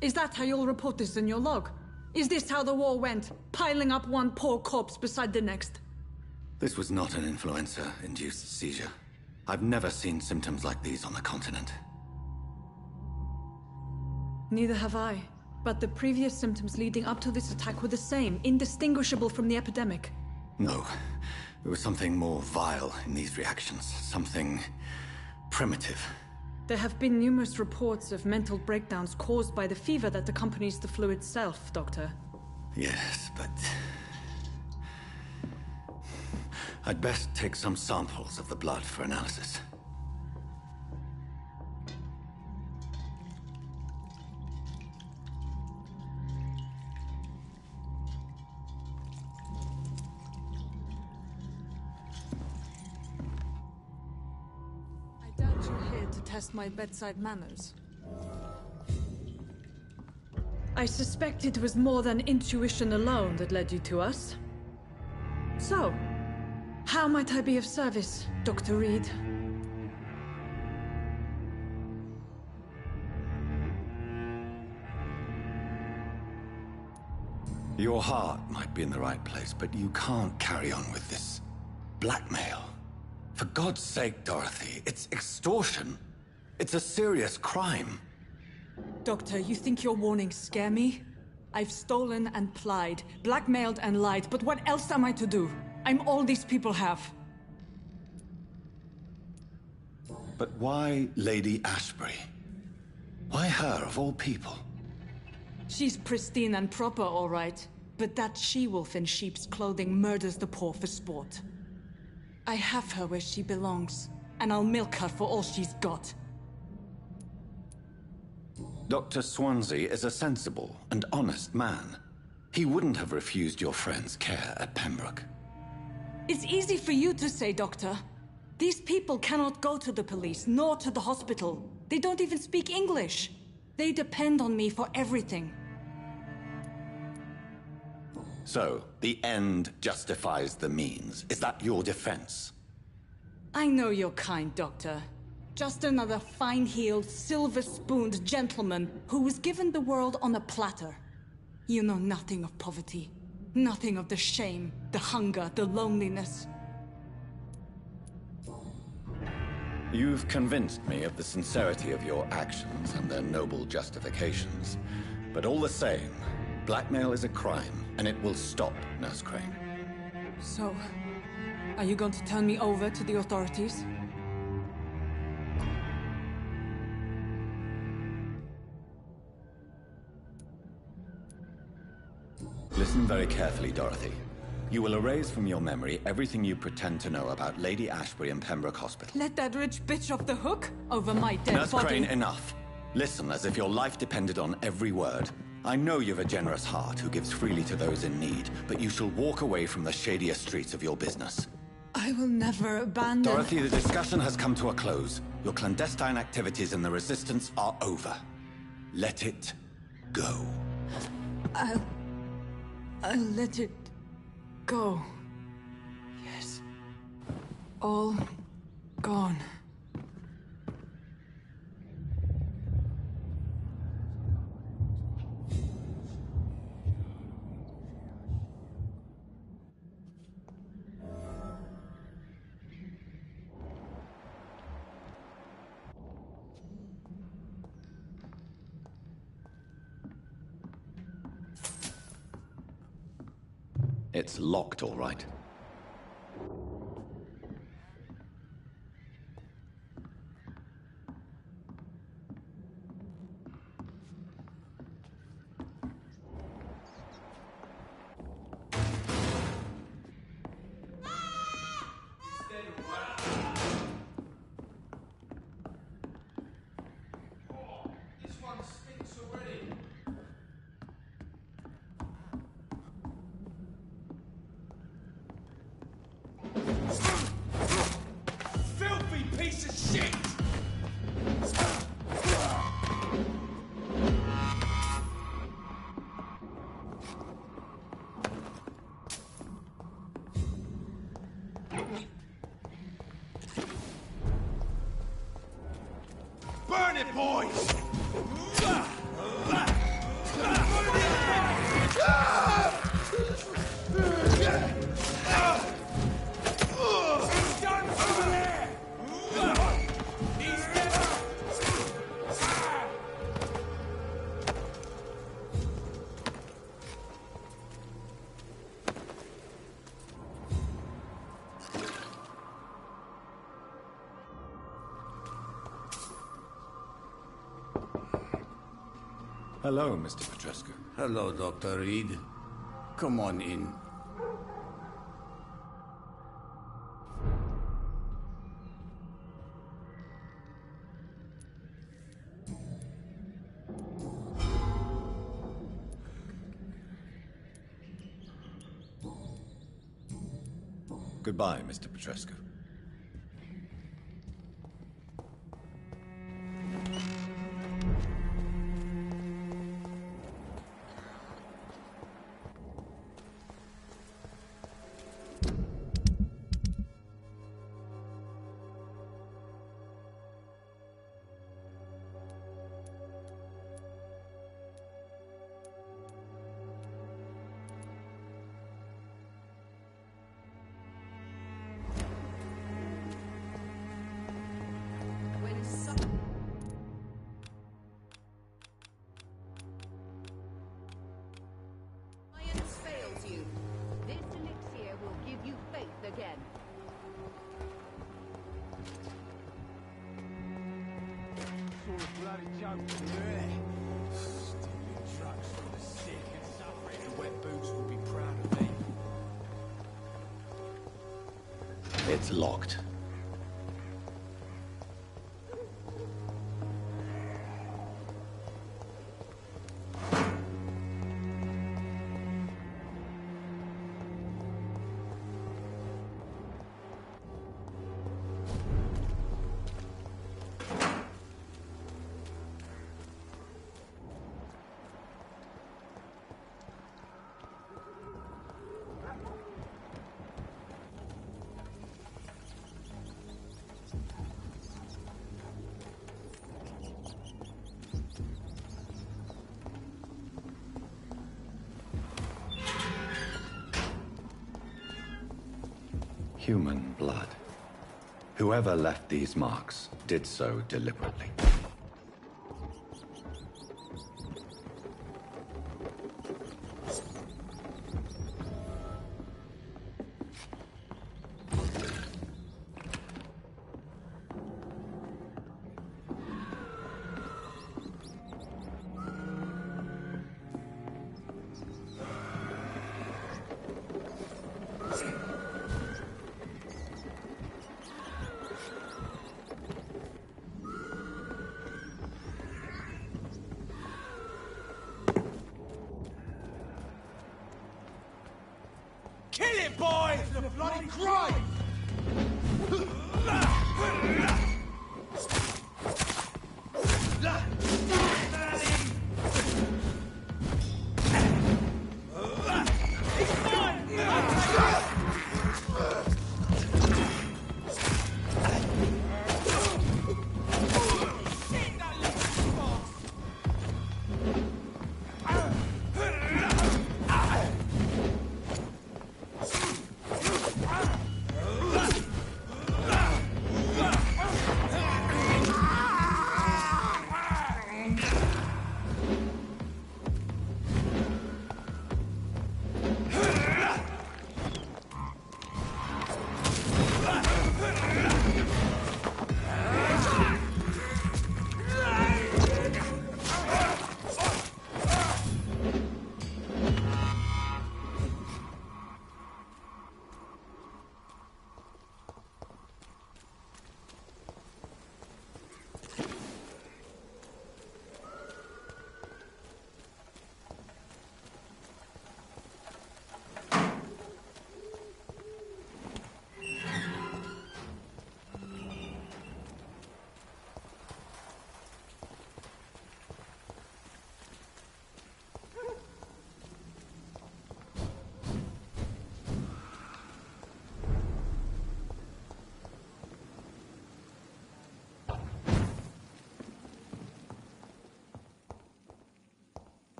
Is that how you'll report this in your log? Is this how the war went? Piling up one poor corpse beside the next? This was not an influenza-induced seizure. I've never seen symptoms like these on the continent. Neither have I. But the previous symptoms leading up to this attack were the same, indistinguishable from the epidemic. No. There was something more vile in these reactions. Something primitive. There have been numerous reports of mental breakdowns caused by the fever that accompanies the flu itself, Doctor. Yes, but... I'd best take some samples of the blood for analysis. I doubt you're here to test my bedside manners. I suspect it was more than intuition alone that led you to us. So, how might I be of service, Dr. Reed? Your heart might be in the right place, but you can't carry on with this blackmail. For God's sake, Dorothy, it's extortion. It's a serious crime. Doctor, you think your warnings scare me? I've stolen and plied, blackmailed and lied, but what else am I to do? I'm all these people have. But why Lady Ashbury? Why her, of all people? She's pristine and proper, all right. But that she-wolf in sheep's clothing murders the poor for sport. I have her where she belongs, and I'll milk her for all she's got. Dr. Swansea is a sensible and honest man. He wouldn't have refused your friend's care at Pembroke. It's easy for you to say, Doctor. These people cannot go to the police, nor to the hospital. They don't even speak English. They depend on me for everything. So, the end justifies the means. Is that your defense? I know you're kind, Doctor. Just another fine-heeled, silver-spooned gentleman who was given the world on a platter. You know nothing of poverty. Nothing of the shame, the hunger, the loneliness. You've convinced me of the sincerity of your actions and their noble justifications. But all the same, blackmail is a crime, and it will stop, Nurse Crane. So, are you going to turn me over to the authorities? Listen very carefully, Dorothy. You will erase from your memory everything you pretend to know about Lady Ashbury and Pembroke Hospital. Let that rich bitch off the hook over my dead Nurse body. Crane, enough. Listen as if your life depended on every word. I know you've a generous heart who gives freely to those in need, but you shall walk away from the shadier streets of your business. I will never abandon... Dorothy, the discussion has come to a close. Your clandestine activities in the Resistance are over. Let it go. I'll let it go. Yes. All gone. It's locked, all right. Filthy piece of shit! Burn it, boys! Hello, Mr. Petrescu. Hello, Dr. Reed. Come on in. Goodbye, Mr. Petrescu. all a bloody joke, really. Stealing drugs from the sick and suffering. The wet boots will be proud of me. It's locked. Human blood. Whoever left these marks did so deliberately. Kill it, boy! It's a bloody crime!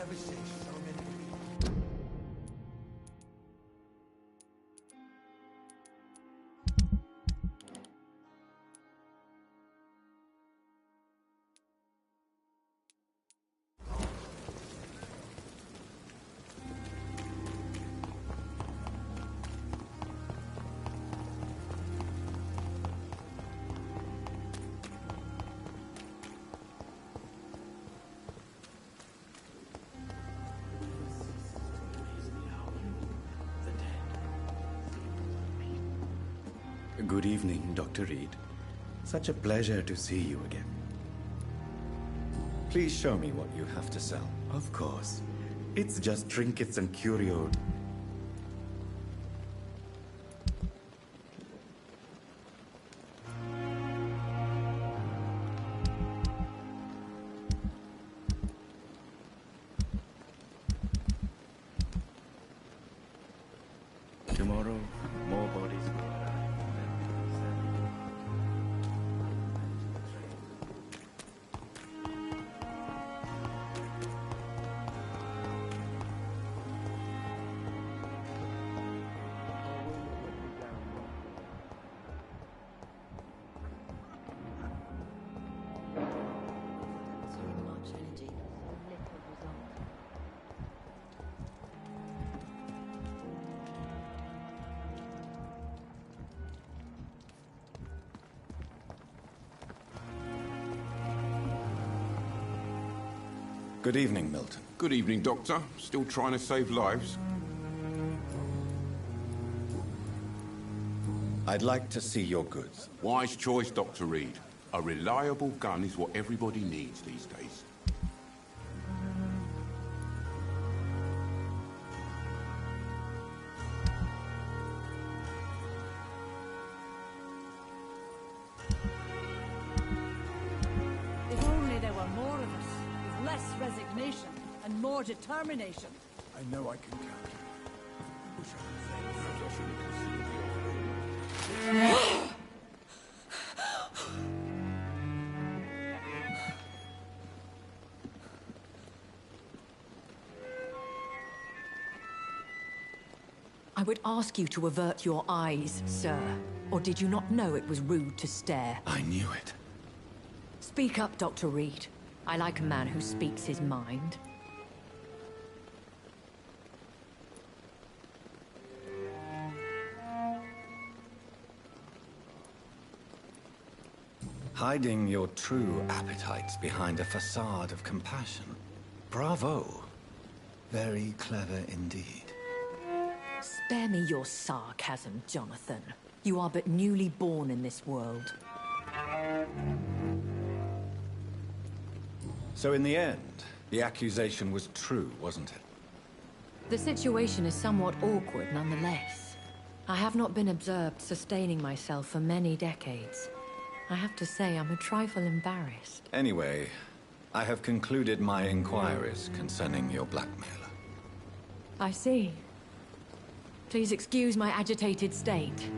never said so many. Good evening, Dr. Reed. Such a pleasure to see you again. Please show me what you have to sell. Of course. It's just trinkets and curios. Tomorrow, more bodies will arrive. So much energy, so little result. Good evening, Milton. Good evening, Doctor. Still trying to save lives? I'd like to see your goods. Wise choice, Dr. Reed. A reliable gun is what everybody needs these days. If only there were more of us, with less resignation and more determination. I know I can count. I would ask you to avert your eyes, sir. Or did you not know it was rude to stare? I knew it. Speak up, Dr. Reed. I like a man who speaks his mind. Hiding your true appetites behind a facade of compassion. Bravo. Very clever indeed. Spare me your sarcasm, Jonathan. You are but newly born in this world. So in the end, the accusation was true, wasn't it? The situation is somewhat awkward nonetheless. I have not been observed sustaining myself for many decades. I have to say I'm a trifle embarrassed. Anyway, I have concluded my inquiries concerning your blackmailer. I see. Please excuse my agitated state.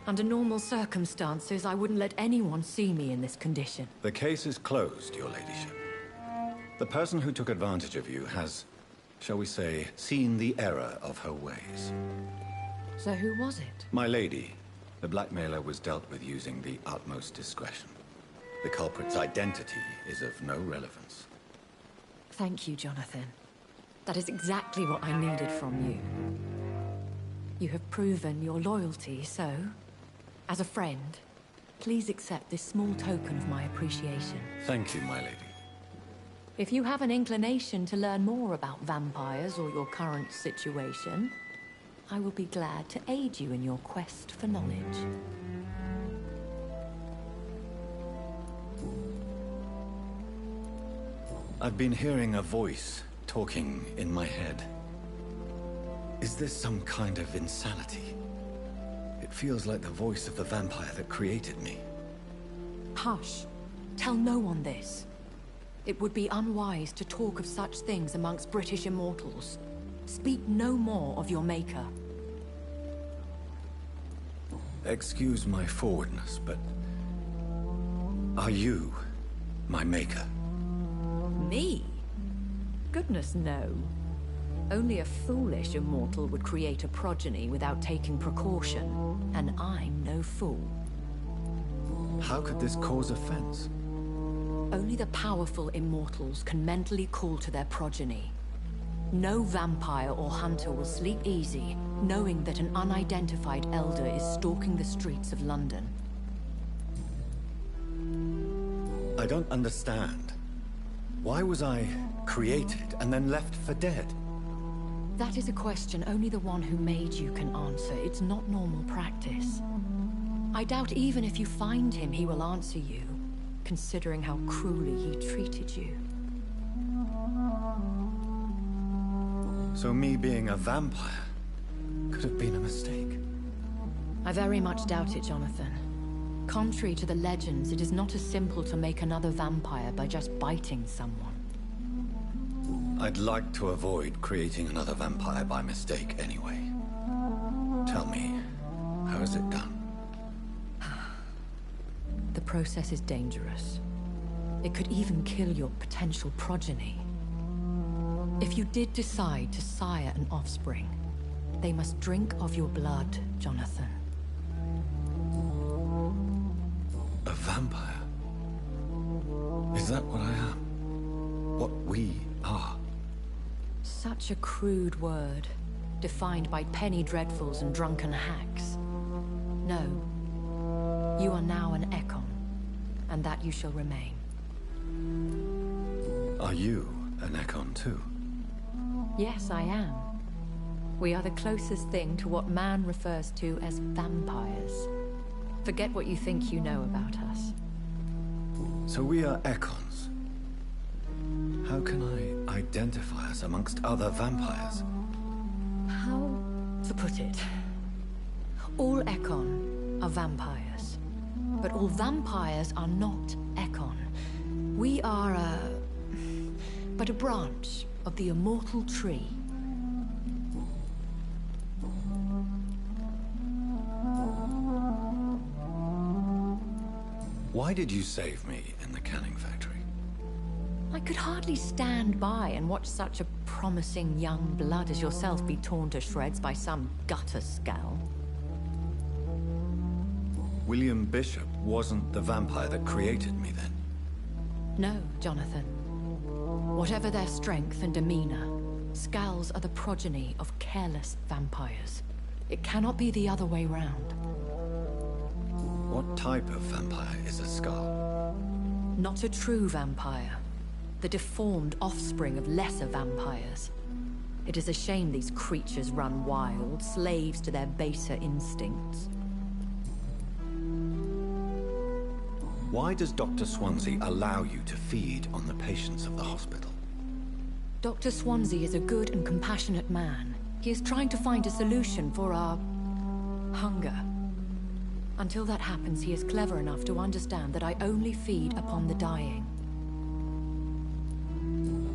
Under normal circumstances, I wouldn't let anyone see me in this condition. The case is closed, your ladyship. The person who took advantage of you has, shall we say, seen the error of her ways. So who was it? My lady, the blackmailer was dealt with using the utmost discretion. The culprit's identity is of no relevance. Thank you, Jonathan. That is exactly what I needed from you. You have proven your loyalty, so, as a friend, please accept this small token of my appreciation. Thank you, my lady. If you have an inclination to learn more about vampires or your current situation, I will be glad to aid you in your quest for knowledge. I've been hearing a voice talking in my head. Is this some kind of insanity? It feels like the voice of the vampire that created me. Hush. Tell no one this. It would be unwise to talk of such things amongst British immortals. Speak no more of your maker. Excuse my forwardness, but... are you my maker? Me? Goodness, no. Only a foolish immortal would create a progeny without taking precaution, and I'm no fool. How could this cause offense? Only the powerful immortals can mentally call to their progeny. No vampire or hunter will sleep easy, knowing that an unidentified elder is stalking the streets of London. I don't understand. Why was I created and then left for dead? That is a question only the one who made you can answer. It's not normal practice. I doubt even if you find him, he will answer you, considering how cruelly he treated you. So me being a vampire could have been a mistake. I very much doubt it, Jonathan. Contrary to the legends, it is not as simple to make another vampire by just biting someone. I'd like to avoid creating another vampire by mistake anyway. Tell me, how is it done? The process is dangerous. It could even kill your potential progeny. If you did decide to sire an offspring, they must drink of your blood, Jonathan. A vampire? Is that what I am? What we are? Such a crude word, defined by penny dreadfuls and drunken hacks. No. You are now an Ekon, and that you shall remain. Are you an Ekon too? Yes, I am. We are the closest thing to what man refers to as vampires. Forget what you think you know about us. So we are Ekons. How can I identify us amongst other vampires? How to put it? All Ekon are vampires. But all vampires are not Ekon. We are but a branch of the immortal tree. Why did you save me in the canning factory? I could hardly stand by and watch such a promising young blood as yourself be torn to shreds by some gutter scowl. William Bishop wasn't the vampire that created me then? No, Jonathan. Whatever their strength and demeanor, Scowls are the progeny of careless vampires. It cannot be the other way round. What type of vampire is a Skull? Not a true vampire. The deformed offspring of lesser vampires. It is a shame these creatures run wild, slaves to their baser instincts. Why does Dr. Swansea allow you to feed on the patients of the hospital? Dr. Swansea is a good and compassionate man. He is trying to find a solution for our hunger. Until that happens, he is clever enough to understand that I only feed upon the dying.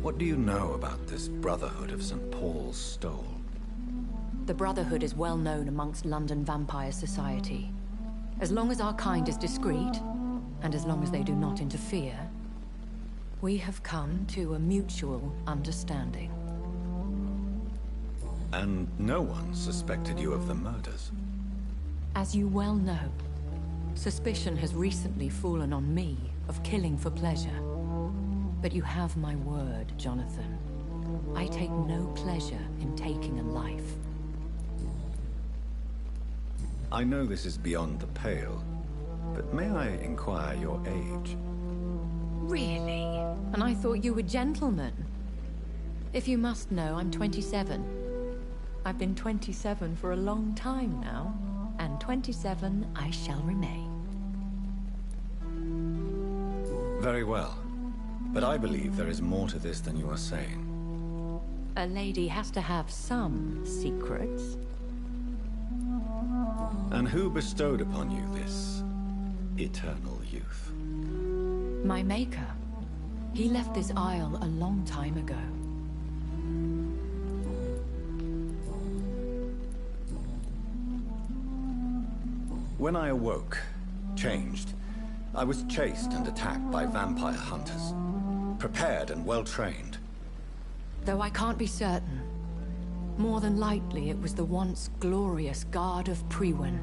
What do you know about this Brotherhood of St. Paul's Stole? The Brotherhood is well known amongst London vampire society. As long as our kind is discreet, and as long as they do not interfere, we have come to a mutual understanding. And no one suspected you of the murders? As you well know, suspicion has recently fallen on me of killing for pleasure. But you have my word, Jonathan. I take no pleasure in taking a life. I know this is beyond the pale, but may I inquire your age? Really? And I thought you were gentlemen. If you must know, I'm 27. I've been 27 for a long time now, and 27 I shall remain. Very well. But I believe there is more to this than you are saying. A lady has to have some secrets. And who bestowed upon you this eternal youth? My maker. He left this isle a long time ago. When I awoke, changed, I was chased and attacked by vampire hunters. Prepared and well-trained. Though I can't be certain. More than likely, it was the once glorious Guard of Priwen.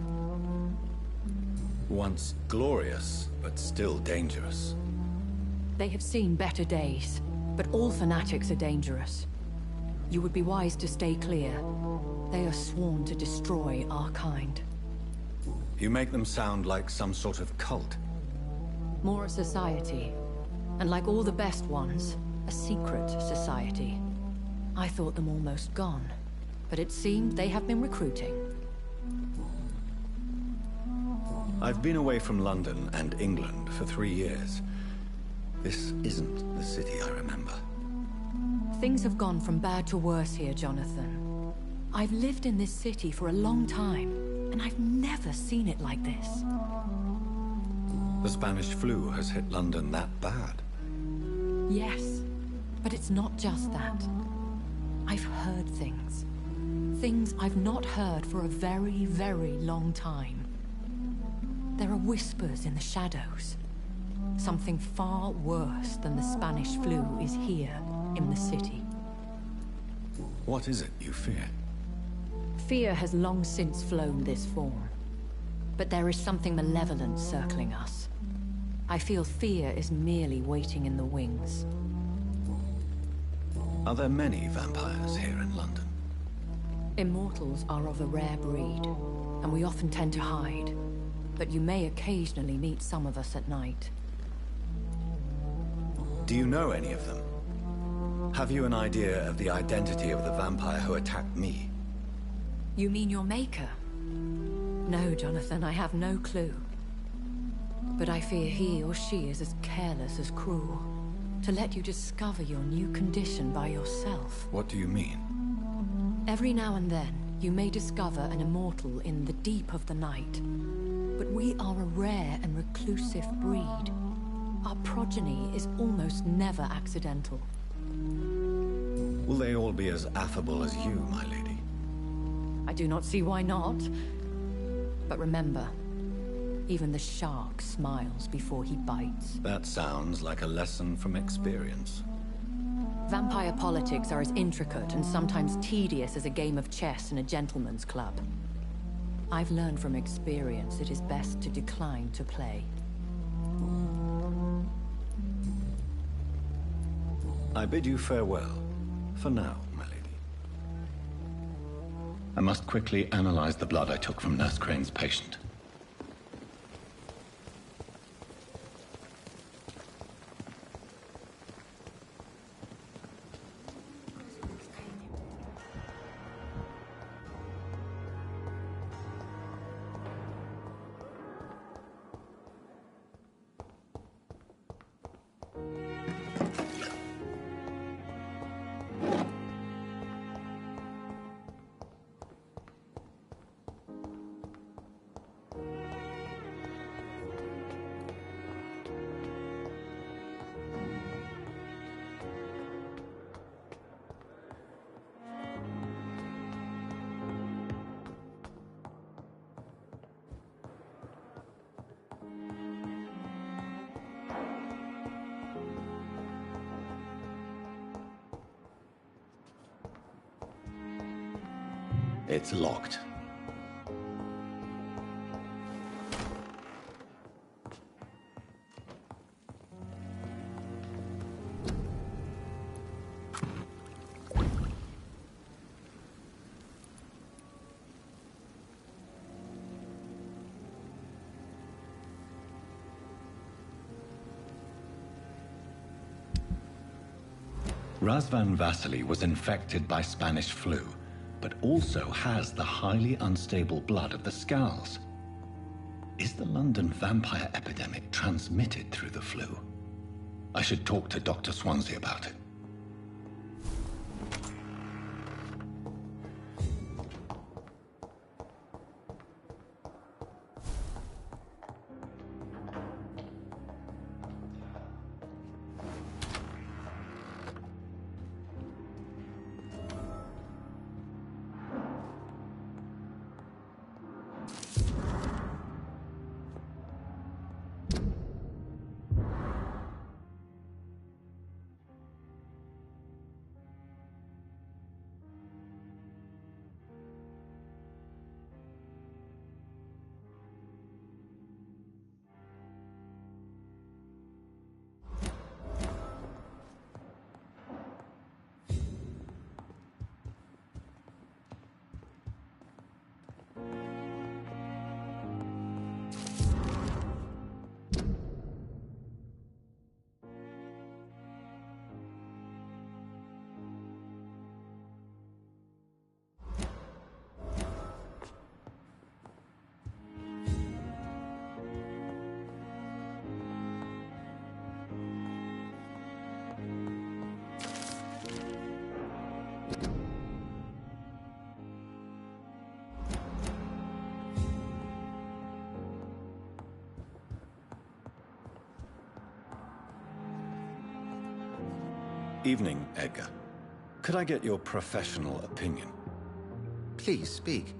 Once glorious, but still dangerous. They have seen better days, but all fanatics are dangerous. You would be wise to stay clear. They are sworn to destroy our kind. You make them sound like some sort of cult. More a society. And like all the best ones, a secret society. I thought them almost gone, but it seemed they have been recruiting. I've been away from London and England for 3 years. This isn't the city I remember. Things have gone from bad to worse here, Jonathan. I've lived in this city for a long time, and I've never seen it like this. The Spanish flu has hit London that bad. Yes, but it's not just that. I've heard things. Things I've not heard for a very, very long time. There are whispers in the shadows. Something far worse than the Spanish flu is here in the city. What is it you fear? Fear has long since flown this form. But there is something malevolent circling us. I feel fear is merely waiting in the wings. Are there many vampires here in London? Immortals are of a rare breed, and we often tend to hide. But you may occasionally meet some of us at night. Do you know any of them? Have you an idea of the identity of the vampire who attacked me? You mean your maker? No, Jonathan, I have no clue. But I fear he or she is as careless as cruel. To let you discover your new condition by yourself. What do you mean? Every now and then, you may discover an immortal in the deep of the night. But we are a rare and reclusive breed. Our progeny is almost never accidental. Will they all be as affable as you, my lady? I do not see why not. But remember, even the shark smiles before he bites. That sounds like a lesson from experience. Vampire politics are as intricate and sometimes tedious as a game of chess in a gentleman's club. I've learned from experience it is best to decline to play. I bid you farewell. For now, my lady. I must quickly analyze the blood I took from Nurse Crane's patient. It's locked. Razvan Vasily was infected by Spanish flu, but also has the highly unstable blood of the Scowls. Is the London vampire epidemic transmitted through the flu? I should talk to Dr. Swansea about it. Evening, Edgar. Could I get your professional opinion? Please speak,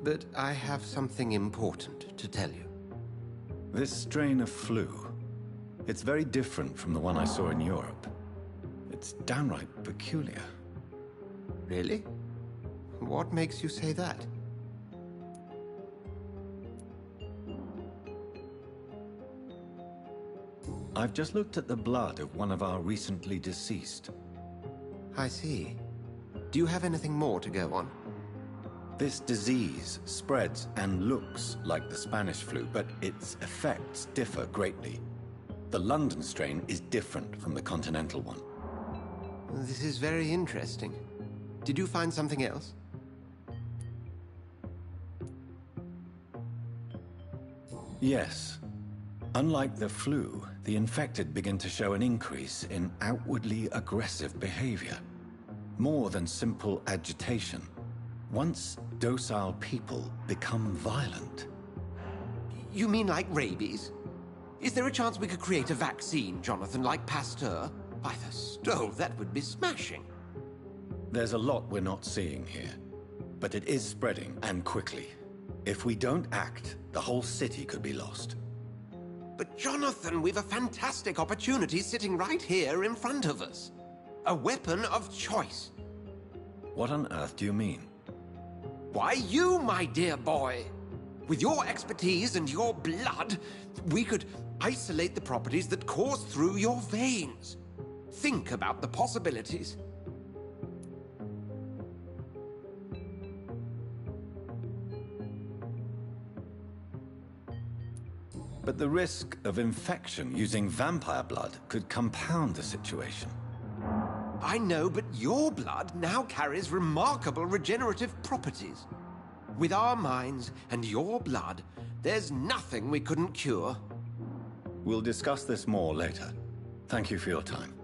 but I have something important to tell you. This strain of flu, it's very different from the one I saw in Europe. It's downright peculiar. Really? What makes you say that? I've just looked at the blood of one of our recently deceased. I see. Do you have anything more to go on? This disease spreads and looks like the Spanish flu, but its effects differ greatly. The London strain is different from the continental one. This is very interesting. Did you find something else? Yes. Unlike the flu, the infected begin to show an increase in outwardly aggressive behavior. More than simple agitation. Once docile people become violent. You mean like rabies? Is there a chance we could create a vaccine, Jonathan, like Pasteur? By the stove, that would be smashing. There's a lot we're not seeing here. But it is spreading, and quickly. If we don't act, the whole city could be lost. But Jonathan, we've a fantastic opportunity sitting right here in front of us. A weapon of choice. What on earth do you mean? Why, you, my dear boy. With your expertise and your blood, we could isolate the properties that course through your veins. Think about the possibilities. But the risk of infection using vampire blood could compound the situation. I know, but your blood now carries remarkable regenerative properties. With our minds and your blood, there's nothing we couldn't cure. We'll discuss this more later. Thank you for your time.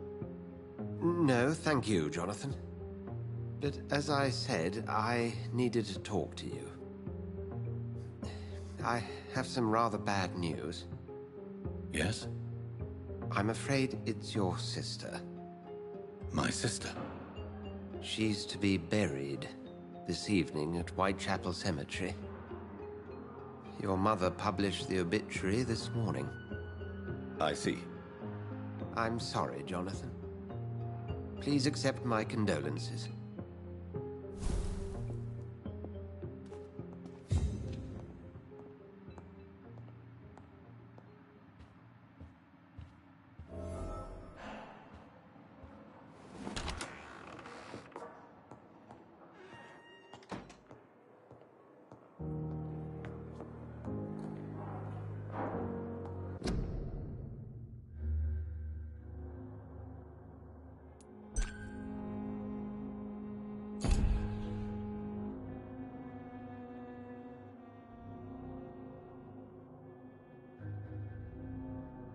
No, thank you, Jonathan. But as I said, I needed to talk to you. I have some rather bad news. Yes? I'm afraid it's your sister. My sister? She's to be buried this evening at Whitechapel Cemetery. Your mother published the obituary this morning. I see. I'm sorry, Jonathan. Please accept my condolences.